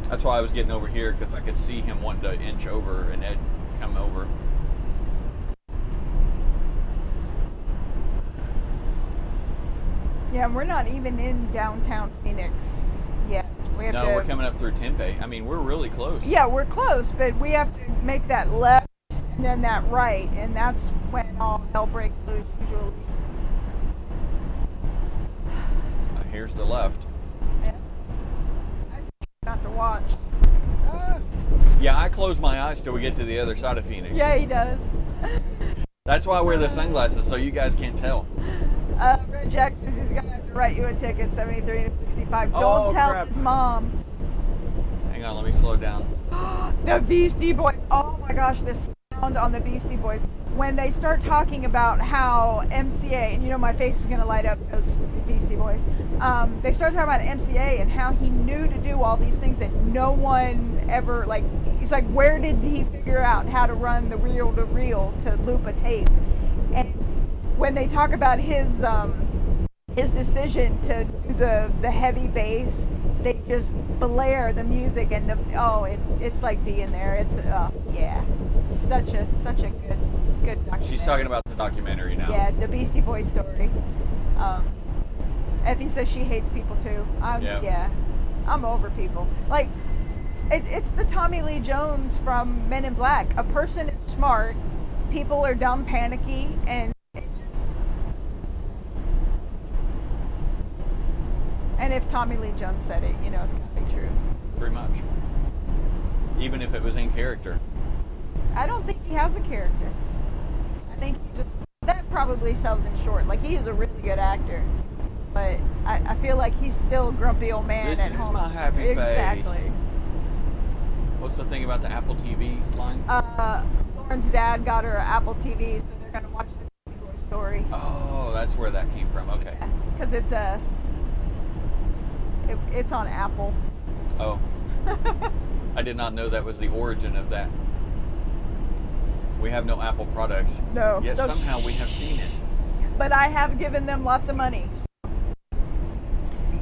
That's why I was getting over here, because I could see him wanting to inch over and Ed come over. Yeah, and we're not even in downtown Phoenix yet. We have No, to, we're coming up through Tempe. I mean, we're really close. Yeah, we're close, but we have to make that left and then that right, and that's when all hell breaks loose usually. Here's the left. Yeah. Not to watch. Yeah, I close my eyes till we get to the other side of Phoenix. Yeah, he does. That's why I wear the sunglasses, so you guys can't tell. Red Jack says he's gonna have to write you a ticket, 73 to 65. Don't Oh, tell crap. his mom. Hang on, let me slow down. The Beastie Boys. Oh my gosh, this sound on the Beastie Boys. When they start talking about how MCA, and you know my face is gonna light up because Beastie Boys. They start talking about MCA and how he knew to do all these things that no one ever, like, he's like, where did he figure out how to run the reel to reel to loop a tape? And when they talk about his decision to do the heavy bass, they just blare the music and it's like being there. It's yeah, such a good documentary. She's talking about the documentary now. Yeah, the Beastie Boys story. Effie says she hates people too. I'm over people. Like it's the Tommy Lee Jones from Men in Black. A person is smart, people are dumb, panicky, and and if Tommy Lee Jones said it, you know it's gotta be true. Pretty much. Even if it was in character. I don't think he has a character. I think that probably sells him short. Like, he is a really good actor, but I feel like he's still a grumpy old man This at is home. my happy face. Exactly. What's the thing about the Apple TV line? Lauren's dad got her Apple TV, so they're gonna watch the Beastie Boys story. Oh, that's where that came from. Okay. Because it's on Apple. Oh. I did not know that was the origin of that. We have no Apple products. No. Yet So somehow we have seen it. But I have given them lots of money.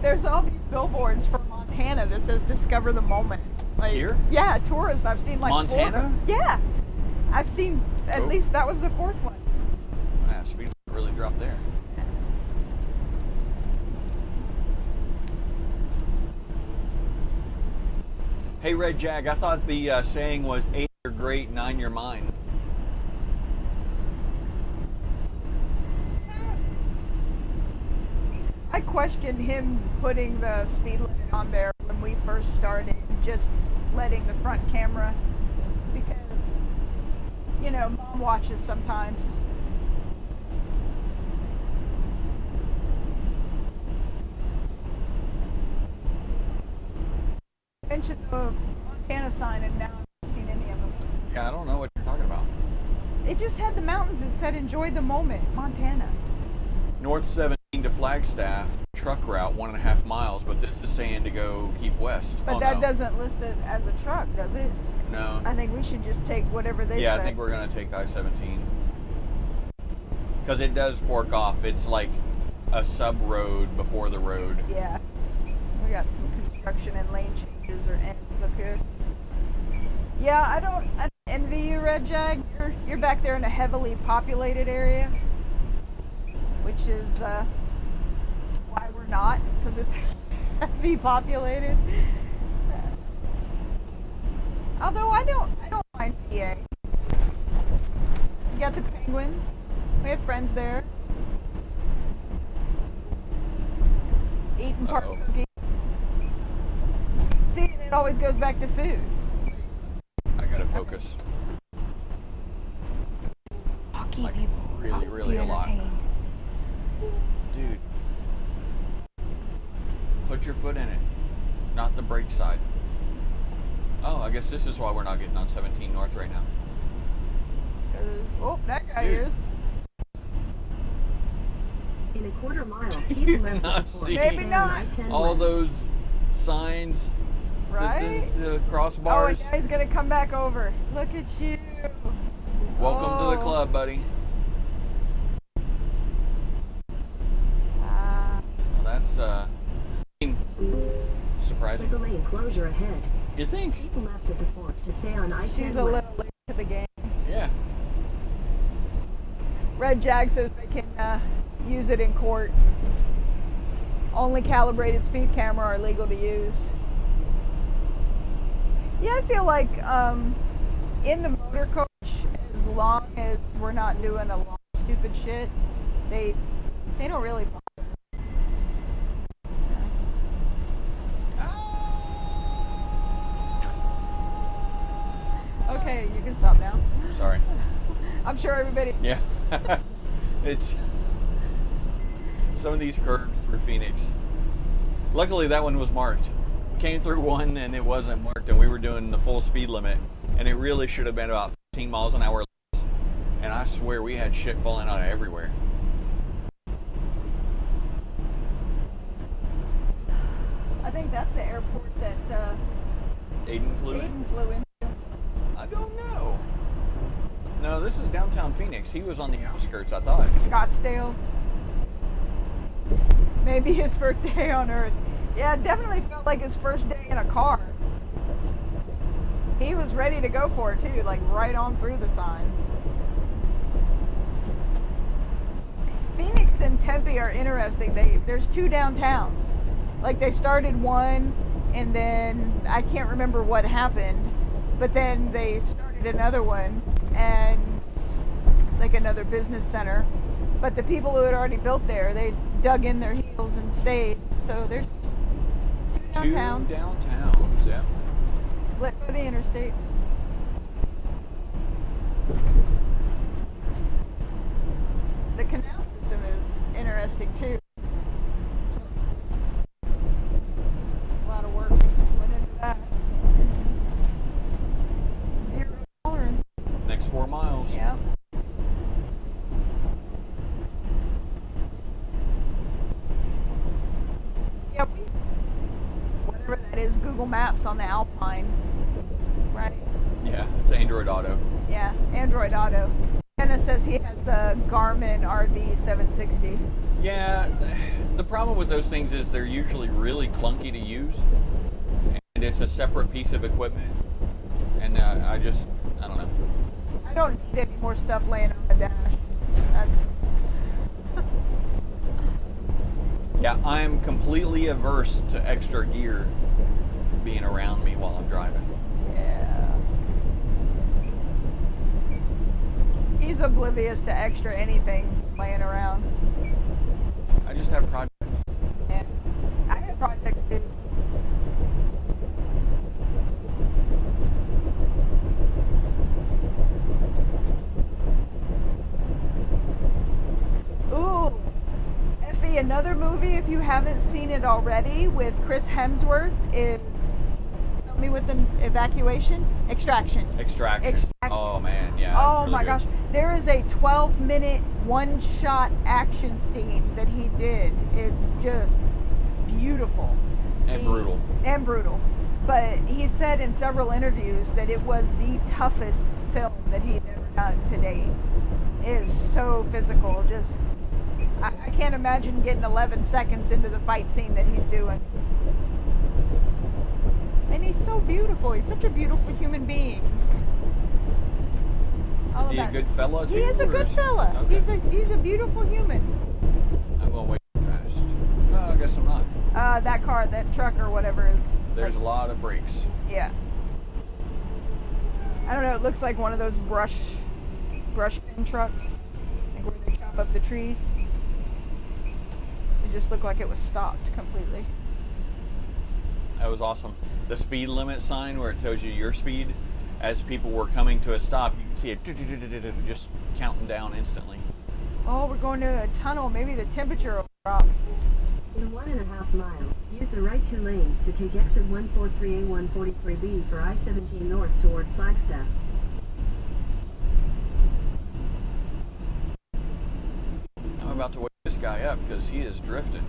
There's all these billboards for Montana that says "Discover the Moment." Like, Here? Yeah, tourists. I've seen like Montana? 4. Yeah, I've seen at least that was the 4th one. Ah, speed really dropped there. Hey, Red Jag, I thought the saying was 8 you're great, 9 you're mine. I questioned him putting the speed limit on there when we first started, just letting the front camera, because, you know, mom watches sometimes. I mentioned the Montana sign and now I haven't seen any of them. Yeah, I don't know what you're talking about. It just had the mountains that said "Enjoy the moment, Montana." North 17 to Flagstaff, truck route 1.5 miles, but this is saying to go keep west. But that doesn't list it as a truck, does it? No. I think we should just take whatever they say. Yeah, I think we're going to take I-17. Because it does fork off. It's like a sub-road before the road. Yeah. We got some construction and lane changes or ends up here. Yeah, I don't envy you, Red Jag. You're back there in a heavily populated area, which is why we're not, because it's heavy populated. Although I don't mind PA. You got the Penguins. We have friends there. Eating park cookies. See, and it always goes back to food. I gotta focus. I'll keep like, you really a lot. Dude. Put your foot in it. Not the brake side. Oh, I guess this is why we're not getting on 17 North right now. Oh, that guy Dude. is. In a quarter mile, You keep did left not before see Maybe not. all those signs, Right? the Oh, crossbars. and now he's gonna come back over. Look at you. Welcome to the club, buddy. Ah. Well, that's surprising. There's a lane closure ahead. You think? Keep left at the fork to stay on I-10 She's a little late to the game. Yeah. Red Jag says they can use it in court. Only calibrated speed camera are legal to use. Yeah, I feel like in the motor coach, as long as we're not doing a lot of stupid shit, they don't really bother. Okay, you can stop now. Sorry. I'm sure everybody. Yeah. It's some of these curves through Phoenix. Luckily, that one was marked. Came through one and it wasn't marked, and we were doing the full speed limit, and it really should have been about 15 miles an hour less. And I swear we had shit falling out of everywhere. I think that's the airport that Aiden flew in? Aiden flew into. I don't know. No, this is downtown Phoenix. He was on the outskirts, I thought. Scottsdale. Maybe his first day on Earth. Yeah, it definitely felt like his first day in a car. He was ready to go for it too, like right on through the signs. Phoenix and Tempe are interesting. There's two downtowns. Like they started one, and then I can't remember what happened, but then they started another one, and like another business center. But the people who had already built there, they dug in their heels and stayed. So there's two downtowns. Two downtowns, yeah. Split by the interstate. The canal system is interesting too. So, a lot of work went into that. $0. Next 4 miles. Yeah. Yeah, whatever that is, Google Maps on the Alpine, right? Yeah, it's Android Auto. Yeah, Android Auto. Dennis says he has the Garmin RV 760. Yeah, the problem with those things is they're usually really clunky to use, and it's a separate piece of equipment, and I don't know. I don't need any more stuff laying on the dash. That's... Yeah, I'm completely averse to extra gear being around me while I'm driving. Yeah. He's oblivious to extra anything laying around. I just have projects. Yeah. I have projects too. Ooh. Effie, another movie, if you haven't seen it already, with Chris Hemsworth is, help me with the evacuation? Extraction. Extraction. Oh man, yeah. Oh really my good. gosh. There is a 12-minute one-shot action scene that he did. It's just beautiful. And brutal. And brutal. But he said in several interviews that it was the toughest film that he'd ever done to date. It is so physical. Just, I can't imagine getting 11 seconds into the fight scene that he's doing. And he's so beautiful. He's such a beautiful human being. Is he a good fella too? He is a good fella. Okay. He's a beautiful human. I'm going way too fast. No, I guess I'm not. That car, that truck or whatever is... There's a lot of brakes. Yeah. I don't know, it looks like one of those brush bin trucks. Like where they chop up the trees. It just looked like it was stopped completely. That was awesome. The speed limit sign where it tells you your speed, as people were coming to a stop, you can see it just counting down instantly. Oh, we're going to a tunnel. Maybe the temperature will drop. In 1.5 miles, use the right 2 lanes to take exit 143A143B for I-17 north toward Flagstaff. I'm about to wake this guy up because he is drifting.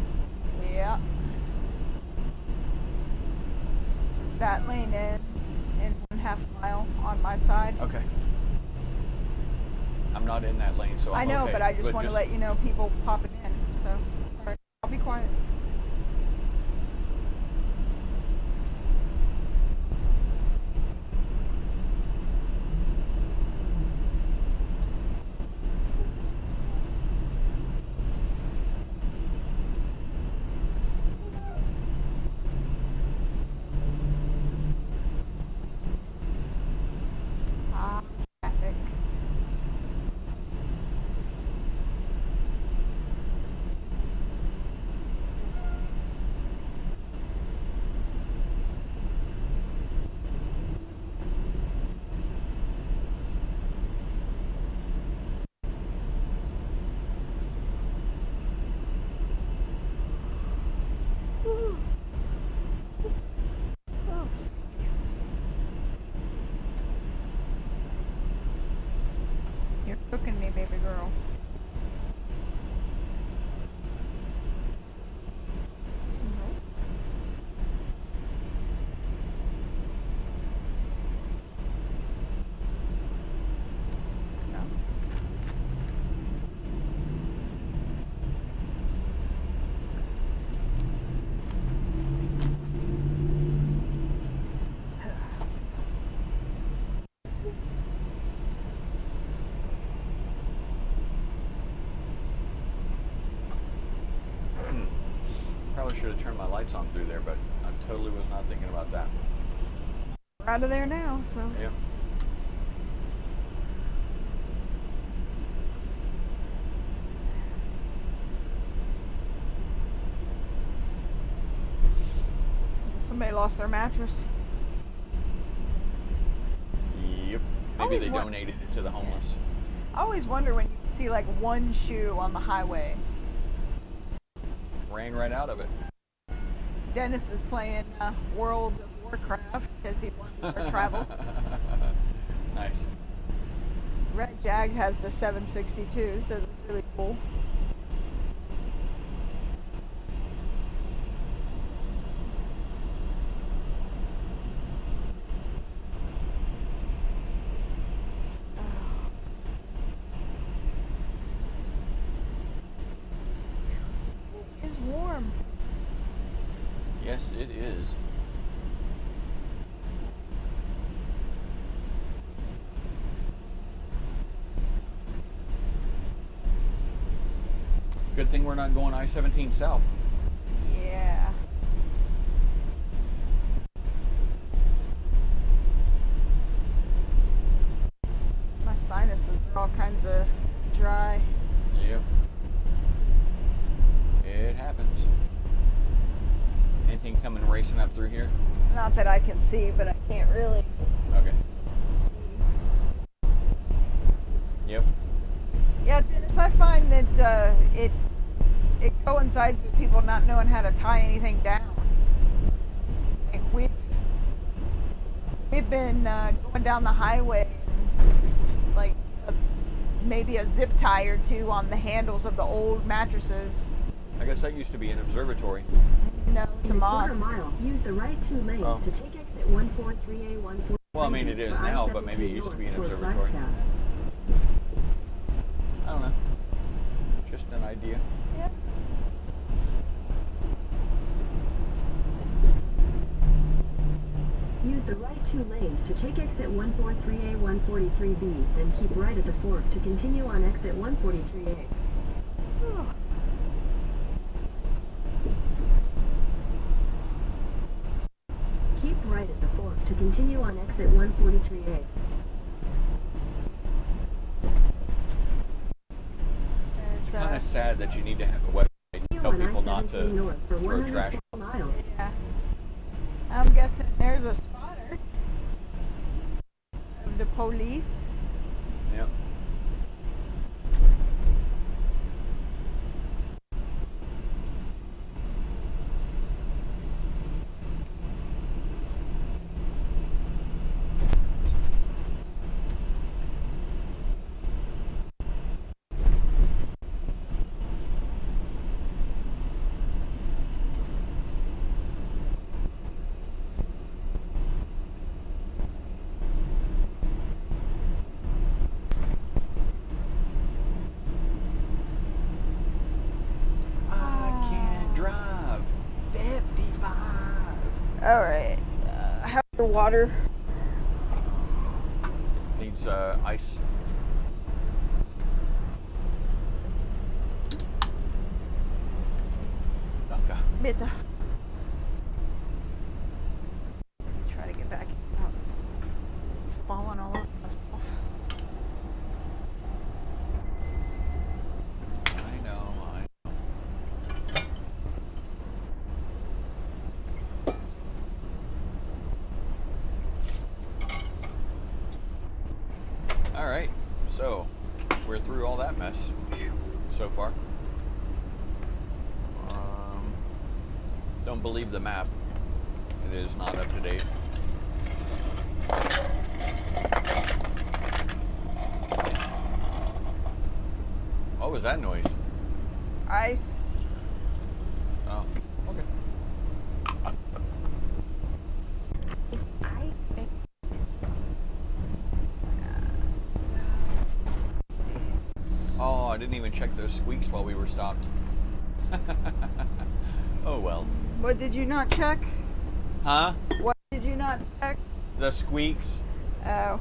Yeah. That lane ends in 1/2 mile on my side. Okay. I'm not in that lane, so I'm I know, okay. but I just want to let you know people popping in. So, sorry. I'll be quiet. cooking me, baby girl. Probably should have turned my lights on through there, but I totally was not thinking about that. We're out of there now, so. Yep. Somebody lost their mattress. Yep. Maybe they donated it to the homeless. I always wonder when you see like one shoe on the highway. Ran right out of it. Dennis is playing World of Warcraft because he wants to travel. Nice. Red Jag has the 762, so it's really cool. It's warm. Yes, it is. Good thing we're not going I-17 south. Yeah. My sinuses are all kinds of dry. Yep. It happens. Anything coming racing up through here? Not that I can see, but I can't really Okay. see. Yep. Yeah, Dennis, I find that it coincides with people not knowing how to tie anything down. Like we've been going down the highway, and, like maybe a zip tie or two on the handles of the old mattresses. I guess that used to be an observatory. No, it's a mosque. Quarter-mile, use the right 2 lanes to take exit 143A143. Well, I mean, it is now, but maybe it used to be an observatory. I don't know. Just an idea. Yep. Use the right 2 lanes to take exit 143A143B, then keep right at the fork to continue on exit 143A. Keep right at the fork to continue on exit 143A. It's kind of sad that you need to have a website to tell people not to throw trash. Yeah. I'm guessing there's a spotter of the police. Yep. All right. How's your water? Needs ice. Danke. Bitte. Try to get back out. Falling all over myself. I know. All right, so we're through all that mess so far. Don't believe the map. It is not up to date. What was that noise? Ice. Oh, okay. Oh, I didn't even check those squeaks while we were stopped. Oh well. What did you not check? Huh? What did you not check? The squeaks. Oh.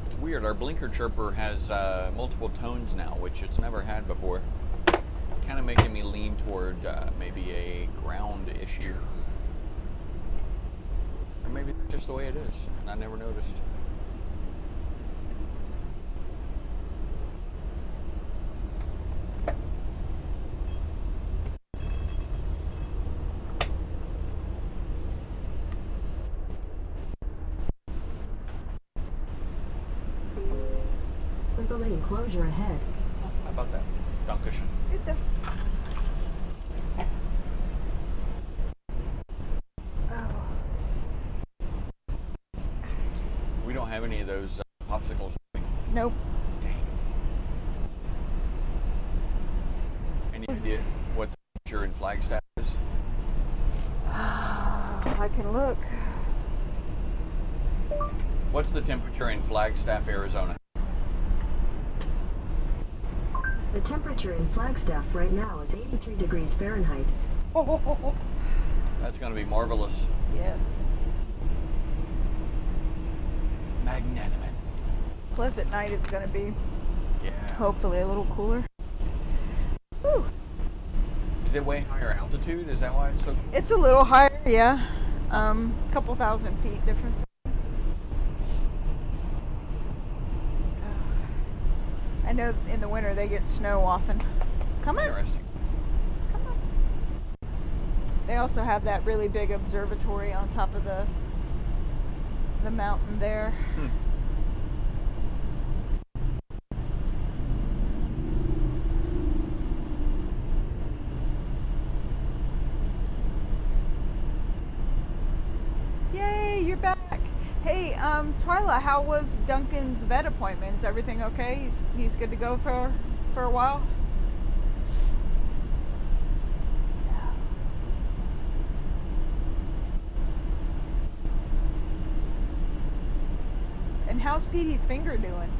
It's weird. Our blinker chirper has multiple tones now, which it's never had before. Kind of making me lean toward maybe a ground issue. Or maybe that's just the way it is, and I never noticed. With the lane closure ahead. How about that? Dankeschön. We don't have any of those popsicles. Nope. Dang. Any idea what the temperature in Flagstaff is? I can look. What's the temperature in Flagstaff, Arizona? The temperature in Flagstaff right now is 83 degrees Fahrenheit. That's going to be marvelous. Yes. Magnanimous. Plus at night it's going to be Yeah. hopefully a little cooler. Whew. Is it way higher altitude? Is that why it's so cool? It's a little higher, yeah. Couple thousand feet difference. I know in the winter they get snow often. Come on. Interesting. Come on. They also have that really big observatory on top of the mountain there. Yay, you're back. Hey, Twyla, how was Duncan's vet appointment? Is everything okay? He's good to go for a while? And how's Petey's finger doing?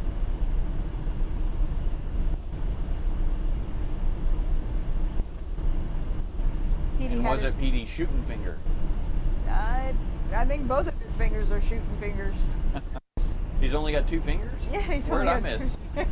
And was it Petey's shooting finger? I think both of his fingers are shooting fingers. He's only got two fingers? Yeah, he's Where'd only I got miss? two.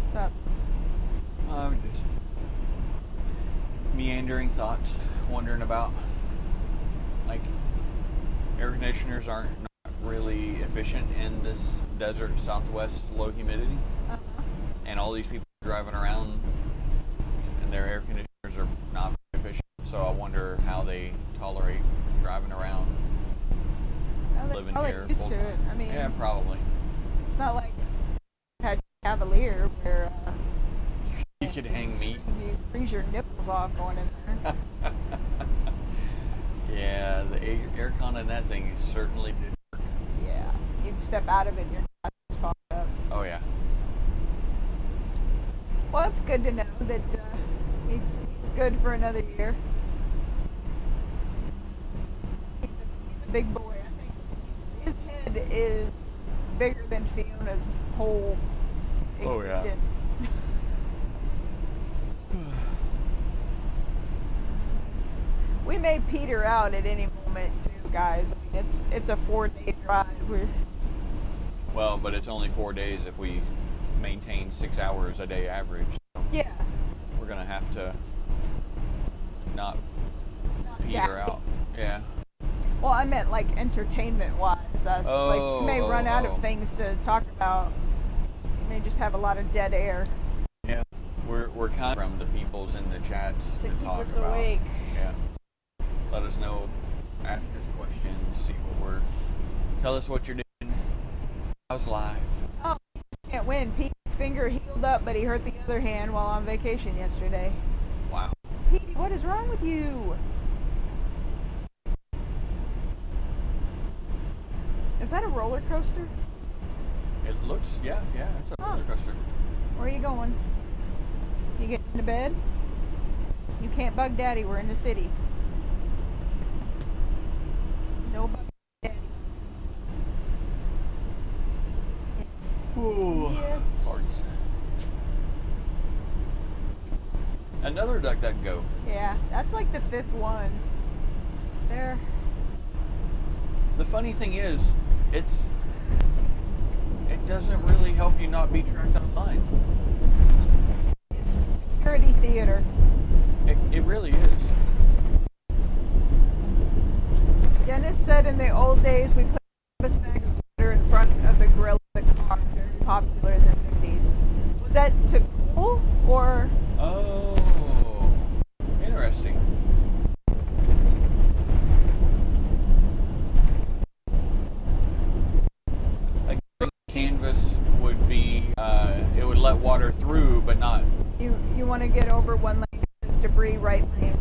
What's up? Just meandering thoughts, wondering about, like, air conditioners aren't not really efficient in this desert Southwest low humidity. And all these people driving around and their air conditioners are not very efficient. So I wonder how they tolerate driving around, living Probably here. used full to time. it. I mean, Yeah, probably. it's not like you had Cavalier where You could hang meat. you freeze your nipples off going in there. Yeah, the aircon in that thing certainly did work. Yeah, you'd step out of it and your nuts popped up. Oh yeah. Well, it's good to know that he's good for another year. He's a big boy. I think his head is bigger than Fiona's whole Oh, yeah. existence. We may peter out at any moment too, guys. I mean, it's a 4-day drive. Well, but it's only 4 days if we maintain 6 hours a day average. So Yeah. we're gonna have to not peter Daddy. out. Yeah. Well, I meant like entertainment-wise. Like we may run out of things to talk about. We may just have a lot of dead air. Yeah. We're kind of from the peoples in the chats To keep talk us about. awake. Yeah. Let us know. Ask us questions. See what we're. Tell us what you're doing. How's life? Oh, he just can't win. Pete's finger healed up, but he hurt the other hand while on vacation yesterday. Wow. Pete, what is wrong with you? Is that a roller coaster? It looks, yeah, it's a roller coaster. Where are you going? You getting into bed? You can't bug Daddy. We're in the city. No bug Daddy. Yes. Ooh. Yes. Farts. Another DuckDuckGo. Yeah, that's like the 5th one. There. The funny thing is, it doesn't really help you not be tracked online. It's security theater. It really is. Dennis said in the old days we put a bag of butter in front of the grill of the car. Very popular in the 50s. Was that to cool or? Oh, interesting. Canvas would be, it would let water through, but not. You want to get over one lane, it's debris, right lanes.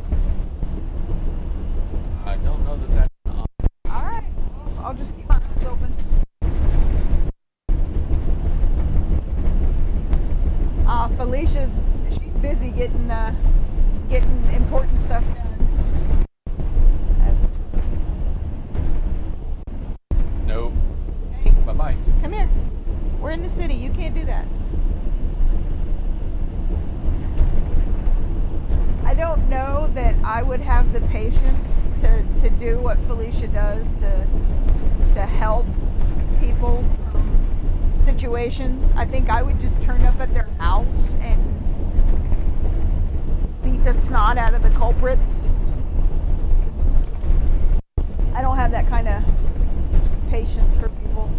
I don't know that that's on. All right, well, I'll just keep my eyes open. Felicia's, she's busy getting important stuff done. That's. Nope. Hey, Bye-bye. come here. We're in the city. You can't do that. I don't know that I would have the patience to do what Felicia does to help people from situations. I think I would just turn up at their house and beat the snot out of the culprits. I don't have that kind of patience for people.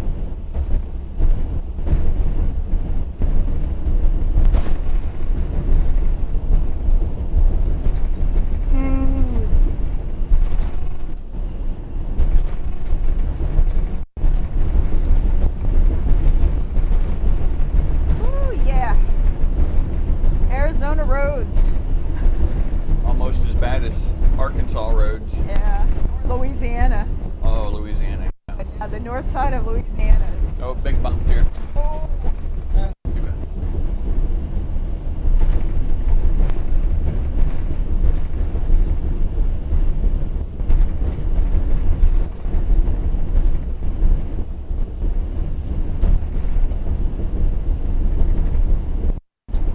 Ooh, yeah. Arizona roads. Almost as bad as Arkansas roads. Yeah. Louisiana. Oh, Louisiana. But yeah, the north side of Louisiana. Oh, big bumps here. Oh. Too bad.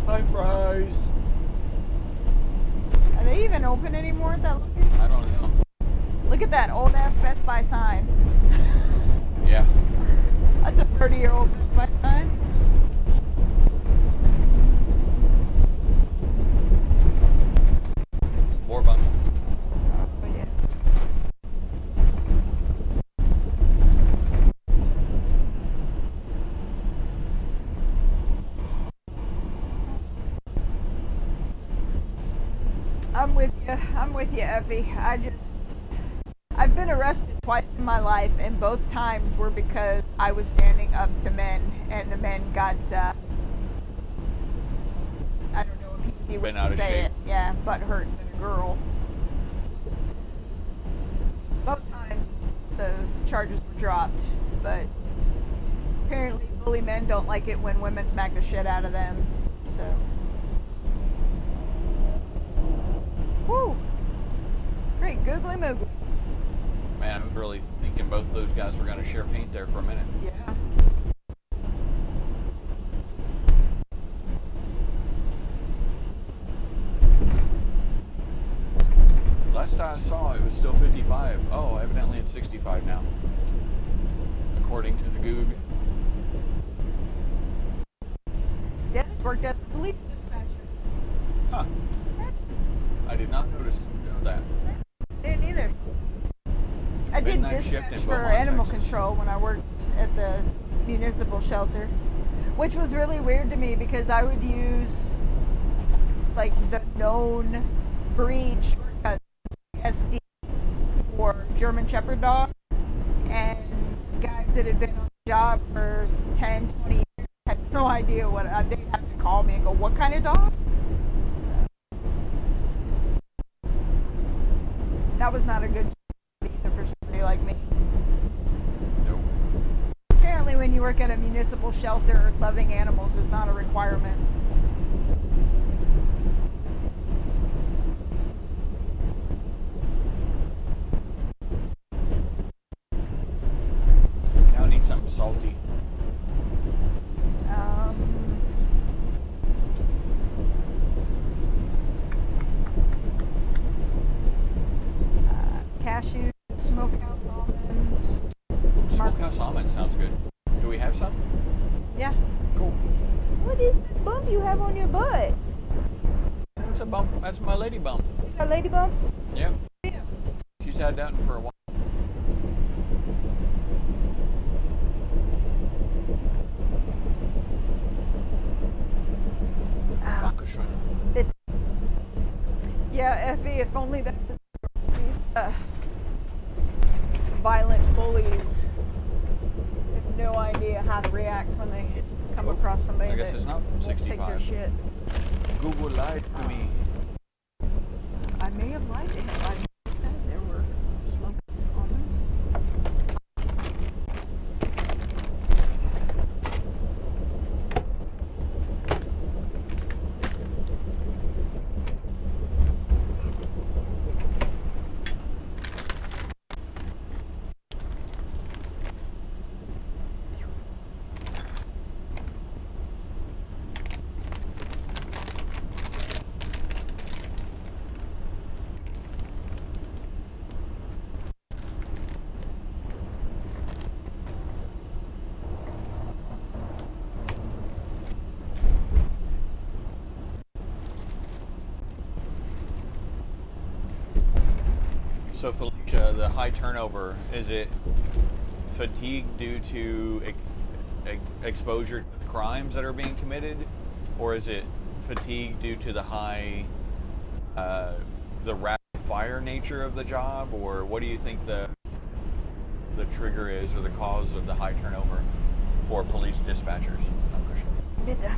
Hi, fries. Are they even open anymore at that location? I don't know. Look at that old ass Best Buy sign. Yeah. That's a 30-year-old Best Buy sign. More bumps. Oh, yeah. I'm with you, Effie. I've been arrested twice in my life, and both times were because I was standing up to men, and the men got, I don't know if PC would Bent out of say shape. it. Yeah, butt hurt than a girl. Both times the charges were dropped, but apparently bully men don't like it when women smack the shit out of them, so. Woo! Great googly moogly. Man, I was really thinking both those guys were going to share paint there for a minute. Yeah. Last I saw, it was still 55. Oh, evidently it's 65 now, according to the Goog. Dennis worked as a police dispatcher. Huh. I did not notice him doing about that. Didn't either. I did Midnight shift dispatch in for Beaumont, animal Texas. control when I worked at the municipal shelter, which was really weird to me because I would use like the known breed shortcut SD for German Shepherd dog, and guys that had been on the job for 10, 20 years had no idea what they'd have to call me and go, "What kind of dog?" That was not a good job either for somebody like me. Nope. Apparently when you work at a municipal shelter, loving animals is not a requirement. Now I need something salty. Cashew, smokehouse almonds. Smokehouse almond sounds good. Do we have some? Yeah. Cool. What is this bump you have on your butt? That's a bump. That's my lady bump. You got lady bumps? Yeah. Yeah. She's had that for a while. Dankeschön. Yeah, Effie, if only that these violent bullies have no idea how to react when they come across somebody I guess that it's not won't take their 65. shit. Google lied to me. I may have lied to him. I said there were smokehouse almonds. So Felicia, the high turnover, is it fatigue due to exposure to crimes that are being committed, or is it fatigue due to the high, the rapid fire nature of the job, or what do you think the trigger is or the cause of the high turnover for police dispatchers? Bitte.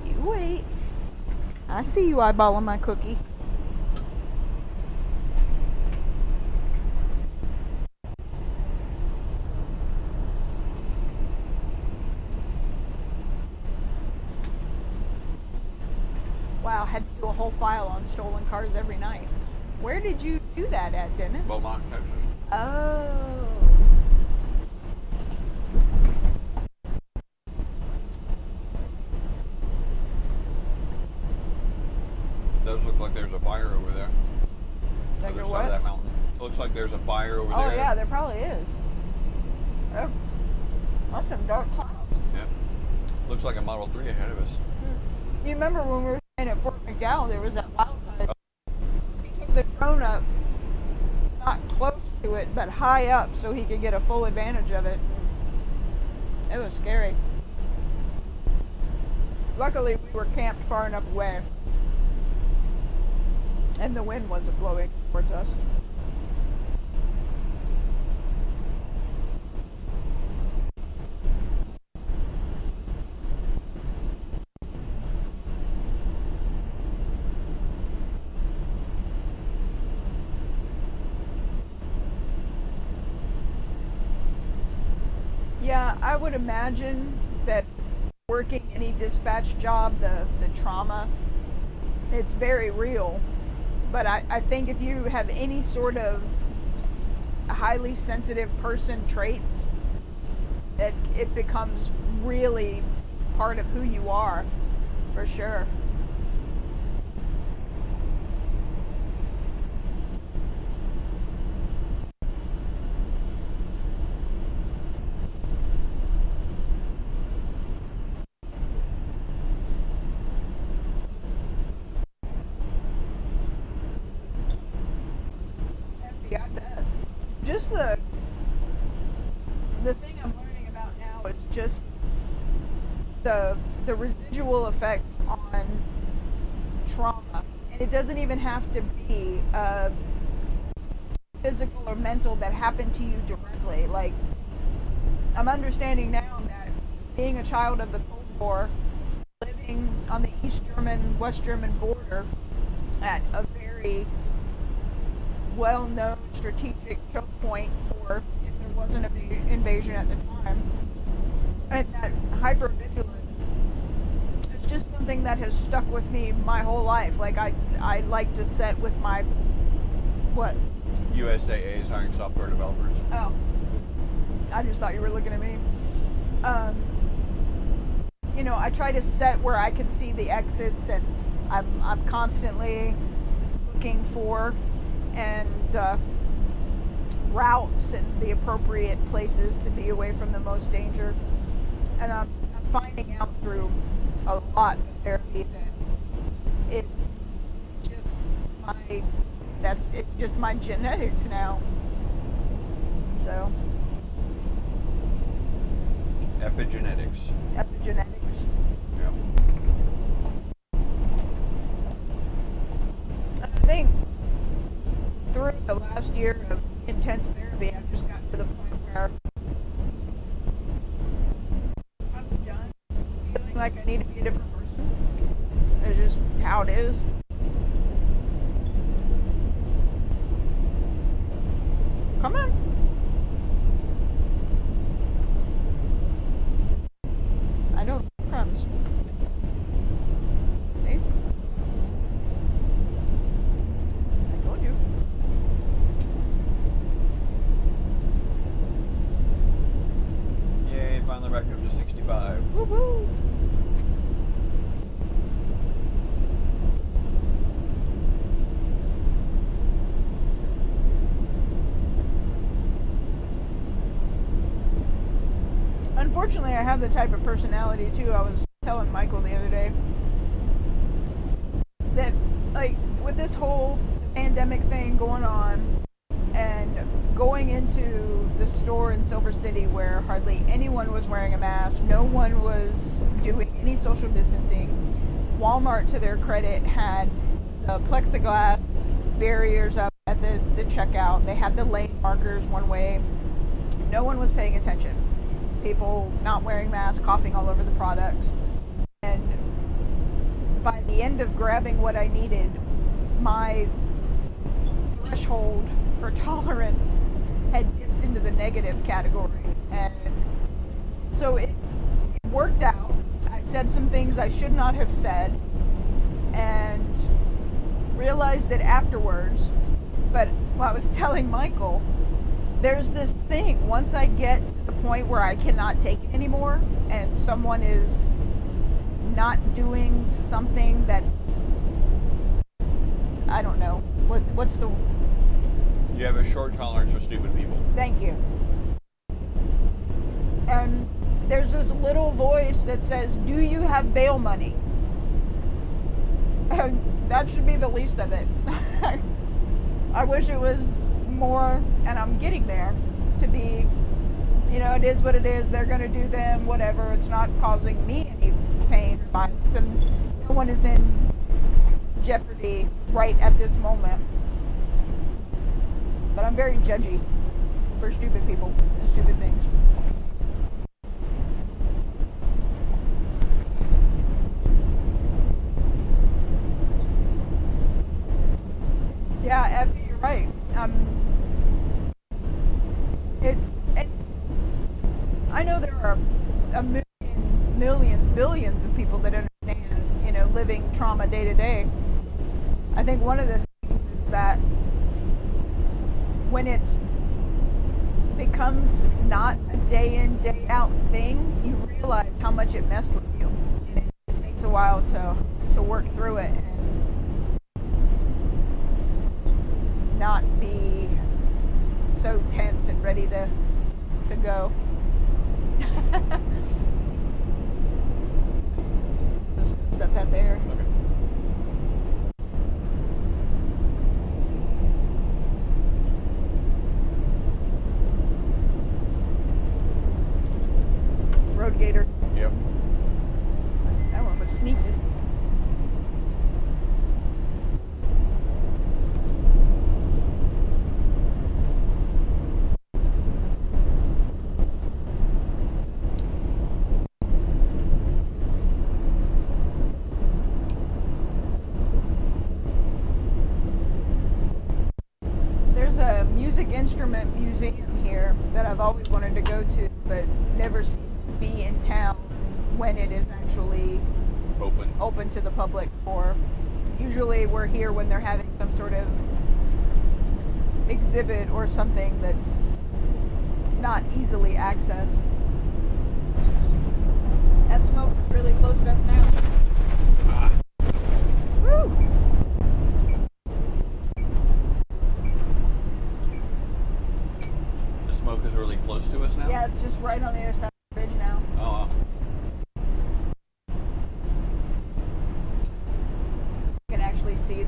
You wait. I see you eyeballing my cookie. Wow, had to do a whole file on stolen cars every night. Where did you do that at, Dennis? Beaumont, Texas. Oh. Does look like there's a fire over there. Like Other a side what? of that mountain. Looks like there's a fire over Oh there. yeah, there probably is. Oh, that's some dark clouds. Yeah. Looks like a Model 3 ahead of us. You remember when we were staying at Fort McDowell, there was that wildfire. He took the drone up, not close to it, but high up so he could get a full advantage of it. It was scary. Luckily, we were camped far enough away. And the wind wasn't blowing towards us. Yeah, I would imagine that working any dispatch job, the trauma, it's very real. But I think if you have any sort of highly sensitive person traits, it becomes really part of who you are, for sure. Yeah, I bet. Just the thing I'm learning about now is just the residual effects on trauma, and it doesn't even have to be physical or mental that happened to you directly. Like, I'm understanding now that being a child of the Cold War, living on the East German, West German border at a very well-known strategic choke point for if there was an invasion at the time, and that hypervigilance is just something that has stuck with me my whole life. Like, I like to set with my, what? USAA is hiring software developers. Oh, I just thought you were looking at me. You know, I try to set where I can see the exits, and I'm constantly looking for and routes and the appropriate places to be away from the most danger. And I'm finding out through a lot of therapy that it's just my genetics now. So Epigenetics. Epigenetics. Yeah. I think through the last year of intense therapy, I've just gotten to the point where I'm done feeling like I need to be a different person. It's just how it is. Come on. I know crumbs. See? I told you. Yay, finally back up to 65. Woohoo! Unfortunately, I have the type of personality too. I was telling Michael the other day that, like, with this whole pandemic thing going on and going into the store in Silver City where hardly anyone was wearing a mask, no one was doing any social distancing. Walmart, to their credit, had the plexiglass barriers up at the checkout. They had the lane markers one way. No one was paying attention. People not wearing masks, coughing all over the products. And by the end of grabbing what I needed, my threshold for tolerance had dipped into the negative category. And so it worked out. I said some things I should not have said and realized that afterwards, but I was telling Michael, there's this thing, once I get to the point where I cannot take it anymore and someone is not doing something that's, I don't know, what's the... You have a short tolerance for stupid people. Thank you. And there's this little voice that says, do you have bail money? And that should be the least of it. I wish it was more, and I'm getting there, to be, you know, it is what it is, they're going to do them, whatever, it's not causing me any pain or violence, and no one is in jeopardy right at this moment. But I'm very judgy for stupid people and stupid things. Yeah, Effie, you're right. I know there are billions of people that understand, you know, living trauma day to day. I think one of the things is that when it becomes not a day in, day out thing, you realize how much it messed with you. And it takes a while to work through it and not be so tense and ready to go. Just set that there. Okay. music instrument museum here that I've always wanted to go to, but never seem to be in town when it is actually open to the public. For usually we're here when they're having some sort of exhibit or something that's not easily accessed. That smoke is really close to us now. Woo! The smoke is really close to us now? Yeah, it's just right on the other side of the bridge now. Oh, wow. You can actually see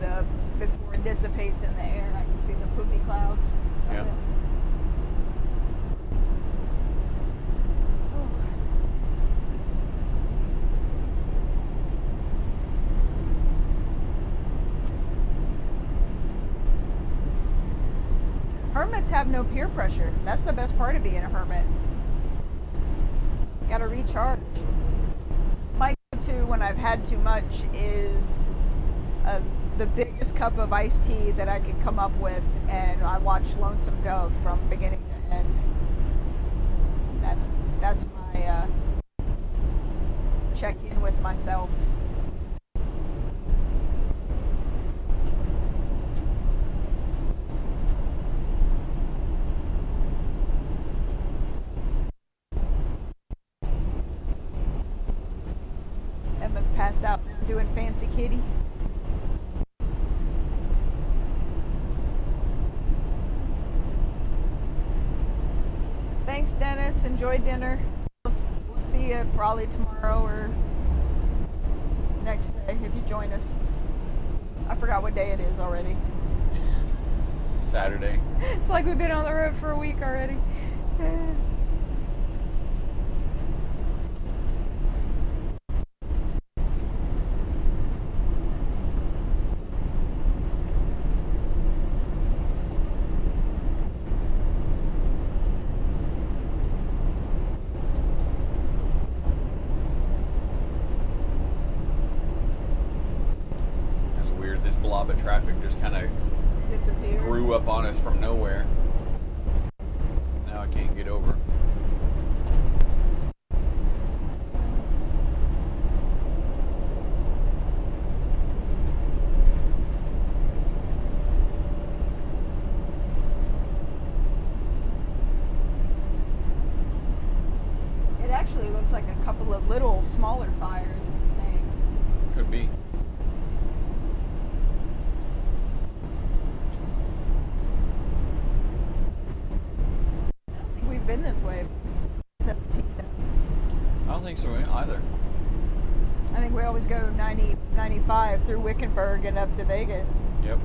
before it dissipates in the air, I can see the poopy clouds. Yeah. Hermits have no peer pressure. That's the best part of being a hermit. Gotta recharge. My go-to when I've had too much is the biggest cup of iced tea that I can come up with, and I watch Lonesome Dove from beginning to end. That's my check-in with myself. Emma's passed out now doing fancy kitty. Thanks, Dennis. Enjoy dinner. We'll see you probably tomorrow or next day if you join us. I forgot what day it is already. Saturday. It's like we've been on the road for a week already. Blob of traffic just kind of grew up on us from nowhere. Now I can't get over. It actually looks like a couple of little smaller fires in the same. Could be. Been this way 17. I don't think so either. I think we always go 95 through Wickenburg and up to Vegas. Yep.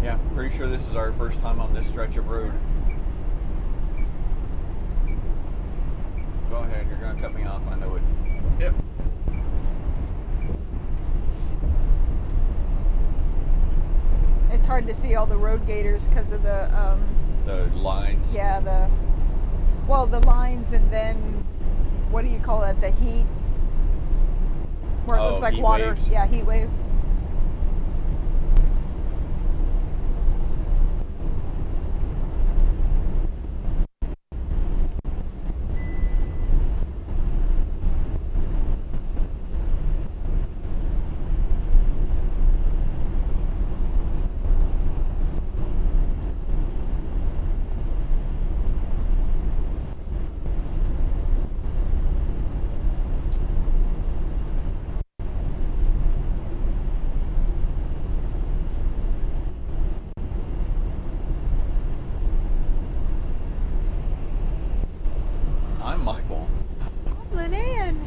Yeah, pretty sure this is our first time on this stretch of road. Go ahead, you're gonna cut me off, I know it. Yep. It's hard to see all the road gators because of the lines. Yeah, the lines, and then what do you call it? The heat, where it looks like heat water. Waves. Yeah, heat waves. I'm Michael. Lehnanne.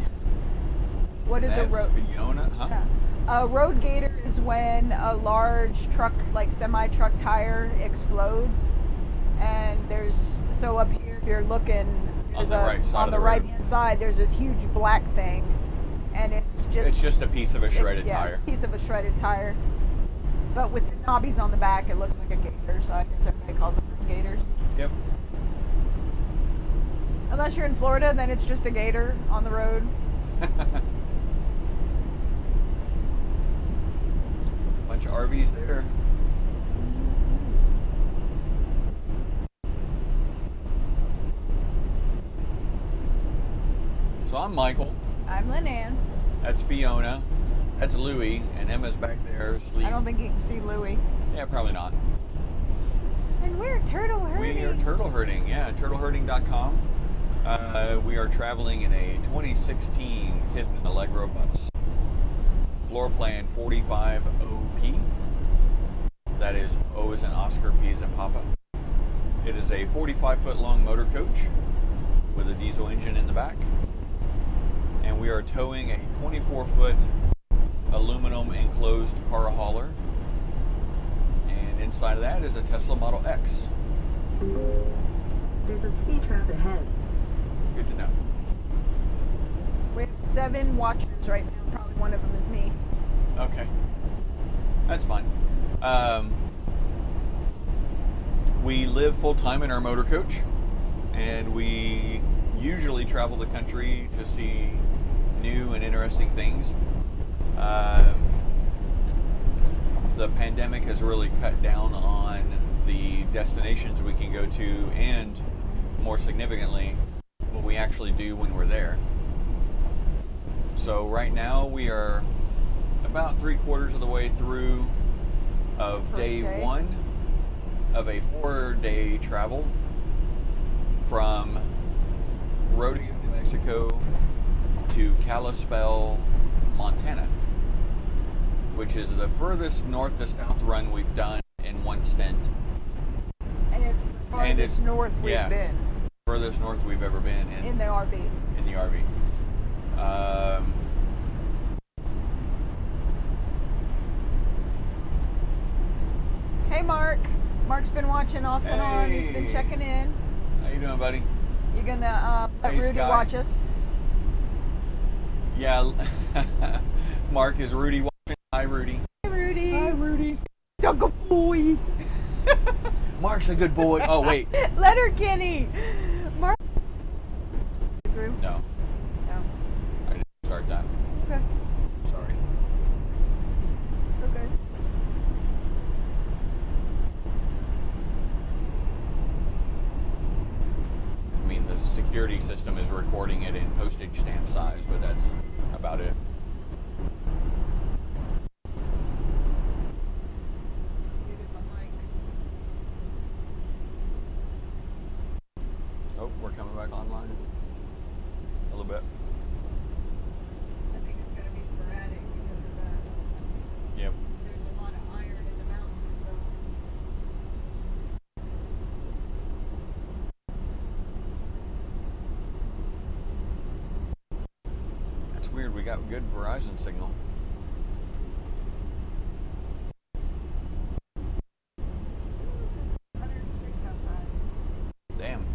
What is a road? Fiona, huh? Yeah. A road gator is when a large truck, like semi-truck tire, explodes, and so up here, if you're looking, On the right side on of the the road. right-hand side, there's this huge black thing, and It's just a piece of a shredded tire. A piece of a shredded tire. But with the knobbies on the back, it looks like a gator, so I guess everybody calls them gators. Yep. Unless you're in Florida, then it's just a gator on the road. Bunch of RVs there. I'm Michael. I'm Lehnanne. That's Fiona. That's Louie, and Emma's back there asleep. I don't think you can see Louie. Yeah, probably not. And we're turtle herding. We are turtle herding, yeah, turtleherding.com. We are traveling in a 2016 Tiffin Allegro Bus. Floor plan 45 OP. That is O as in Oscar, P as in Papa. It is a 45-foot long motor coach with a diesel engine in the back. And we are towing a 24-foot aluminum enclosed car hauler. And inside of that is a Tesla Model X. There's a speed trap ahead. Good to know. We have 7 watchers right now. Probably one of them is me. Okay. That's fine. We live full-time in our motor coach, and we usually travel the country to see new and interesting things. The pandemic has really cut down on the destinations we can go to, and more significantly, what we actually do when we're there. So right now we are about 3/4 of the way through of day 1 of a 4-day travel from Rodeo, New Mexico to Kalispell, Montana, which is the furthest north to south run we've done in one stint. And it's the farthest north we've been. Furthest north we've ever been in the RV. In the RV. Hey, Mark. Mark's been watching off and on. He's been checking in. How you doing, buddy? You gonna let Rudy watch us? Yeah. Mark is Rudy watching. Hi, Rudy. Hi, Rudy. Hi, Rudy. He's a good boy. Mark's a good boy. Oh, wait. Let her, Kenny. Mark. Through? No. No. I didn't start that. Okay. Sorry. It's okay. I mean, the security system is recording it in postage stamp size, but that's about it. Oh, we're coming back online. A little bit. I think it's going to be sporadic because of the. Yep. There's a lot of iron in the mountains, so. That's weird. We got good Verizon signal. Damn.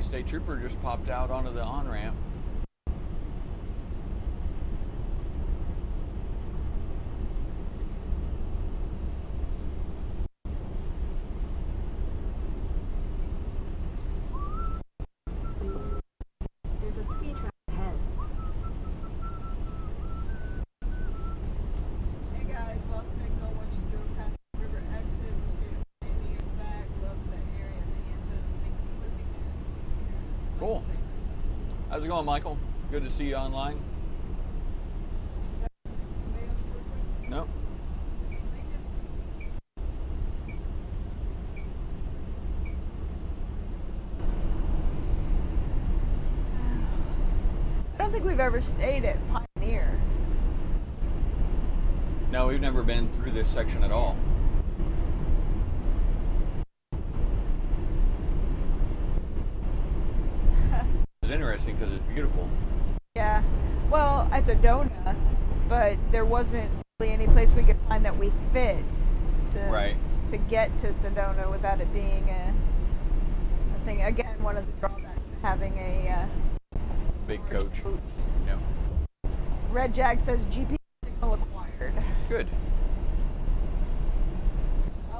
State trooper just popped out onto the on-ramp. There's a speed trap ahead. Hey guys, lost signal once you go past the river exit. We stayed at 10 years back. Love the area, man. Thank you for living there. Cool. How's it going, Michael? Good to see you online. Nope. I don't think we've ever stayed at Pioneer. No, we've never been through this section at all. It's interesting because it's beautiful. Yeah. Well, it's a donut, but there wasn't really any place we could find that we fit to get to Sedona without it being a thing. Again, one of the drawbacks of having a big coach. Yep. Red Jag says GPS signal acquired. Good.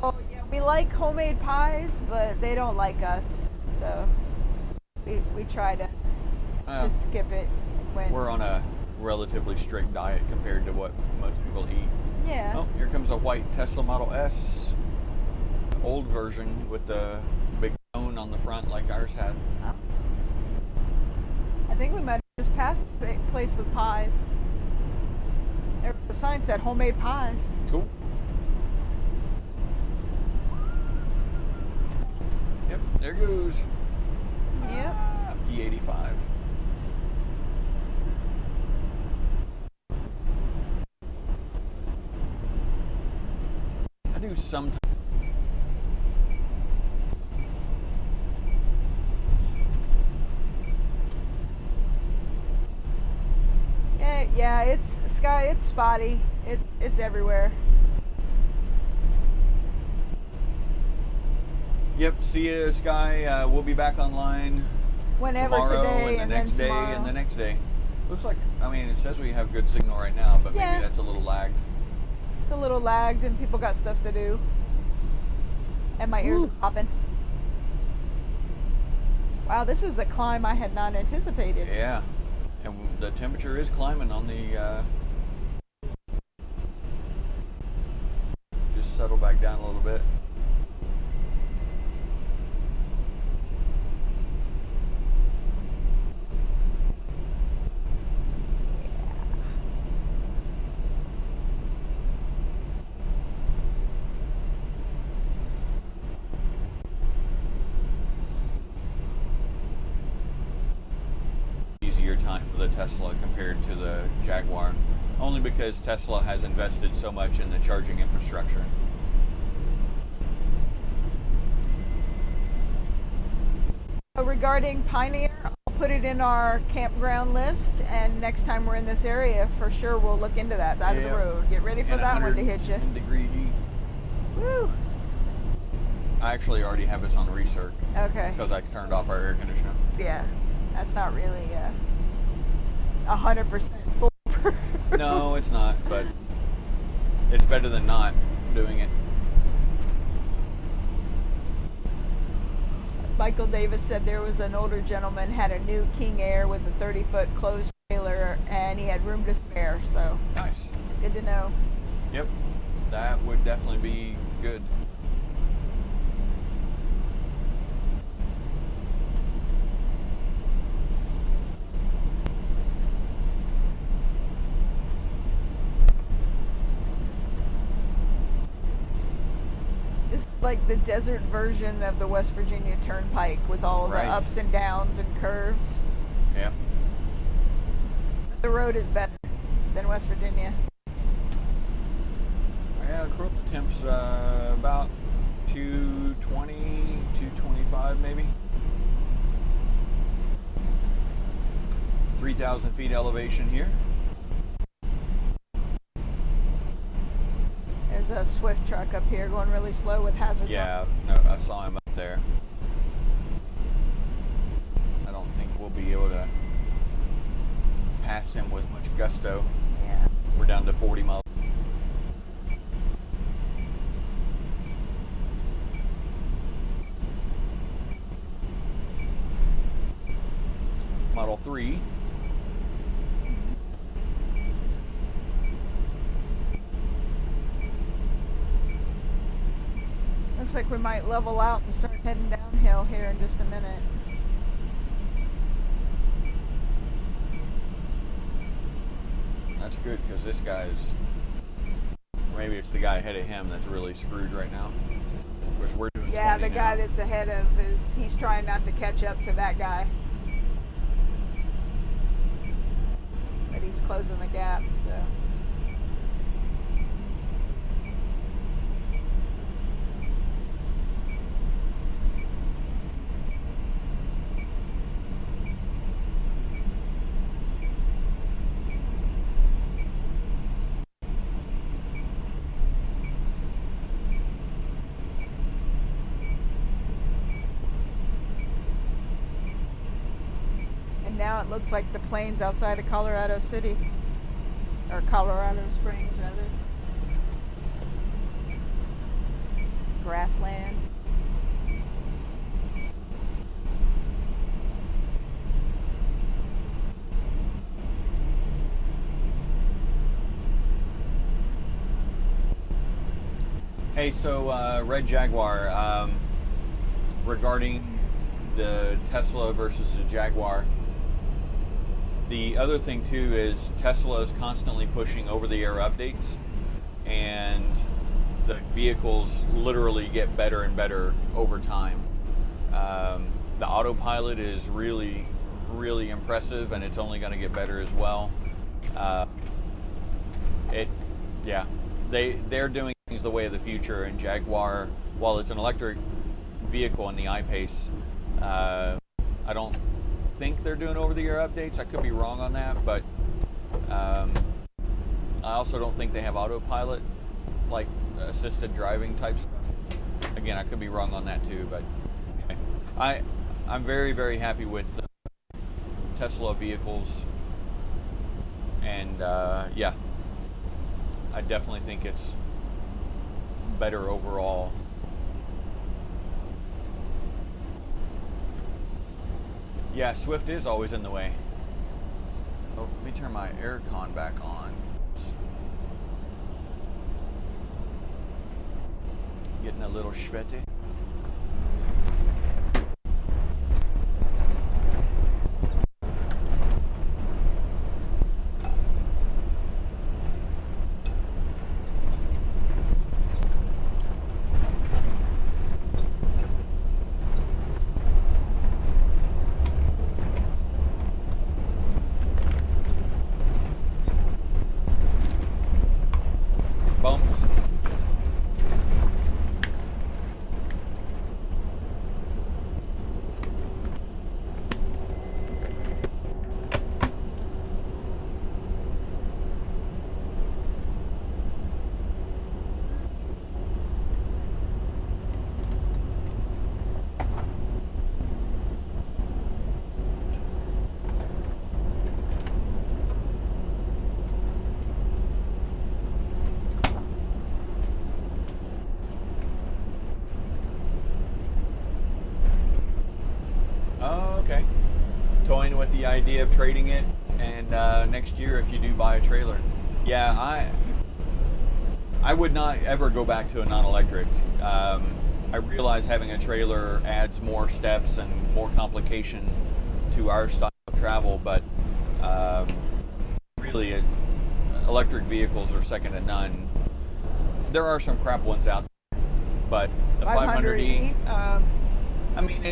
Oh yeah, we like homemade pies, but they don't like us. So We try to Well, skip it when we're on a relatively strict diet compared to what most people eat. yeah. Oh, here comes a white Tesla Model S, old version with the big cone on the front like ours had. I think we might have just passed the place with pies. The sign said homemade pies. Cool. Yep, there goes Yep. P85. I do sometimes. Yeah, it's Sky. It's spotty. It's everywhere. Yep, see you, Sky. We'll be back online Whenever tomorrow today and the next day tomorrow. and the next day. Looks like, I mean, it says we have good signal right now, but Yeah. maybe that's a little lagged. It's a little lagged and people got stuff to do. And my ears are popping. Wow, this is a climb I had not anticipated. Yeah, and the temperature is climbing on the, just settle back down a little bit. Easier time for the Tesla compared to the Jaguar, only because Tesla has invested so much in the charging infrastructure. Regarding Pioneer, I'll put it in our campground list, and next time we're in this area, for sure we'll look into that side of the road. Get ready for And that one to hit you. 110-degree heat. Woo! I actually already have this on recirc Okay. because I turned off our air conditioner. Yeah, that's not really 100% foolproof. No, it's not, but it's better than not doing it. Michael Davis said there was an older gentleman had a new King Air with a 30-foot closed trailer, and he had room to spare. So Nice. good to know. Yep, that would definitely be good. This is like the desert version of the West Virginia Turnpike with all Right. the ups and downs and curves. Yeah. The road is better than West Virginia. Yeah, current temps about 220, 225 maybe. 3,000 feet elevation here. There's a Swift truck up here going really slow with hazards. Yeah, no, I saw him up there. I don't think we'll be able to pass him with much gusto. Yeah. We're down to 40 miles. Model 3. Looks like we might level out and start heading downhill here in just a minute. That's good because this guy's, maybe it's the guy ahead of him that's really screwed right now. Of course, we're doing Yeah, 20 the guy now. that's ahead of he's trying not to catch up to that guy. But he's closing the gap, so. And now it looks like the plains outside of Colorado City. Or Colorado Springs, rather. Grassland. Hey, so Red Jaguar, regarding the Tesla versus the Jaguar, the other thing too is Tesla is constantly pushing over-the-air updates, and the vehicles literally get better and better over time. The autopilot is really, really impressive, and it's only going to get better as well. They're doing things the way of the future, and Jaguar, while it's an electric vehicle in the I-Pace, I don't think they're doing over-the-air updates. I could be wrong on that, but I also don't think they have autopilot, like assisted driving type stuff. Again, I could be wrong on that too, but anyway, I'm very, very happy with Tesla vehicles, and yeah, I definitely think it's better overall. Yeah, Swift is always in the way. Oh, let me turn my aircon back on. Getting a little sweaty. Bumps. Oh, okay. Toying with the idea of trading it, and next year if you do buy a trailer. Yeah, I would not ever go back to a non-electric. I realize having a trailer adds more steps and more complication to our style of travel, but really electric vehicles are second to none. There are some crap ones out there, but the 500E, I mean,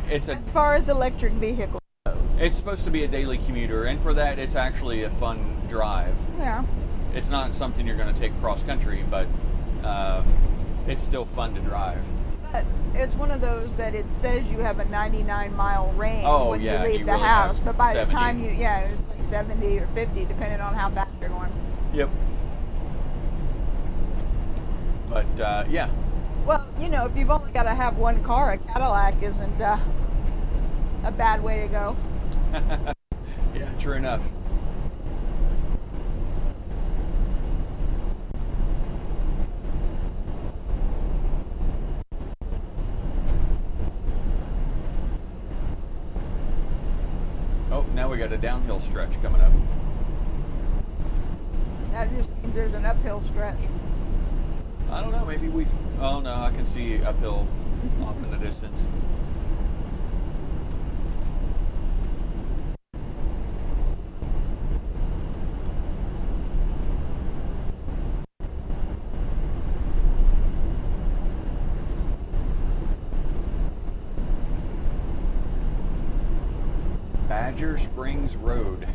it's As far as electric vehicles goes. it's supposed to be a daily commuter, and for that it's actually a fun drive. Yeah. It's not something you're going to take cross country, but it's still fun to drive. But it's one of those that it says you have a 99-mile range when yeah, you leave you the really house, have but by 70. the time it's like 70 or 50, depending on how fast you're going. Yep. But yeah. Well, if you've only got to have one car, a Cadillac isn't a bad way to go. Yeah, true enough. Oh, now we got a downhill stretch coming up. That just means there's an uphill stretch. I don't know, maybe oh no, I can see uphill off in the distance. Badger Springs Road.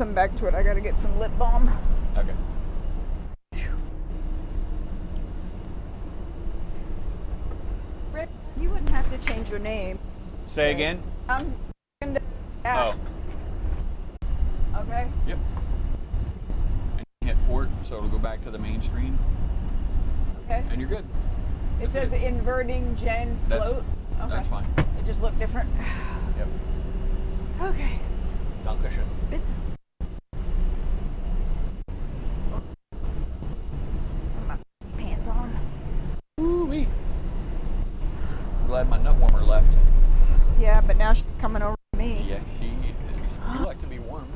come back to it. I gotta get some lip balm. Okay. Rick, you wouldn't have to change your name. Say again? I'm going to Oh. Okay. Yep. And hit port, so it'll go back to the main screen, Okay. and you're good. It says inverting gen float. Okay. That's fine. It just looked different. Yep. Okay. Dankeschön. Bitte. Put my pants on. Ooh-wee. Glad my nut warmer left. Yeah, but now she's coming over to me. Yeah, she is. You like to be warm.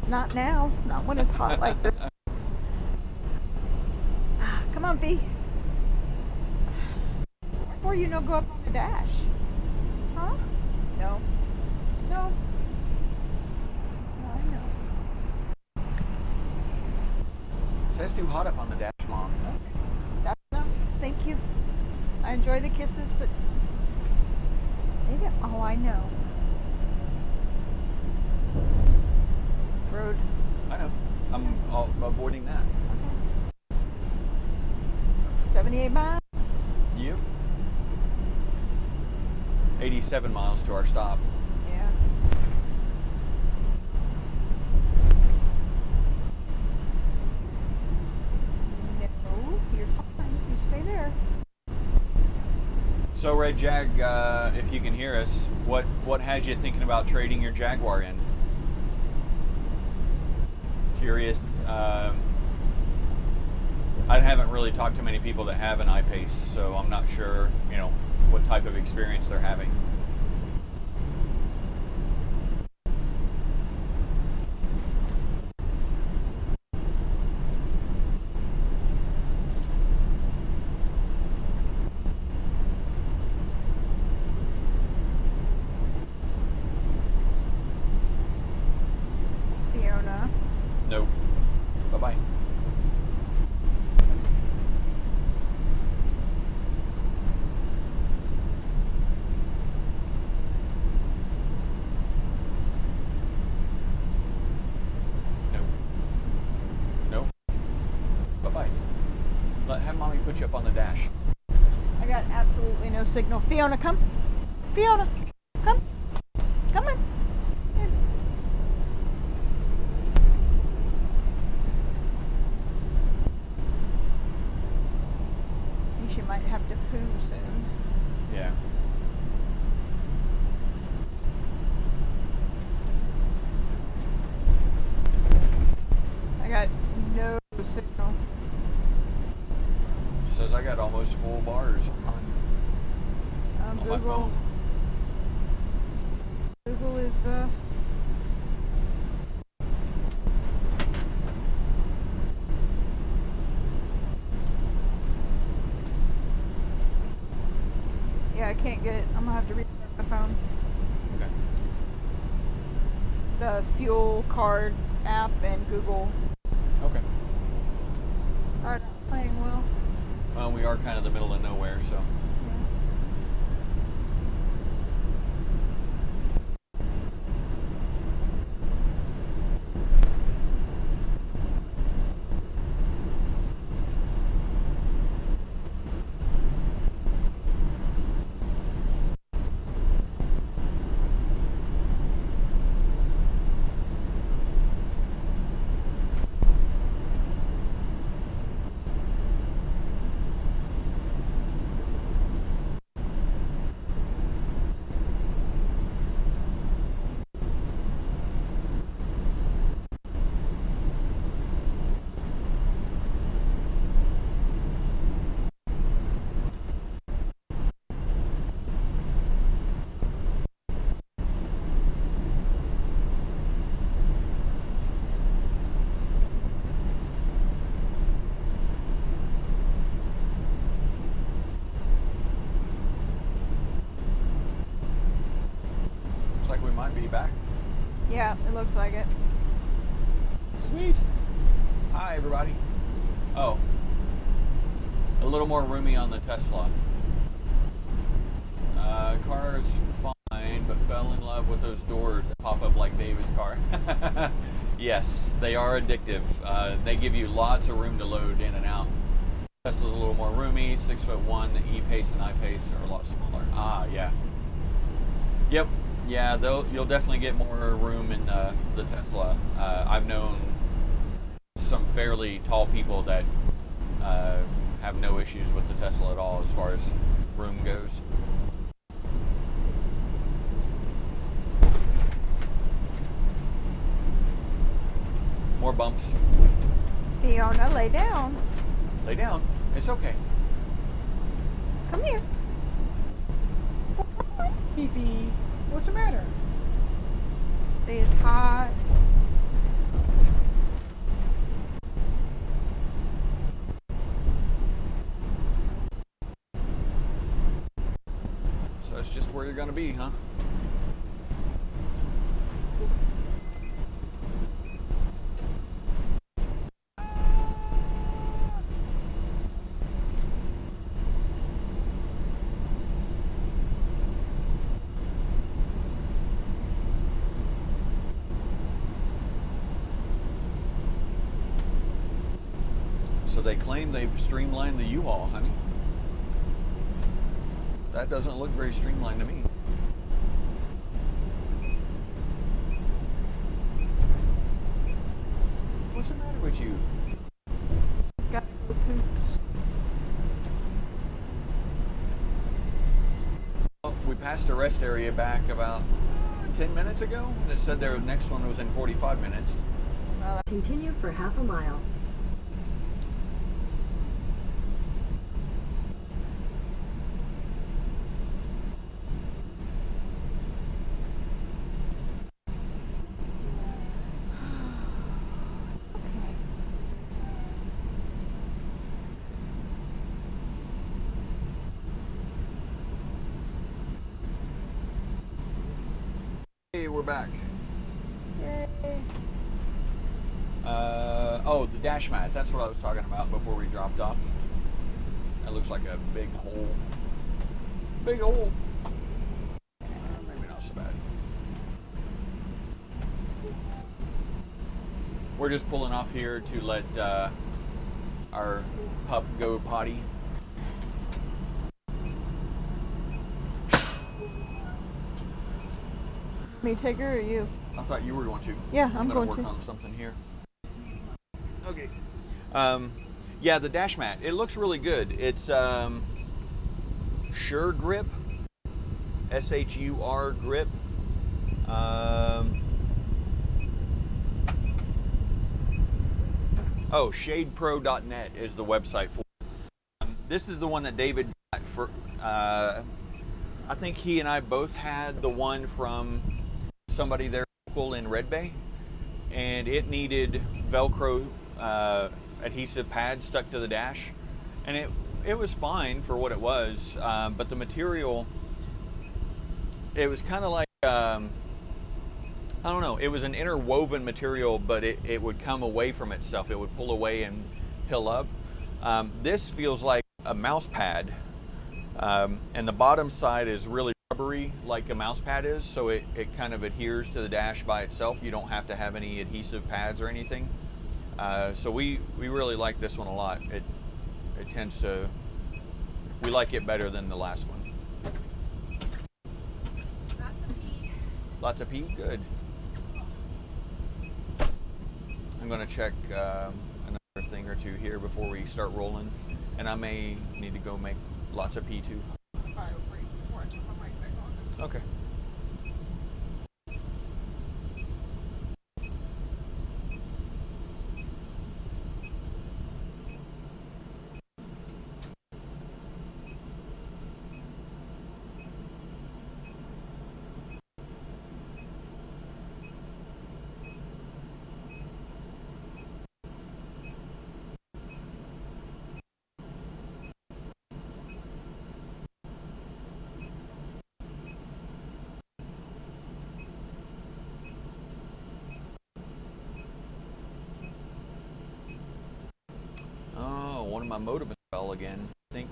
Not now. Not when it's hot like this. Come on, V. Before you know, go up on the dash. Huh? No. No. No, I know. Says too hot up on the dash, Mom. Okay. That's enough. Thank you. I enjoy the kisses, but maybe all I know. Road. I know. I'm avoiding that. 78 miles. You? 87 miles to our stop. Yeah. No, you're fine. You stay there. So, Red Jag, if you can hear us, what has you thinking about trading your Jaguar in? Curious. I haven't really talked to many people that have an I-Pace, so I'm not sure, what type of experience they're having. Fiona. No. Bye-bye. Have Mommy put you up on the dash. I got absolutely no signal. Fiona, come. Fiona, come. Come on. Here. I think she might have to poo soon. Yeah. I got no signal. Says I got almost full bars on my Google. phone. Google is yeah, I can't get it. I'm gonna have to restart my phone. Okay. The fuel card app and Google. Okay. Alright, playing well. Well, we are kind of the middle of nowhere, so. Looks like we might be back. Yeah, it looks like it. Sweet. Hi, everybody. Oh. A little more roomy on the Tesla. Car is fine. fell in love with those doors that pop up like David's car. Yes, they are addictive. They give you lots of room to load in and out. Tesla's a little more roomy, 6'1". The E-Pace and I-Pace are a lot smaller. Ah, yeah. Yep. Yeah, you'll definitely get more room in the Tesla. I've known some fairly tall people that have no issues with the Tesla at all as far as room goes. More bumps. Fiona, lay down. Lay down. It's okay. Come here. Pee-pee. What's the matter? See, it's hot. So it's just where you're gonna be, huh? So they claim they've streamlined the U-Haul, honey. That doesn't look very streamlined to me. What's the matter with you? It's got poops. Well, we passed a rest area back about 10 minutes ago, and it said their next one was in 45 minutes. Continue for half a mile. Hey, we're back. Yay. Oh, the dash mat. That's what I was talking about before we dropped off. That looks like a big hole. Big hole. Maybe not so bad. We're just pulling off here to let our pup go potty. Me take her or you? I thought you were going to. Yeah, I'm gonna going work to. on something here. Okay. Yeah, the dash mat. It looks really good. It's Sure Grip. S-H-U-R Grip. Oh, shadepro.net is the website for it. This is the one that David got for. I think he and I both had the one from somebody there local in Red Bay, and it needed Velcro adhesive pads stuck to the dash, and it was fine for what it was, but the material, it was kind of like I don't know, it was an interwoven material, but it would come away from itself. It would pull away and pill up. This feels like a mouse pad, and the bottom side is really rubbery like a mouse pad is, so it kind of adheres to the dash by itself. You don't have to have any adhesive pads or anything. So we really like this one a lot. It tends to, we like it better than the last one. Lots of pee? Good. I'm going to check another thing or two here before we start rolling, and I may need to go make lots of pee too. Okay. One of my motives fell again, I think.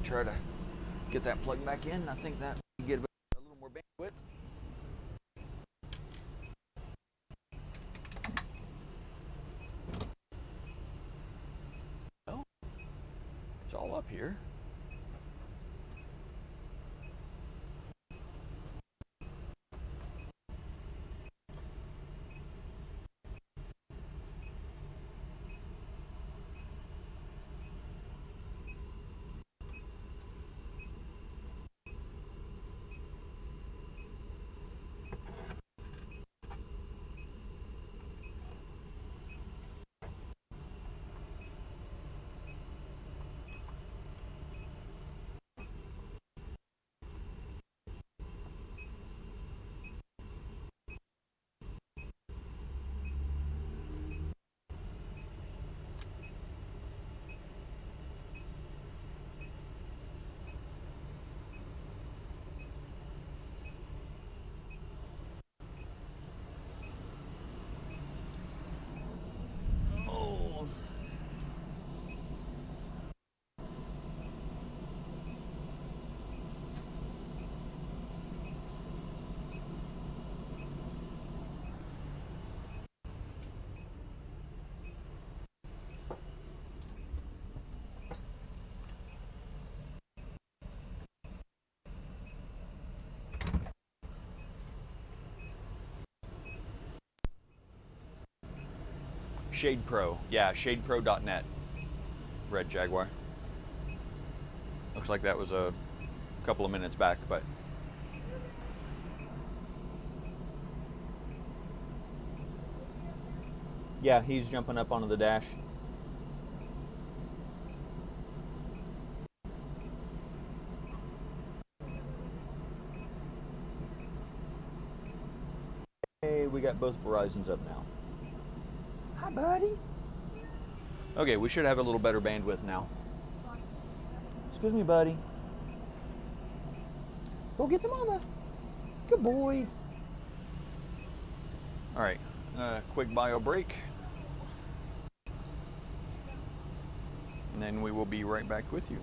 try to get that plugged back in. I think that we get a little more bandwidth. Oh, it's all up here. Shade Pro, yeah, shadepro.net. Red Jaguar. Looks like that was a couple of minutes back, but yeah, he's jumping up onto the dash. Hey, we got both Verizons up now. Hi, buddy. Okay, we should have a little better bandwidth now. Excuse me, buddy. Go get the mama. Good boy. All right, quick bio break. And then we will be right back with you.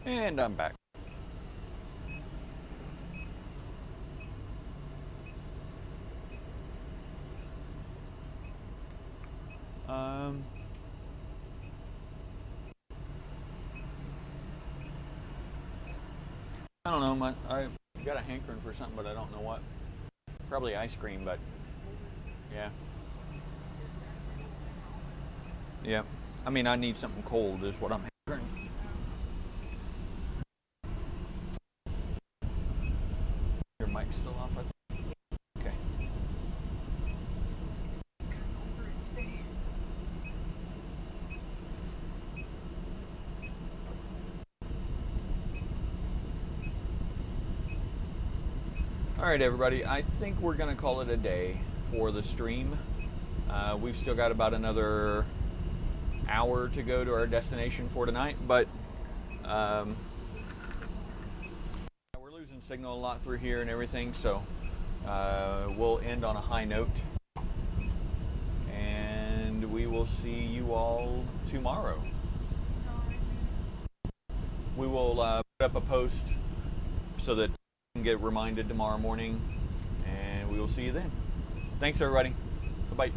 And I'm back. I don't know, I got a hankering for something, but I don't know what. Probably ice cream, but yeah. Yeah. I mean, I need something cold is what I'm hankering. Your mic's still off, I think. Okay. All right, everybody. I think we're going to call it a day for the stream. We've still got about another hour to go to our destination for tonight, but we're losing signal a lot through here and everything, so we'll end on a high note, and we will see you all tomorrow. We will put up a post so that you can get reminded tomorrow morning, and we will see you then. Thanks, everybody. Bye-bye.